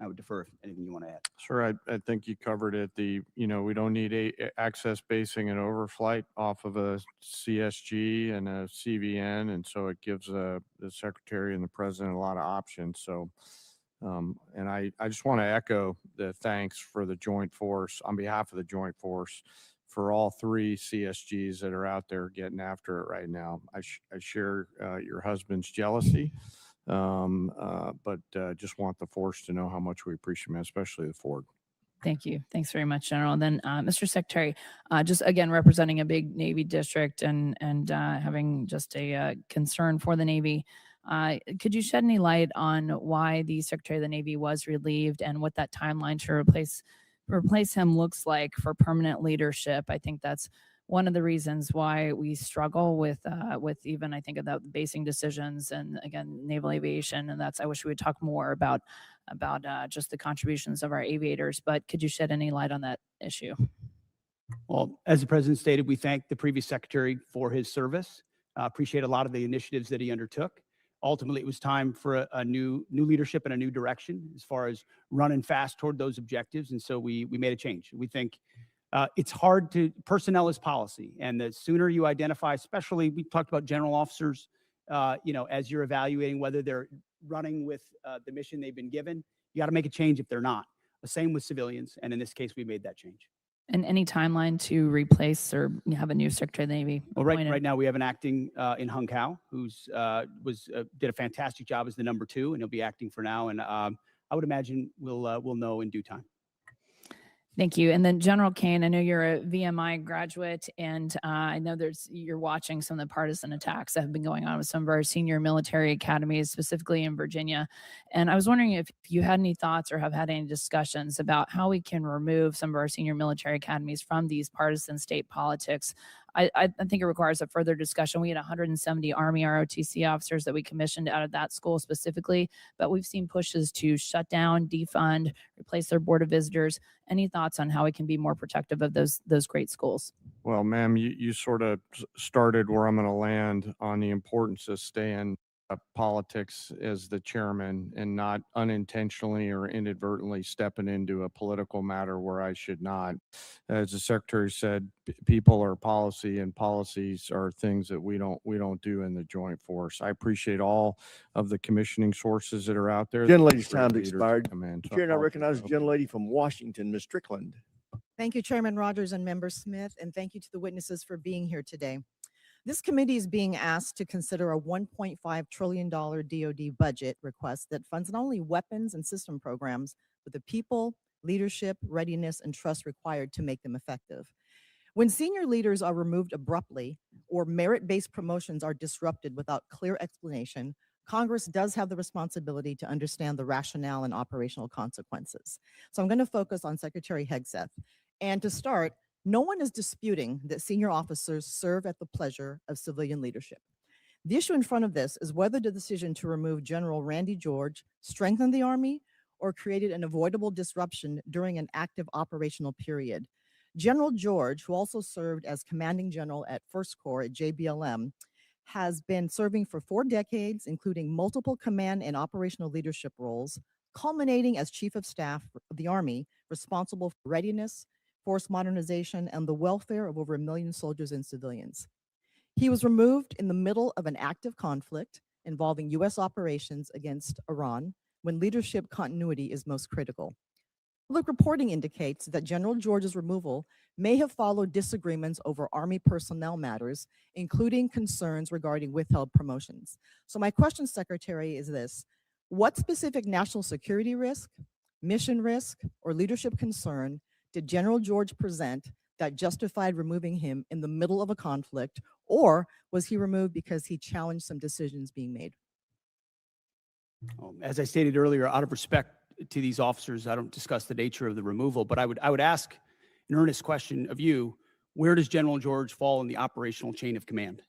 I would defer if anything you want to add. Sure, I think you covered it. We don't need access basing and overflight off of a CSG and a CVN, and so it gives the Secretary and the President a lot of options. So, and I just want to echo the thanks for the Joint Force, on behalf of the Joint Force, for all 3 CSGs that are out there getting after it right now. I share your husband's jealousy, but just want the force to know how much we appreciate him, especially the Ford. Thank you. Thanks very much, General. And then, Mr. Secretary, just again, representing a big Navy district and having just a concern for the Navy, could you shed any light on why the Secretary of the Navy was relieved and what that timeline to replace him looks like for permanent leadership? I think that's one of the reasons why we struggle with even, I think, about basing decisions and, again, naval aviation. And I wish we would talk more about just the contributions of our aviators. But could you shed any light on that issue? Well, as the President stated, we thank the previous Secretary for his service. Appreciate a lot of the initiatives that he undertook. Ultimately, it was time for a new leadership and a new direction as far as running fast toward those objectives. And so we made a change. We think it's hard personnel is policy. And the sooner you identify, especially, we talked about general officers, as you're evaluating whether they're running with the mission they've been given, you got to make a change if they're not. The same with civilians. And in this case, we made that change. And any timeline to replace or have a new Secretary of the Navy? Well, right now we have an acting in Hung Kao who's did a fantastic job as the number 2, and he'll be acting for now. And I would imagine we'll know in due time. Thank you. And then General Kane, I know you're a VMI graduate, and I know you're watching some of the partisan attacks that have been going on with some of our senior military academies, specifically in Virginia. And I was wondering if you had any thoughts or have had any discussions about how we can remove some of our senior military academies from these partisan state politics. I think it requires a further discussion. We had 170 Army ROTC officers that we commissioned out of that school specifically, but we've seen pushes to shut down, defund, replace their board of visitors. Any thoughts on how we can be more protective of those great schools? Well, ma'am, you sort of started where I'm going to land on the importance of staying politics as the chairman and not unintentionally or inadvertently stepping into a political matter where I should not. As the secretary said, people are policy, and policies are things that we don't do in the joint force. I appreciate all of the commissioning sources that are out there. Gentlelady's Great time's leaders expired. come in. So Chair, now I'll- recognize the gentlelady from Washington, Ms. Strickland. Thank you, Chairman Rogers and Member Smith, and thank you to the witnesses for being here today. This committee is being asked to consider a $1.5 trillion DoD budget request that funds not only weapons and system programs, but the people, leadership, readiness, and trust required to make them effective. When senior leaders are removed abruptly or merit-based promotions are disrupted without clear explanation, Congress does have the responsibility to understand the rationale and operational consequences. So I'm going to focus on Secretary Hegseth. And to start, no one is disputing that senior officers serve at the pleasure of civilian leadership. The issue in front of this is whether the decision to remove General Randy George strengthened the Army or created an avoidable disruption during an active operational period. General George, who also served as commanding general at First Corps at JBLM, has been serving for 4 decades, including multiple command and operational leadership roles, culminating as Chief of Staff of the Army, responsible for readiness, force modernization, and the welfare of over 1 million soldiers and civilians. He was removed in the middle of an active conflict involving U.S. operations against Iran when leadership continuity is most critical. Public reporting indicates that General George's removal may have followed disagreements over Army personnel matters, including concerns regarding withheld promotions. So my question, Secretary, is this: what specific national security risk, mission risk, or leadership concern did General George present that justified removing him in the middle of a conflict, or was he removed because he challenged some decisions being made? As I stated earlier, out of respect to these officers, I don't discuss the nature of the removal, but I would ask an earnest question of you: where does General George fall in the operational chain of command?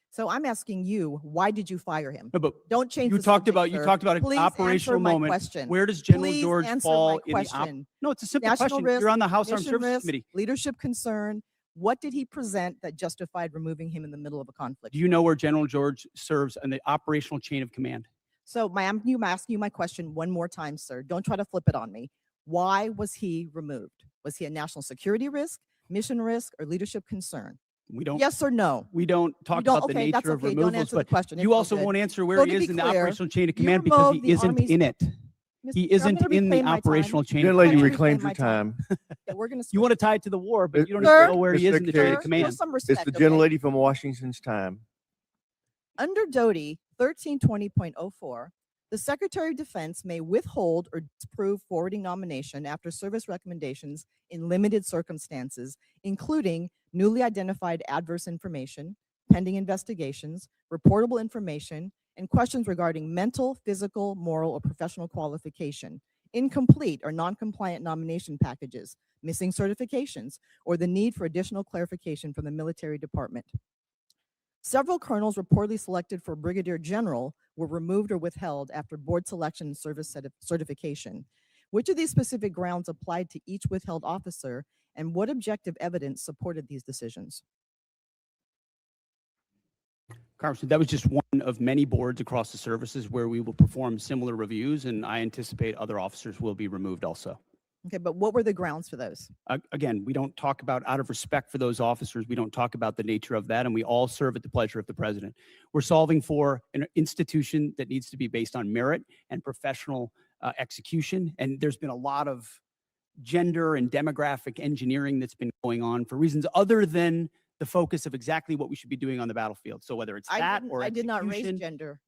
So I'm asking you, why did you fire him? No, but don't change. you the talked subject, about sir. you talked about an Please operational answer my moment. question. Where does General Please George answer fall my in the question. No, it's a simple National question. risk, You're on the House Armed mission Services risk, Committee. leadership concern. What did he present that justified removing him in the middle of a conflict? Do you know where General George serves in the operational chain of command? So I'm asking you my question one more time, sir. Don't try to flip it on me. Why was he removed? Was he a national security risk, mission risk, or leadership concern? We don't. Yes or no? We don't talk about the nature of Don't removals, answer the but question. you It's all also good. won't answer where So he to is be in the clear, operational chain of you command because he removed the isn't Army's- in it. He Mr. Chair, I'm isn't gonna in the reclaim my time. operational chain. of Gentlelady command. reclaimed her my time. time. Yeah, we're going to. You want to tie it to the war, but you don't Sir, know where he Mr. is in the chain of Secretary, command. Some It's respect, the okay? gentlelady from Washington's time. Under DoD 1320.04, the Secretary of Defense may withhold or disapprove forwarding nomination after service recommendations in limited circumstances, including newly identified adverse information, pending investigations, reportable information, and questions regarding mental, physical, moral, or professional qualification, incomplete or non-compliant nomination packages, missing certifications, or the need for additional clarification from the military department. Several colonels reportedly selected for brigadier general were removed or withheld after board selection and service certification. Which of these specific grounds applied to each withheld officer, and what objective evidence supported these decisions? Congressman, that was just one of many boards across the services where we will perform similar reviews, and I anticipate other officers will be removed also. Okay, but what were the grounds for those? Again, we don't talk about, out of respect for those officers, we don't talk about the nature of that, and we all serve at the pleasure of the president. We're solving for an institution that needs to be based on merit and professional execution, and there's been a lot of gender and demographic engineering that's been going on for reasons other than the focus of exactly what we should be doing on the battlefield. So whether it's that or I did not raise execution, gender.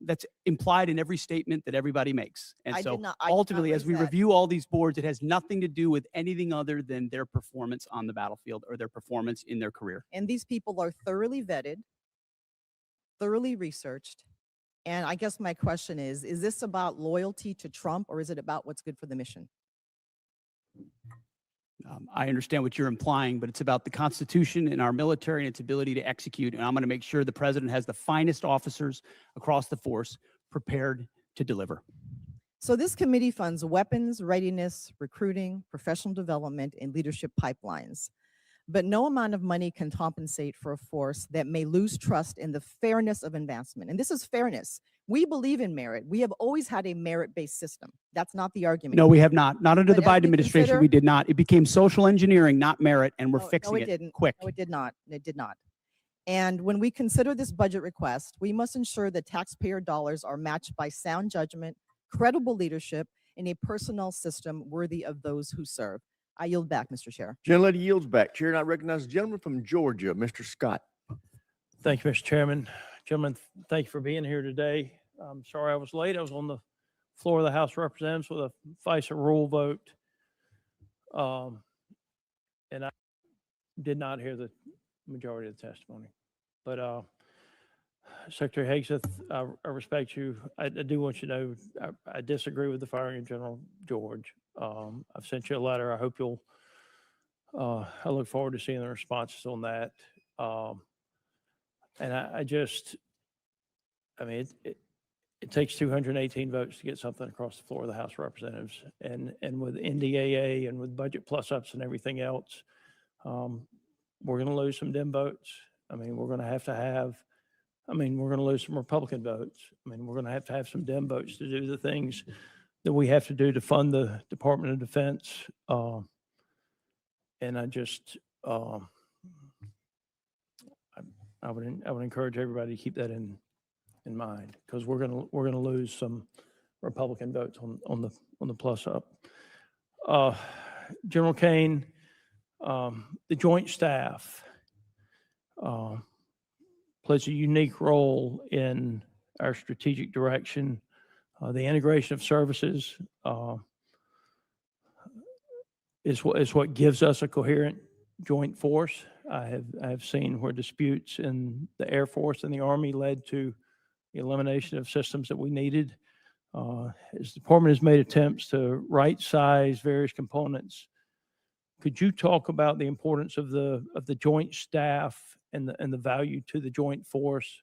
That's implied in every statement that everybody makes. And I so did not ultimately, as raise we that. review all these boards, it has nothing to do with anything other than their performance on the battlefield or their performance in their career. And these people are thoroughly vetted, thoroughly researched. And I guess my question is this about loyalty to Trump or is it about what's good for the mission? I understand what you're implying, but it's about the Constitution and our military and its ability to execute. And I'm going to make sure the president has the finest officers across the force prepared to deliver. So this committee funds weapons, readiness, recruiting, professional development, and leadership pipelines. But no amount of money can compensate for a force that may lose trust in the fairness of advancement. And this is fairness. We believe in merit. We have always had a merit-based system. That's not the argument. No, we have not. Not under the But as Biden we administration. consider- We did not. It became social engineering, not merit, and we're No, fixing no, it it didn't. quick. No, it did not. It did not. And when we consider this budget request, we must ensure that taxpayer dollars are matched by sound judgment, credible leadership, and a personnel system worthy of those who serve. I yield back, Mr. Chair. Gentlelady yields back. Chair, and I recognize the gentleman from Georgia, Mr. Scott. Thank you, Mr. Chairman. Gentlemen, thank you for being here today. I'm sorry I was late. I was on the floor of the House of Representatives with a FISA rule vote. And I did not hear the majority of the testimony. But Secretary Hegseth, I respect you. I do want you to know I disagree with the firing of General George. I've sent you a letter. I hope you'll, I look forward to seeing the responses on that. And I mean, it takes 218 votes to get something across the floor of the House of Representatives. And with NDAA and with budget plus-ups and everything else, we're going to lose some Dem votes. I mean, we're going to have, we're going to lose some Republican votes. I mean, we're going to have some Dem votes to do the things that we have to do to fund the Department of Defense. And I just, I would encourage everybody to keep that in mind, because we're gonna lose some Republican votes on the plus up. General Kane, the Joint Staff plays a unique role in our strategic direction. The integration of services is what gives us a coherent joint force. I have seen where disputes in the Air Force and the Army led to the elimination of systems that we needed. As the department has made attempts to right size various components, could you talk about the importance of the Joint Staff and the value to the joint force?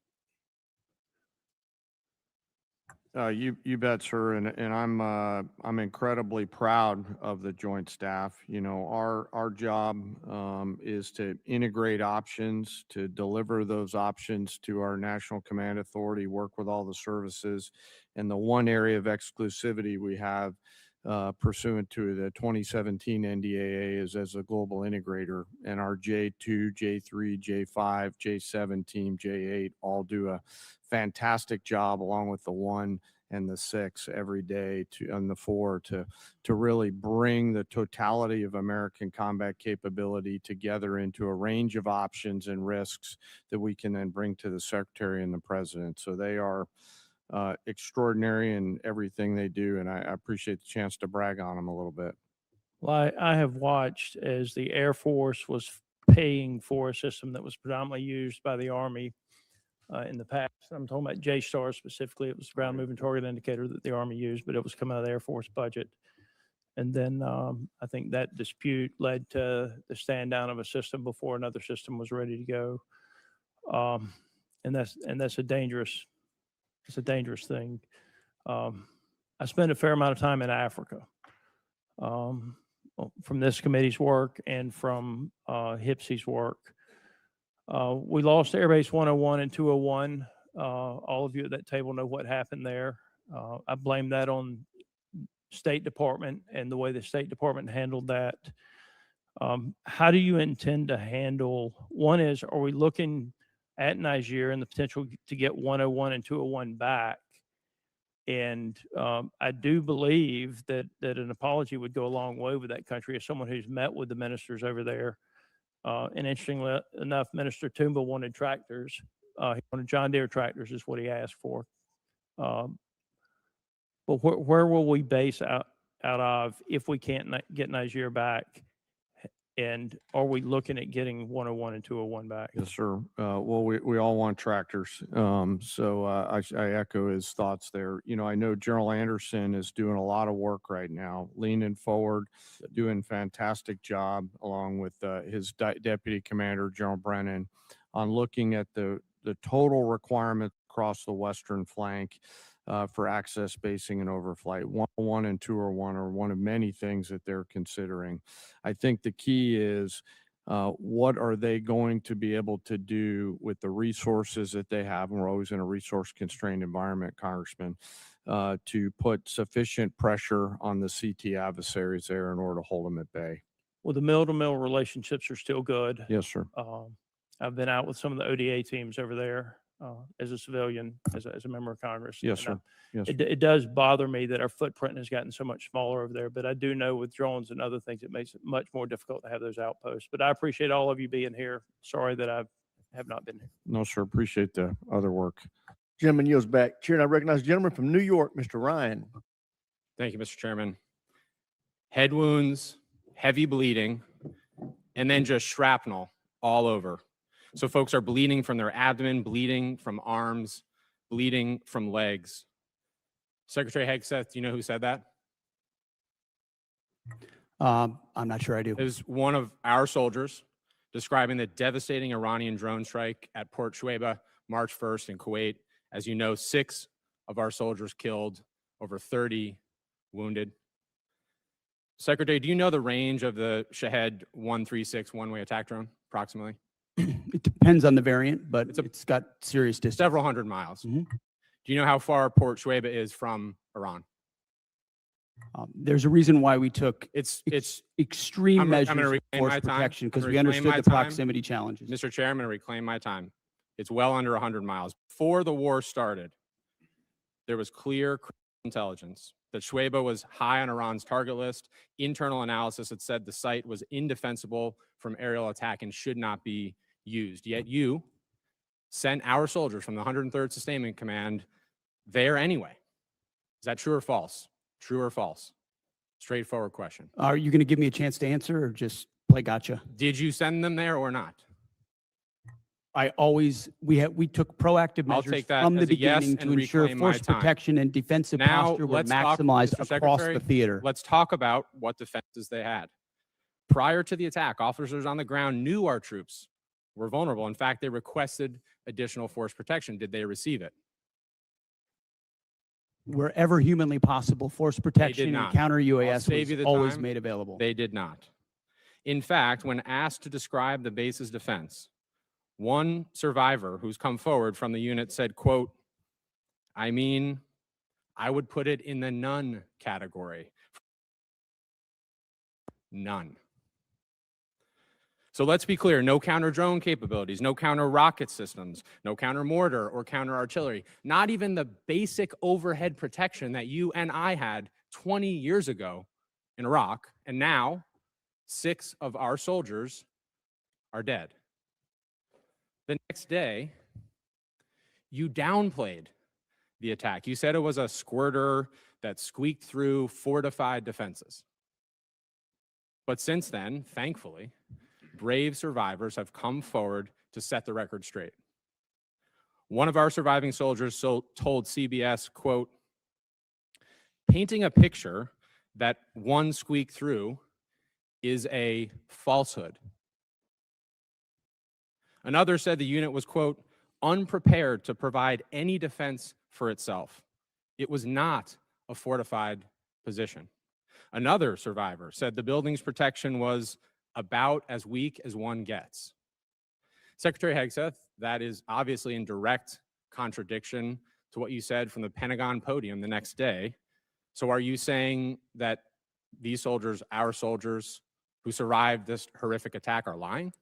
You bet, sir, and I'm incredibly proud of the Joint Staff. You know, our job is to integrate options, to deliver those options to our National Command Authority, work with all the services, and the one area of exclusivity we have pursuant to the 2017 NDAA is as a global integrator, and our J2, J3, J5, J7 team, J8 all do a fantastic job, along with the 1 and the 6 every day and the 4 to really bring the totality of American combat capability together into a range of options and risks that we can then bring to the Secretary and the President. So they are extraordinary in everything they do, and I appreciate the chance to brag on them a little bit. Well, I have watched as the Air Force was paying for a system that was predominantly used by the Army in the past. I'm talking about J-STAR specifically. It was the ground moving target indicator that the Army used, but it was coming out of the Air Force budget. And then I think that dispute led to the stand down of a system before another system was ready to go. And that's a dangerous thing. I spent a fair amount of time in Africa from this committee's work and from HIPSI's work. We lost Airbase 101 and 201. All of you at that table know what happened there. I blame that on State Department and the way the State Department handled that. How do you intend to handle, one is, are we looking at Niger and the potential to get 101 and 201 back? And I do believe that an apology would go a long way with that country, as someone who's met with the ministers over there. And interestingly enough, Minister Toomba wanted tractors. He wanted John Deere tractors is what he asked for. But where will we base out of if we can't get Nigeria back? And are we looking at getting 101 and 201 back? Yes, sir. Well, we all want tractors. So I echo his thoughts there. You know, I know General Anderson is doing a lot of work right now, leaning forward, doing a fantastic job along with his deputy commander, General Brennan, on looking at the total requirement across the western flank for access, basing, and overflight. 101 and 201 are one of many things that they're considering. I think the key is what are they going to be able to do with the resources that they have? And we're always in a resource-constrained environment, Congressman, to put sufficient pressure on the CT adversaries there in order to hold them at bay. Well, the mill-to-mill relationships are still good. Yes, sir. I've been out with some of the ODA teams over there as a civilian, as a member of Congress. Yes, And, sir. Yes, sir. It does bother me that our footprint has gotten so much smaller over there, but I do know with drones and other things, it makes it much more difficult to have those outposts. But I appreciate all of you being here. Sorry that I have not been here. No, sir. Appreciate the other work. Gentleman yields back. Chair, and I recognize the gentleman from New York, Mr. Ryan. Thank you, Mr. Chairman. Head wounds, heavy bleeding, and then just shrapnel all over. So folks are bleeding from their abdomen, bleeding from arms, bleeding from legs. Secretary Hegseth, do you know who said that? I'm not sure I do. It was one of our soldiers describing the devastating Iranian drone strike at Port Shuaibah, March 1st in Kuwait. As you know, 6 of our soldiers killed, over 30 wounded. Secretary, do you know the range of the Shahed 136 one-way attack drone, approximately? It depends on the variant, but it's got serious distance. Several hundred miles. Do you know how far Port Shuaibah is from Iran? There's a reason why we took extreme I'm measures gonna of reclaim force my time. protection because I'm we gonna reclaim understood my the time. proximity challenges. Mr. Chair, I'm going to reclaim my time. It's well under 100 miles. Before the war started, there was clear intelligence that Shuaibah was high on Iran's target list. Internal analysis had said the site was indefensible from aerial attack and should not be used. Yet you sent our soldiers from the 103rd Sustainment Command there anyway. Is that true or false? True or false? Straightforward question. Are you going to give me a chance to answer or just play gotcha? Did you send them there or not? We took proactive I'll measures take that from the as a yes beginning to and ensure reclaim my force time. protection and defensive Now, posture were let's talk, maximized Mr. across Secretary, the theater. Let's talk about what defenses they had. Prior to the attack, officers on the ground knew our troops were vulnerable. In fact, they requested additional force protection. Did they receive it? Wherever humanly possible, force protection and not. counter I'll UAS save you was the always time. made available. They did not. In fact, when asked to describe the base's defense, one survivor who's come forward from the unit said, quote, I mean, I would put it in the none category. None. So let's be clear, no counter drone capabilities, no counter rocket systems, no counter mortar or counter artillery, not even the basic overhead protection that you and I had 20 years ago in Iraq. And now 6 of our soldiers are dead. The next day, you downplayed the attack. You said it was a squirter that squeaked through fortified defenses. But since then, thankfully, brave survivors have come forward to set the record straight. One of our surviving soldiers told CBS, quote, painting a picture that one squeaked through is a falsehood. Another said the unit was, quote, unprepared to provide any defense for itself. It was not a fortified position. Another survivor said the building's protection was about as weak as one gets. Secretary Hegseth, that is obviously in direct contradiction to what you said from the Pentagon podium the next day. So are you saying that these soldiers, our soldiers who survived this horrific attack, are lying?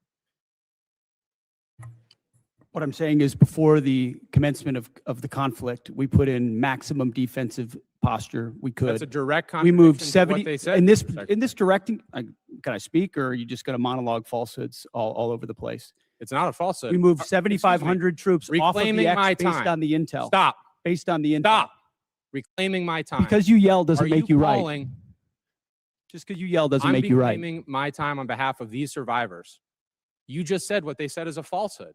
What I'm saying is before the commencement of the conflict, we put in maximum defensive posture we could. That's a direct We moved contradiction to 70 what they said, in this Secretary. directing. Can I speak, or are you just going to monologue falsehoods all over the place? It's not a falsehood. We moved Excuse me. 7,500 troops off of the Reclaiming X my based time. on the intel. Stop. based on the Stop reclaiming my time. Because you yell doesn't Are make you right. calling- Just because you yell doesn't I'm make you right. reclaiming my time on behalf of these survivors. You just said what they said is a falsehood.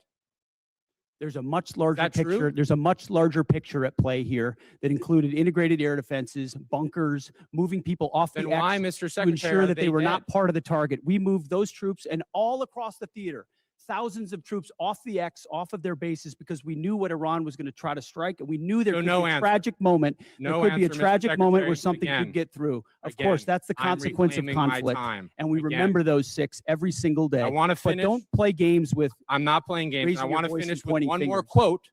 There's a much larger that true? picture. There's a much larger picture at play here that included integrated air defenses, bunkers, moving people off Then the why, X Mr. to Secretary, ensure are that they they were dead? not part of the target. We moved those troops and all across the theater, thousands of troops off the X, off of their bases, because we knew what Iran was going to try to strike, and we knew there So could no be a answer. tragic moment. No There could be a answer, Mr. tragic moment where Secretary. something Again, could get through. Of again, course, that's the I'm consequence of reclaiming my conflict, time. and we Again. remember those 6 every single day. I want to But finish. don't play games with. I'm not playing games. And I raising your want to voice and finish with pointing one more fingers. quote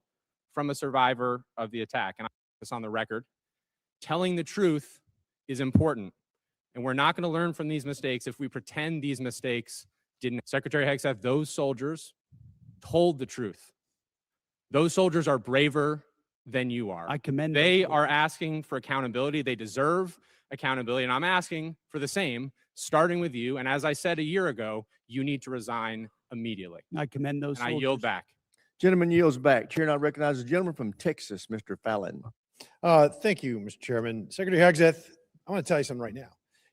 from a survivor of the attack. And I put this on the record. Telling the truth is important. And we're not going to learn from these mistakes if we pretend these mistakes didn't. Secretary Hegseth, those soldiers told the truth. Those soldiers are braver than you are. I commend They those are asking for accountability. They deserve accountability. And I'm asking for the same, starting with you. And as I said a year ago, you need to resign immediately. I commend those And I soldiers. yield back. Gentleman yields back. Chair now recognizes the gentleman from Texas, Mr. Fallon. Thank you, Mr. Chairman. Secretary Hegseth, I want to tell you something right now.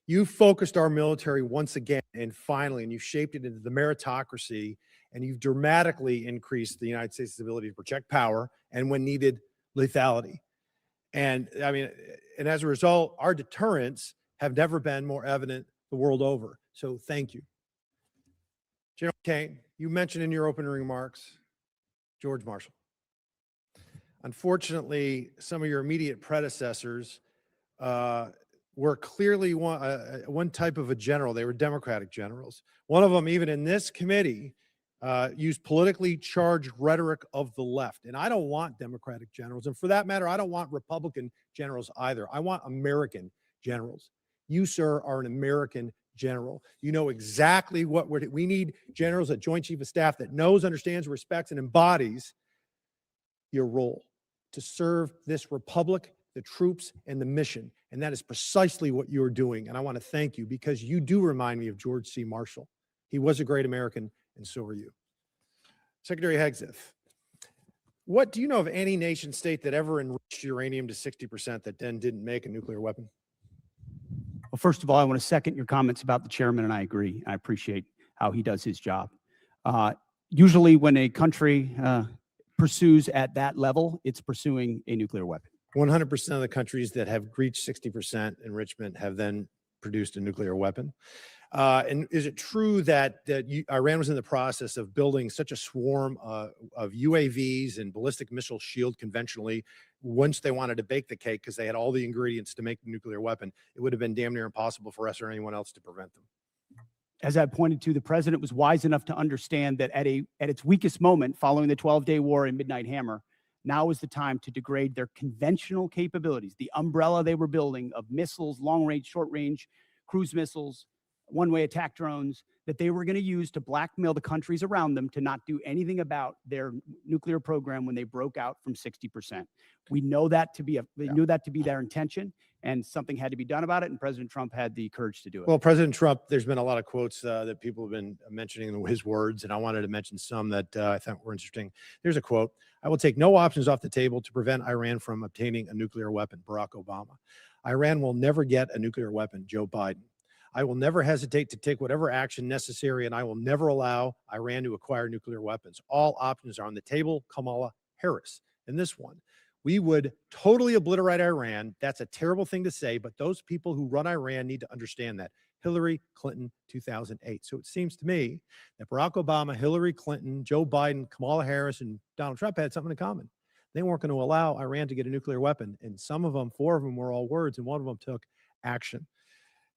You focused our military once again, and finally, and you've shaped it into the meritocracy, and you've dramatically increased the United States' ability to protect power and, when needed, lethality. And I mean, and as a result, our deterrents have never been more evident the world over. So thank you. General Kane, you mentioned in your opening remarks George Marshall. Unfortunately, some of your immediate predecessors were clearly one type of a general. They were Democratic generals. One of them, even in this committee, used politically charged rhetoric of the left. And I don't want Democratic generals. And for that matter, I don't want Republican generals either. I want American generals. You, sir, are an American general. You know exactly what we need. Generals, a Joint Chief of Staff that knows, understands, respects, and embodies your role to serve this republic, the troops, and the mission. And that is precisely what you're doing. And I want to thank you because you do remind me of George C. Marshall. He was a great American, and so are you. Secretary Hegseth, what do you know of any nation state that ever enriched uranium to 60% that then didn't make a nuclear weapon? Well, first of all, I want to second your comments about the chairman, and I agree. I appreciate how he does his job. Usually when a country pursues at that level, it's pursuing a nuclear weapon. 100% of the countries that have reached 60% enrichment have then produced a nuclear weapon. And is it true that Iran was in the process of building such a swarm of UAVs and ballistic missile shield conventionally? Once they wanted to bake the cake because they had all the ingredients to make the nuclear weapon, it would have been damn near impossible for us or anyone else to prevent them. As I pointed to, the president was wise enough to understand that at its weakest moment, following the 12-day war and Midnight Hammer, now is the time to degrade their conventional capabilities, the umbrella they were building of missiles, long-range, short-range, cruise missiles, one-way attack drones that they were going to use to blackmail the countries around them to not do anything about their nuclear program when they broke out from 60%. We know that to be they knew that to be their intention, and something had to be done about it, and President Trump had the courage to do it. Well, President Trump, there's been a lot of quotes that people have been mentioning his words, and I wanted to mention some that I thought were interesting. There's a quote: "I will take no options off the table to prevent Iran from obtaining a nuclear weapon." Barack Obama. "Iran will never get a nuclear weapon." Joe Biden. "I will never hesitate to take whatever action necessary, and I will never allow Iran to acquire nuclear weapons. All options are on the table." Kamala Harris. And this one: "We would totally obliterate Iran. That's a terrible thing to say, but those people who run Iran need to understand that." Hillary Clinton, 2008. So it seems to me that Barack Obama, Hillary Clinton, Joe Biden, Kamala Harris, and Donald Trump had something in common. They weren't going to allow Iran to get a nuclear weapon. And some of them, 4 of them, were all words, and one of them took action.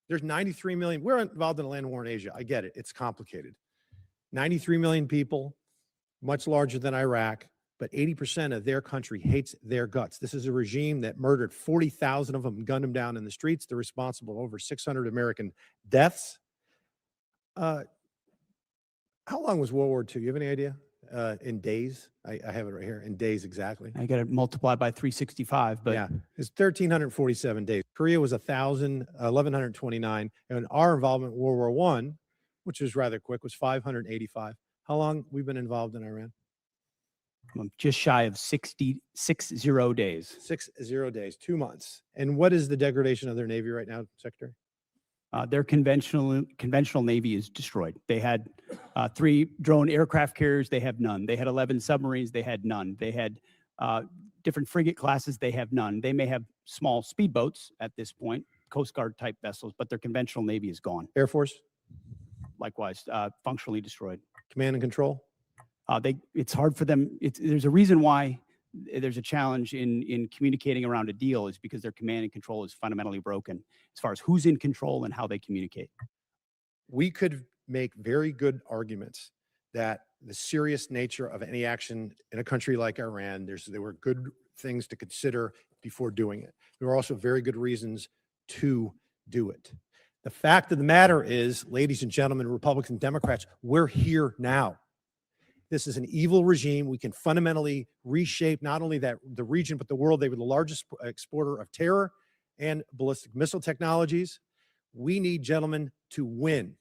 There's 93 million. We're involved in a land war in Asia. I get it. It's complicated. 93 million people, much larger than Iraq, but 80% of their country hates their guts. This is a regime that murdered 40,000 of them and gunned them down in the streets. They're responsible for over 600 American deaths. How long was World War II? You have any idea? In days? I have it right here. In days exactly. I got it multiplied by 365, but yeah, it's 1,347 days. Korea was 1,129, and our involvement in World War I, which was rather quick, was 585. How long we've been involved in Iran? Just shy of 60 days. 60 days, 2 months. And what is the degradation of their Navy right now, Secretary? Their conventional Navy is destroyed. They had 3 drone aircraft carriers. They have none. They had 11 submarines. They had none. They had different frigate classes. They have none. They may have small speedboats at this point, Coast Guard type vessels, but their conventional Navy is gone. Air Force? Likewise, functionally destroyed. Command and control? It's hard for them. There's a reason why there's a challenge in communicating around a deal is because their command and control is fundamentally broken as far as who's in control and how they communicate. We could make very good arguments that the serious nature of any action in a country like Iran, there were good things to consider before doing it. There were also very good reasons to do it. The fact of the matter is, ladies and gentlemen, Republicans and Democrats, we're here now. This is an evil regime. We can fundamentally reshape not only the region, but the world. They were the largest exporter of terror and ballistic missile technologies. We need, gentlemen, to win.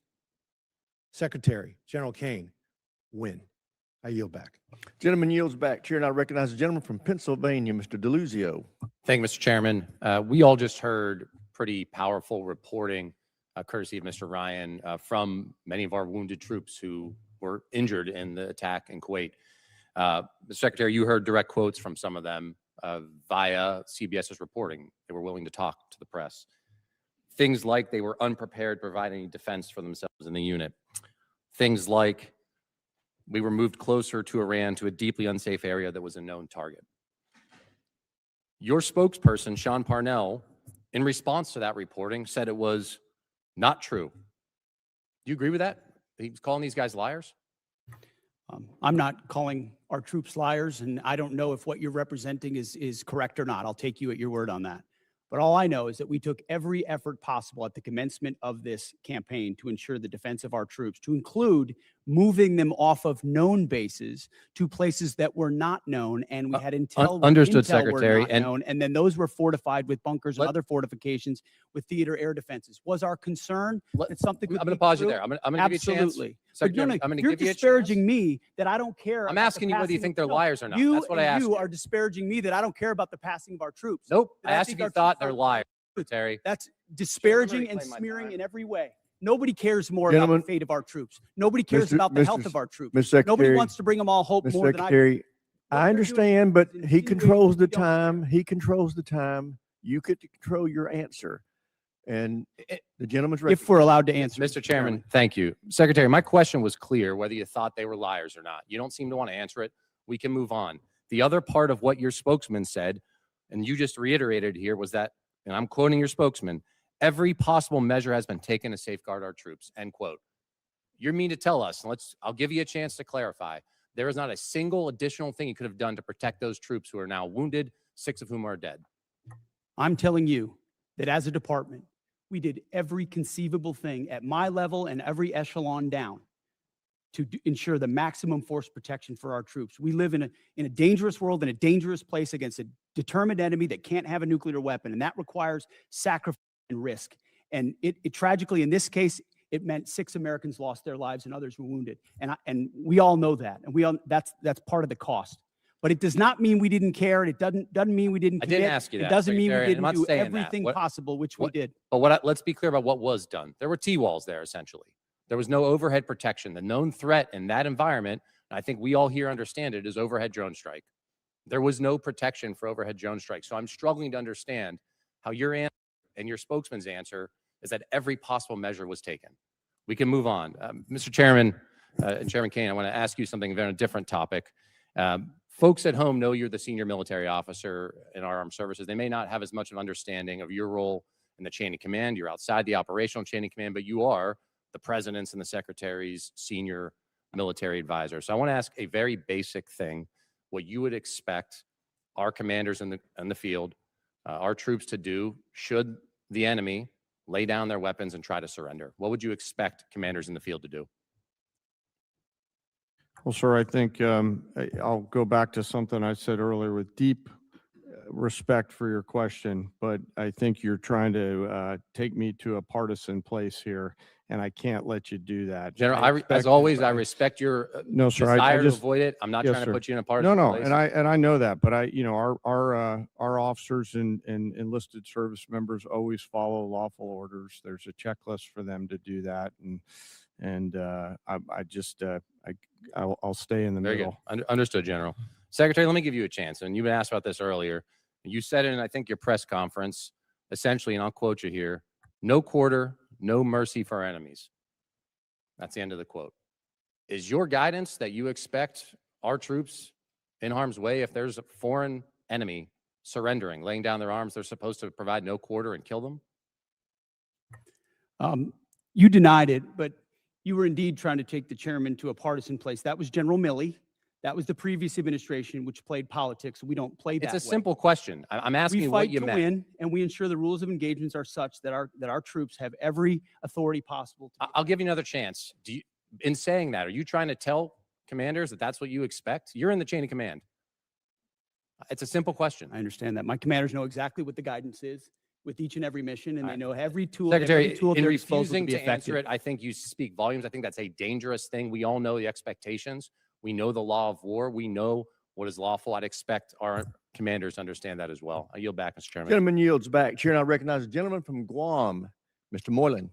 Secretary General Kane, win. I yield back. Gentleman yields back. Chair, and I recognize the gentleman from Pennsylvania, Mr. DeLuzio. Thank you, Mr. Chairman. We all just heard pretty powerful reporting, courtesy of Mr. Ryan, from many of our wounded troops who were injured in the attack in Kuwait. Mr. Secretary, you heard direct quotes from some of them via CBS's reporting. They were willing to talk to the press. Things like they were unprepared to provide any defense for themselves in the unit. Things like we were moved closer to Iran to a deeply unsafe area that was a known target. Your spokesperson, Sean Parnell, in response to that reporting, said it was not true. Do you agree with that? He was calling these guys liars? I'm not calling our troops liars, and I don't know if what you're representing is correct or not. I'll take you at your word on that. But all I know is that we took every effort possible at the commencement of this campaign to ensure the defense of our troops, to include moving them off of known bases to places that were not known, and we had intel. Understood, intel were Secretary. not known, and then those were fortified with bunkers and other fortifications with theater air defenses. Was our concern that something could I'm going to leak pause you through? there. I'm going to give you a chance. Absolutely. But Secretary, no, I'm going to you're give you a chance. disparaging me that I don't care. I'm about the asking you whether you passing think of- they're no, liars or not. You That's what I asked you you. are disparaging me that I don't care about the passing of our troops. Nope. That I asked you think if you our thought troops they're are- liars, Secretary. That's disparaging and reclaim my smearing time. in every way. Nobody cares more about Gentlemen, the fate of our troops. Nobody cares Mr. about the Mr. health of our troops. Mr. Nobody Secretary, wants to bring them all hope Mr. more than I do. Secretary, What I they're doing understand, but is he insinuating controls the we don't care. time. He controls the time. You could control your answer. And the gentleman's If we're allowed to answer. Mr. Chairman, thank you. Secretary, my question was clear, whether you thought they were liars or not. You don't seem to want to answer it. We can move on. The other part of what your spokesman said, and you just reiterated here, was that, and I'm quoting your spokesman, every possible measure has been taken to safeguard our troops, end quote. You mean to tell us, and I'll give you a chance to clarify, there is not a single additional thing you could have done to protect those troops who are now wounded, 6 of whom are dead? I'm telling you that as a department, we did every conceivable thing at my level and every echelon down to ensure the maximum force protection for our troops. We live in a dangerous world, in a dangerous place against a determined enemy that can't have a nuclear weapon, and that requires sacrifice and risk. And it tragically, in this case, it meant 6 Americans lost their lives and others were wounded. And we all know that, and that's part of the cost. But it does not mean we didn't care, and it doesn't mean we didn't I didn't commit. ask you that, It doesn't mean we Secretary, and didn't I'm do not saying that. everything What- possible, which we did. But let's be clear about what was done. There were T-walls there, essentially. There was no overhead protection. The known threat in that environment, and I think we all here understand it, is overhead drone strike. There was no protection for overhead drone strike. So I'm struggling to understand how your answer and your spokesman's answer is that every possible measure was taken. We can move on. Mr. Chairman, and Chairman Kane, I want to ask you something on a different topic. Folks at home know you're the senior military officer in our armed services. They may not have as much of an understanding of your role in the chain of command. You're outside the operational chain of command, but you are the president's and the secretary's senior military advisor. So I want to ask a very basic thing, what you would expect our commanders in the field, our troops to do should the enemy lay down their weapons and try to surrender. What would you expect commanders in the field to do? Well, sir, I think I'll go back to something I said earlier with deep respect for your question, but I think you're trying to take me to a partisan place here. and I can't let you do that. General, as expect- always, I respect your No, sir, I desire just. to avoid it. I'm not Yes, trying sir. to put you in a partisan No, place. and I know that, but our officers and enlisted service members always follow lawful orders. There's a checklist for them to do that, and I'll stay in the Very good. middle. Understood, General. Secretary, let me give you a chance. And you've been asked about this earlier. You said in, I think, your press conference, essentially, and I'll quote you here, no quarter, no mercy for our enemies. That's the end of the quote. Is your guidance that you expect our troops in harm's way, if there's a foreign enemy surrendering, laying down their arms, they're supposed to provide no quarter and kill them? You denied it, but you were indeed trying to take the chairman to a partisan place. That was General Milley. That was the previous administration, which played politics. We don't play that It's a way. simple question. I'm asking We you what fight you to meant. win, and we ensure the rules of engagements are such that our troops have every authority possible. I'll give you another chance. In saying that, are you trying to tell commanders that that's what you expect? You're in the chain of command. It's a simple question. I understand that. My commanders know exactly what the guidance is with each and every mission, and they know every tool. Secretary, every tool at in their disposal to refusing be to answer effective. it, I think you speak volumes. I think that's a dangerous thing. We all know the expectations. We know the law of war. We know what is lawful. I'd expect our commanders to understand that as well. I yield back, Mr. Chairman. Gentleman yields back. Chair now recognizes the gentleman from Guam, Mr. Moylan.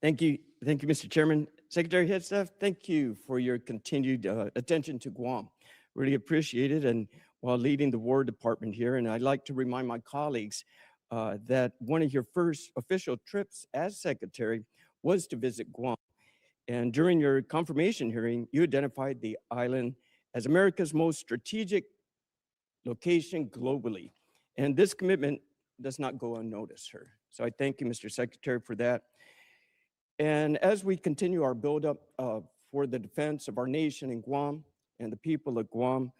Thank you, Mr. Chairman. Secretary Hegseth, thank you for your continued attention to Guam. Really appreciate it. And while leading the War Department here, and I'd like to remind my colleagues that one of your first official trips as Secretary was to visit Guam. And during your confirmation hearing, you identified the island as America's most strategic location globally. And this commitment does not go unnoticed, sir. So I thank you, Mr. Secretary, for that. And as we continue our buildup for the defense of our nation in Guam and the people of Guam,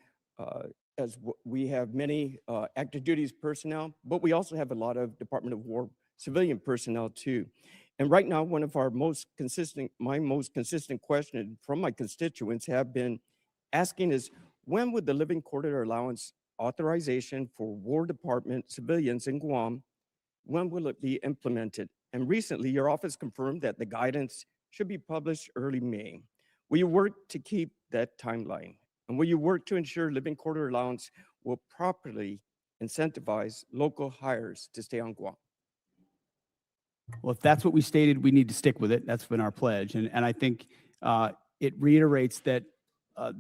we have many active duties personnel, but we also have a lot of Department of War civilian personnel too. And right now, my most consistent question from my constituents have been asking is, when would the Living Quarter Allowance authorization for War Department civilians in Guam, when will it be implemented? And recently, your office confirmed that the guidance should be published early May. Will you work to keep that timeline? And will you work to ensure Living Quarter Allowance will properly incentivize local hires to stay on Guam? Well, if that's what we stated, we need to stick with it. That's been our pledge. And I think it reiterates that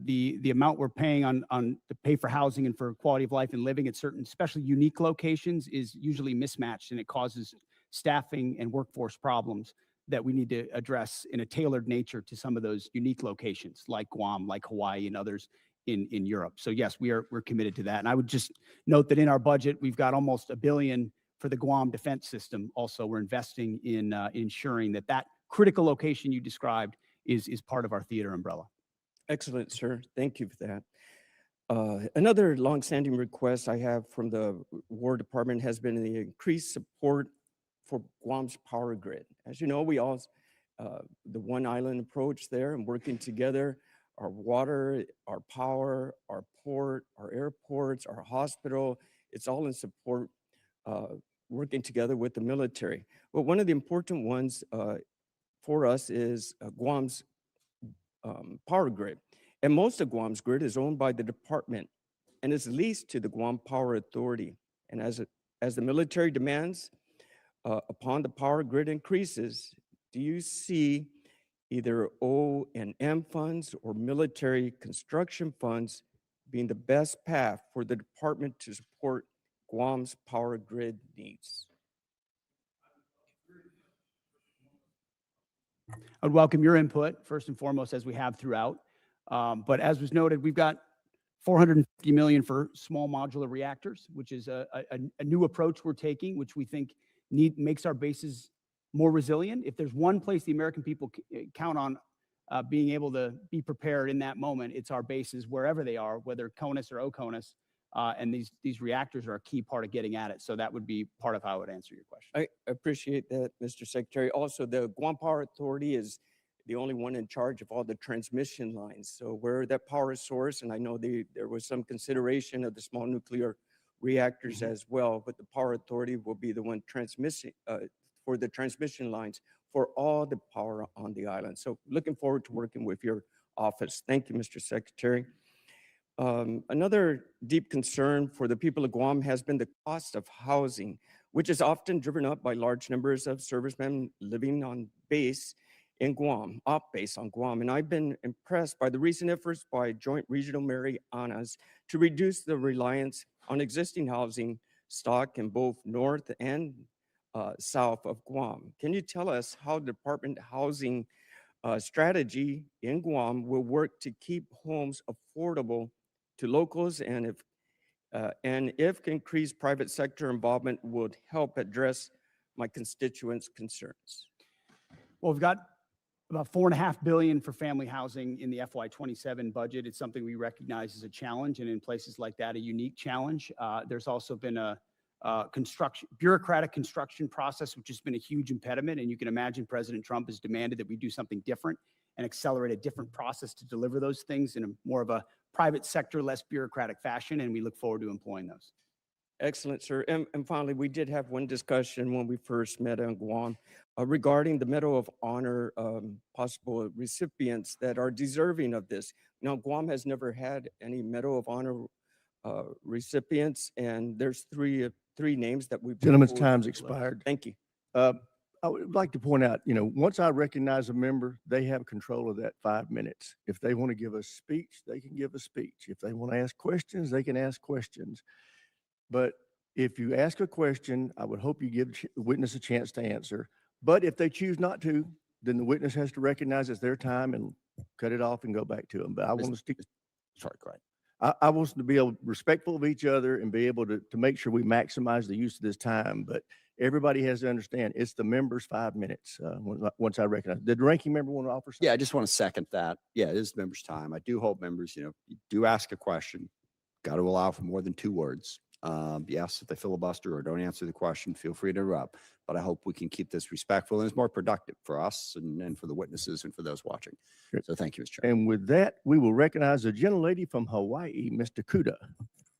the amount we're paying on to pay for housing and for quality of life and living at certain, especially unique locations, is usually mismatched, and it causes staffing and workforce problems that we need to address in a tailored nature to some of those unique locations like Guam, like Hawaii, and others in Europe. So yes, we're committed to that. And I would just note that in our budget, we've got almost $1 billion for the Guam defense system. Also, we're investing in ensuring that that critical location you described is part of our theater umbrella. Excellent, sir. Thank you for that. Another longstanding request I have from the War Department has been the increased support for Guam's power grid. As you know, we all, the one island approach there and working together, our water, our power, our port, our airports, our hospital, it's all in support, working together with the military. But one of the important ones for us is Guam's power grid. And most of Guam's grid is owned by the department and is leased to the Guam Power Authority. And as the military demands upon the power grid increases, do you see either O&M funds or military construction funds being the best path for the department to support Guam's power grid needs? I'd welcome your input, first and foremost, as we have throughout. But as was noted, we've got $450 million for small modular reactors, which is a new approach we're taking, which we think makes our bases more resilient. If there's one place the American people count on being able to be prepared in that moment, it's our bases wherever they are, whether CONUS or OCONUS. And these reactors are a key part of getting at it. So that would be part of how I would answer your question. I appreciate that, Mr. Secretary. Also, the Guam Power Authority is the only one in charge of all the transmission lines. So where that power source, and I know there was some consideration of the small nuclear reactors as well, but the Power Authority will be the one transmitting for the transmission lines for all the power on the island. So looking forward to working with your office. Thank you, Mr. Secretary. Another deep concern for the people of Guam has been the cost of housing, which is often driven up by large numbers of servicemen living on base in Guam, off base on Guam. And I've been impressed by the recent efforts by Joint Regional Marianas to reduce the reliance on existing housing stock in both north and south of Guam. Can you tell us how Department Housing strategy in Guam will work to keep homes affordable to locals, and if increased private sector involvement would help address my constituents' concerns? Well, we've got about $4.5 billion for family housing in the FY27 budget. It's something we recognize as a challenge, and in places like that, a unique challenge. There's also been a bureaucratic construction process, which has been a huge impediment. And you can imagine President Trump has demanded that we do something different and accelerate a different process to deliver those things in a more of a private sector, less bureaucratic fashion. And we look forward to employing those. Excellent, sir. And finally, we did have one discussion when we first met in Guam regarding the Medal of Honor possible recipients that are deserving of this. Now, Guam has never had any Medal of Honor recipients, and there's three names that we've. Gentlemen's time's expired. Thank you. I would like to point out, once I recognize a member, they have control of that 5 minutes. If they want to give a speech, they can give a speech. If they want to ask questions, they can ask questions. But if you ask a question, I would hope you give the witness a chance to answer. But if they choose not to, then the witness has to recognize it's their time and cut it off and go back to them. But I want to stick. Sorry, go ahead. I want us to be respectful of each other and be able to make sure we maximize the use of this time. But everybody has to understand it's the members' 5 minutes. Once I recognize, did the ranking member want to offer something? Yeah, I just want to second that. Yeah, it is members' time. I do hope members, you do ask a question. Got to allow for more than 2 words. Yes, if they filibuster or don't answer the question, feel free to interrupt. But I hope we can keep this respectful and it's more productive for us and for the witnesses and for those watching. So thank you, Mr. Chairman. And with that, we will recognize the gentlelady from Hawaii, Mr. Kuda.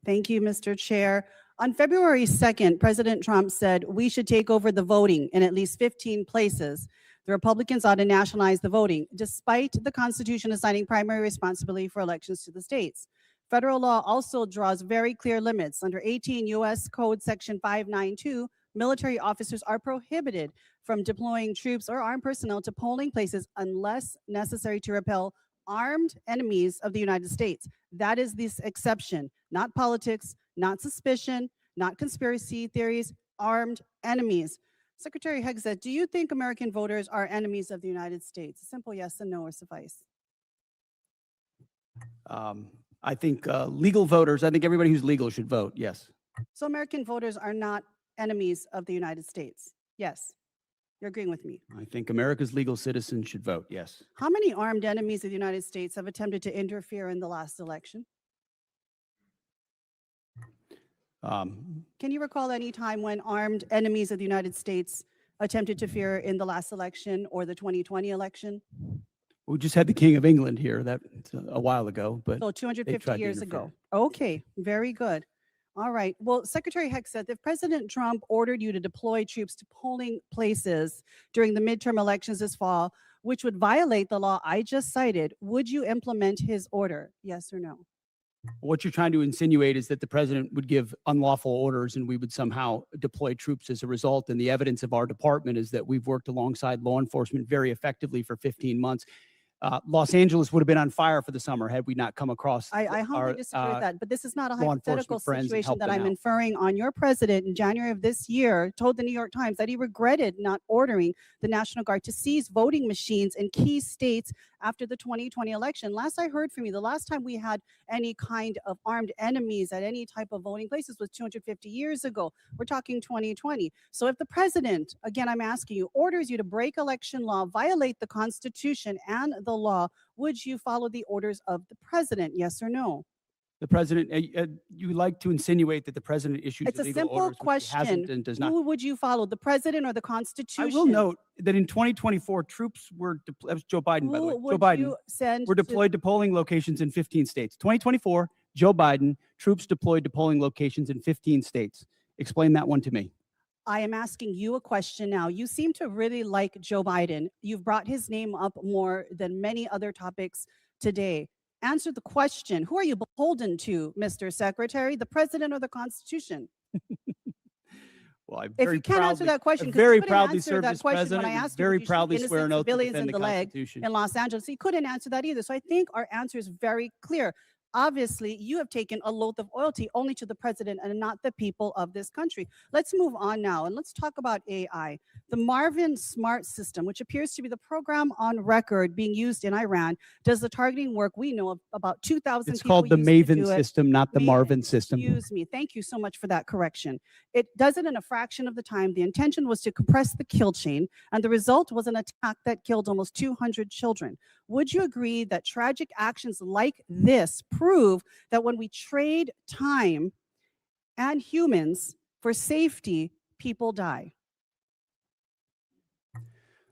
Thank you, Mr. Chair. On February 2nd, President Trump said we should take over the voting in at least 15 places. The Republicans ought to nationalize the voting, despite the Constitution assigning primary responsibility for elections to the states. Federal law also draws very clear limits. Under 18 U.S. Code Section 592, military officers are prohibited from deploying troops or armed personnel to polling places unless necessary to repel armed enemies of the United States. That is this exception, not politics, not suspicion, not conspiracy theories, armed enemies. Secretary Hegseth, do you think American voters are enemies of the United States? A simple yes and no will suffice. I think legal voters, I think everybody who's legal should vote, yes. So American voters are not enemies of the United States? Yes. You're agreeing with me? I think America's legal citizens should vote, yes. How many armed enemies of the United States have attempted to interfere in the last election? Can you recall any time when armed enemies of the United States attempted to interfere in the last election or the 2020 election? We just had the King of England here that a while ago, but So they 250 tried to years interfere. ago. Okay, very good. All right. Well, Secretary Hegseth, if President Trump ordered you to deploy troops to polling places during the midterm elections this fall, which would violate the law I just cited, would you implement his order? Yes or no? What you're trying to insinuate is that the president would give unlawful orders and we would somehow deploy troops as a result. And the evidence of our department is that we've worked alongside law enforcement very effectively for 15 months. Los Angeles would have been on fire for the summer had we not come across I humbly disagree with that, but this is not a law hypothetical enforcement friends and situation help that them I'm out. inferring on. Your president in January of this year told the New York Times that he regretted not ordering the National Guard to seize voting machines in key states after the 2020 election. Last I heard from you, the last time we had any kind of armed enemies at any type of voting places was 250 years ago. We're talking 2020. So if the president, again, I'm asking you, orders you to break election law, violate the Constitution and the law, would you follow the orders of the president? Yes or no? The president, you like to insinuate that the president issues It's a illegal simple orders, which he hasn't question. and does not. Who would you follow, the president or the I Constitution? will note that in 2024, troops were, that was Joe Biden, by the way. Who Joe would Biden you send were to- deployed to polling locations in 15 states. 2024, Joe Biden, troops deployed to polling locations in 15 states. Explain that one to me. I am asking you a question now. You seem to really like Joe Biden. You've brought his name up more than many other topics today. Answer the question. Who are you beholden to, Mr. Secretary, the president or the Constitution? Well, I If very you can't answer proudly- that question, I 'cause you very couldn't proudly answer served that as question president. when I and asked you, very would you shoot proudly swear innocent an oath to civilians defend in the the leg Constitution. in Los Angeles. He couldn't answer that either. So I think our answer is very clear. Obviously, you have taken a loath of loyalty only to the president and not the people of this country. Let's move on now and let's talk about AI. The Marvin Smart System, which appears to be the program on record being used in Iran, does the targeting work. We know of about 2,000 It's people called the use to Maven do it. system, not the Marvin system. Excuse me. Thank you so much for that correction. It does it in a fraction of the time. The intention was to compress the kill chain, and the result was an attack that killed almost 200 children. Would you agree that tragic actions like this prove that when we trade time and humans for safety, people die?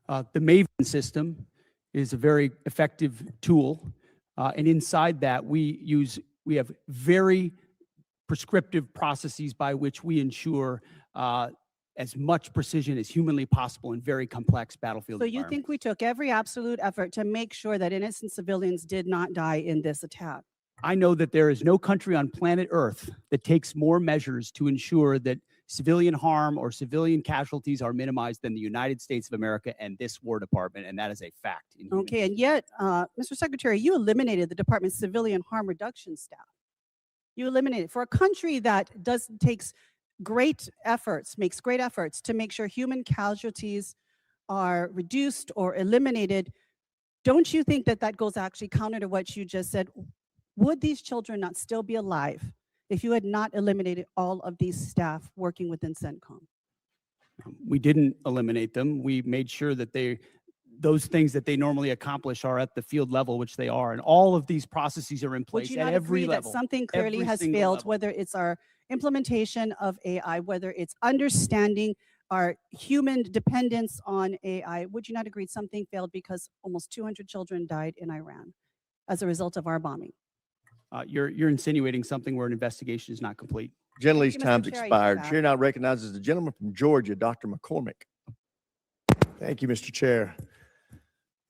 The Maven system is a very effective tool. And inside that, we have very prescriptive processes by which we ensure as much precision as humanly possible in very complex battlefield So you environments. think we took every absolute effort to make sure that innocent civilians did not die in this attack? I know that there is no country on planet Earth that takes more measures to ensure that civilian harm or civilian casualties are minimized than the United States of America and this War Department, and that is a fact. Okay, and yet, Mr. Secretary, you eliminated the department's civilian harm reduction staff. You eliminated for a country that takes great efforts, makes great efforts to make sure human casualties are reduced or eliminated. Don't you think that that goes actually counter to what you just said? Would these children not still be alive if you had not eliminated all of these staff working within CENTCOM? We didn't eliminate them. We made sure that those things that they normally accomplish are at the field level, which they are. And all of these processes are in Would place you at not every agree level. that something clearly every has single failed, level. whether it's our implementation of AI, whether it's understanding our human dependence on AI? Would you not agree something failed because almost 200 children died in Iran as a result of our bombing? You're insinuating something where an investigation is not complete. Gentleman's Thank you, Mr. time's Chair. I yield expired. back. Chair now recognizes the gentleman from Georgia, Dr. McCormick. Thank you, Mr. Chair.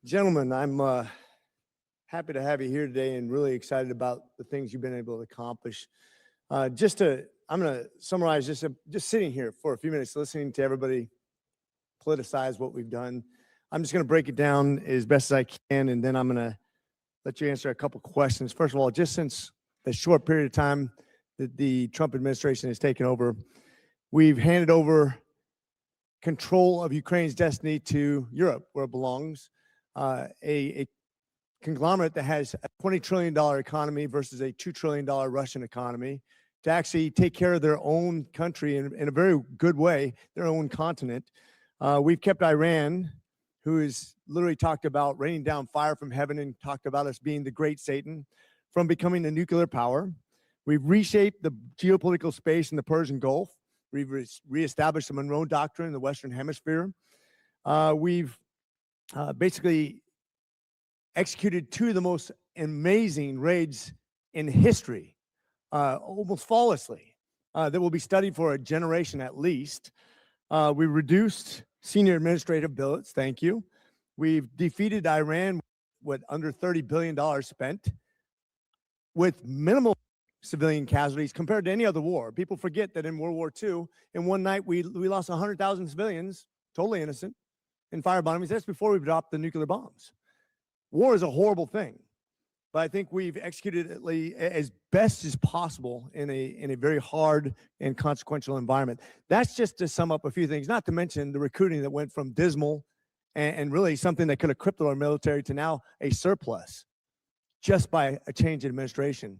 Gentlemen, I'm happy to have you here today and really excited about the things you've been able to accomplish. I'm going to summarize just sitting here for a few minutes, listening to everybody politicize what we've done. I'm just going to break it down as best as I can, and then I'm going to let you answer a couple questions. First of all, just since the short period of time that the Trump administration has taken over, we've handed over control of Ukraine's destiny to Europe, where it belongs. A conglomerate that has a $20 trillion economy versus a $2 trillion Russian economy, to actually take care of their own country in a very good way, their own continent. We've kept Iran, who has literally talked about raining down fire from heaven and talked about us being the great Satan, from becoming a nuclear power. We've reshaped the geopolitical space in the Persian Gulf. We've reestablished the Monroe Doctrine in the Western Hemisphere. We've basically executed two of the most amazing raids in history, almost flawlessly, that will be studied for a generation at least. We reduced senior administrative billets, thank you. We've defeated Iran with under $30 billion spent, with minimal civilian casualties compared to any other war. People forget that in World War II, in one night, we lost 100,000 civilians, totally innocent, in fire bombings. That's before we dropped the nuclear bombs. War is a horrible thing, but I think we've executed it as best as possible in a very hard and consequential environment. That's just to sum up a few things, not to mention the recruiting that went from dismal and really something that could have crippled our military to now a surplus just by a change in administration.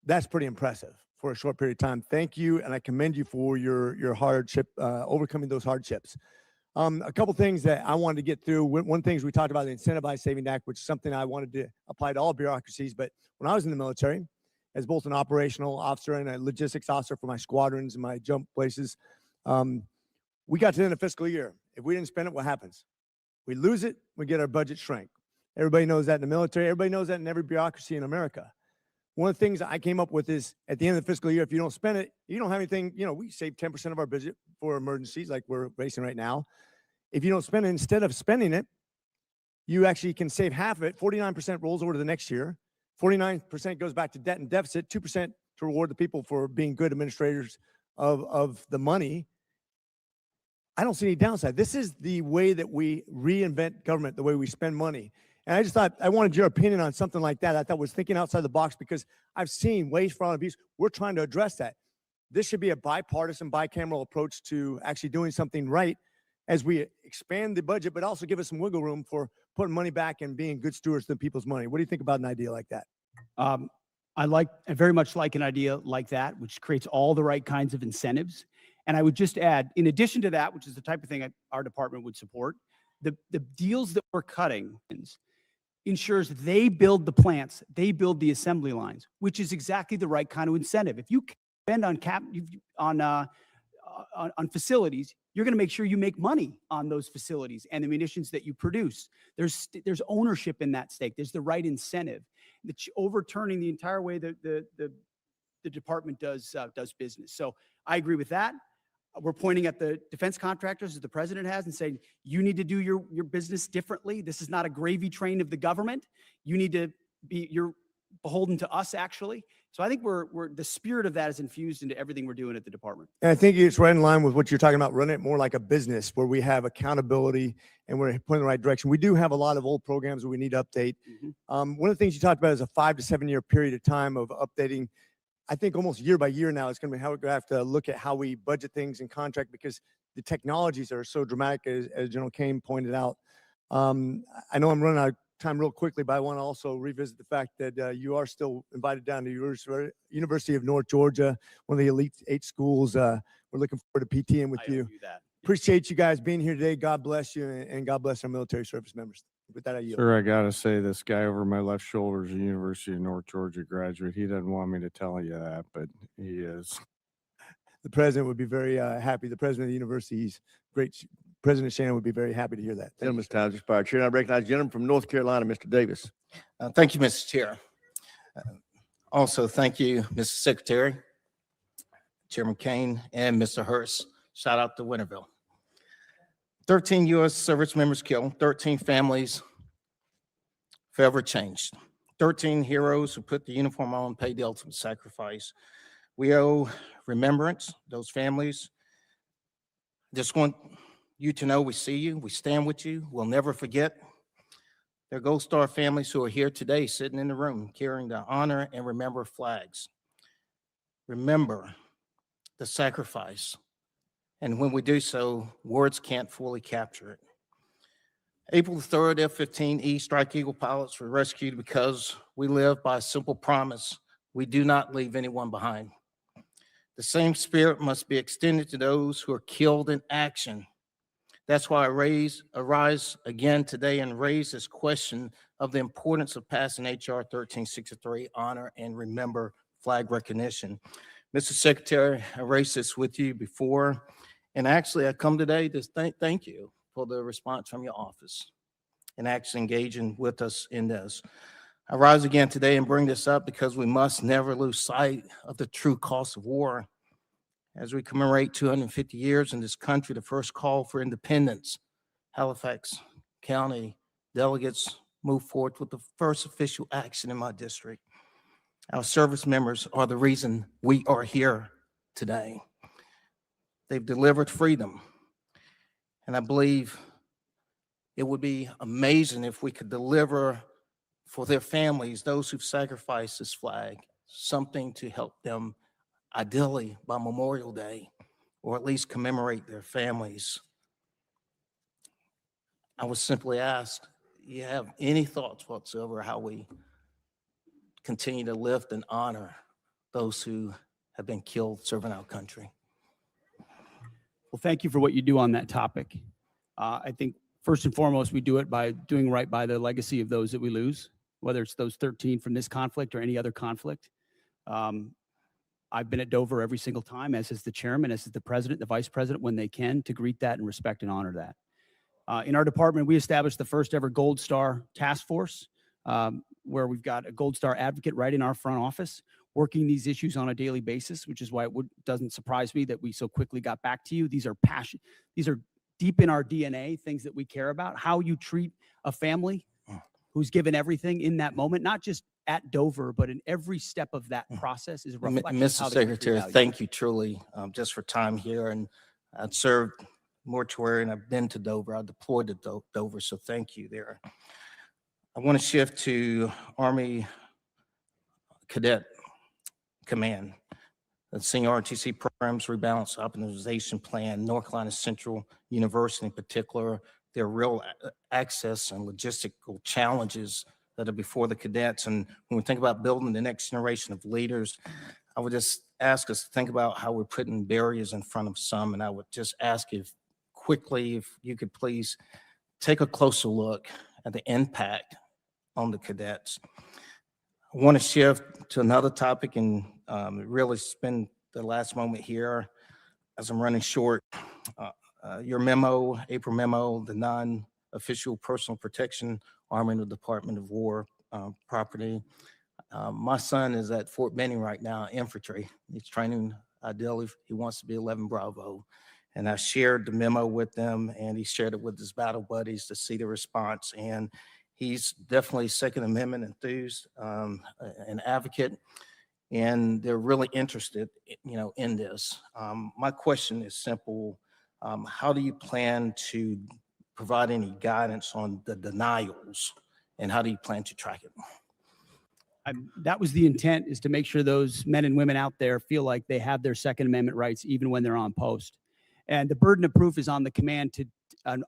That's pretty impressive for a short period of time. Thank you, and I commend you for your hardship, overcoming those hardships. A couple things that I wanted to get through. One thing is we talked about the Incentivized Savings Act, which is something I wanted to apply to all bureaucracies. But when I was in the military, as both an operational officer and a logistics officer for my squadrons and my jump places, we got to the end of fiscal year. If we didn't spend it, what happens? We lose it, we get our budget shrink. Everybody knows that in the military. Everybody knows that in every bureaucracy in America. one of the things I came up with is at the end of the fiscal year, if you don't spend it, you don't have anything, we save 10% of our budget for emergencies like we're facing right now. If you don't spend it, instead of spending it, you actually can save half of it. 49% rolls over to the next year. 49% goes back to debt and deficit, 2% to reward the people for being good administrators of the money. I don't see any downside. This is the way that we reinvent government, the way we spend money. And I just thought, I wanted your opinion on something like that. I thought was thinking outside the box because I've seen waste, fraud, and abuse. We're trying to address that. This should be a bipartisan, bicameral approach to actually doing something right as we expand the budget, but also give us some wiggle room for putting money back and being good stewards of the people's money. What do you think about an idea like that? I very much like an idea like that, which creates all the right kinds of incentives. And I would just add, in addition to that, which is the type of thing our department would support, the deals that we're cutting ensures they build the plants, they build the assembly lines, which is exactly the right kind of incentive. If you spend on facilities, you're going to make sure you make money on those facilities and the munitions that you produce. There's ownership in that stake. There's the right incentive. Overturning the entire way that the department does business. So I agree with that. We're pointing at the defense contractors, as the president has, and saying, you need to do your business differently. This is not a gravy train of the government. You're beholden to us, actually. So I think the spirit of that is infused into everything we're doing at the department. And I think it's right in line with what you're talking about, running it more like a business where we have accountability and we're pointing in the right direction. We do have a lot of old programs that we need to update. One of the things you talked about is a 5 to 7 year period of time of updating. I think almost year by year now, it's going to be how we're going to have to look at how we budget things and contract because the technologies are so dramatic, as General Kane pointed out. I know I'm running out of time real quickly, but I want to also revisit the fact that you are still invited down to University of North Georgia, one of the elite 8 schools. We're looking forward to PTing with you. Appreciate you guys being here today. God bless you, and God bless our military service members. With that, I yield. Sir, I got to say, this guy over my left shoulder is a University of North Georgia graduate. He doesn't want me to tell you that, but he is. The president would be very happy. The president of the university, he's great. President Shannon would be very happy to hear that. Gentleman's time has expired. Chair, I recognize the gentleman from North Carolina, Mr. Davis. Thank you, Mr. Chair. Also, thank you, Mr. Secretary, Chairman Kane, and Mr. Hurst. Shout out to Winterville. 13 U.S. service members killed, 13 families forever changed, 13 heroes who put the uniform on and paid the ultimate sacrifice. We owe remembrance, those families. Just want you to know we see you, we stand with you, we'll never forget. There are Gold Star families who are here today sitting in the room carrying the honor and remember flags. Remember the sacrifice. And when we do so, words can't fully capture it. April 3rd, F-15E Strike Eagle pilots were rescued because we live by a simple promise. We do not leave anyone behind. The same spirit must be extended to those who are killed in action. That's why I arise again today and raise this question of the importance of passing H.R. 1363, honor and remember flag recognition. Mr. Secretary, I raised this with you before. And actually, I come today to thank you for the response from your office and actually engaging with us in this. I rise again today and bring this up because we must never lose sight of the true cost of war. As we commemorate 250 years in this country, the first call for independence, Halifax County delegates move forward with the first official action in my district. Our service members are the reason we are here today. They've delivered freedom. And I believe it would be amazing if we could deliver for their families, those who've sacrificed this flag, something to help them, ideally by Memorial Day, or at least commemorate their families. I was simply asked, do you have any thoughts whatsoever how we continue to lift and honor those who have been killed serving our country? Well, thank you for what you do on that topic. I think first and foremost, we do it by doing right by the legacy of those that we lose, whether it's those 13 from this conflict or any other conflict. I've been at Dover every single time, as is the chairman, as is the president, the vice president, when they can, to greet that and respect and honor that. In our department, we established the first ever Gold Star task force where we've got a Gold Star advocate right in our front office, working these issues on a daily basis, which is why doesn't surprise me that we so quickly got back to you. These are these are deep in our DNA, things that we care about. How you treat a family who's given everything in that moment, not just at Dover, but in every step of that process is a reflection of how Mr. they treat Secretary, values. thank you truly just for time here. And I've served mortuary and I've been to Dover. I deployed to Dover, so thank you there. I want to shift to Army Cadet Command. The Senior ROTC Programs Rebalance Optimization Plan, North Carolina Central University in particular, there are real access and logistical challenges that are before the cadets. And when we think about building the next generation of leaders, I would just ask us to think about how we're putting barriers in front of some. And I would just ask if you could please take a closer look at the impact on the cadets. I want to shift to another topic and really spend the last moment here as I'm running short. Your memo, April memo, the non-official personal protection arm in the Department of War property. My son is at Fort Benning right now, infantry. He's training, ideally, he wants to be 11 Bravo. And I shared the memo with them and he shared it with his battle buddies to see the response. And he's definitely Second Amendment enthused, an advocate, and they're really interested, in this. My question is simple. How do you plan to provide any guidance on the denials, and how do you plan to track it? That was the intent, is to make sure those men and women out there feel like they have their Second Amendment rights even when they're on post. And the burden of proof is on the command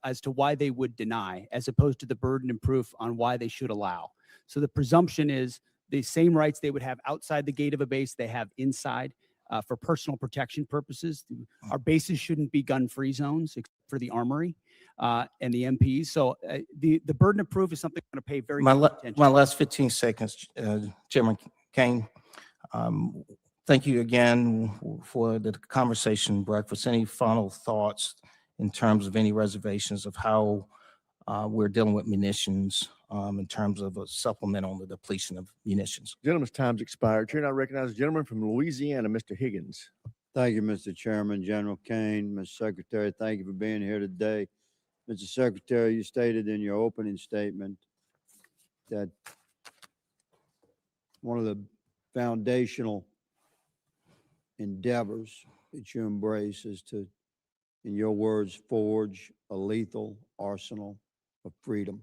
as to why they would deny, as opposed to the burden of proof on why they should allow. So the presumption is the same rights they would have outside the gate of a base, they have inside for personal protection purposes. Our bases shouldn't be gun-free zones except for the armory and the MPs. So the burden of proof is something I'm going to pay very close attention. My last 15 seconds, Chairman Kane. Thank you again for the conversation breakfast. Any final thoughts in terms of any reservations of how we're dealing with munitions in terms of a supplement on the depletion of munitions? Gentleman's time's expired. Chair, I recognize the gentleman from Louisiana, Mr. Higgins. Thank you, Mr. Chairman, General Kane, Mr. Secretary. Thank you for being here today. Mr. Secretary, you stated in your opening statement that one of the foundational endeavors that you embrace is to, in your words, forge a lethal arsenal of freedom.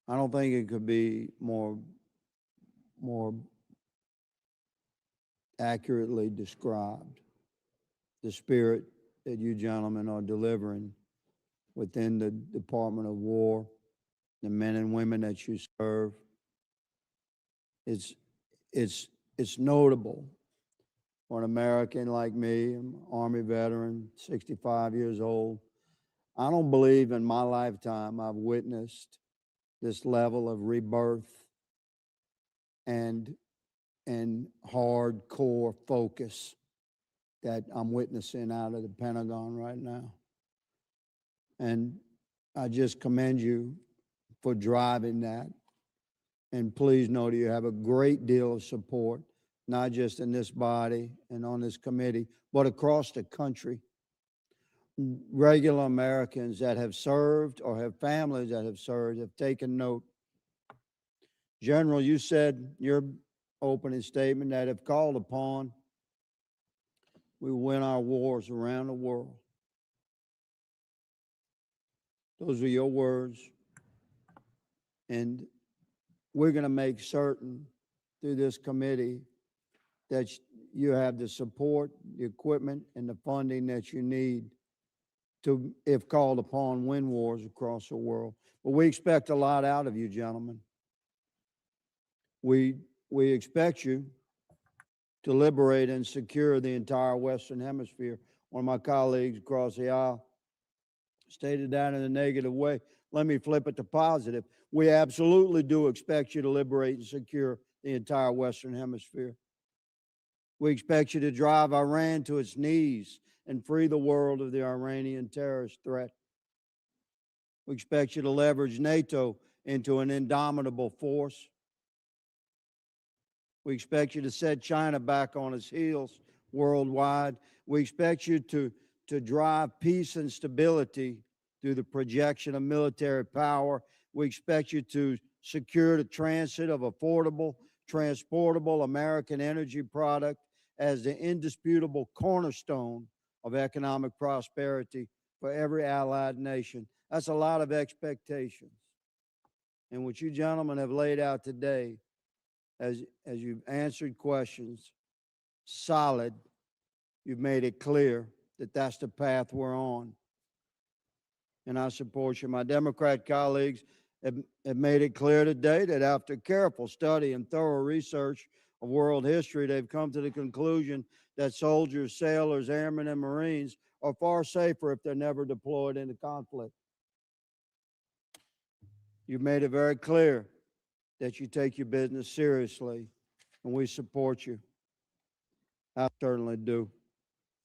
I don't think it could be more accurately described, the spirit that you gentlemen are delivering within the Department of War, the men and women that you serve. It's notable for an American like me, I'm an Army veteran, 65 years old. I don't believe in my lifetime I've witnessed this level of rebirth and hardcore focus that I'm witnessing out of the Pentagon right now. And I just commend you for driving that. And please know that you have a great deal of support, not just in this body and on this committee, but across the country. Regular Americans that have served or have families that have served have taken note. General, you said your opening statement that if called upon, we win our wars around the world. Those are your words. And we're going to make certain through this committee that you have the support, the equipment, and the funding that you need to, if called upon, win wars across the world. But we expect a lot out of you, gentlemen. We expect you to liberate and secure the entire Western Hemisphere. One of my colleagues across the aisle stated that in a negative way. Let me flip it to positive. We absolutely do expect you to liberate and secure the entire Western Hemisphere. We expect you to drive Iran to its knees and free the world of the Iranian terrorist threat. We expect you to leverage NATO into an indomitable force. We expect you to set China back on its heels worldwide. We expect you to drive peace and stability through the projection of military power. We expect you to secure the transit of affordable, transportable American energy product as the indisputable cornerstone of economic prosperity for every allied nation. That's a lot of expectations. And what you gentlemen have laid out today, as you've answered questions, solid, you've made it clear that that's the path we're on. And I support you. My Democrat colleagues have made it clear today that after careful study and thorough research of world history, they've come to the conclusion that soldiers, sailors, airmen, and Marines are far safer if they're never deployed into conflict. You've made it very clear that you take your business seriously, and we support you. I certainly do.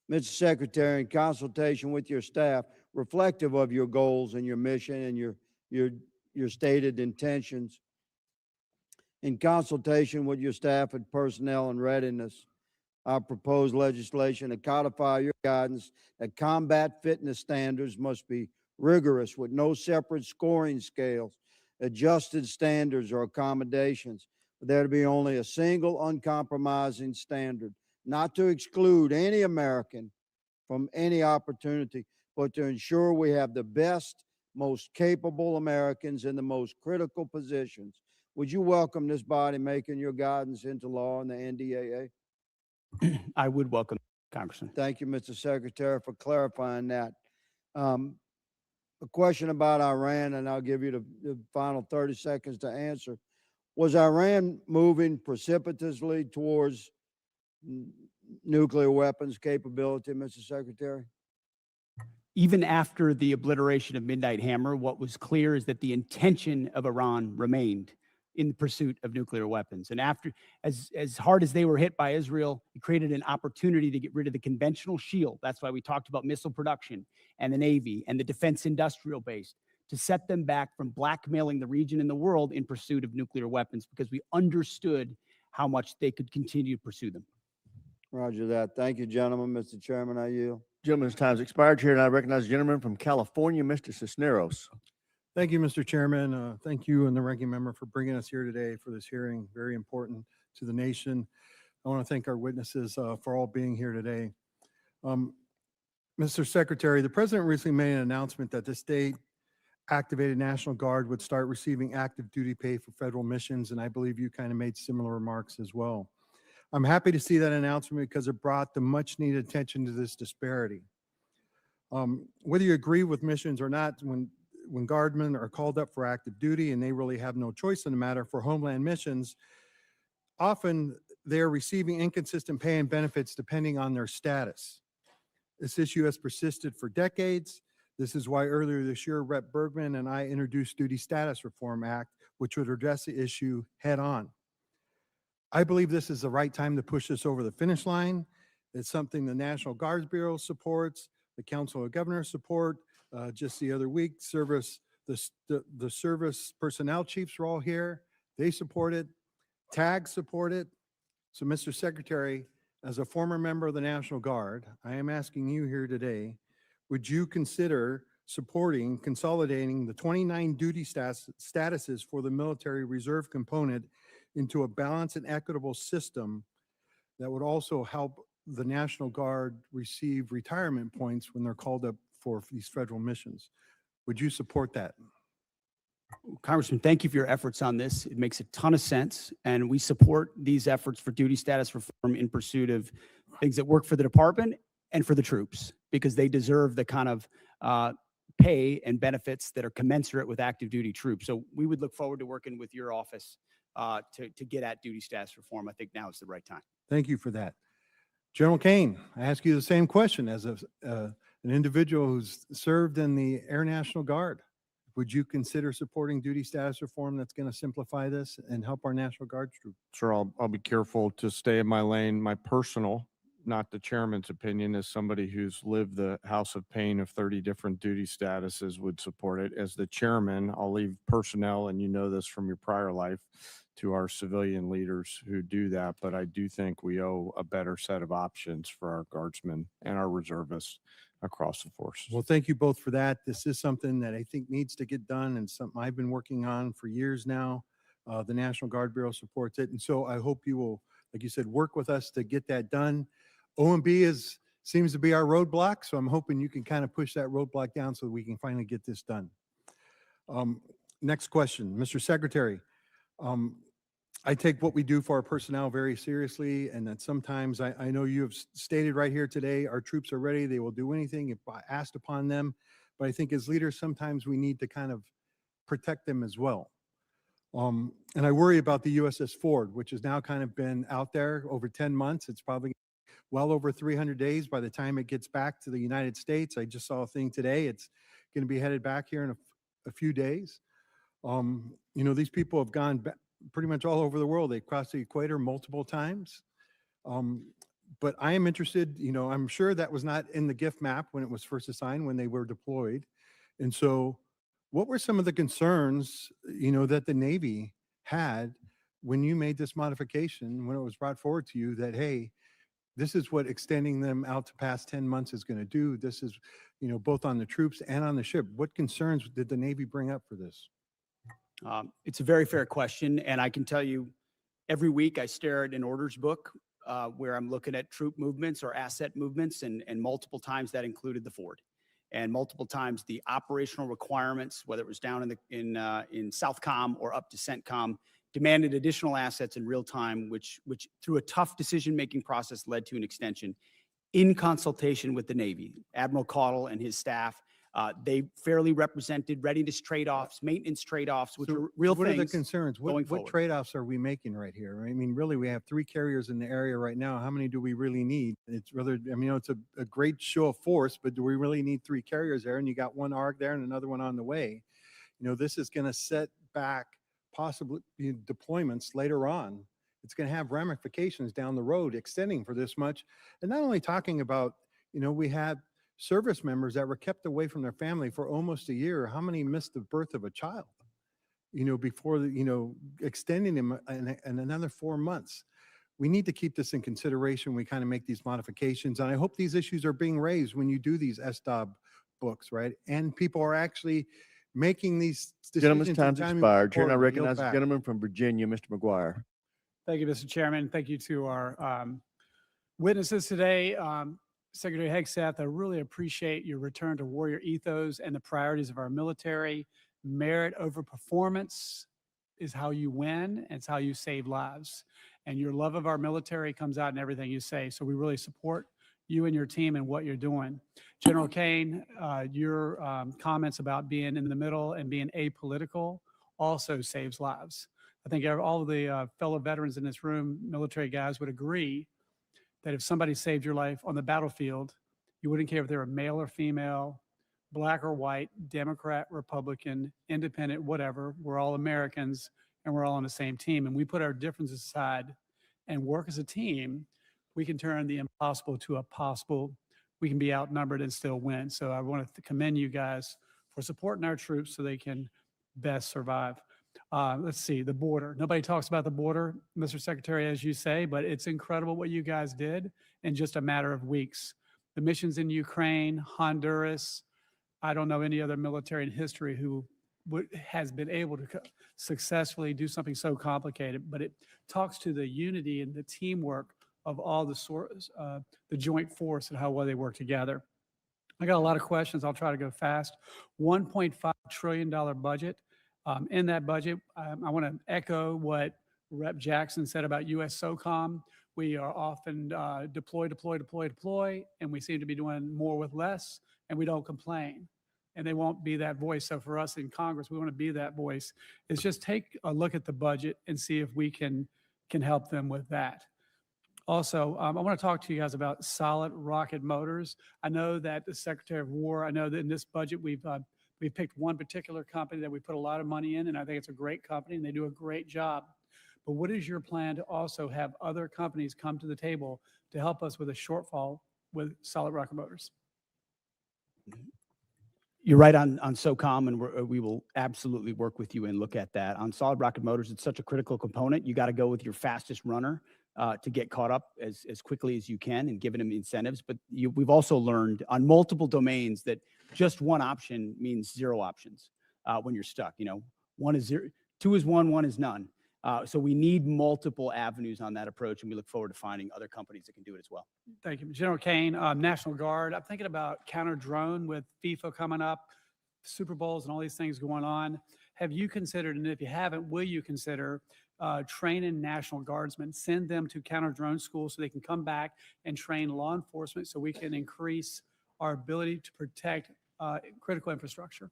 Mr. Secretary, in consultation with your staff, reflective of your goals and your mission and your stated intentions, in consultation with your staff and personnel and readiness, I propose legislation to codify your guidance that combat fitness standards must be rigorous with no separate scoring scales, adjusted standards or accommodations, for there to be only a single uncompromising standard, not to exclude any American from any opportunity, but to ensure we have the best, most capable Americans in the most critical positions. Would you welcome this body making your guidance into law in the NDAA? I would welcome, Congressman. Thank you, Mr. Secretary, for clarifying that. A question about Iran, and I'll give you the final 30 seconds to answer. Was Iran moving precipitously towards nuclear weapons capability, Mr. Secretary? Even after the obliteration of Midnight Hammer, what was clear is that the intention of Iran remained in pursuit of nuclear weapons. And after, as hard as they were hit by Israel, it created an opportunity to get rid of the conventional shield. That's why we talked about missile production and the Navy and the defense industrial base, to set them back from blackmailing the region and the world in pursuit of nuclear weapons, because we understood how much they could continue to pursue them. Roger that. Thank you, gentlemen. Mr. Chairman, I yield. Gentleman's time's expired. Chair, and I recognize the gentleman from California, Mr. Cisneros. Thank you, Mr. Chairman. Thank you and the ranking member for bringing us here today for this hearing. Very important to the nation. I want to thank our witnesses for all being here today. Mr. Secretary, the president recently made an announcement that the state activated National Guard would start receiving active duty pay for federal missions, and I believe you kind of made similar remarks as well. I'm happy to see that announcement because it brought the much needed attention to this disparity. Whether you agree with missions or not, when guardsmen are called up for active duty and they really have no choice in the matter for homeland missions, often they're receiving inconsistent pay and benefits depending on their status. This issue has persisted for decades. This is why earlier this year, Rep. Bergman and I introduced Duty Status Reform Act, which would address the issue head on. I believe this is the right time to push this over the finish line. It's something the National Guards Bureau supports, the Council of Governors support. Just the other week, the service personnel chiefs were all here. They support it. TAG support it. So, Mr. Secretary, as a former member of the National Guard, I am asking you here today, would you consider supporting consolidating the 29 duty statuses for the military reserve component into a balanced and equitable system that would also help the National Guard receive retirement points when they're called up for these federal missions? Would you support that? Congressman, thank you for your efforts on this. It makes a ton of sense, and we support these efforts for duty status reform in pursuit of things that work for the department and for the troops, because they deserve the kind of pay and benefits that are commensurate with active duty troops. So we would look forward to working with your office to get at duty status reform. I think now is the right time. Thank you for that. General Kane, I ask you the same question as an individual who's served in the Air National Guard. Would you consider supporting duty status reform that's going to simplify this and help our National Guard troops? Sure, I'll be careful to stay in my lane. My personal not the chairman's opinion, as somebody who's lived the house of pain of 30 different duty statuses would support it. As the chairman, I'll leave personnel, and you know this from your prior life, to our civilian leaders who do that. But I do think we owe a better set of options for our guardsmen and our reservists across the force. Well, thank you both for that. This is something that I think needs to get done and something I've been working on for years now. The National Guard Bureau supports it. And so I hope you will, like you said, work with us to get that done. OMB seems to be our roadblock. So I'm hoping you can kind of push that roadblock down so we can finally get this done. Next question, Mr. Secretary. I take what we do for our personnel very seriously, and that sometimes I know you have stated right here today, our troops are ready. They will do anything if asked upon them. But I think as leaders, sometimes we need to kind of protect them as well. And I worry about the USS Ford, which has now kind of been out there over 10 months. It's probably well over 300 days by the time it gets back to the United States. I just saw a thing today. It's going to be headed back here in a few days. You know, these people have gone back pretty much all over the world. They've crossed the equator multiple times. But I am interested, you know, I'm sure that was not in the gift map when it was first assigned, when they were deployed. And so what were some of the concerns, you know, that the Navy had when you made this modification, when it was brought forward to you that, hey, this is what extending them out to past 10 months is going to do. This is, you know, both on the troops and on the ship. What concerns did the Navy bring up for this? It's a very fair question, and I can tell you every week I stare at an orders book where I'm looking at troop movements or asset movements, and multiple times that included the Ford, and multiple times the operational requirements, whether it was down in Southcom or up to CENTCOM, demanded additional assets in real time, which through a tough decision-making process led to an extension in consultation with the Navy. Admiral Caudle and his staff, they fairly represented readiness trade-offs, maintenance trade-offs, which are real what things. What are the concerns? going What forward. trade-offs are we making right here? I mean, really, we have 3 carriers in the area right now. How many do we really need? It's rather, I mean, you know, it's a great show of force, but do we really need 3 carriers there? And you got 1 ARG there and another one on the way. You know, this is going to set back possibly deployments later on. It's going to have ramifications down the road, extending for this much. And not only talking about, you know, we had service members that were kept away from their family for almost a year. How many missed the birth of a child, you know, before, you know, extending them and another 4 months? We need to keep this in consideration. We kind of make these modifications. And I hope these issues are being raised when you do these SDOB books, right? And people are actually making these decisions. Gentleman's in time's timely expired. Chair, order. I Yield recognize the back. gentleman from Virginia, Mr. McGuire. Thank you, Mr. Chairman. Thank you to our witnesses today. Secretary Hegseth, I really appreciate your return to warrior ethos and the priorities of our military. Merit over performance is how you win, and it's how you save lives. And your love of our military comes out in everything you say. So we really support you and your team and what you're doing. General Kane, your comments about being in the middle and being apolitical also saves lives. I think all of the fellow veterans in this room, military guys, would agree that if somebody saved your life on the battlefield, you wouldn't care if they were male or female, black or white, Democrat, Republican, independent, whatever. We're all Americans and we're all on the same team. And we put our differences aside and work as a team, we can turn the impossible to a possible. We can be outnumbered and still win. So I want to commend you guys for supporting our troops so they can best survive. Let's see, the border. Nobody talks about the border, Mr. Secretary, as you say, but it's incredible what you guys did in just a matter of weeks. The missions in Ukraine, Honduras, I don't know any other military in history who has been able to successfully do something so complicated, but it talks to the unity and the teamwork of all the joint force and how well they work together. I got a lot of questions. I'll try to go fast. $1.5 trillion budget. In that budget, I want to echo what Rep. Jackson said about US SOCOM. We are often deploy, and we seem to be doing more with less, and we don't complain. And they won't be that voice. So for us in Congress, we want to be that voice. Is just take a look at the budget and see if we can help them with that. Also, I want to talk to you guys about solid rocket motors. I know that the Secretary of War, I know that in this budget, we've picked one particular company that we put a lot of money in, and I think it's a great company, and they do a great job. but what is your plan to also have other companies come to the table to help us with a shortfall with solid rocket motors? You're right on SOCOM, and we will absolutely work with you and look at that. On solid rocket motors, it's such a critical component. You got to go with your fastest runner to get caught up as quickly as you can and giving them incentives. But we've also learned on multiple domains that just one option means zero options when you're stuck. You know, one is zero, two is one is none. So we need multiple avenues on that approach, and we look forward to finding other companies that can do it as well. Thank you. General Kane, National Guard. I'm thinking about counter drone with FIFA coming up, Super Bowls and all these things going on. Have you considered, and if you haven't, will you consider training National Guardsmen, send them to counter drone school so they can come back and train law enforcement so we can increase our ability to protect critical infrastructure?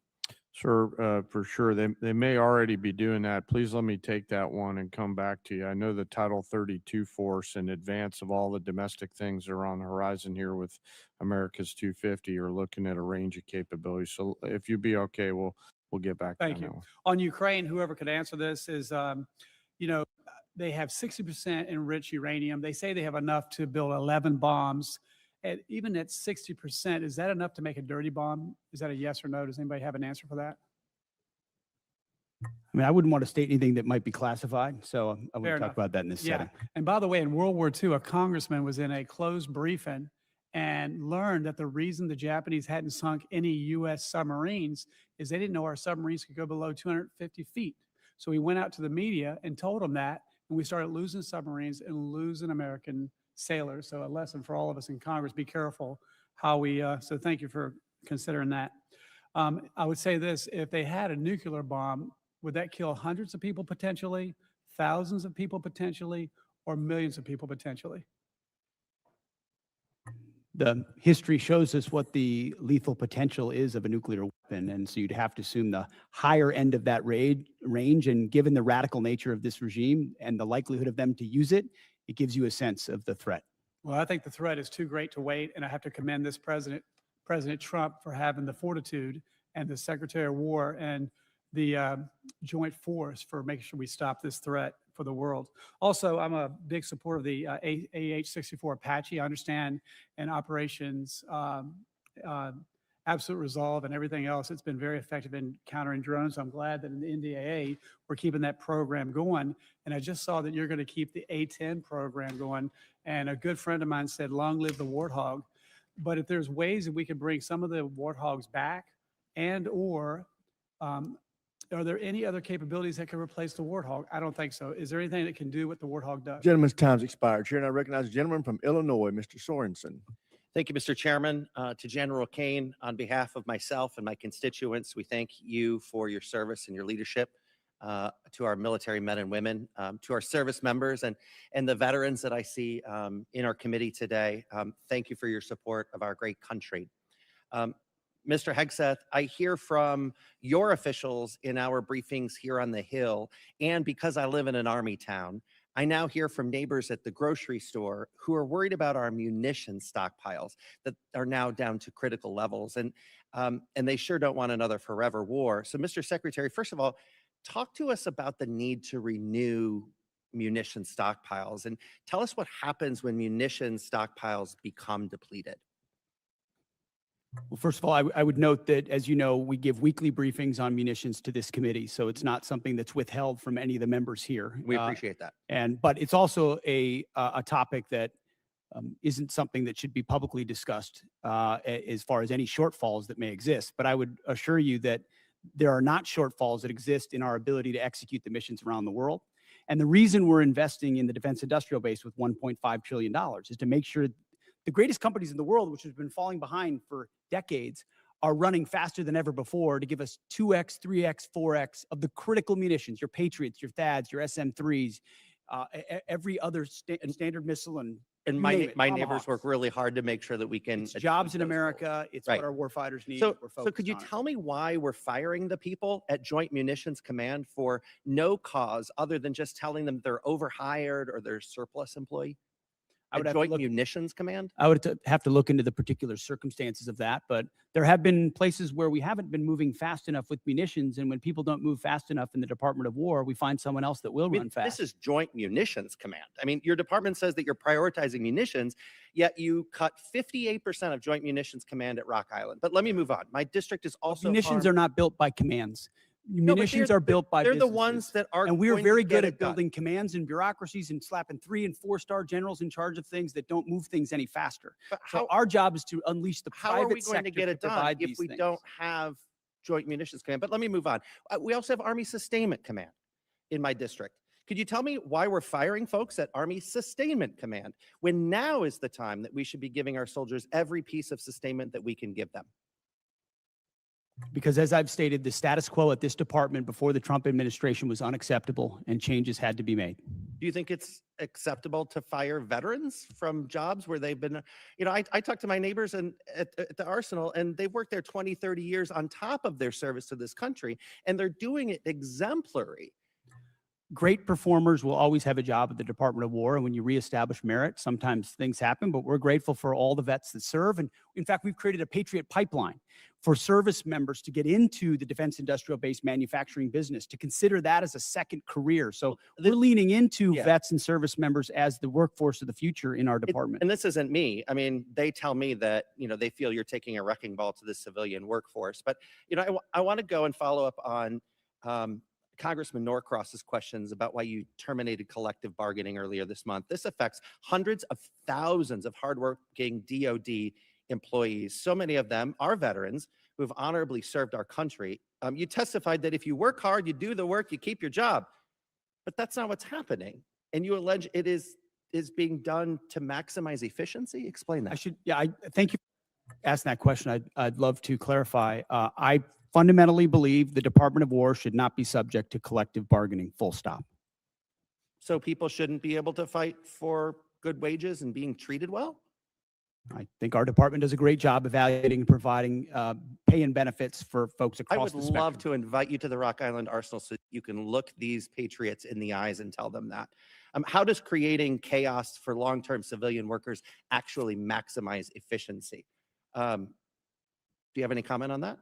Sir, for sure. They may already be doing that. Please let me take that one and come back to you. I know the Title 32 force, in advance of all the domestic things that are on the horizon here with America's 250, are looking at a range of capabilities. So if you'd be okay, we'll get back to Thank you. you. On Ukraine, whoever could answer this is, you know, they have 60% enriched uranium. They say they have enough to build 11 bombs. Even at 60%, is that enough to make a dirty bomb? Is that a yes or no? Does anybody have an answer for that? I mean, I wouldn't want to state anything that might be classified, so I Fair wouldn't talk enough. about that in this Yeah. setting. And by the way, in World War II, a congressman was in a closed briefing and learned that the reason the Japanese hadn't sunk any U.S. submarines is they didn't know our submarines could go below 250 feet. So he went out to the media and told them that, and we started losing submarines and losing American sailors. So a lesson for all of us in Congress: be careful how we. So thank you for considering that. I would say this: if they had a nuclear bomb, would that kill hundreds of people potentially, thousands of people potentially, or millions of people potentially? The history shows us what the lethal potential is of a nuclear weapon, and so you'd have to assume the higher end of that range. And given the radical nature of this regime and the likelihood of them to use it, it gives you a sense of the threat. Well, I think the threat is too great to wait, and I have to commend this President Trump for having the fortitude, and the Secretary of War and the Joint Force for making sure we stop this threat for the world. Also, I'm a big supporter of the AH-64 Apache. I understand in operations Absolute Resolve and everything else, it's been very effective in countering drones. I'm glad that in the NDAA, we're keeping that program going. And I just saw that you're going to keep the A-10 program going. And a good friend of mine said, long live the Warthog. But if there's ways that we could bring some of the Warthogs back, and or are there any other capabilities that can replace the Warthog? I don't think so. Is there anything that can do what the Warthog does? Gentleman's time's expired. Chair, and I recognize the gentleman from Illinois, Mr. Sorensen. Thank you, Mr. Chairman. To General Kane, on behalf of myself and my constituents, we thank you for your service and your leadership to our military men and women, to our service members and the veterans that I see in our committee today. Thank you for your support of our great country. Mr. Hegseth, I hear from your officials in our briefings here on the Hill, and because I live in an Army town, I now hear from neighbors at the grocery store who are worried about our munition stockpiles that are now down to critical levels, and they sure don't want another forever war. So, Mr. Secretary, first of all, talk to us about the need to renew munition stockpiles, and tell us what happens when munition stockpiles become depleted. Well, first of all, I would note that, as you know, we give weekly briefings on munitions to this committee, so it's not something that's withheld from any of the members here. We appreciate that. But it's also a topic that isn't something that should be publicly discussed as far as any shortfalls that may exist. But I would assure you that there are not shortfalls that exist in our ability to execute the missions around the world. And the reason we're investing in the defense industrial base with $1.5 trillion is to make sure the greatest companies in the world, which have been falling behind for decades, are running faster than ever before to give us 2x, 3x, 4x of the critical munitions, your Patriots, your THAADs, your SM-3s, every other standard missile. And my neighbors work really hard to make sure that we can. It's jobs in America. It's what our warfighters need. So, We're could you focused on it. tell me why we're firing the people at Joint Munitions Command for no cause other than just telling them they're overhired or they're surplus employee? I A would have to Joint look, Munitions Command? I would have to look into the particular circumstances of that, but there have been places where we haven't been moving fast enough with munitions, and when people don't move fast enough in the Department of War, we find someone else that will I mean, run fast. this is Joint Munitions Command. I mean, your department says that you're prioritizing munitions, yet you cut 58% of Joint Munitions Command at Rock Island. But let me move on. My district is also Munitions are not built by commands. No, but Munitions they're- are built by they're the businesses. ones that are And we are going to very get good it at done. building commands and bureaucracies and slapping 3- and 4-star generals in charge of things that don't move things any faster. But So our job is to unleash the how are we private going to sector get it done provide if these we things. don't have Joint Munitions Command? But let me move on. We also have Army Sustainment Command in my district. Could you tell me why we're firing folks at Army Sustainment Command when now is the time that we should be giving our soldiers every piece of sustainment that we can give them? Because as I've stated, the status quo at this department before the Trump administration was unacceptable and changes had to be made. Do you think it's acceptable to fire veterans from jobs where they've been, I talk to my neighbors and at the Arsenal, and they've worked there 20, 30 years on top of their service to this country, and they're doing it exemplary. Great performers will always have a job at the Department of War. And when you reestablish merit, sometimes things happen, but we're grateful for all the vets that serve. And in fact, we've created a Patriot pipeline for service members to get into the defense industrial base manufacturing business, to consider that as a second career. So we're leaning into vets and service members as the workforce of the future in our department. And this isn't me. I mean, they tell me that, they feel you're taking a wrecking ball to the civilian workforce. But, I want to go and follow up on Congressman Norcross's questions about why you terminated collective bargaining earlier this month. This affects hundreds of thousands of hardworking DoD employees. So many of them are veterans who have honorably served our country. You testified that if you work hard, you do the work, you keep your job. But that's not what's happening. And you allege it is being done to maximize efficiency? Explain that. I thank you for asking that question. I'd love to clarify. I fundamentally believe the Department of War should not be subject to collective bargaining, full stop. So people shouldn't be able to fight for good wages and being treated well? I think our department does a great job evaluating and providing pay and benefits for folks I across would the spectrum. love to invite you to the Rock Island Arsenal so you can look these patriots in the eyes and tell them that. How does creating chaos for long-term civilian workers actually maximize efficiency? Do you have any comment on that?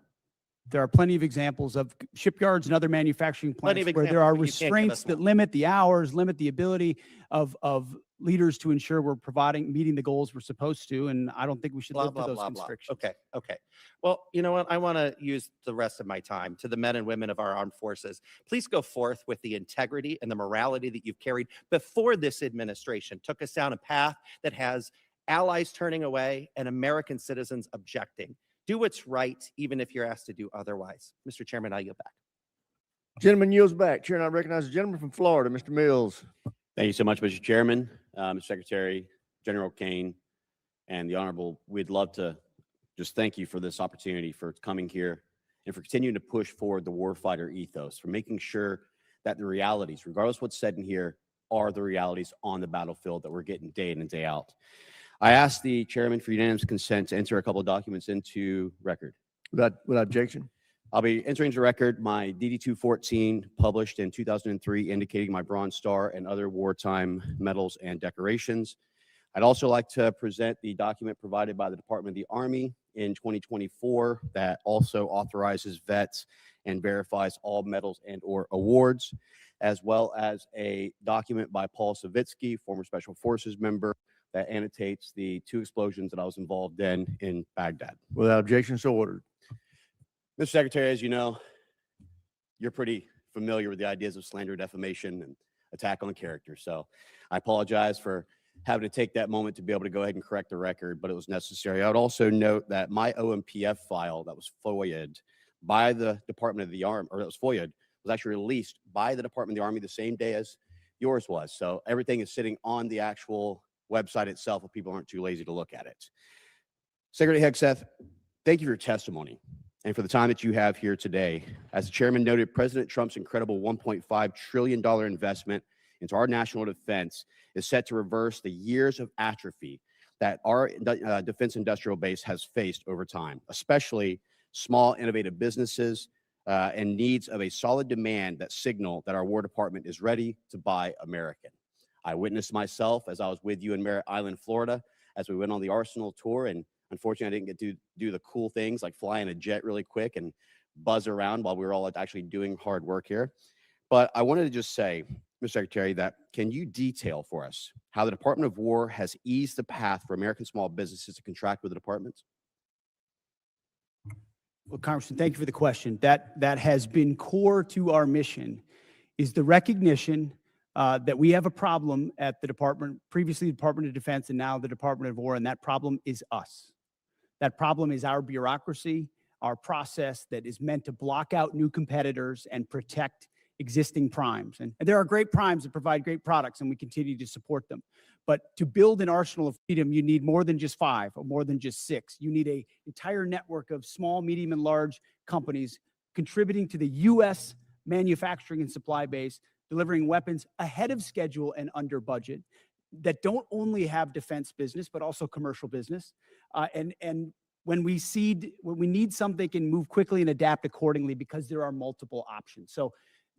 There are plenty of examples of shipyards and other manufacturing Plenty plants of where there are examples, but you can't give us restraints that limit the hours, limit the ability of leaders to ensure we're meeting the goals we're supposed to. And I don't think we should Blah, live to blah, those blah, blah. constrictions. Okay. Well, you know what? I want to use the rest of my time to the men and women of our armed forces. Please go forth with the integrity and the morality that you've carried before this administration took us down a path that has allies turning away and American citizens objecting. Do what's right, even if you're asked to do otherwise. Mr. Chairman, I yield back. Gentleman yields back. Chair, and I recognize the gentleman from Florida, Mr. Mills. Thank you so much, Mr. Chairman, Mr. Secretary, General Kane, and the Honorable. We'd love to just thank you for this opportunity, for coming here, and for continuing to push forward the warfighter ethos, for making sure that the realities, regardless of what's said in here, are the realities on the battlefield that we're getting day in and day out. I asked the chairman for unanimous consent to enter a couple of documents into record. Without objection. I'll be entering into record my DD-214 published in 2003 indicating my Bronze Star and other wartime medals and decorations. I'd also like to present the document provided by the Department of the Army in 2024 that also authorizes vets and verifies all medals and or awards, as well as a document by Paul Savitsky, former Special Forces member, that annotates the 2 explosions that I was involved in Baghdad. Without objection, so ordered. Mr. Secretary, as you know, you're pretty familiar with the ideas of slander, defamation, and attack on character. So I apologize for having to take that moment to be able to go ahead and correct the record, but it was necessary. I would also note that my OMPF file that was FOIA'd by the Department of the Army, or that was FOIA'd, was actually released by the Department of the Army the same day as yours was. So everything is sitting on the actual website itself if people aren't too lazy to look at it. Secretary Hegseth, thank you for your testimony and for the time that you have here today. As the chairman noted, President Trump's incredible $1.5 trillion investment into our national defense is set to reverse the years of atrophy that our defense industrial base has faced over time, especially small innovative businesses and needs of a solid demand that signal that our War Department is ready to buy American. I witnessed myself as I was with you in Merritt Island, Florida, as we went on the Arsenal tour. And unfortunately, I didn't get to do the cool things like fly in a jet really quick and buzz around while we were all actually doing hard work here. But I wanted to just say, Mr. Secretary, that can you detail for us how the Department of War has eased the path for American small businesses to contract with the department? Well, Congressman, thank you for the question. That has been core to our mission, is the recognition that we have a problem at the department, previously the Department of Defense and now the Department of War, and that problem is us. That problem is our bureaucracy, our process that is meant to block out new competitors and protect existing primes. And there are great primes that provide great products, and we continue to support them. But to build an arsenal of freedom, you need more than just 5 or more than just 6. You need an entire network of small, medium, and large companies contributing to the U.S. manufacturing and supply base, delivering weapons ahead of schedule and under budget that don't only have defense business, but also commercial business. And when we need something, can move quickly and adapt accordingly because there are multiple options. So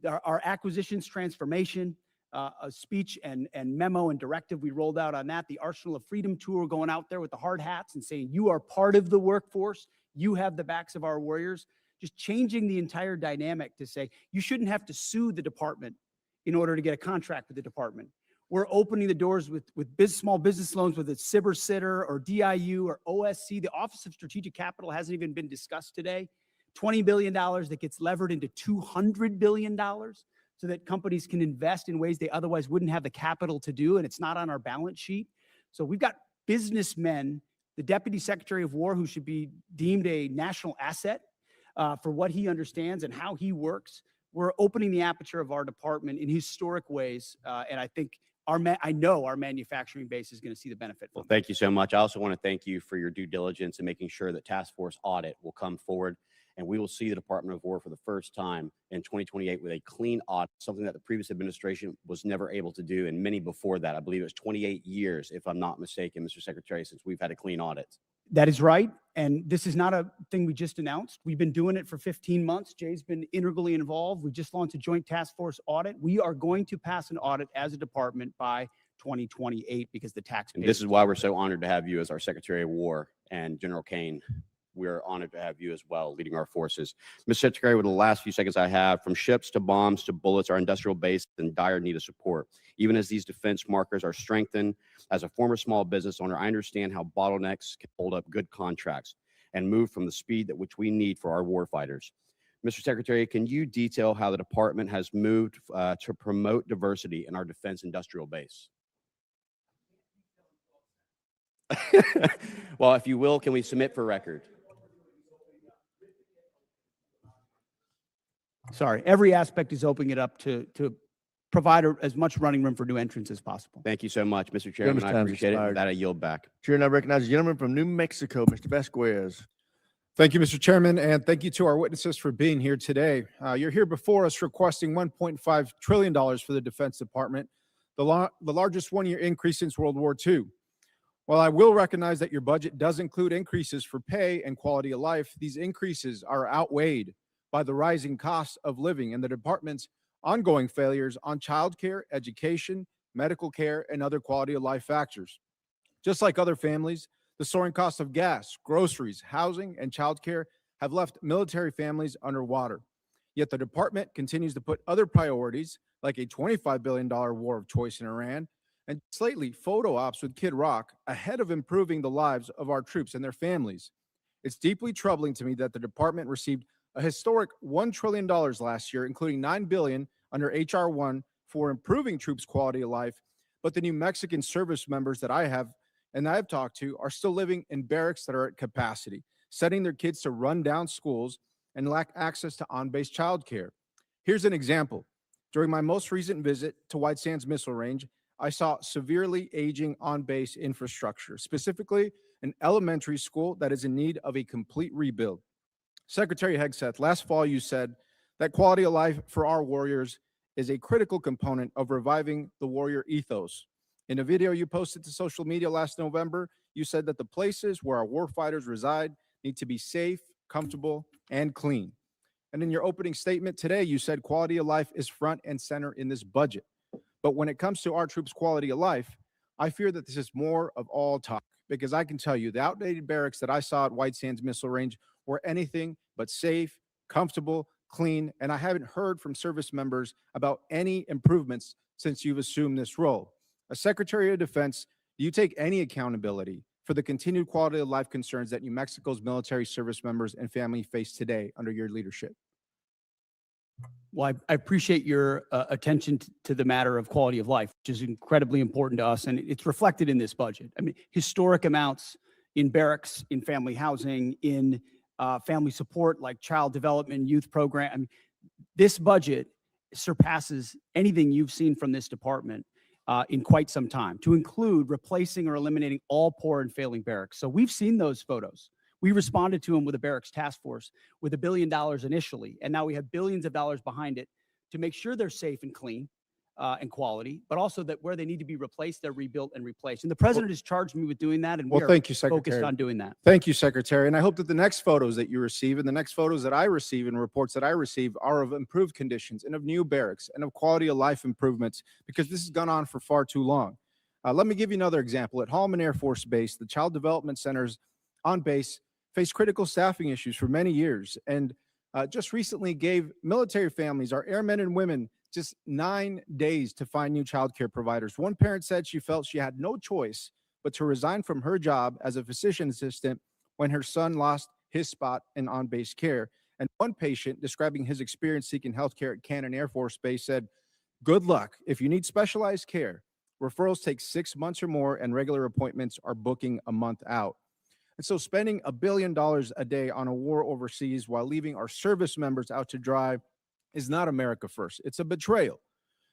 our acquisitions transformation, a speech and memo and directive we rolled out on that, the Arsenal of Freedom tour, going out there with the hard hats and saying, you are part of the workforce, you have the backs of our warriors, just changing the entire dynamic to say, you shouldn't have to sue the department in order to get a contract with the department. We're opening the doors with small business loans, whether it's SIBR Sitter or DIU or OSC. The Office of Strategic Capital hasn't even been discussed today. $20 billion that gets levered into $200 billion so that companies can invest in ways they otherwise wouldn't have the capital to do, and it's not on our balance sheet. So we've got businessmen, the Deputy Secretary of War, who should be deemed a national asset for what he understands and how he works. We're opening the aperture of our department in historic ways, and I think I know our manufacturing base is going to see the benefit. Well, thank you so much. I also want to thank you for your due diligence in making sure that task force audit will come forward, and we will see the Department of War for the first time in 2028 with a clean audit, something that the previous administration was never able to do, and many before that. I believe it was 28 years, if I'm not mistaken, Mr. Secretary, since we've had a clean audit. That is right. And this is not a thing we just announced. We've been doing it for 15 months. Jay's been integrally involved. We just launched a joint task force audit. We are going to pass an audit as a department by 2028 because the taxpayers. And this is why we're so honored to have you as our Secretary of War, and General Kane. We're honored to have you as well, leading our forces. Mr. Secretary, with the last few seconds I have, from ships to bombs to bullets, our industrial base is in dire need of support. Even as these defense markers are strengthened, as a former small business owner, I understand how bottlenecks can hold up good contracts and move from the speed at which we need for our warfighters. Mr. Secretary, can you detail how the department has moved to promote diversity in our defense industrial base? Well, if you will, can we submit for record? Sorry, every aspect is opening it up to provide as much running room for new entrants as possible. Thank you so much, Mr. Chairman. I appreciate it. With that, I yield back. Chair now recognizes the gentleman from New Mexico, Mr. Vasquez. Thank you, Mr. Chairman, and thank you to our witnesses for being here today. You're here before us requesting $1.5 trillion for the Defense Department, the largest one-year increase since World War II. While I will recognize that your budget does include increases for pay and quality of life, these increases are outweighed by the rising cost of living and the department's ongoing failures on childcare, education, medical care, and other quality of life factors. Just like other families, the soaring cost of gas, groceries, housing, and childcare have left military families underwater. Yet the department continues to put other priorities, like a $25 billion war of choice in Iran, and lately photo ops with Kid Rock, ahead of improving the lives of our troops and their families. It's deeply troubling to me that the department received a historic $1 trillion last year, including $9 billion under H.R. 1 for improving troops' quality of life. But the New Mexican service members that I've talked to are still living in barracks that are at capacity, sending their kids to run-down schools and lack access to on-base childcare. Here's an example. During my most recent visit to White Sands Missile Range, I saw severely aging on-base infrastructure, specifically an elementary school that is in need of a complete rebuild. Secretary Hegseth, last fall you said that quality of life for our warriors is a critical component of reviving the warrior ethos. In a video you posted to social media last November, you said that the places where our warfighters reside need to be safe, comfortable, and clean. And in your opening statement today, you said quality of life is front and center in this budget. But when it comes to our troops' quality of life, I fear that this is more of all talk, because I can tell you the outdated barracks that I saw at White Sands Missile Range were anything but safe, comfortable, clean, and I haven't heard from service members about any improvements since you've assumed this role. As Secretary of Defense, do you take any accountability for the continued quality of life concerns that New Mexico's military service members and family face today under your leadership? Well, I appreciate your attention to the matter of quality of life, which is incredibly important to us, and it's reflected in this budget. I mean, historic amounts in barracks, in family housing, in family support like child development, youth program. I mean, this budget surpasses anything you've seen from this department in quite some time, to include replacing or eliminating all poor and failing barracks. So we've seen those photos. We responded to them with a barracks task force with $1 billion initially, and now we have billions of dollars behind it to make sure they're safe and clean and quality, but also that where they need to be replaced, they're rebuilt and replaced. And the president has charged me with doing that, and we Well, are thank you, focused Secretary. on doing that. Thank you, Secretary. And I hope that the next photos that you receive and the next photos that I receive and reports that I receive are of improved conditions and of new barracks and of quality of life improvements, because this has gone on for far too long. Let me give you another example. At Holloman Air Force Base, the child development centers on base faced critical staffing issues for many years, and just recently gave military families, our airmen and women, just 9 days to find new childcare providers. One parent said she felt she had no choice but to resign from her job as a physician assistant when her son lost his spot in on-base care. And one patient describing his experience seeking healthcare at Cannon Air Force Base said, "Good luck. If you need specialized care, referrals take 6 months or more, and regular appointments are booking a month out." And so spending $1 billion a day on a war overseas while leaving our service members out to dry is not America first. It's a betrayal.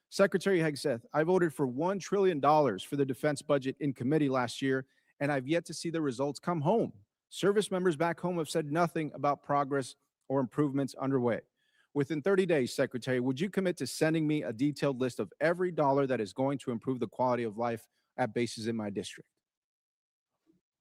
Secretary Hegseth, I voted for $1 trillion for the defense budget in committee last year, and I've yet to see the results come home. Service members back home have said nothing about progress or improvements underway. Within 30 days, Secretary, would you commit to sending me a detailed list of every dollar that is going to improve the quality of life at bases in my district?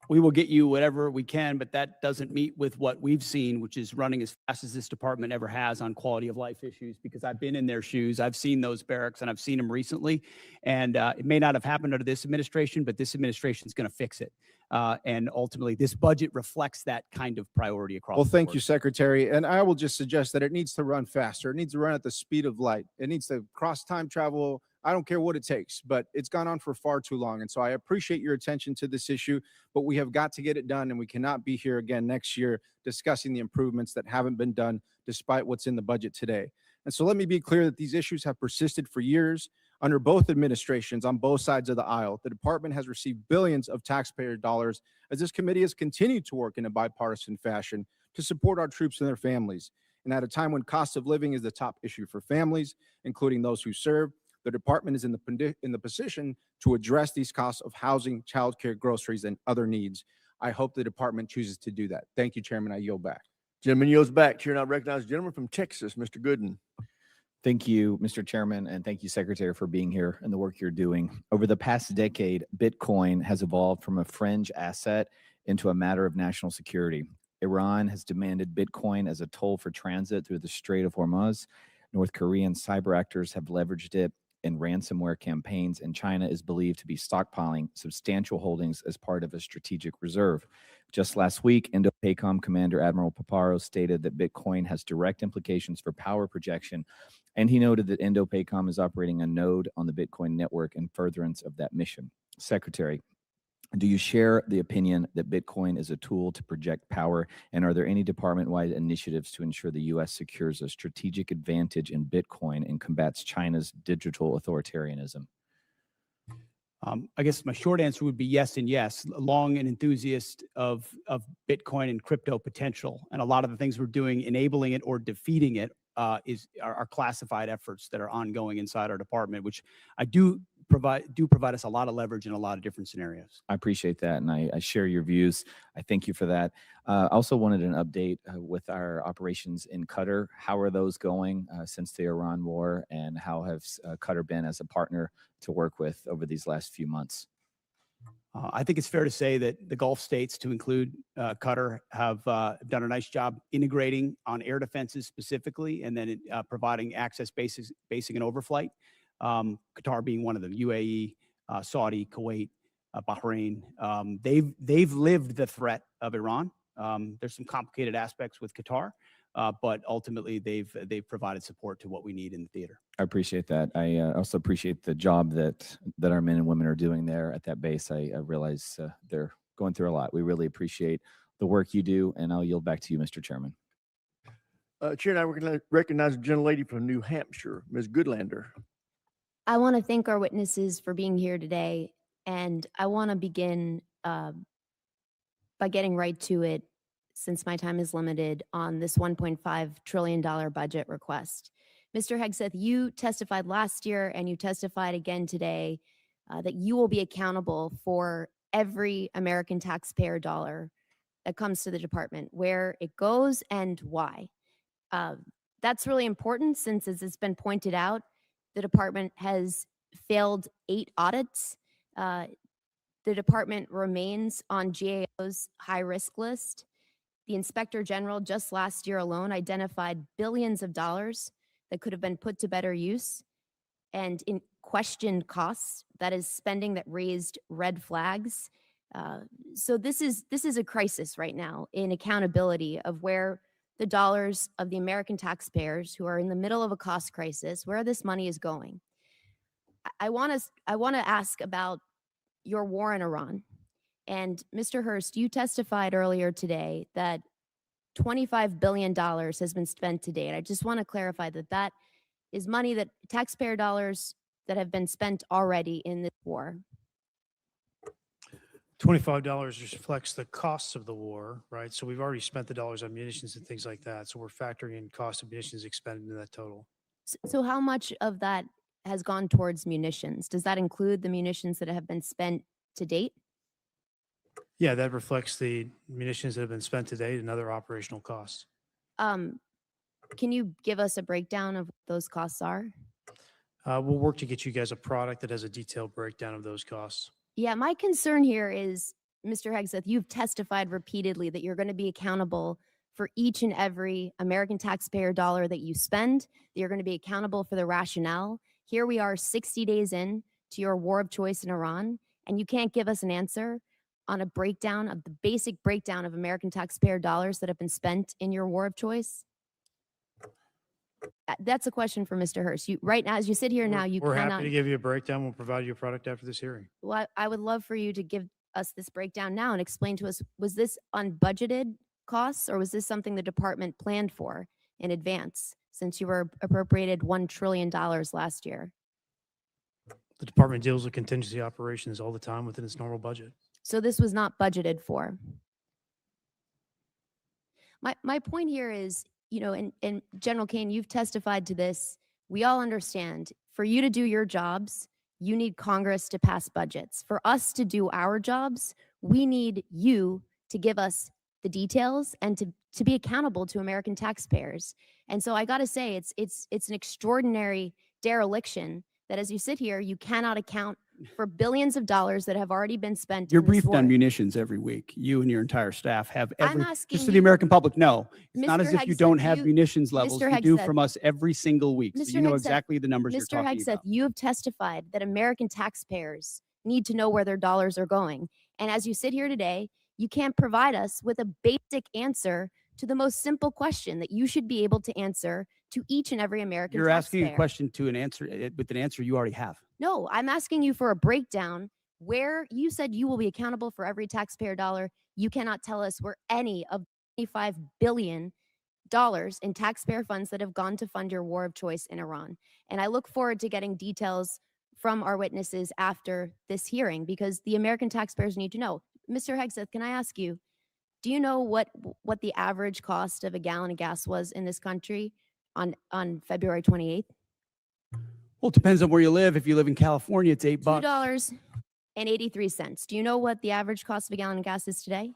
We will get you whatever we can, but that doesn't meet with what we've seen, which is running as fast as this department ever has on quality of life issues, because I've been in their shoes. I've seen those barracks and I've seen them recently. And it may not have happened under this administration, but this administration is going to fix it. And ultimately, this budget reflects that kind of priority across Well, the thank board. you, Secretary. And I will just suggest that it needs to run faster. It needs to run at the speed of light. It needs to cross time travel. I don't care what it takes, but it's gone on for far too long. And so I appreciate your attention to this issue, but we have got to get it done, and we cannot be here again next year discussing the improvements that haven't been done despite what's in the budget today. And so let me be clear that these issues have persisted for years under both administrations on both sides of the aisle. The department has received billions of taxpayer dollars as this committee has continued to work in a bipartisan fashion to support our troops and their families. And at a time when cost of living is the top issue for families, including those who serve, the department is in the position to address these costs of housing, childcare, groceries, and other needs. I hope the department chooses to do that. Thank you, Chairman. I yield back. Gentleman yields back. Chair now recognizes the gentleman from Texas, Mr. Gooden. Thank you, Mr. Chairman, and thank you, Secretary, for being here and the work you're doing. Over the past decade, Bitcoin has evolved from a fringe asset into a matter of national security. Iran has demanded Bitcoin as a toll for transit through the Strait of Hormuz. North Korean cyber actors have leveraged it in ransomware campaigns, and China is believed to be stockpiling substantial holdings as part of a strategic reserve. Just last week, Indo-PACOM Commander Admiral Paparo stated that Bitcoin has direct implications for power projection, and he noted that Indo-PACOM is operating a node on the Bitcoin network in furtherance of that mission. Secretary, do you share the opinion that Bitcoin is a tool to project power, and are there any department-wide initiatives to ensure the U.S. secures a strategic advantage in Bitcoin and combats China's digital authoritarianism? I guess my short answer would be yes and yes. Long an enthusiast of Bitcoin and crypto potential, and a lot of the things we're doing, enabling it or defeating it, are classified efforts that are ongoing inside our department, which I do provide us a lot of leverage in a lot of different scenarios. I appreciate that, and I share your views. I thank you for that. I also wanted an update with our operations in Qatar. How are those going since the Iran war, and how has Qatar been as a partner to work with over these last few months? I think it's fair to say that the Gulf states, to include Qatar, have done a nice job integrating on air defenses specifically, and then providing access, basing, and overflight. Qatar being one of them, UAE, Saudi, Kuwait, Bahrain. They've lived the threat of Iran. There's some complicated aspects with Qatar, but ultimately they've provided support to what we need in the theater. I appreciate that. I also appreciate the job that our men and women are doing there at that base. I realize they're going through a lot. We really appreciate the work you do, and I'll yield back to you, Mr. Chairman. Chair, now we're going to recognize a gentlelady from New Hampshire, Ms. Goodlander. I want to thank our witnesses for being here today, and I want to begin by getting right to it, since my time is limited, on this $1.5 trillion budget request. Mr. Hegseth, you testified last year and you testified again today that you will be accountable for every American taxpayer dollar that comes to the department, where it goes and why. That's really important since, as it's been pointed out, the department has failed 8 audits. The department remains on GAO's high-risk list. The Inspector General just last year alone identified billions of dollars that could have been put to better use, and in questioned costs, that is spending that raised red flags. So this is a crisis right now in accountability of where the dollars of the American taxpayers who are in the middle of a cost crisis, where this money is going. I want to ask about your war in Iran. And Mr. Hurst, you testified earlier today that $25 billion has been spent to date. I just want to clarify that that is money, that taxpayer dollars that have been spent already in this war. $25 reflects the costs of the war, right? So we've already spent the dollars on munitions and things like that. So we're factoring in cost of munitions expended into that total. So how much of that has gone towards munitions? Does that include the munitions that have been spent to date? Yeah, that reflects the munitions that have been spent to date and other operational costs. Can you give us a breakdown of what those costs are? We'll work to get you guys a product that has a detailed breakdown of those costs. Yeah, my concern here is, Mr. Hegseth, you've testified repeatedly that you're going to be accountable for each and every American taxpayer dollar that you spend, that you're going to be accountable for the rationale. Here we are 60 days in to your war of choice in Iran, and you can't give us an answer on a breakdown of the basic breakdown of American taxpayer dollars that have been spent in your war of choice? That's a question for Mr. Hurst. You, right now, as you sit here now, you We're cannot. happy to give you a breakdown. We'll provide you a product after this hearing. Well, I would love for you to give us this breakdown now and explain to us, was this unbudgeted costs, or was this something the department planned for in advance, since you were appropriated $1 trillion last year? The department deals with contingency operations all the time within its normal budget. So this was not budgeted for. My point here is, you know, and General Kane, you've testified to this. We all understand, for you to do your jobs, you need Congress to pass budgets. For us to do our jobs, we need you to give us the details and to be accountable to American taxpayers. And so I got to say, it's an extraordinary dereliction that as you sit here, you cannot account for billions of dollars that have already been spent. You're in this briefed war. on munitions every week. You and your entire staff have I'm every, asking just so the you- American public know, it's not Mr. as if you Hegseth, don't have you- munitions levels. Mr. You do Hegseth- from us every single week. So Mr. you know Hegseth- exactly the numbers you're Mr. talking Hegseth, about. you have testified that American taxpayers need to know where their dollars are going. And as you sit here today, you can't provide us with a basic answer to the most simple question that you should be able to answer to each and every American You're asking a taxpayer. question to an answer with an answer you already have. No, I'm asking you for a breakdown where you said you will be accountable for every taxpayer dollar. You cannot tell us where any of $25 billion in taxpayer funds that have gone to fund your war of choice in Iran. And I look forward to getting details from our witnesses after this hearing, because the American taxpayers need to know. Mr. Hegseth, can I ask you, do you know what the average cost of a gallon of gas was in this country on February 28th? Well, it depends on where you live. If you live in California, it's $8. $2.83. Do you know what the average cost of a gallon of gas is today?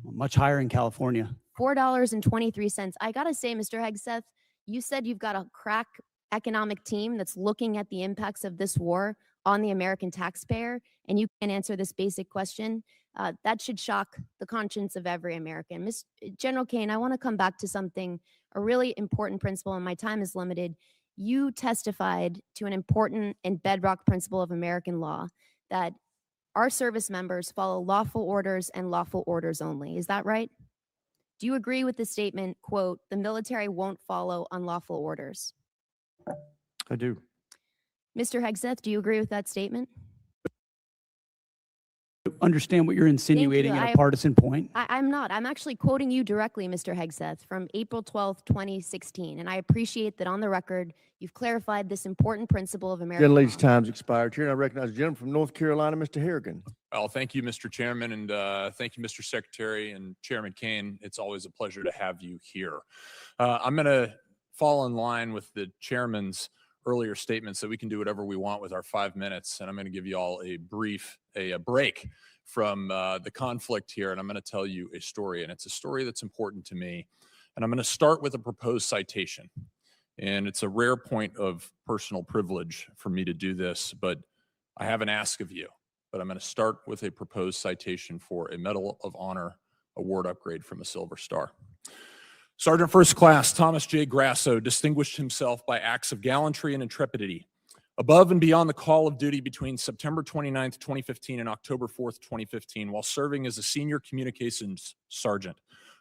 Much higher in California. $4.23. I gotta say, Mr. Hegseth, you said you've got a crack economic team that's looking at the impacts of this war on the American taxpayer, and you can't answer this basic question. That should shock the conscience of every American. General Kane, I want to come back to something, a really important principle, and my time is limited. you testified to an important and bedrock principle of American law that our service members follow lawful orders and lawful orders only. Is that right? Do you agree with the statement, quote, "The military won't follow unlawful orders"? I do. Mr. Hegseth, do you agree with that statement? Understand what you're insinuating at I- a partisan point. I'm not. I'm actually quoting you directly, Mr. Hegseth, from April 12th, 2016. And I appreciate that on the record, you've clarified this important principle of American law. Gentlelady's time's expired. Chair, I recognize the gentleman from North Carolina, Mr. Harrigan. Well, thank you, Mr. Chairman, and thank you, Mr. Secretary and Chairman Kane. It's always a pleasure to have you here. I'm going to fall in line with the chairman's earlier statements that we can do whatever we want with our 5 minutes, and I'm going to give you all a break from the conflict here, and I'm going to tell you a story, and it's a story that's important to me. And I'm going to start with a proposed citation. And it's a rare point of personal privilege for me to do this, but I have an ask of you. But I'm going to start with a proposed citation for a Medal of Honor award upgrade from a Silver Star. Sergeant First Class Thomas J. Grasso distinguished himself by acts of gallantry and intrepidity above and beyond the call of duty between September 29th, 2015 and October 4th, 2015, while serving as a senior communications sergeant,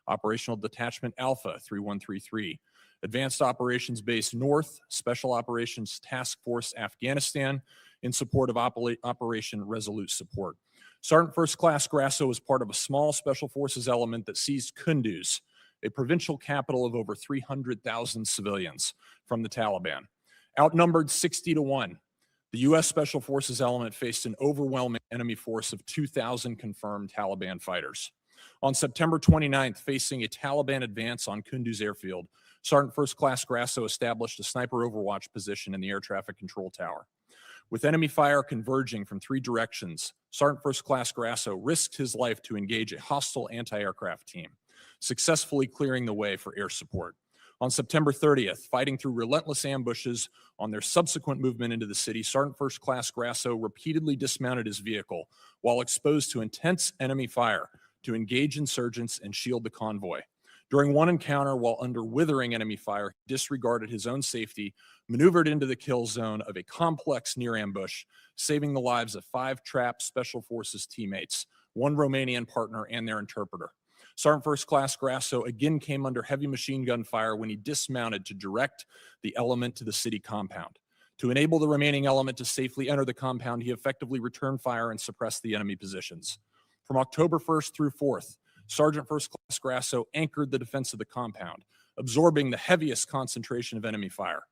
Operational Detachment Alpha 3133, Advanced Operations Base North, Special Operations Task Force Afghanistan, in support of Operation Resolute Support. Sergeant First Class Grasso was part of a small Special Forces element that seized Kunduz, a provincial capital of over 300,000 civilians, from the Taliban. Outnumbered 60-1, the U.S. Special Forces element faced an overwhelming enemy force of 2,000 confirmed Taliban fighters. On September 29th, facing a Taliban advance on Kunduz airfield, Sergeant First Class Grasso established a sniper overwatch position in the air traffic control tower. With enemy fire converging from 3 directions, Sergeant First Class Grasso risked his life to engage a hostile anti-aircraft team, successfully clearing the way for air support. On September 30th, fighting through relentless ambushes on their subsequent movement into the city, Sergeant First Class Grasso repeatedly dismounted his vehicle while exposed to intense enemy fire to engage insurgents and shield the convoy. During one encounter, while under withering enemy fire, he disregarded his own safety, maneuvered into the kill zone of a complex near ambush, saving the lives of 5 trapped Special Forces teammates, 1 Romanian partner, and their interpreter. Sergeant First Class Grasso again came under heavy machine gun fire when he dismounted to direct the element to the city compound. To enable the remaining element to safely enter the compound, he effectively returned fire and suppressed the enemy positions. From October 1st through 4th, Sergeant First Class Grasso anchored the defense of the compound, absorbing the heaviest concentration of enemy fire.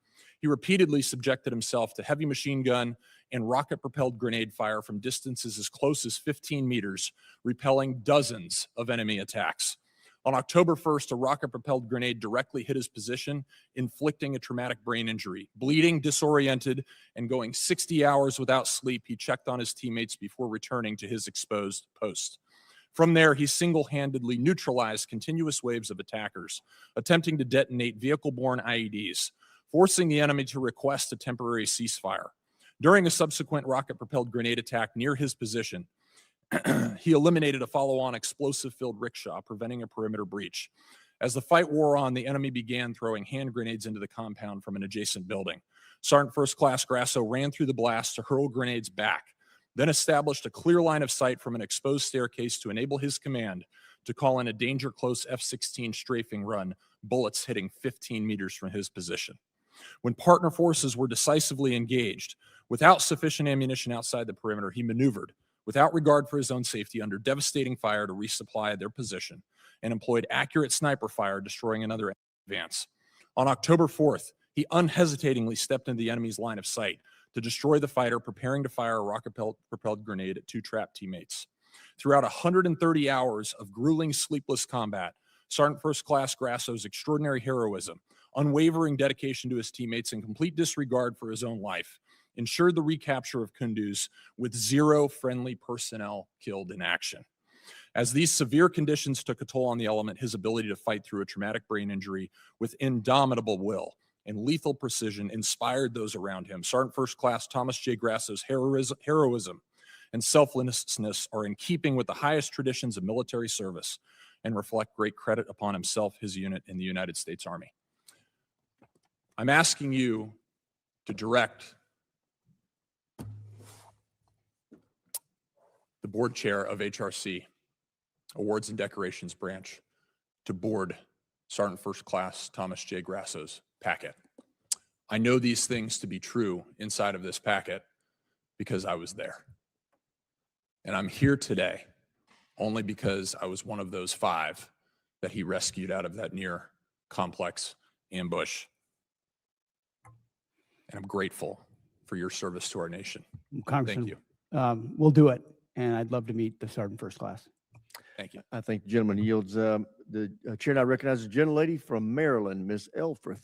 He repeatedly subjected himself to heavy machine gun and rocket-propelled grenade fire from distances as close as 15 meters, repelling dozens of enemy attacks. On October 1st, a rocket-propelled grenade directly hit his position, inflicting a traumatic brain injury. Bleeding, disoriented, and going 60 hours without sleep, he checked on his teammates before returning to his exposed post. From there, he single-handedly neutralized continuous waves of attackers, attempting to detonate vehicle-borne IEDs, forcing the enemy to request a temporary ceasefire. During a subsequent rocket-propelled grenade attack near his position, he eliminated a follow-on explosive-filled rickshaw, preventing a perimeter breach. As the fight wore on, the enemy began throwing hand grenades into the compound from an adjacent building. Sergeant First Class Grasso ran through the blast to hurl grenades back, then established a clear line of sight from an exposed staircase to enable his command to call in a danger-close F-16 strafing run, bullets hitting 15 meters from his position. When partner forces were decisively engaged, without sufficient ammunition outside the perimeter, he maneuvered, without regard for his own safety, under devastating fire to resupply their position, and employed accurate sniper fire, destroying another advance. On October 4th, he unhesitatingly stepped into the enemy's line of sight to destroy the fighter preparing to fire a rocket-propelled grenade at 2 trapped teammates. Throughout 130 hours of grueling, sleepless combat, Sergeant First Class Grasso's extraordinary heroism, unwavering dedication to his teammates, and complete disregard for his own life ensured the recapture of Kunduz with 0 friendly personnel killed in action. As these severe conditions took a toll on the element, his ability to fight through a traumatic brain injury with indomitable will and lethal precision inspired those around him. Sergeant First Class Thomas J. Grasso's heroism and selflessness are in keeping with the highest traditions of military service and reflect great credit upon himself, his unit, and the United States Army. I'm asking you to direct the board chair of HRC, Awards and Decorations Branch, to board Sergeant First Class Thomas J. Grasso's packet. I know these things to be true inside of this packet because I was there. And I'm here today only because I was one of those 5 that he rescued out of that near complex ambush. And I'm grateful for your service to our nation. Congressman, Thank you. We'll do it. And I'd love to meet the Sergeant First Class. Thank you. I think the gentleman yields. The chair now recognizes the gentlelady from Maryland, Ms. Elfrith.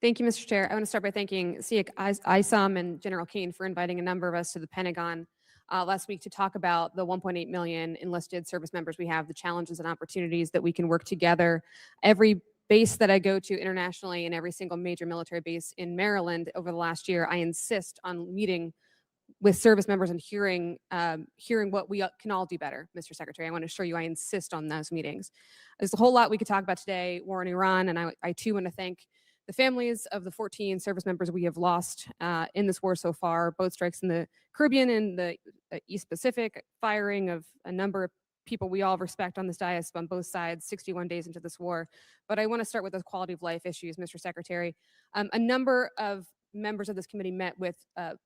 Thank you, Mr. Chair. I want to start by thanking SEAC ISOM and General Kane for inviting a number of us to the Pentagon last week to talk about the 1.8 million enlisted service members we have, the challenges and opportunities that we can work together. Every base that I go to internationally and every single major military base in Maryland over the last year, I insist on meeting with service members and hearing what we can all do better, Mr. Secretary. I want to assure you I insist on those meetings. There's a whole lot we could talk about today, war in Iran, and I too want to thank the families of the 14 service members we have lost in this war so far, boat strikes in the Caribbean and the East Pacific, firing of a number of people we all respect on this dais on both sides 61 days into this war. But I want to start with those quality of life issues, Mr. Secretary. A number of members of this committee met with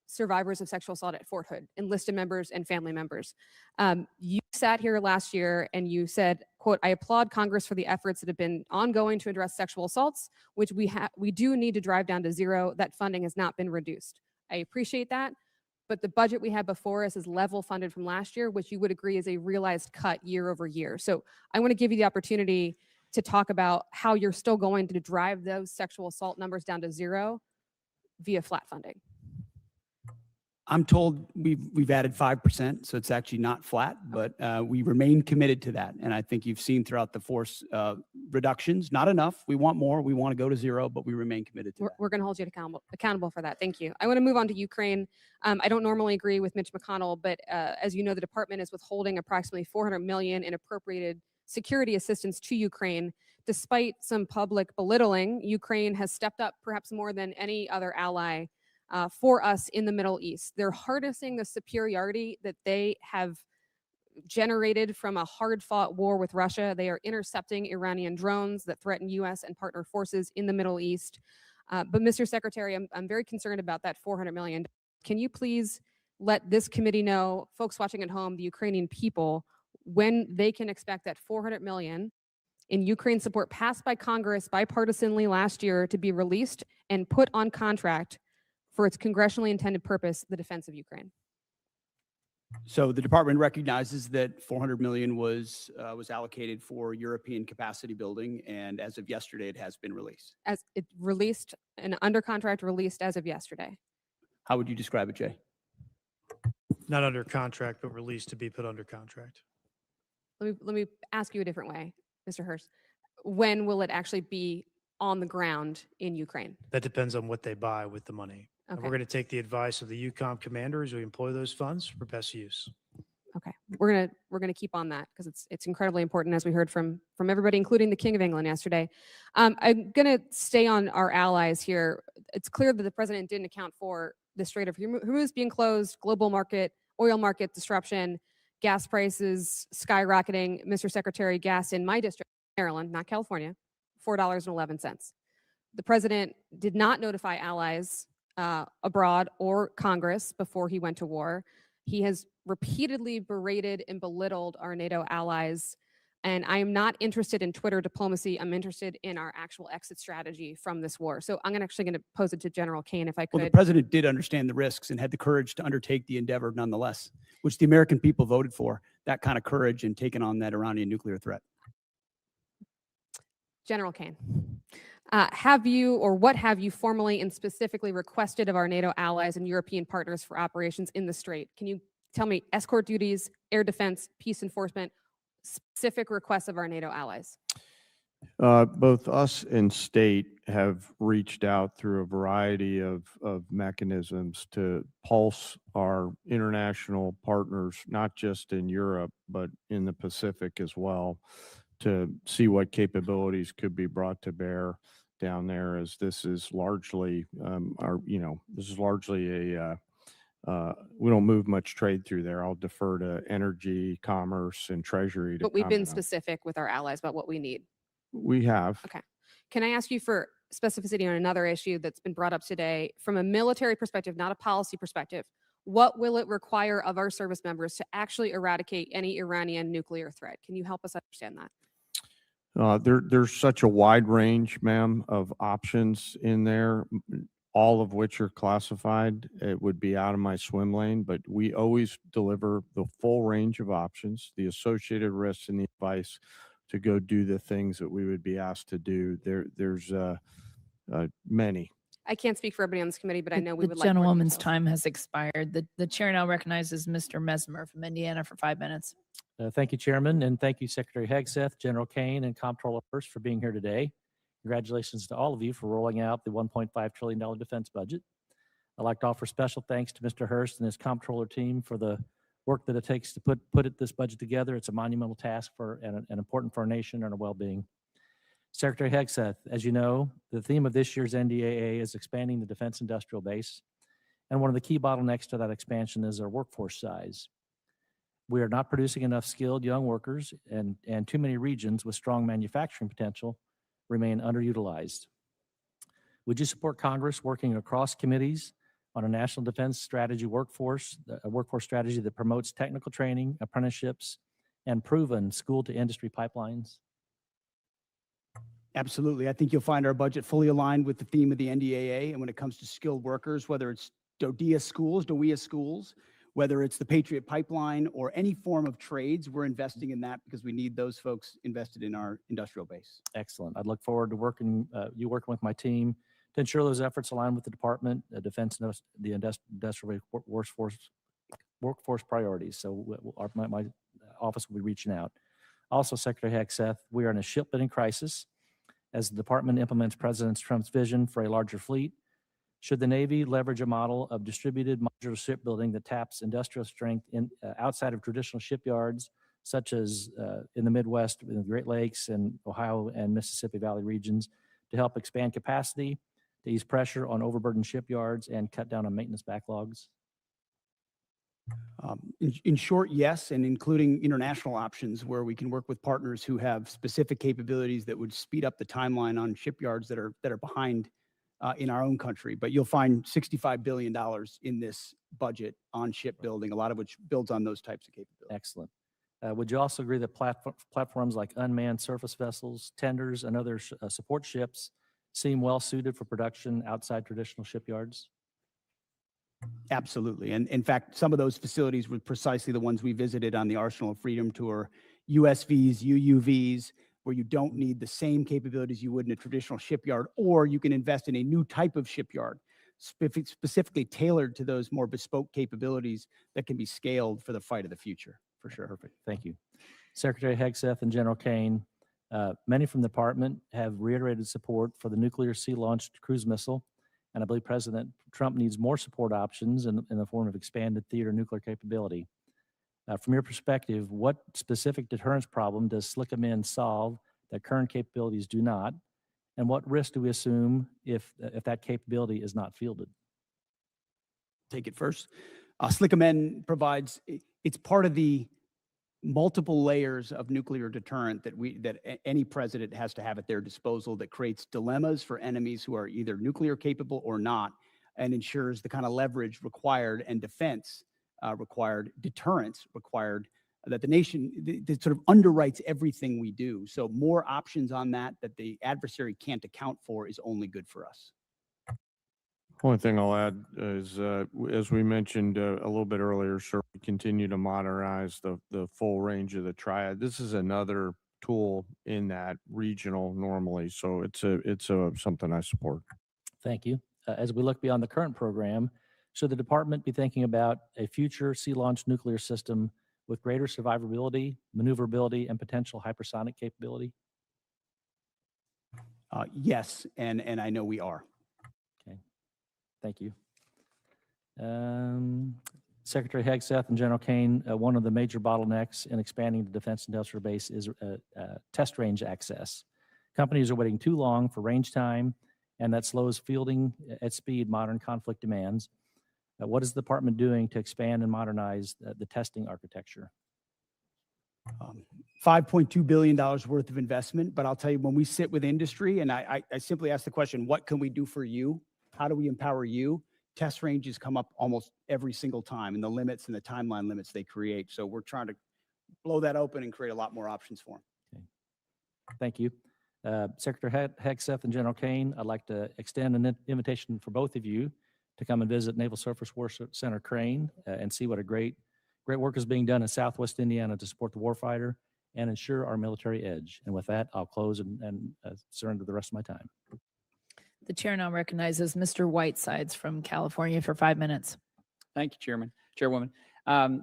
survivors of sexual assault at Fort Hood, enlisted members and family members. You sat here last year and you said, quote, "I applaud Congress for the efforts that have been ongoing to address sexual assaults, which we do need to drive down to zero. That funding has not been reduced." I appreciate that, but the budget we have before us is level funded from last year, which you would agree is a realized cut year over year. So I want to give you the opportunity to talk about how you're still going to drive those sexual assault numbers down to zero via flat funding. I'm told we've added 5%, so it's actually not flat, but we remain committed to that. And I think you've seen throughout the force reductions, not enough. We want more. We want to go to zero, but we remain committed to that. We're going to hold you accountable for that. Thank you. I want to move on to Ukraine. I don't normally agree with Mitch McConnell, but as you know, the department is withholding approximately $400 million in appropriated security assistance to Ukraine. Despite some public belittling, Ukraine has stepped up perhaps more than any other ally for us in the Middle East. They're harnessing the superiority that they have generated from a hard-fought war with Russia. They are intercepting Iranian drones that threaten U.S. and partner forces in the Middle East. But Mr. Secretary, I'm very concerned about that $400 million. Can you please let this committee know, folks watching at home, the Ukrainian people, when they can expect that $400 million in Ukraine support passed by Congress bipartisanly last year to be released and put on contract for its congressionally intended purpose, the defense of Ukraine? So the department recognizes that 400 million was allocated for European capacity building, and as of yesterday, it has been released. As it released, an under contract released as of yesterday. How would you describe it, Jay? Not under contract, but released to be put under contract. Let me ask you a different way, Mr. Hurst. When will it actually be on the ground in Ukraine? That depends on what they buy with the money. And Okay. we're going to take the advice of the EUCOM commander as we employ those funds for best use. Okay, we're gonna keep on that because it's incredibly important, as we heard from everybody, including the King of England yesterday. I'm gonna stay on our allies here. It's clear that the president didn't account for the Strait of Hormuz being closed, global oil market disruption, gas prices skyrocketing. Mr. Secretary, gas in my district, Maryland, not California, $4.11. The president did not notify allies abroad or Congress before he went to war. He has repeatedly berated and belittled our NATO allies. And I am not interested in Twitter diplomacy. I'm interested in our actual exit strategy from this war. So I'm actually going to pose it to General Kane, if I could. Well, the president did understand the risks and had the courage to undertake the endeavor nonetheless, which the American people voted for, that kind of courage in taking on that Iranian nuclear threat. General Kane, have you or what have you formally and specifically requested of our NATO allies and European partners for operations in the Strait? Can you tell me escort duties, air defense, peace enforcement, specific requests of our NATO allies? Both us and state have reached out through a variety of mechanisms to pulse our international partners, not just in Europe, but in the Pacific as well, to see what capabilities could be brought to bear down there, as this is largely, this is largely we don't move much trade through there. I'll defer to energy, commerce, and treasury to But we've been comment on. specific with our allies about what we need. We have. Okay. Can I ask you for specificity on another issue that's been brought up today from a military perspective, not a policy perspective? What will it require of our service members to actually eradicate any Iranian nuclear threat? Can you help us understand that? There's such a wide range, ma'am, of options in there, all of which are classified. It would be out of my swim lane, but we always deliver the full range of options, the associated risks, and the advice to go do the things that we would be asked to do. There's many. I can't speak for everybody on this committee, but I know we The would like more gentlewoman's details. time has expired. The chair now recognizes Mr. Mesmer from Indiana for 5 minutes. Thank you, Chairman, and thank you, Secretary Hegseth, General Kane, and Comptroller Hurst for being here today. Congratulations to all of you for rolling out the $1.5 trillion defense budget. I'd like to offer special thanks to Mr. Hurst and his comptroller team for the work that it takes to put this budget together. It's a monumental task and important for our nation and our well-being. Secretary Hegseth, as you know, the theme of this year's NDAA is expanding the defense industrial base, and one of the key bottlenecks to that expansion is our workforce size. We are not producing enough skilled young workers, and too many regions with strong manufacturing potential remain underutilized. Would you support Congress working across committees on a national defense strategy workforce strategy that promotes technical training, apprenticeships, and proven school-to-industry pipelines? Absolutely. I think you'll find our budget fully aligned with the theme of the NDAA. And when it comes to skilled workers, whether it's DODEA schools, whether it's the Patriot Pipeline or any form of trades, we're investing in that because we need those folks invested in our industrial base. Excellent. I'd look forward to working with my team to ensure those efforts align with the department, defense, the industrial workforce priorities. So my office will be reaching out. Also, Secretary Hegseth, we are in a shipbuilding crisis as the department implements President Trump's vision for a larger fleet. Should the Navy leverage a model of distributed modular shipbuilding that taps industrial strength outside of traditional shipyards, such as in the Midwest, in the Great Lakes, and Ohio and Mississippi Valley regions, to help expand capacity, to ease pressure on overburdened shipyards, and cut down on maintenance backlogs? In short, yes, and including international options where we can work with partners who have specific capabilities that would speed up the timeline on shipyards that are behind in our own country. But you'll find $65 billion in this budget on shipbuilding, a lot of which builds on those types of capabilities. Excellent. Would you also agree that platforms like unmanned surface vessels, tenders, and other support ships seem well suited for production outside traditional shipyards? Absolutely. And in fact, some of those facilities were precisely the ones we visited on the Arsenal of Freedom tour, USVs, UUVs, where you don't need the same capabilities you would in a traditional shipyard, or you can invest in a new type of shipyard, specifically tailored to those more bespoke capabilities that can be scaled for the fight of the future, for sure. Perfect. Thank you. Secretary Hegseth and General Kane, many from the department have reiterated support for the nuclear sea-launched cruise missile, and I believe President Trump needs more support options in the form of expanded theater nuclear capability. From your perspective, what specific deterrence problem does SLCM solve that current capabilities do not? And what risk do we assume if that capability is not fielded? Take it first. SLCM provides, it's part of the multiple layers of nuclear deterrent that any president has to have at their disposal that creates dilemmas for enemies who are either nuclear capable or not, and ensures the kind of leverage required and defense required, deterrence required, that the nation that sort of underwrites everything we do. So more options on that the adversary can't account for is only good for us. Only thing I'll add is, as we mentioned a little bit earlier, sir, we continue to modernize the full range of the triad. This is another tool in that regional normally, so it's something I support. Thank you. As we look beyond the current program, should the department be thinking about a future sea-launched nuclear system with greater survivability, maneuverability, and potential hypersonic capability? Yes, and I know we are. Thank you. Secretary Hegseth and General Kane, one of the major bottlenecks in expanding the defense industrial base is test range access. Companies are waiting too long for range time, and that slows fielding at speed modern conflict demands. What is the department doing to expand and modernize the testing architecture? $5.2 billion worth of investment, but I'll tell you, when we sit with industry, and I simply ask the question, what can we do for you? How do we empower you? Test ranges come up almost every single time, and the limits and the timeline limits they create. So we're trying to blow that open and create a lot more options for them. Thank you. Secretary Hegseth and General Kane, I'd like to extend an invitation for both of you to come and visit Naval Surface Warfare Center Crane and see what a great work is being done in Southwest Indiana to support the warfighter and ensure our military edge. And with that, I'll close and surrender the rest of my time. The chair now recognizes Mr. Whitesides from California for 5 minutes. Thank you, Chairwoman.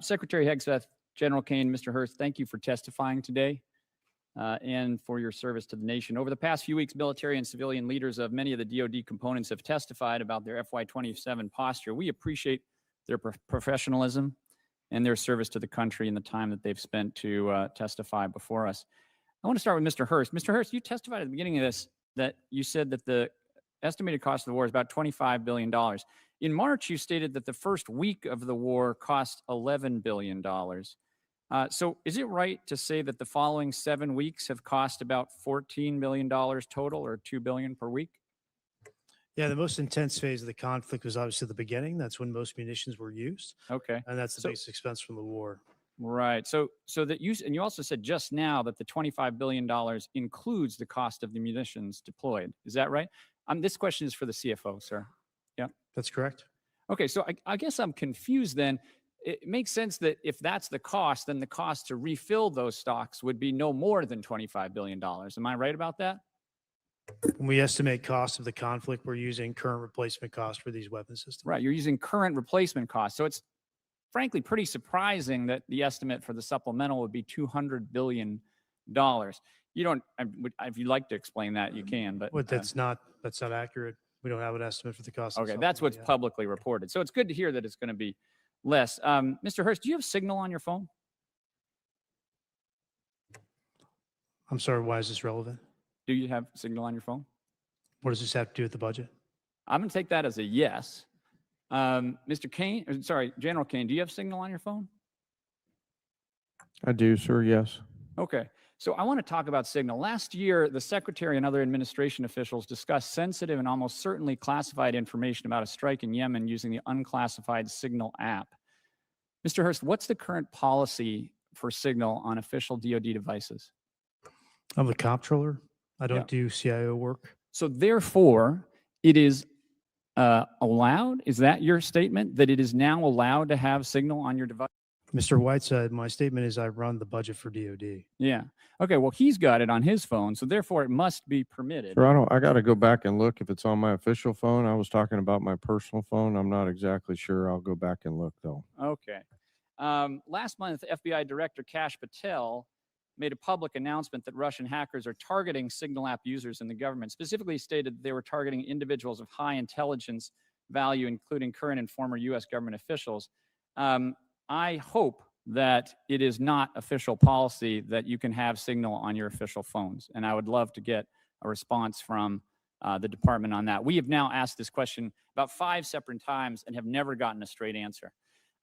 Secretary Hegseth, General Kane, Mr. Hurst, thank you for testifying today and for your service to the nation. Over the past few weeks, military and civilian leaders of many of the DoD components have testified about their FY27 posture. We appreciate their professionalism and their service to the country and the time that they've spent to testify before us. I want to start with Mr. Hurst. Mr. Hurst, you testified at the beginning of this that you said that the estimated cost of the war is about $25 billion. In March, you stated that the first week of the war cost $11 billion. So is it right to say that the following 7 weeks have cost about $14 million total, or $2 billion per week? Yeah, the most intense phase of the conflict was obviously the beginning. That's when most munitions were used. Okay. And that's the biggest expense from the war. Right. So that and you also said just now that the $25 billion includes the cost of the munitions deployed. Is that right? This question is for the CFO, sir. Yeah. That's correct. Okay. So I guess I'm confused then. It makes sense that if that's the cost, then the cost to refill those stocks would be no more than $25 billion. Am I right about that? When we estimate cost of the conflict, we're using current replacement cost for these weapon systems. Right. You're using current replacement costs. So it's frankly pretty surprising that the estimate for the supplemental would be $200 billion. You don't, if you'd like to explain that, you can, but that's not accurate. We don't have an estimate for the cost. Okay. That's what's publicly reported. So it's good to hear that it's going to be less. Mr. Hurst, do you have Signal on your phone? I'm sorry, why is this relevant? Do you have Signal on your phone? What does this have to do with the budget? I'm going to take that as a yes. Mr. Kane, sorry, General Kane, do you have Signal on your phone? I do, sir, yes. Okay. So I want to talk about Signal. Last year, the Secretary and other administration officials discussed sensitive and almost certainly classified information about a strike in Yemen using the unclassified Signal app. Mr. Hurst, what's the current policy for Signal on official DoD devices? I'm the comptroller. I don't do CIO work. So therefore, it is allowed? Is that your statement, that it is now allowed to have Signal on your device? Mr. Whiteside, my statement is I run the budget for DoD. Yeah. Okay, well, he's got it on his phone, so therefore it must be permitted. Sir, I got to go back and look if it's on my official phone. I was talking about my personal phone. I'm not exactly sure. I'll go back and look, though. Okay. Last month, FBI Director Kash Patel made a public announcement that Russian hackers are targeting Signal app users in the government, specifically stated that they were targeting individuals of high intelligence value, including current and former U.S. government officials. I hope that it is not official policy that you can have Signal on your official phones, and I would love to get a response from the department on that. We have now asked this question about 5 separate times and have never gotten a straight answer.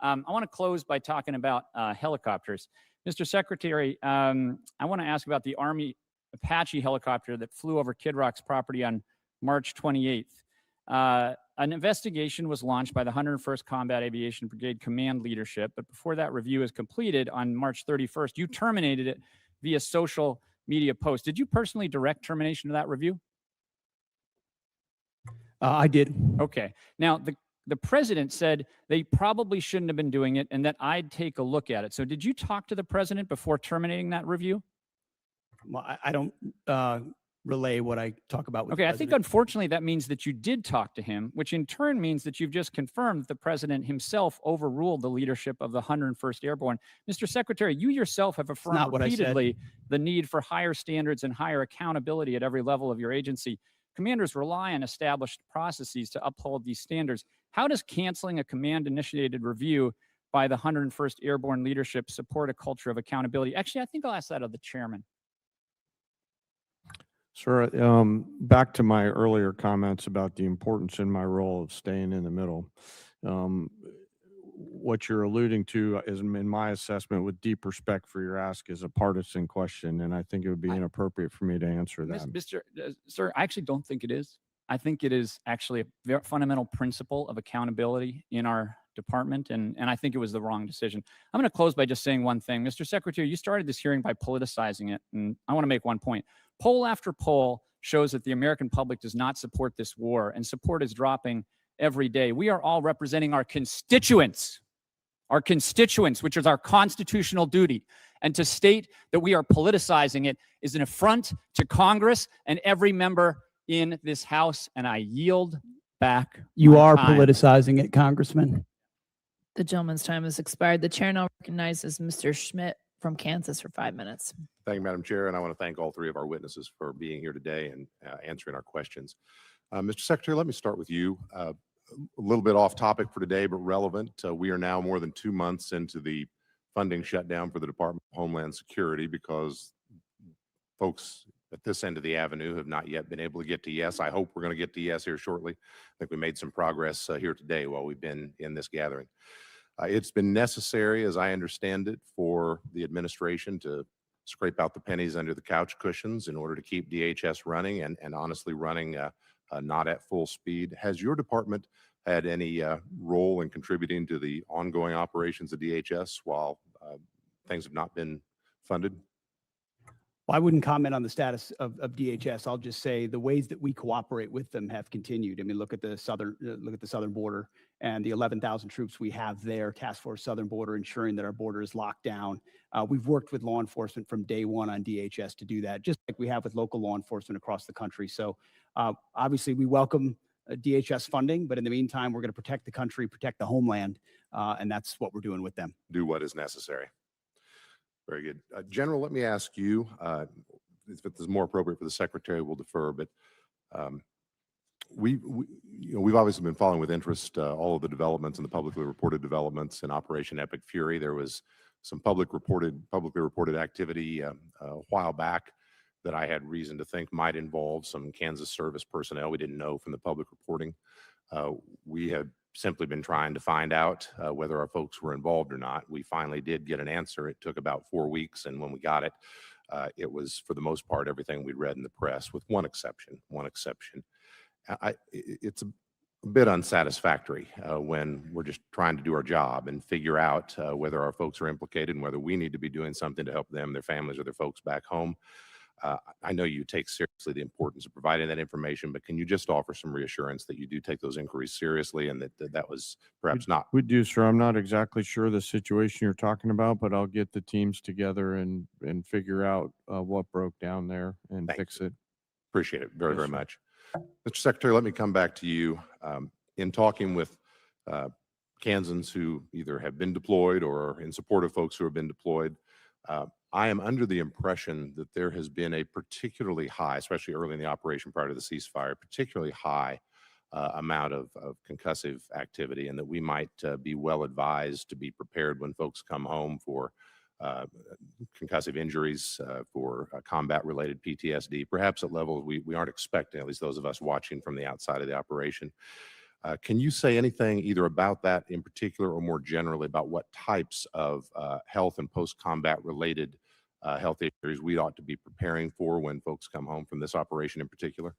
I want to close by talking about helicopters. Mr. Secretary, I want to ask about the Army Apache helicopter that flew over Kid Rock's property on March 28th. An investigation was launched by the 101st Combat Aviation Brigade Command Leadership, but before that review is completed on March 31st, you terminated it via social media post. Did you personally direct termination of that review? I did. Okay. Now, the president said they probably shouldn't have been doing it and that I'd take a look at it. So did you talk to the president before terminating that review? Well, I don't relay what I talk about with Okay, the I think president. unfortunately that means that you did talk to him, which in turn means that you've just confirmed that the president himself overruled the leadership of the 101st Airborne. Mr. Secretary, you yourself have affirmed not what I said. repeatedly the need for higher standards and higher accountability at every level of your agency. Commanders rely on established processes to uphold these standards. How does canceling a command-initiated review by the 101st Airborne leadership support a culture of accountability? Actually, I think I'll ask that of the chairman. Sir, back to my earlier comments about the importance in my role of staying in the middle. What you're alluding to is, in my assessment, with deep respect for your ask, is a partisan question, and I think it would be inappropriate for me to answer that. Sir, I actually don't think it is. I think it is actually a very fundamental principle of accountability in our department, and I think it was the wrong decision. I'm going to close by just saying one thing. Mr. Secretary, you started this hearing by politicizing it, and I want to make one point. Poll after poll shows that the American public does not support this war, and support is dropping every day. We are all representing our constituents, which is our constitutional duty. And to state that we are politicizing it is an affront to Congress and every member in this House, and I yield back. You my are time. politicizing it, Congressman. The gentleman's time has expired. The chair now recognizes Mr. Schmidt from Kansas for 5 minutes. Thank you, Madam Chair, and I want to thank all three of our witnesses for being here today and answering our questions. Mr. Secretary, let me start with you. A little bit off topic for today, but relevant. We are now more than 2 months into the funding shutdown for the Department of Homeland Security because folks at this end of the avenue have not yet been able to get to yes. I hope we're going to get to yes here shortly. I think we made some progress here today while we've been in this gathering. It's been necessary, as I understand it, for the administration to scrape out the pennies under the couch cushions in order to keep DHS running and honestly running not at full speed. Has your department had any role in contributing to the ongoing operations of DHS while things have not been funded? Well, I wouldn't comment on the status of DHS. I'll just say the ways that we cooperate with them have continued. I mean, look at the southern border and the 11,000 troops we have there, Task Force Southern Border, ensuring that our border is locked down. We've worked with law enforcement from day one on DHS to do that, just like we have with local law enforcement across the country. So obviously we welcome DHS funding, but in the meantime, we're going to protect the country, protect the homeland, and that's what we're doing with them. Do what is necessary. Very good. General, let me ask you, if it is more appropriate for the Secretary, we'll defer, but we've obviously been following with interest all of the developments and the publicly reported developments in Operation Epic Fury. There was some publicly reported activity a while back that I had reason to think might involve some Kansas service personnel. We didn't know from the public reporting. We had simply been trying to find out whether our folks were involved or not. We finally did get an answer. It took about 4 weeks, and when we got it, it was, for the most part, everything we'd read in the press, with one exception. It's a bit unsatisfactory when we're just trying to do our job and figure out whether our folks are implicated and whether we need to be doing something to help them, their families, or their folks back home. I know you take seriously the importance of providing that information, but can you just offer some reassurance that you do take those inquiries seriously and that was perhaps not? We do, sir. I'm not exactly sure the situation you're talking about, but I'll get the teams together and figure out what broke down there and fix it. Appreciate it very, Yes, very sir. much. Mr. Secretary, let me come back to you. In talking with Kansans who either have been deployed or are in support of folks who have been deployed, I am under the impression that there has been a particularly high, especially early in the operation prior to the ceasefire, particularly high amount of concussive activity, and that we might be well advised to be prepared when folks come home for concussive injuries, for combat-related PTSD, perhaps at levels we aren't expecting, at least those of us watching from the outside of the operation. Can you say anything either about that in particular or more generally about what types of health and post-combat related health issues we ought to be preparing for when folks come home from this operation in particular?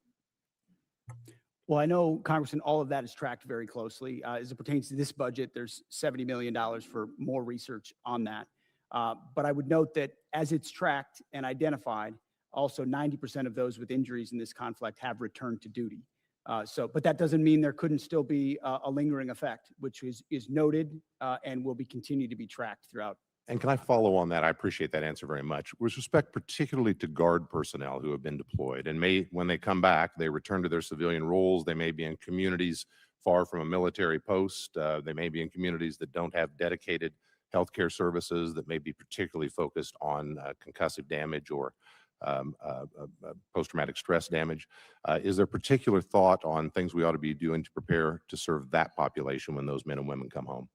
Well, I know, Congressman, all of that is tracked very closely. As it pertains to this budget, there's $70 million for more research on that. But I would note that as it's tracked and identified, also 90% of those with injuries in this conflict have returned to duty. But that doesn't mean there couldn't still be a lingering effect, which is noted and will be continued to be tracked throughout. And can I follow on that? I appreciate that answer very much. With respect particularly to Guard personnel who have been deployed and when they come back, they return to their civilian roles. They may be in communities far from a military post. They may be in communities that don't have dedicated healthcare services, that may be particularly focused on concussive damage or post-traumatic stress damage. Is there particular thought on things we ought to be doing to prepare to serve that population when those men and women come home?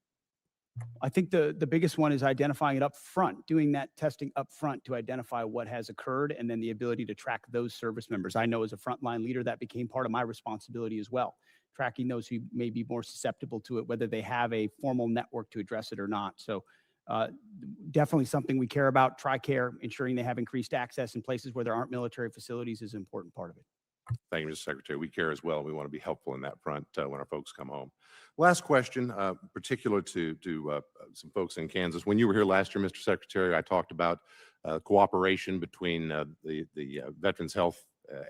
I think the biggest one is identifying it up front, doing that testing up front to identify what has occurred, and then the ability to track those service members. I know as a frontline leader, that became part of my responsibility as well, tracking those who may be more susceptible to it, whether they have a formal network to address it or not. So definitely something we care about. TRICARE, ensuring they have increased access in places where there aren't military facilities is an important part of it. Thank you, Mr. Secretary. We care as well. We want to be helpful in that front when our folks come home. Last question, particular to some folks in Kansas. When you were here last year, Mr. Secretary, I talked about cooperation between the Veterans Health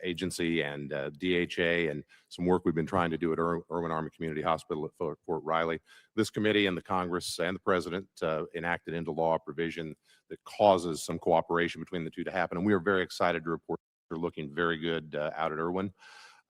Agency and DHA and some work we've been trying to do at Irwin Army Community Hospital at Fort Riley. This committee and the Congress and the President enacted into law a provision that causes some cooperation between the two to happen. And we are very excited to report they're looking very good out at Irwin.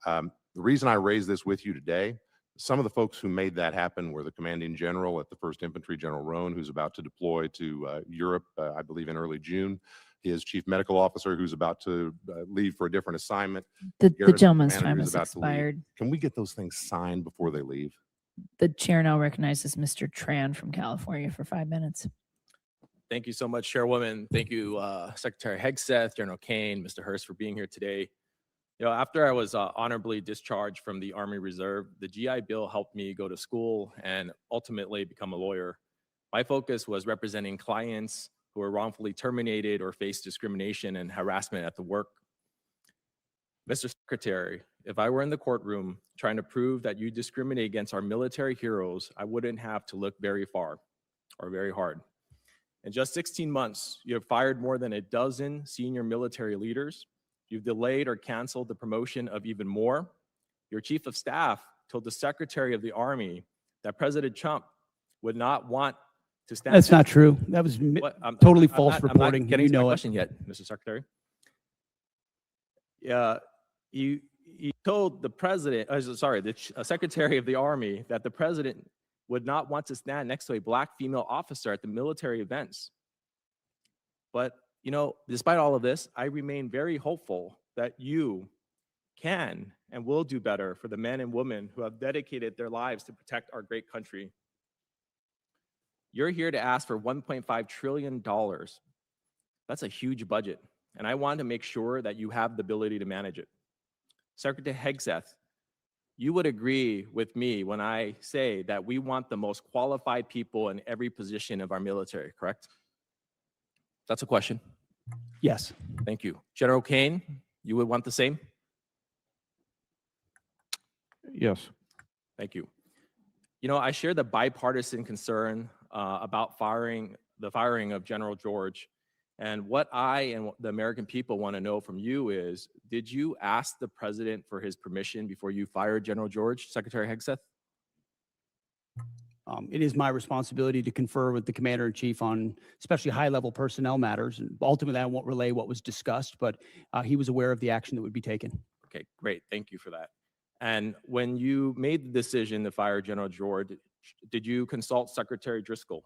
The reason I raise this with you today, some of the folks who made that happen were the commanding general at the 1st Infantry, General Roan, who's about to deploy to Europe, I believe in early June. His chief medical officer, who's about to leave for a different assignment. The Garrison gentleman's commander time who's has about to leave. expired. Can we get those things signed before they leave? The chair now recognizes Mr. Tran from California for 5 minutes. Thank you so much, Chairwoman. Thank you, Secretary Hegseth, General Kane, Mr. Hurst, for being here today. You know, after I was honorably discharged from the Army Reserve, the GI Bill helped me go to school and ultimately become a lawyer. My focus was representing clients who were wrongfully terminated or faced discrimination and harassment at the work. Mr. Secretary, if I were in the courtroom trying to prove that you discriminate against our military heroes, I wouldn't have to look very far or very hard. In just 16 months, you have fired more than a dozen senior military leaders. You've delayed or canceled the promotion of even more. Your chief of staff told the Secretary of the Army that President Trump would not want to stand. That's not true. That was totally false reporting. I'm not getting You to my know it. question yet, Mr. Secretary. You told the president, the Secretary of the Army that the president would not want to stand next to a black female officer at the military events. But, you know, despite all of this, I remain very hopeful that you can and will do better for the men and women who have dedicated their lives to protect our great country. You're here to ask for $1.5 trillion. That's a huge budget, and I want to make sure that you have the ability to manage it. Secretary Hegseth, you would agree with me when I say that we want the most qualified people in every position of our military, correct? That's a question. Yes. Thank you. General Kane, you would want the same? Yes. Thank you. You know, I share the bipartisan concern about the firing of General George. And what I and the American people want to know from you is, did you ask the president for his permission before you fired General George, Secretary Hegseth? It is my responsibility to confer with the commander-in-chief on especially high-level personnel matters. And ultimately, I won't relay what was discussed, but he was aware of the action that would be taken. Okay, great. Thank you for that. And when you made the decision to fire General George, did you consult Secretary Driscoll?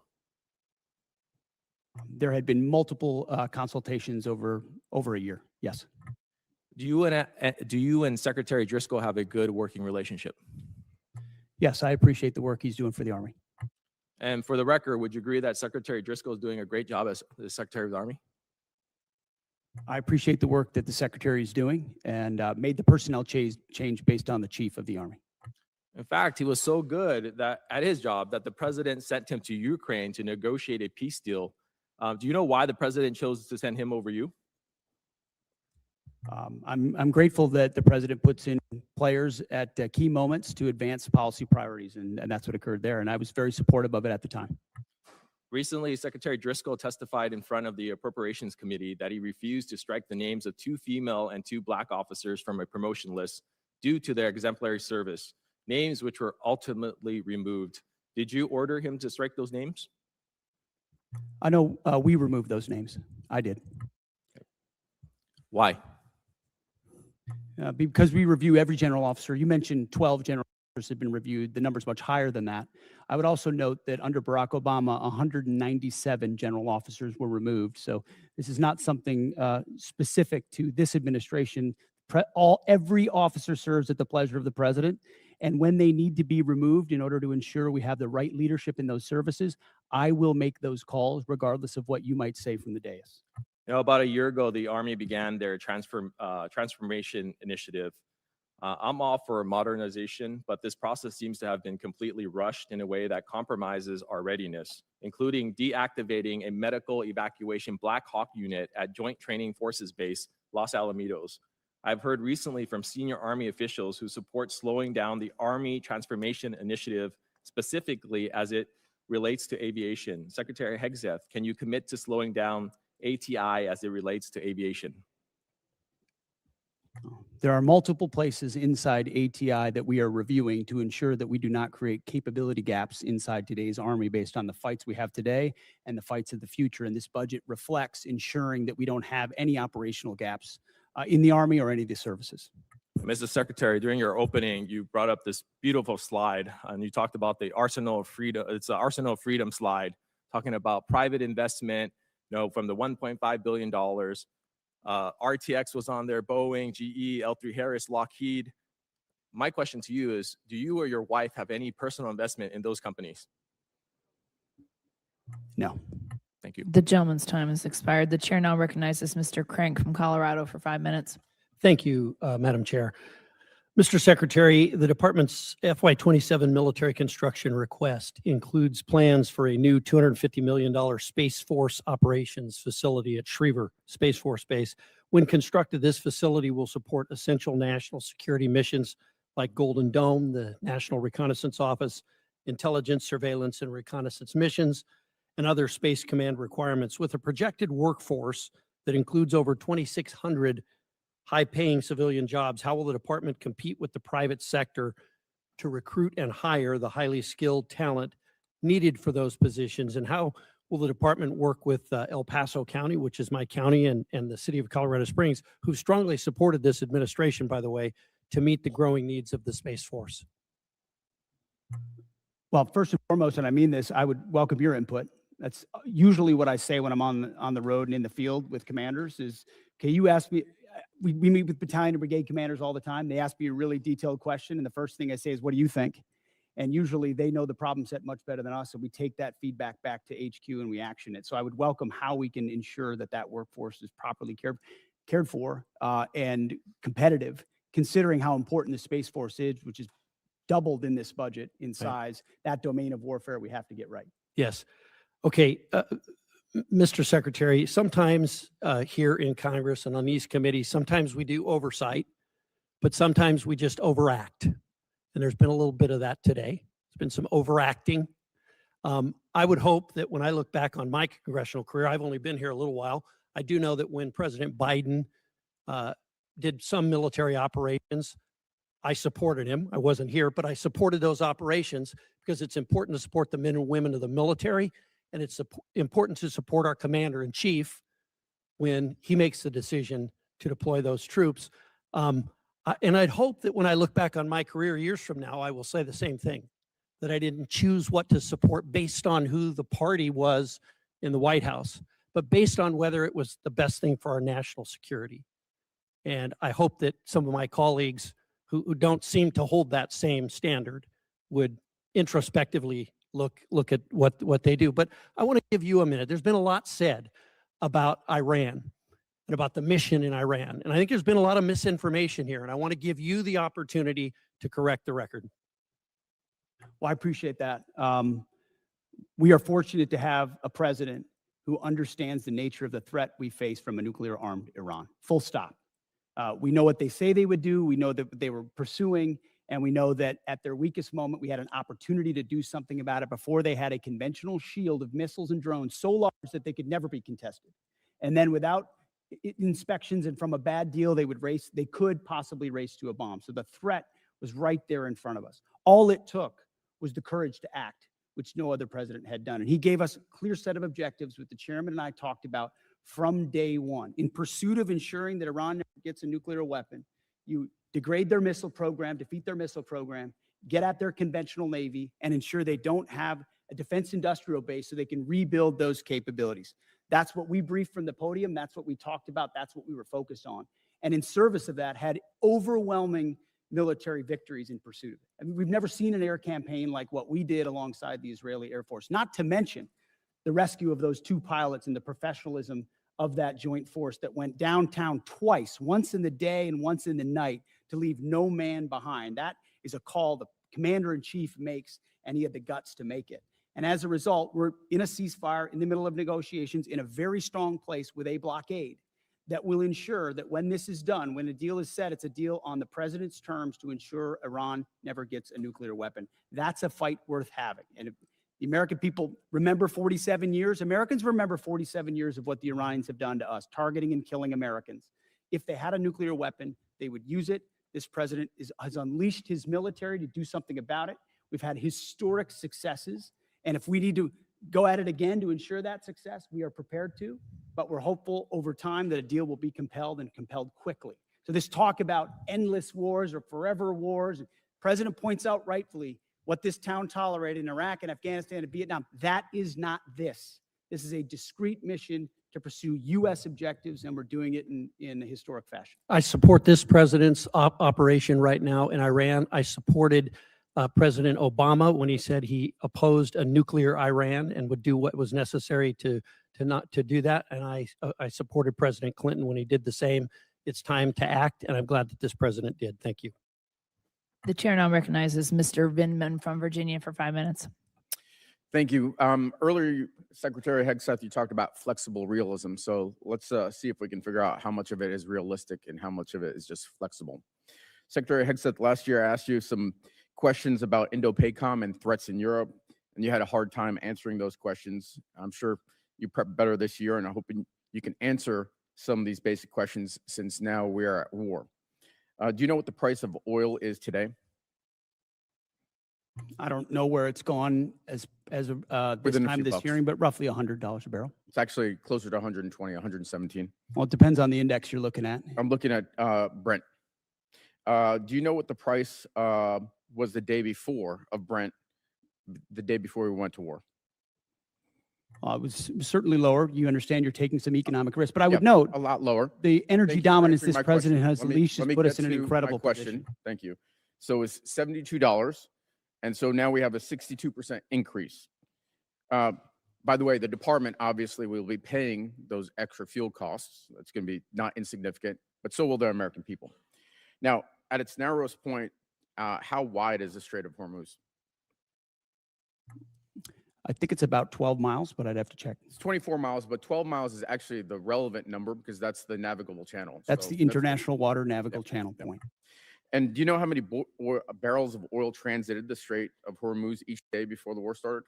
There had been multiple consultations over a year. Yes. Do you and Secretary Driscoll have a good working relationship? Yes, I appreciate the work he's doing for the Army. And for the record, would you agree that Secretary Driscoll is doing a great job as the Secretary of the Army? I appreciate the work that the Secretary is doing and made the personnel change based on the Chief of the Army. In fact, he was so good that at his job that the president sent him to Ukraine to negotiate a peace deal. Do you know why the president chose to send him over you? I'm grateful that the president puts in players at key moments to advance policy priorities, and that's what occurred there. And I was very supportive of it at the time. Recently, Secretary Driscoll testified in front of the Appropriations Committee that he refused to strike the names of 2 female and 2 black officers from a promotion list due to their exemplary service, names which were ultimately removed. Did you order him to strike those names? I know we removed those names. I did. Why? Because we review every general officer. You mentioned 12 general officers have been reviewed. The number's much higher than that. I would also note that under Barack Obama, 197 general officers were removed. So this is not something specific to this administration. Every officer serves at the pleasure of the president, And when they need to be removed in order to ensure we have the right leadership in those services, I will make those calls regardless of what you might say from the dais. You know, about a year ago, the Army began their transformation initiative. I'm all for modernization, but this process seems to have been completely rushed in a way that compromises our readiness, including deactivating a medical evacuation Black Hawk unit at Joint Training Forces Base, Los Alamitos. I've heard recently from senior Army officials who support slowing down the Army Transformation Initiative, specifically as it relates to aviation. Secretary Hegseth, can you commit to slowing down ATI as it relates to aviation? There are multiple places inside ATI that we are reviewing to ensure that we do not create capability gaps inside today's Army based on the fights we have today and the fights of the future. And this budget reflects ensuring that we don't have any operational gaps in the Army or any of the services. Mr. Secretary, during your opening, you brought up this beautiful slide, and you talked about the Arsenal of Freedom. It's the Arsenal of Freedom slide, talking about private investment, you know, from the $1.5 billion. RTX was on there, Boeing, GE, L3 Harris, Lockheed. My question to you is, do you or your wife have any personal investment in those companies? No. Thank you. The gentleman's time has expired. The chair now recognizes Mr. Crank from Colorado for 5 minutes. Thank you, Madam Chair. Mr. Secretary, the department's FY27 military construction request includes plans for a new $250 million Space Force operations facility at Schriever Space Force Base. When constructed, this facility will support essential national security missions like Golden Dome, the National Reconnaissance Office, intelligence, surveillance, and reconnaissance missions, and other Space Command requirements. With a projected workforce that includes over 2,600 high-paying civilian jobs, how will the department compete with the private sector to recruit and hire the highly skilled talent needed for those positions? And how will the department work with El Paso County, which is my county, and the city of Colorado Springs, who strongly supported this administration, by the way, to meet the growing needs of the Space Force? Well, first and foremost, and I mean this, I would welcome your input. That's usually what I say when I'm on the road and in the field with commanders is, okay, you ask me, we meet with battalion and brigade commanders all the time. They ask me a really detailed question, and the first thing I say is, what do you think? And usually they know the problem set much better than us, so we take that feedback back to HQ and we action it. So I would welcome how we can ensure that that workforce is properly cared for and competitive, considering how important the Space Force is, which is doubled in this budget in size. That domain of warfare we have to get right. Yes. Okay. Mr. Secretary, sometimes here in Congress and on these committees, sometimes we do oversight, but sometimes we just overact. And there's been a little bit of that today. There's been some overacting. I would hope that when I look back on my congressional career, I've only been here a little while. I do know that when President Biden did some military operations, I supported him. I wasn't here, but I supported those operations because it's important to support the men and women of the military. And it's important to support our commander in chief when he makes the decision to deploy those troops. And I'd hope that when I look back on my career years from now, I will say the same thing, that I didn't choose what to support based on who the party was in the White House, but based on whether it was the best thing for our national security. And I hope that some of my colleagues who don't seem to hold that same standard would introspectively look at what they do. But I want to give you a minute. There's been a lot said about Iran and about the mission in Iran. And I think there's been a lot of misinformation here. And I want to give you the opportunity to correct the record. Well, I appreciate that. We are fortunate to have a president who understands the nature of the threat we face from a nuclear-armed Iran. Full stop. We know what they say they would do. We know that they were pursuing. And we know that at their weakest moment, we had an opportunity to do something about it before they had a conventional shield of missiles and drones so large that they could never be contested. And then without inspections and from a bad deal, they could possibly race to a bomb. So the threat was right there in front of us. All it took was the courage to act, which no other president had done. And he gave us a clear set of objectives, which the chairman and I talked about from day one. In pursuit of ensuring that Iran never gets a nuclear weapon, you degrade their missile program, defeat their missile program, get at their conventional Navy, and ensure they don't have a defense industrial base so they can rebuild those capabilities. That's what we briefed from the podium. That's what we talked about. That's what we were focused on. And in service of that, had overwhelming military victories in pursuit of it. I mean, we've never seen an air campaign like what we did alongside the Israeli Air Force, not to mention the rescue of those 2 pilots and the professionalism of that joint force that went downtown twice, once in the day and once in the night, to leave no man behind. That is a call the commander-in-chief makes, and he had the guts to make it. And as a result, we're in a ceasefire in the middle of negotiations in a very strong place with a blockade that will ensure that when this is done, when a deal is set, it's a deal on the president's terms to ensure Iran never gets a nuclear weapon. That's a fight worth having. And if the American people remember 47 years, Americans remember 47 years of what the Iranians have done to us, targeting and killing Americans. If they had a nuclear weapon, they would use it. This president has unleashed his military to do something about it. We've had historic successes. And if we need to go at it again to ensure that success, we are prepared to. But we're hopeful over time that a deal will be compelled and compelled quickly. So this talk about endless wars or forever wars, the president points out rightfully what this town tolerated in Iraq and Afghanistan and Vietnam. That is not this. This is a discrete mission to pursue U.S. objectives, and we're doing it in a historic fashion. I support this president's operation right now in Iran. I supported President Obama when he said he opposed a nuclear Iran and would do what was necessary to not to do that. And I supported President Clinton when he did the same. It's time to act, and I'm glad that this president did. Thank you. The chair now recognizes Mr. Vindman from Virginia for 5 minutes. Thank you. Earlier, Secretary Hegseth, you talked about flexible realism. So let's see if we can figure out how much of it is realistic and how much of it is just flexible. Secretary Hegseth, last year I asked you some questions about Indo-PACOM and threats in Europe, and you had a hard time answering those questions. I'm sure you prepped better this year, and I'm hoping you can answer some of these basic questions since now we are at war. Do you know what the price of oil is today? I don't know where it's gone as of this Within a time few of this bucks. hearing, but roughly $100 a barrel. It's actually closer to 120, 117. Well, it depends on the index you're looking at. I'm looking at Brent. Do you know what the price was the day before of Brent, the day before we went to war? It was certainly lower. You understand you're taking some economic risk, but I would Yep, note a lot lower. the energy Thank you for dominance answering this my president question. has Let me- unleashed let has me put get us in an to my incredible question. position. Thank you. So it's $72, and so now we have a 62% increase. By the way, the department obviously will be paying those extra fuel costs. That's going to be not insignificant, but so will the American people. Now, at its narrowest point, how wide is the Strait of Hormuz? I think it's about 12 miles, but I'd have to check. It's 24 miles, but 12 miles is actually the relevant number because that's the navigable channel. That's So the international water navigable Yep, channel yep. point. And do you know how many barrels of oil transited the Strait of Hormuz each day before the war started?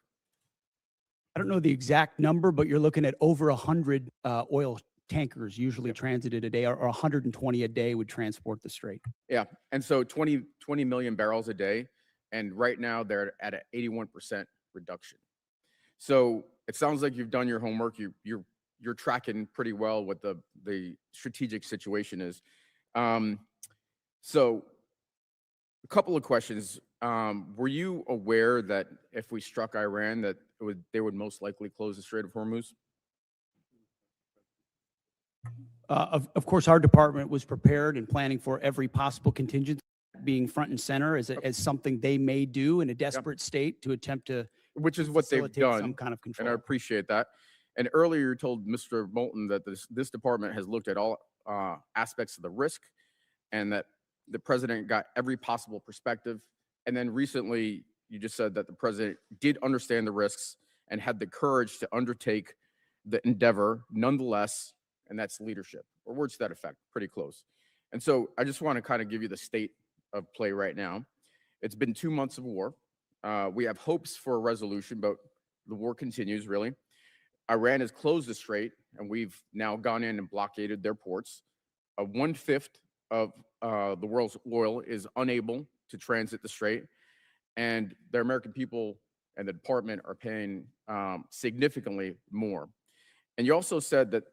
I don't know the exact number, but you're looking at over 100 oil tankers usually transited a day, or 120 a day would transport the strait. Yeah, and so 20 million barrels a day, and right now they're at an 81% reduction. So it sounds like you've done your homework. You're tracking pretty well what the strategic situation is. So a couple of questions. Were you aware that if we struck Iran, that they would most likely close the Strait of Hormuz? Of course, our department was prepared and planning for every possible contingency, being front and center as something they may do in a desperate state to attempt to, which is what they've facilitate done, some kind of control. and I appreciate that. And earlier you told Mr. Moulton that this department has looked at all aspects of the risk, and that the president got every possible perspective. And then recently you just said that the president did understand the risks and had the courage to undertake the endeavor nonetheless, and that's leadership, or words to that effect, pretty close. And so I just want to kind of give you the state of play right now. It's been 2 months of war. We have hopes for a resolution, but the war continues, really. Iran has closed the strait, and we've now gone in and blockaded their ports. 1/5 of the world's oil is unable to transit the strait, and the American people and the department are paying significantly more. And you also said that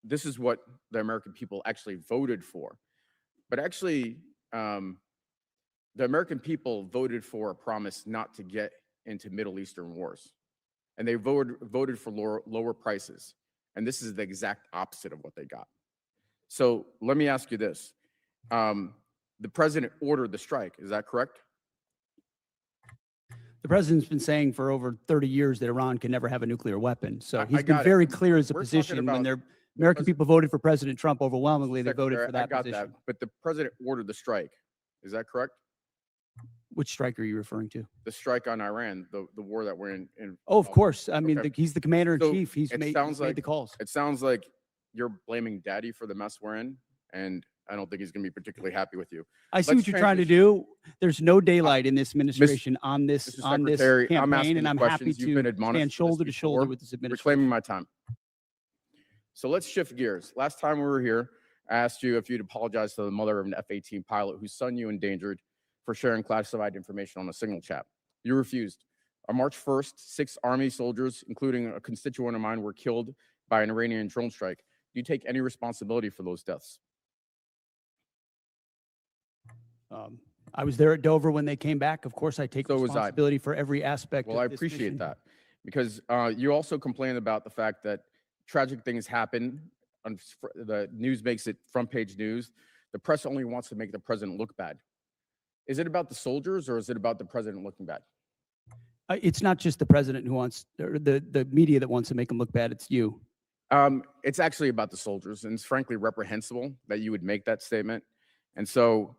this is what the American people actually voted for. But actually, the American people voted for a promise not to get into Middle Eastern wars. And they voted for lower prices. And this is the exact opposite of what they got. So let me ask you this. the president ordered the strike. Is that correct? The president's been saying for over 30 years that Iran can never have a nuclear weapon. So I he's been got it. very clear as a We're talking position when about their American pres- people voted for President Trump overwhelmingly. They voted Secretary, for that I got position. that, but the president ordered the strike. Is that correct? Which strike are you referring to? The strike on Iran, the war that we're in. Oh, of course. I mean, Okay. he's the commander in So chief. He's it made, sounds he's made like the calls. It sounds like you're blaming Daddy for the mess we're in, and I don't think he's going to be particularly happy with you. I see Let's what you're trying to transition- do. There's no daylight in this administration on this Mr. on this Secretary, I'm campaign, asking and the I'm happy questions. You've been to admonished stand for this shoulder to shoulder before. with this You're administration. reclaiming my time. So let's shift gears. Last time we were here, I asked you if you'd apologize to the mother of an F-18 pilot whose son you endangered for sharing classified information on a signal chat. You refused. On March 1st, 6 Army soldiers, including a constituent of mine, were killed by an Iranian drone strike. Do you take any responsibility for those deaths? I was there at Dover when they came back. Of course, I take So was I. responsibility for every aspect Well, of I this appreciate mission. that because you also complained about the fact that tragic things happen. The news makes it front page news. The press only wants to make the president look bad. Is it about the soldiers or is it about the president looking bad? It's not just the president who wants, or the media that wants to make him look bad. It's you. It's actually about the soldiers, and it's frankly reprehensible that you would make that statement. And so,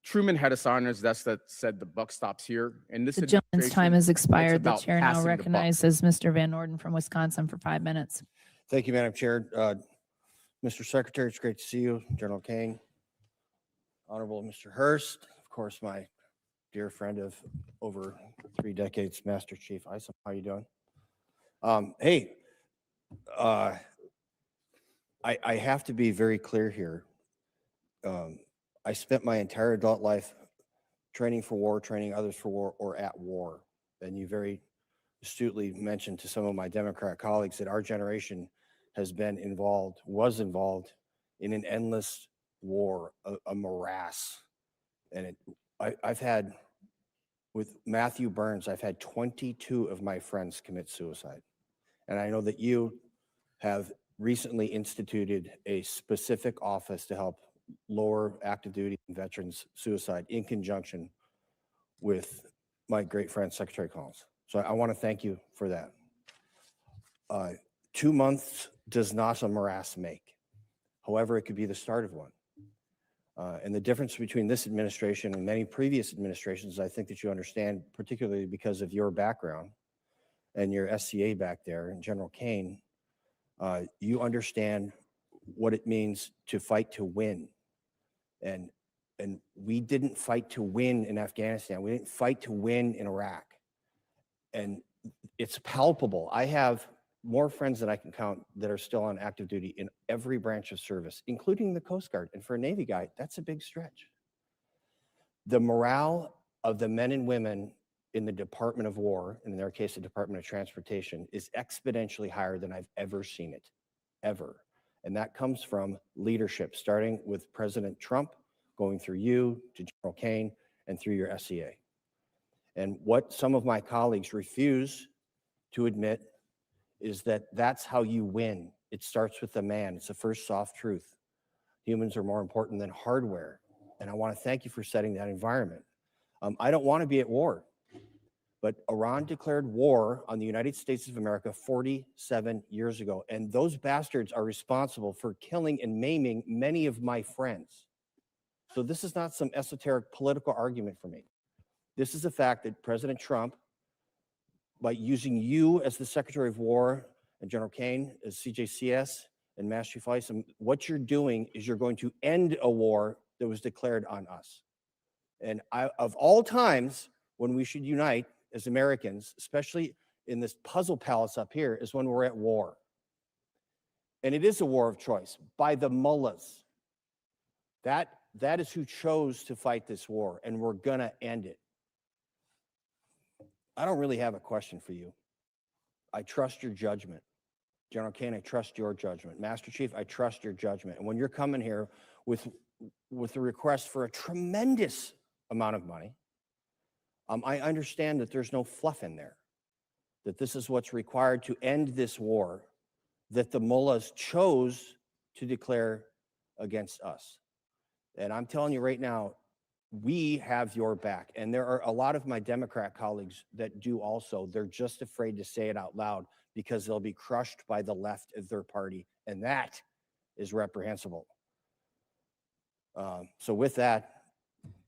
Truman had a sign on his desk that said the buck stops here. And this The gentleman's time has expired. The about chair now passing the buck. recognizes Mr. Van Orden from Wisconsin for 5 minutes. Thank you, Madam Chair. Mr. Secretary, it's great to see you. General Kane, Honorable Mr. Hurst, of course, my dear friend of over 3 decades, Master Chief Isom. How you doing? Hey, I have to be very clear here. I spent my entire adult life training for war, training others for war, or at war. And you very astutely mentioned to some of my Democrat colleagues that our generation has been involved, was involved in an endless war, a morass. And I've had, with Matthew Burns, I've had 22 of my friends commit suicide. And I know that you have recently instituted a specific office to help lower active duty veterans suicide in conjunction with my great friend, Secretary Collins. So I want to thank you for that. 2 months does not a morass make. However, it could be the start of one. And the difference between this administration and many previous administrations, I think that you understand, particularly because of your background and your SCA back there, and General Kane, you understand what it means to fight to win. And we didn't fight to win in Afghanistan. We didn't fight to win in Iraq. And it's palpable. I have more friends than I can count that are still on active duty in every branch of service, including the Coast Guard. And for a Navy guy, that's a big stretch. The morale of the men and women in the Department of War, and in their case, the Department of Transportation, is exponentially higher than I've ever seen it, ever. And that comes from leadership, starting with President Trump, going through you to General Kane, and through your SCA. And what some of my colleagues refuse to admit is that that's how you win. It starts with the man. It's the first soft truth. Humans are more important than hardware. And I want to thank you for setting that environment. I don't want to be at war, but Iran declared war on the United States of America 47 years ago. And those bastards are responsible for killing and maiming many of my friends. So this is not some esoteric political argument for me. This is a fact that President Trump, by using you as the Secretary of War and General Kane as CJCS and Master Chief Isom, what you're doing is you're going to end a war that was declared on us. And of all times when we should unite as Americans, especially in this puzzle palace up here, is when we're at war. And it is a war of choice by the mullahs. That is who chose to fight this war, and we're gonna end it. I don't really have a question for you. I trust your judgment. General Kane, I trust your judgment. Master Chief, I trust your judgment. And when you're coming here with a request for a tremendous amount of money, I understand that there's no fluff in there, that this is what's required to end this war that the mullahs chose to declare against us. And I'm telling you right now, we have your back. And there are a lot of my Democrat colleagues that do also. They're just afraid to say it out loud because they'll be crushed by the left of their party. And that is reprehensible. So with that,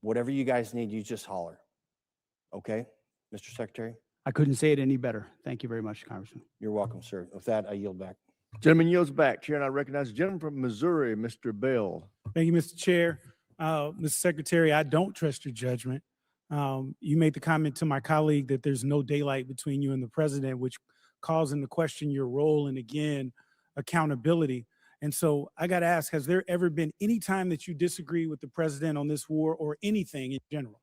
whatever you guys need, you just holler. Okay, Mr. Secretary? I couldn't say it any better. Thank you very much, Congressman. You're welcome, sir. With that, I yield back. Gentleman yields back. Chair, and I recognize the gentleman from Missouri, Mr. Bell. Thank you, Mr. Chair. Mr. Secretary, I don't trust your judgment. You made the comment to my colleague that there's no daylight between you and the president, which calls into question your role and, again, accountability. And so I got to ask, has there ever been any time that you disagree with the president on this war or anything in general?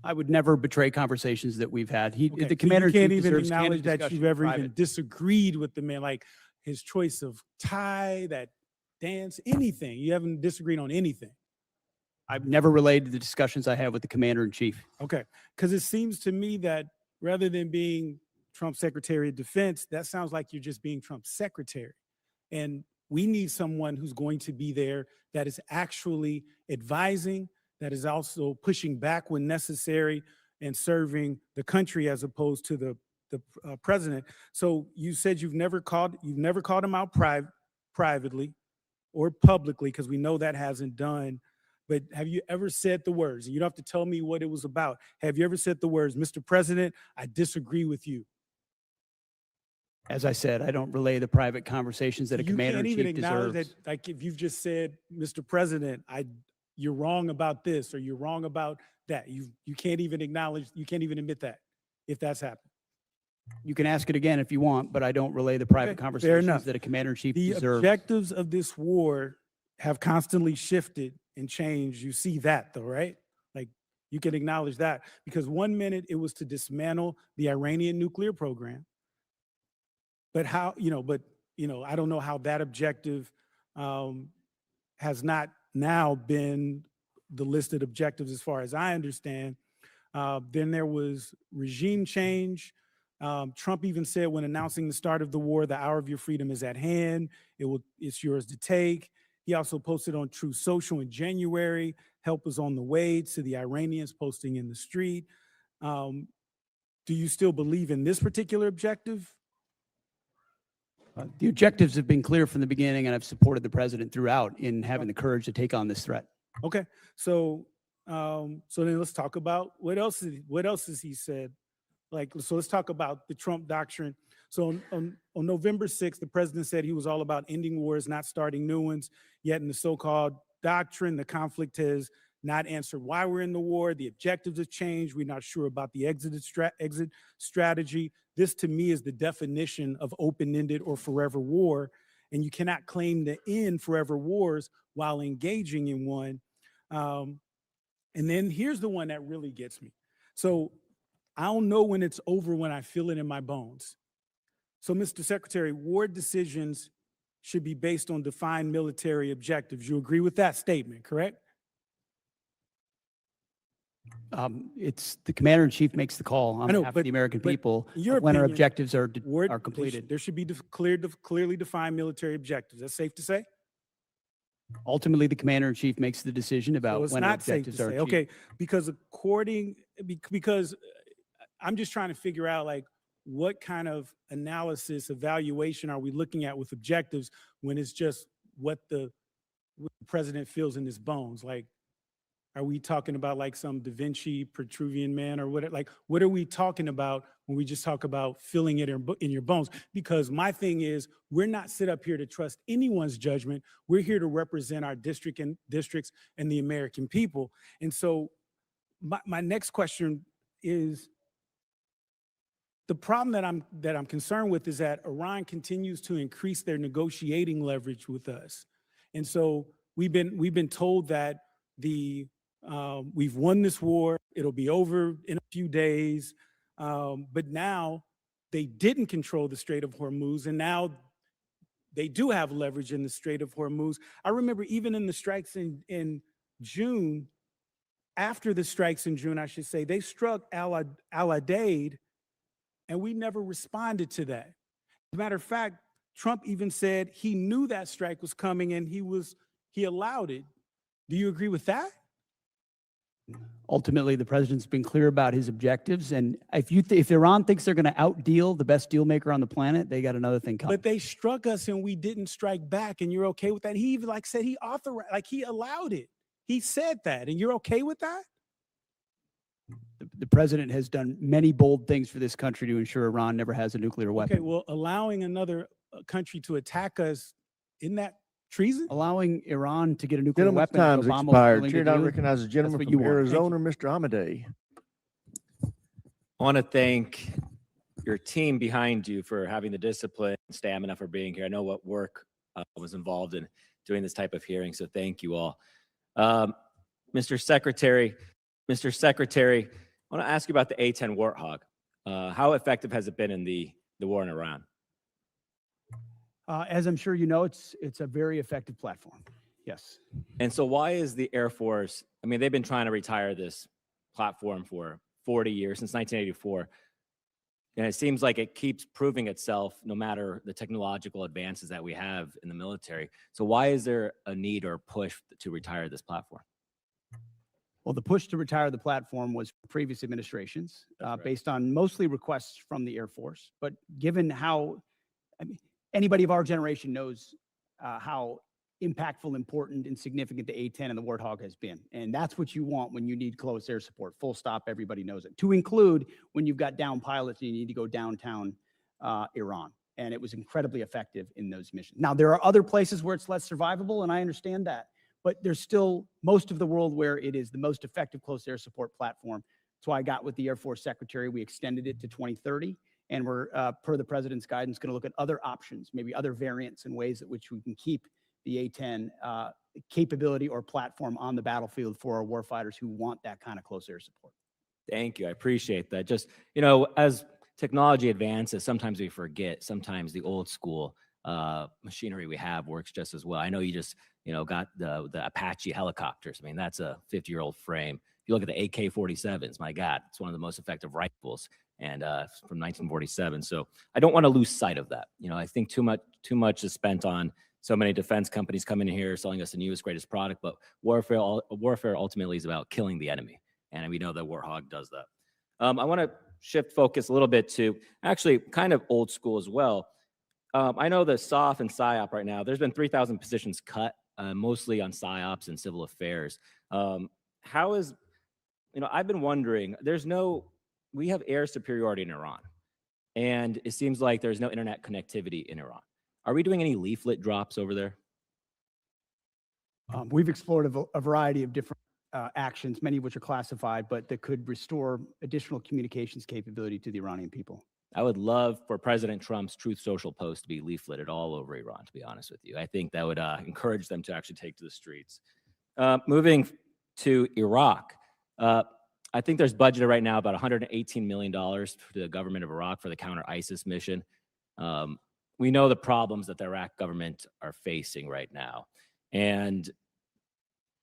I would never betray conversations that we've had. Okay, The so commander you can't in chief even deserves candid acknowledge that discussion you've in ever even private. disagreed with the man, like his choice of tie, that dance, anything. You haven't disagreed on anything. I've never relayed the discussions I have with the commander in chief. Okay, because it seems to me that rather than being Trump's Secretary of Defense, that sounds like you're just being Trump's secretary. And we need someone who's going to be there that is actually advising, that is also pushing back when necessary and serving the country as opposed to the president. So you said you've never called him out privately or publicly, because we know that hasn't done. But have you ever said the words, and you don't have to tell me what it was about, have you ever said the words, Mr. President, I disagree with you? As I said, I don't relay the private conversations that a commander in You can't chief even acknowledge deserves. that, like if you've just said, Mr. President, you're wrong about this, or you're wrong about that. You can't even acknowledge, you can't even admit that, if that's happened. You can ask it again if you want, but I don't relay the private Okay, fair conversations enough. that a commander in chief The deserves. objectives of this war have constantly shifted and changed. You see that though, right? Like you can acknowledge that, because 1 minute it was to dismantle the Iranian nuclear program. But I don't know how that objective has not now been the listed objectives as far as I understand. Then there was regime change. Trump even said when announcing the start of the war, the hour of your freedom is at hand. It's yours to take. He also posted on Truth Social in January, help is on the way, to the Iranians posting in the street. Do you still believe in this particular objective? The objectives have been clear from the beginning, and I've supported the president throughout in having the courage to take on this threat. Okay, so then let's talk about what else has he said? So let's talk about the Trump doctrine. So on November 6th, the president said he was all about ending wars, not starting new ones. Yet in the so-called doctrine, the conflict has not answered why we're in the war. The objectives have changed. We're not sure about the exit strategy. This to me is the definition of open-ended or forever war. And you cannot claim to end forever wars while engaging in one. And then here's the one that really gets me. So I don't know when it's over when I feel it in my bones. So, Mr. Secretary, war decisions should be based on defined military objectives. You agree with that statement, correct? It's the commander in chief makes the call on I know, behalf of the American people in your when our opinion, objectives are completed. There should be clearly defined military objectives. That's safe to say? Ultimately, the commander in chief makes the decision about So it's when our not safe to objectives are say, achieved. okay, because I'm just trying to figure out like what kind of analysis, evaluation are we looking at with objectives when it's just what the president feels in his bones? Like, are we talking about like some Da Vinci Petruvian man or what? Like, what are we talking about when we just talk about feeling it in your bones? Because my thing is, we're not sit up here to trust anyone's judgment. We're here to represent our districts and the American people. And so my next question is, the problem that I'm concerned with is that Iran continues to increase their negotiating leverage with us. And so we've been told that we've won this war, it'll be over in a few days. But now they didn't control the Strait of Hormuz, and now they do have leverage in the Strait of Hormuz. I remember even in the strikes in June, after the strikes in June, I should say, they struck Al-Udeid, and we never responded to that. As a matter of fact, Trump even said he knew that strike was coming and he allowed it. Do you agree with that? Ultimately, the president's been clear about his objectives, and if Iran thinks they're going to outdeal the best deal maker on the planet, they got another thing coming. But they struck us and we didn't strike back, and you're okay with that? He even said he authorized, he allowed it. He said that, and you're okay with that? The president has done many bold things for this country to ensure Iran never has a nuclear weapon. Okay, well, allowing another country to attack us, isn't that treason? Allowing Iran to get a nuclear Gentleman's weapon. time's Obama was expired. willing Chair to now do, recognizes the gentleman what from you want. Thank Arizona, Mr. Amadei. I want to thank your team behind you for having the discipline and stamina for being here. I know what work was involved in doing this type of hearing, so thank you all. Mr. Secretary, I want to ask you about the A-10 Warthog. How effective has it been in the war in Iran? As I'm sure you know, it's a very effective platform. Yes. And so why is the Air Force, I mean, they've been trying to retire this platform for 40 years, since 1984. And it seems like it keeps proving itself no matter the technological advances that we have in the military. So why is there a need or push to retire this platform? Well, the push to retire the platform was from previous administrations, based on mostly requests from the Air Force. But given how, anybody of our generation knows how impactful, important, and significant the A-10 and the Warthog has been. And that's what you want when you need close air support. Full stop, everybody knows it. To include when you've got down pilots and you need to go downtown Iran. And it was incredibly effective in those missions. Now, there are other places where it's less survivable, and I understand that. But there's still most of the world where it is the most effective close air support platform. That's why I got with the Air Force Secretary. We extended it to 2030. And we're, per the president's guidance, going to look at other options, maybe other variants and ways in which we can keep the A-10 capability or platform on the battlefield for our warfighters who want that kind of close air support. Thank you. I appreciate that. Just, you know, as technology advances, sometimes we forget, sometimes the old school machinery we have works just as well. I know you just, you know, got the Apache helicopters. I mean, that's a 50-year-old frame. If you look at the AK-47s, my God, it's one of the most effective rifles, and from 1947. So I don't want to lose sight of that. You know, I think too much is spent on so many defense companies coming in here selling us the newest, greatest product, but warfare ultimately is about killing the enemy. And we know that Warthog does that. I want to shift focus a little bit to actually kind of old school as well. I know the SOF and PSYOP right now, there's been 3,000 positions cut, mostly on PSYOPs and civil affairs. How is, you know, I've been wondering, we have air superiority in Iran, and it seems like there's no internet connectivity in Iran. Are we doing any leaflet drops over there? We've explored a variety of different actions, many of which are classified, but that could restore additional communications capability to the Iranian people. I would love for President Trump's Truth Social post to be leafleted all over Iran, to be honest with you. I think that would encourage them to actually take to the streets. Moving to Iraq, I think there's budgeted right now about $118 million for the government of Iraq for the counter-ISIS mission. We know the problems that the Iraq government are facing right now. And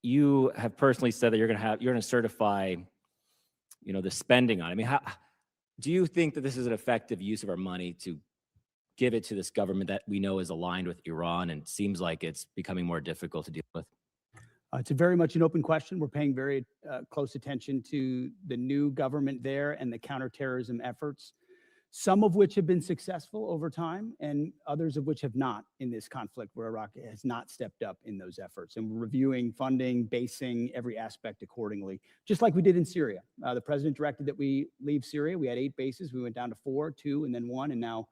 you have personally said that you're going to certify, you know, the spending on it. I mean, do you think that this is an effective use of our money to give it to this government that we know is aligned with Iran and seems like it's becoming more difficult to deal with? It's a very much an open question. We're paying very close attention to the new government there and the counterterrorism efforts, some of which have been successful over time and others of which have not in this conflict, where Iraq has not stepped up in those efforts. And we're reviewing funding, basing every aspect accordingly, just like we did in Syria. The president directed that we leave Syria. We had 8 bases. We went down to 4, 2, and then 1, and now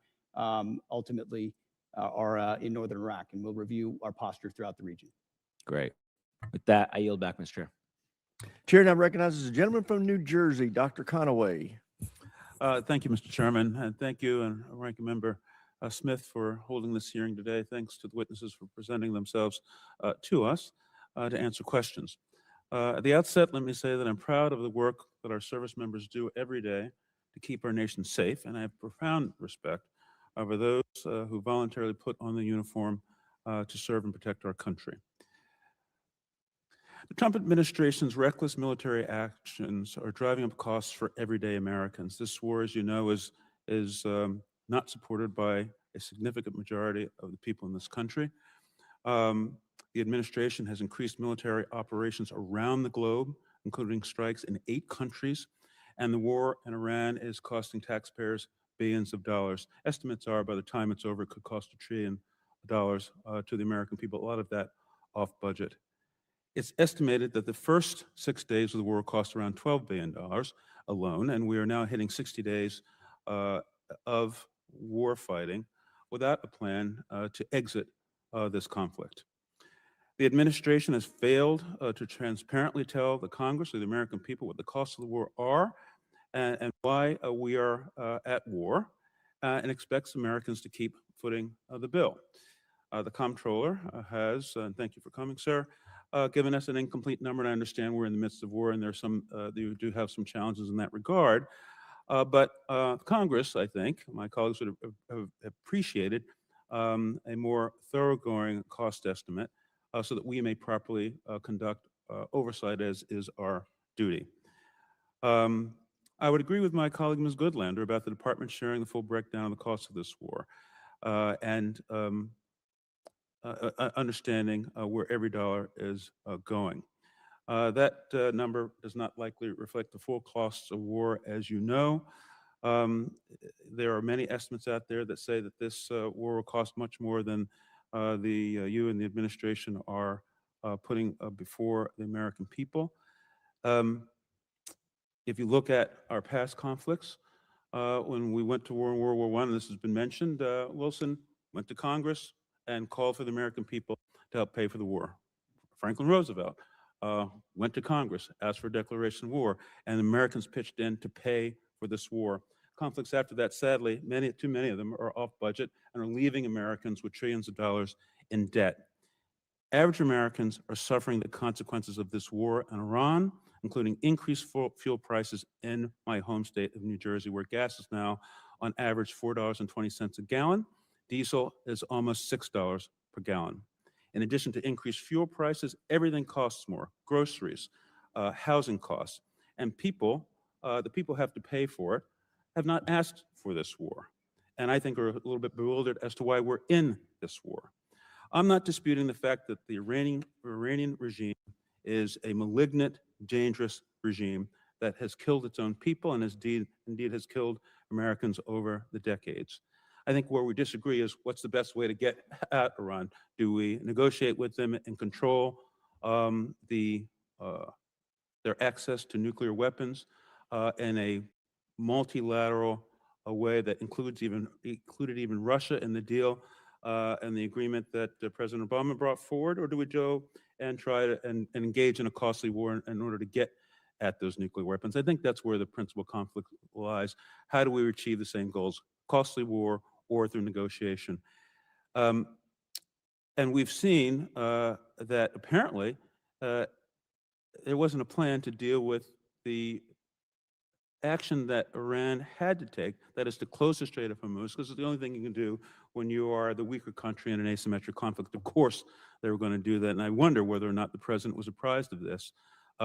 ultimately are in northern Iraq. And we'll review our posture throughout the region. Great. With that, I yield back, Mr. Chair. Chair now recognizes a gentleman from New Jersey, Dr. Conaway. Thank you, Mr. Chairman, and thank you and Ranking Member Smith for holding this hearing today. Thanks to the witnesses for presenting themselves to us to answer questions. At the outset, let me say that I'm proud of the work that our service members do every day to keep our nation safe, and I have profound respect for those who voluntarily put on the uniform to serve and protect our country. The Trump administration's reckless military actions are driving up costs for everyday Americans. This war, as you know, is not supported by a significant majority of the people in this country. The administration has increased military operations around the globe, including strikes in 8 countries, and the war in Iran is costing taxpayers billions of dollars. Estimates are by the time it's over, it could cost $1 trillion to the American people, a lot of that off budget. It's estimated that the first 6 days of the war cost around $12 billion alone, and we are now hitting 60 days of war fighting without a plan to exit this conflict. The administration has failed to transparently tell the Congress or the American people what the costs of the war are and why we are at war, and expects Americans to keep footing the bill. The comptroller has, and thank you for coming, sir, given us an incomplete number, and I understand we're in the midst of war and there's some, you do have some challenges in that regard. But Congress, I think, my colleagues would have appreciated a more thoroughgoing cost estimate so that we may properly conduct oversight as is our duty. I would agree with my colleague, Ms. Goodlander, about the department sharing the full breakdown of the cost of this war and understanding where every dollar is going. That number does not likely reflect the full costs of war, as you know. There are many estimates out there that say that this war will cost much more than you and the administration are putting before the American people. If you look at our past conflicts, when we went to war in World War I, and this has been mentioned, Wilson went to Congress and called for the American people to help pay for the war. Franklin Roosevelt went to Congress, asked for a declaration of war, and the Americans pitched in to pay for this war. Conflicts after that, sadly, too many of them are off budget and are leaving Americans with trillions of dollars in debt. Average Americans are suffering the consequences of this war in Iran, including increased fuel prices in my home state of New Jersey, where gas is now on average $4.20 a gallon. Diesel is almost $6 per gallon. In addition to increased fuel prices, everything costs more: groceries, housing costs, and the people have to pay for it, have not asked for this war, and I think are a little bit bewildered as to why we're in this war. I'm not disputing the fact that the Iranian regime is a malignant, dangerous regime that has killed its own people and indeed has killed Americans over the decades. I think where we disagree is what's the best way to get at Iran. Do we negotiate with them and control their access to nuclear weapons in a multilateral way that included even Russia in the deal and the agreement that President Obama brought forward, or do we go and try to and engage in a costly war in order to get at those nuclear weapons? I think that's where the principal conflict lies. How do we achieve the same goals? Costly war or through negotiation? And we've seen that apparently there wasn't a plan to deal with the action that Iran had to take, that is to close the Strait of Hormuz, because it's the only thing you can do when you are the weaker country in an asymmetric conflict. Of course, they were going to do that, and I wonder whether or not the president was apprised of this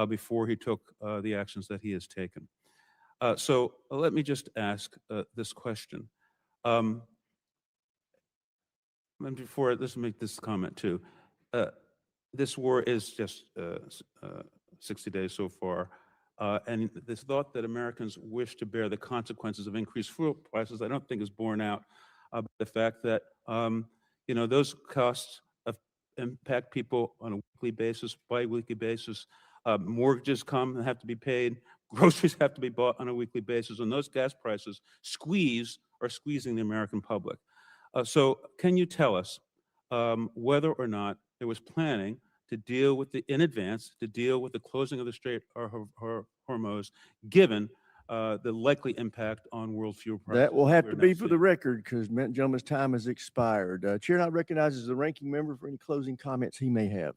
before he took the actions that he has taken. So let me just ask this question. And before, let's make this comment too. This war is just 60 days so far. And this thought that Americans wish to bear the consequences of increased fuel prices, I don't think is borne out by the fact that, those costs impact people on a weekly basis, bi-weekly basis. Mortgages come and have to be paid. Groceries have to be bought on a weekly basis. And those gas prices are squeezing the American public. So can you tell us whether or not there was planning to deal with in advance, to deal with the closing of the Strait of Hormuz, given the likely impact on world fuel prices? That will have we're to now be for the seeing? record, because gentleman's time has expired. Chair now recognizes the ranking member for any closing comments he may have.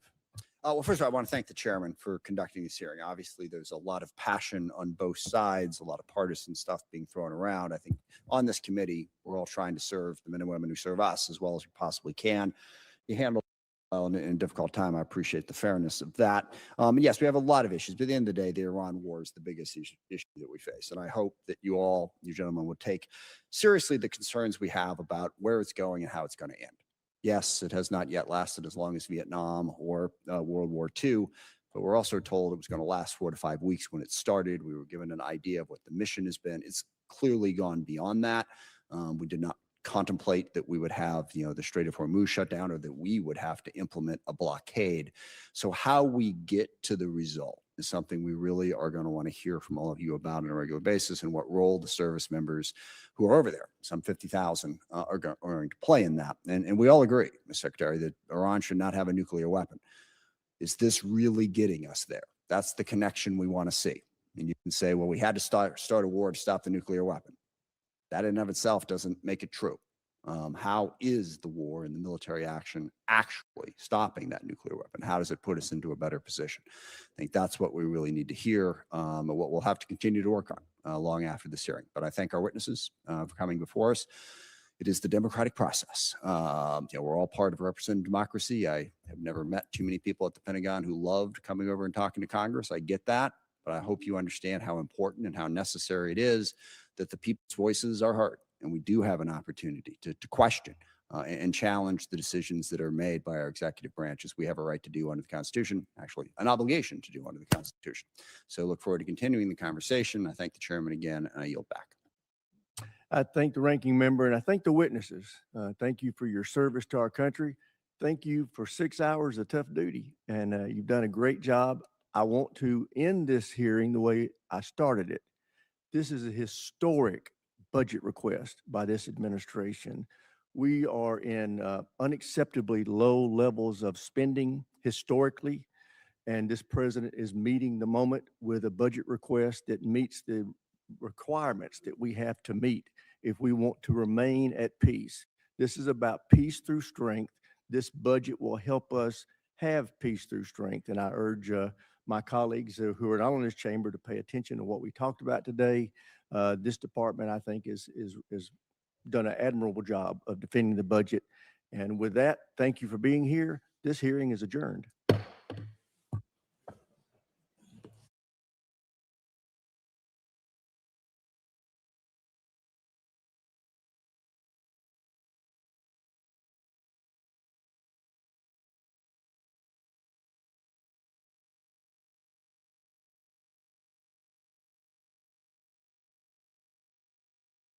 Well, first of all, I want to thank the chairman for conducting this hearing. Obviously, there's a lot of passion on both sides, a lot of partisan stuff being thrown around. I think on this committee, we're all trying to serve the men and women who serve us as well as we possibly can. You handle well in a difficult time. I appreciate the fairness of that. And yes, we have a lot of issues, but at the end of the day, the Iran war is the biggest issue that we face. And I hope that you gentlemen, would take seriously the concerns we have about where it's going and how it's going to end. Yes, it has not yet lasted as long as Vietnam or World War II, but we're also told it was going to last 4 to 5 weeks when it started. We were given an idea of what the mission has been. It's clearly gone beyond that. We did not contemplate that we would have, the Strait of Hormuz shut down, or that we would have to implement a blockade. So how we get to the result is something we really are going to want to hear from all of you about on a regular basis, and what role the service members who are over there, some 50,000, are going to play in that. And we all agree, Mr. Secretary, that Iran should not have a nuclear weapon. Is this really getting us there? That's the connection we want to see. And you can say, well, we had to start a war to stop the nuclear weapon. That in and of itself doesn't make it true. How is the war and the military action actually stopping that nuclear weapon? How does it put us into a better position? I think that's what we really need to hear, and what we'll have to continue to work on long after this hearing. But I thank our witnesses for coming before us. It is the democratic process. We're all part of a representative democracy. I have never met too many people at the Pentagon who loved coming over and talking to Congress. I get that, but I hope you understand how important and how necessary it is that the people's voices are heard, and we do have an opportunity to question and challenge the decisions that are made by our executive branches. We have a right to do under the Constitution, actually an obligation to do under the Constitution. So look forward to continuing the conversation. I thank the chairman again, and I yield back. I thank the ranking member, and I thank the witnesses. Thank you for your service to our country. Thank you for 6 hours of tough duty, and you've done a great job. I want to end this hearing the way I started it. This is a historic budget request by this administration. We are in unacceptably low levels of spending historically, and this president is meeting the moment with a budget request that meets the requirements that we have to meet if we want to remain at peace. This is about peace through strength. This budget will help us have peace through strength, and I urge my colleagues who are not in this chamber to pay attention to what we talked about today. This department, I think, is done an admirable job of defending the budget. And with that, thank you for being here. This hearing is adjourned.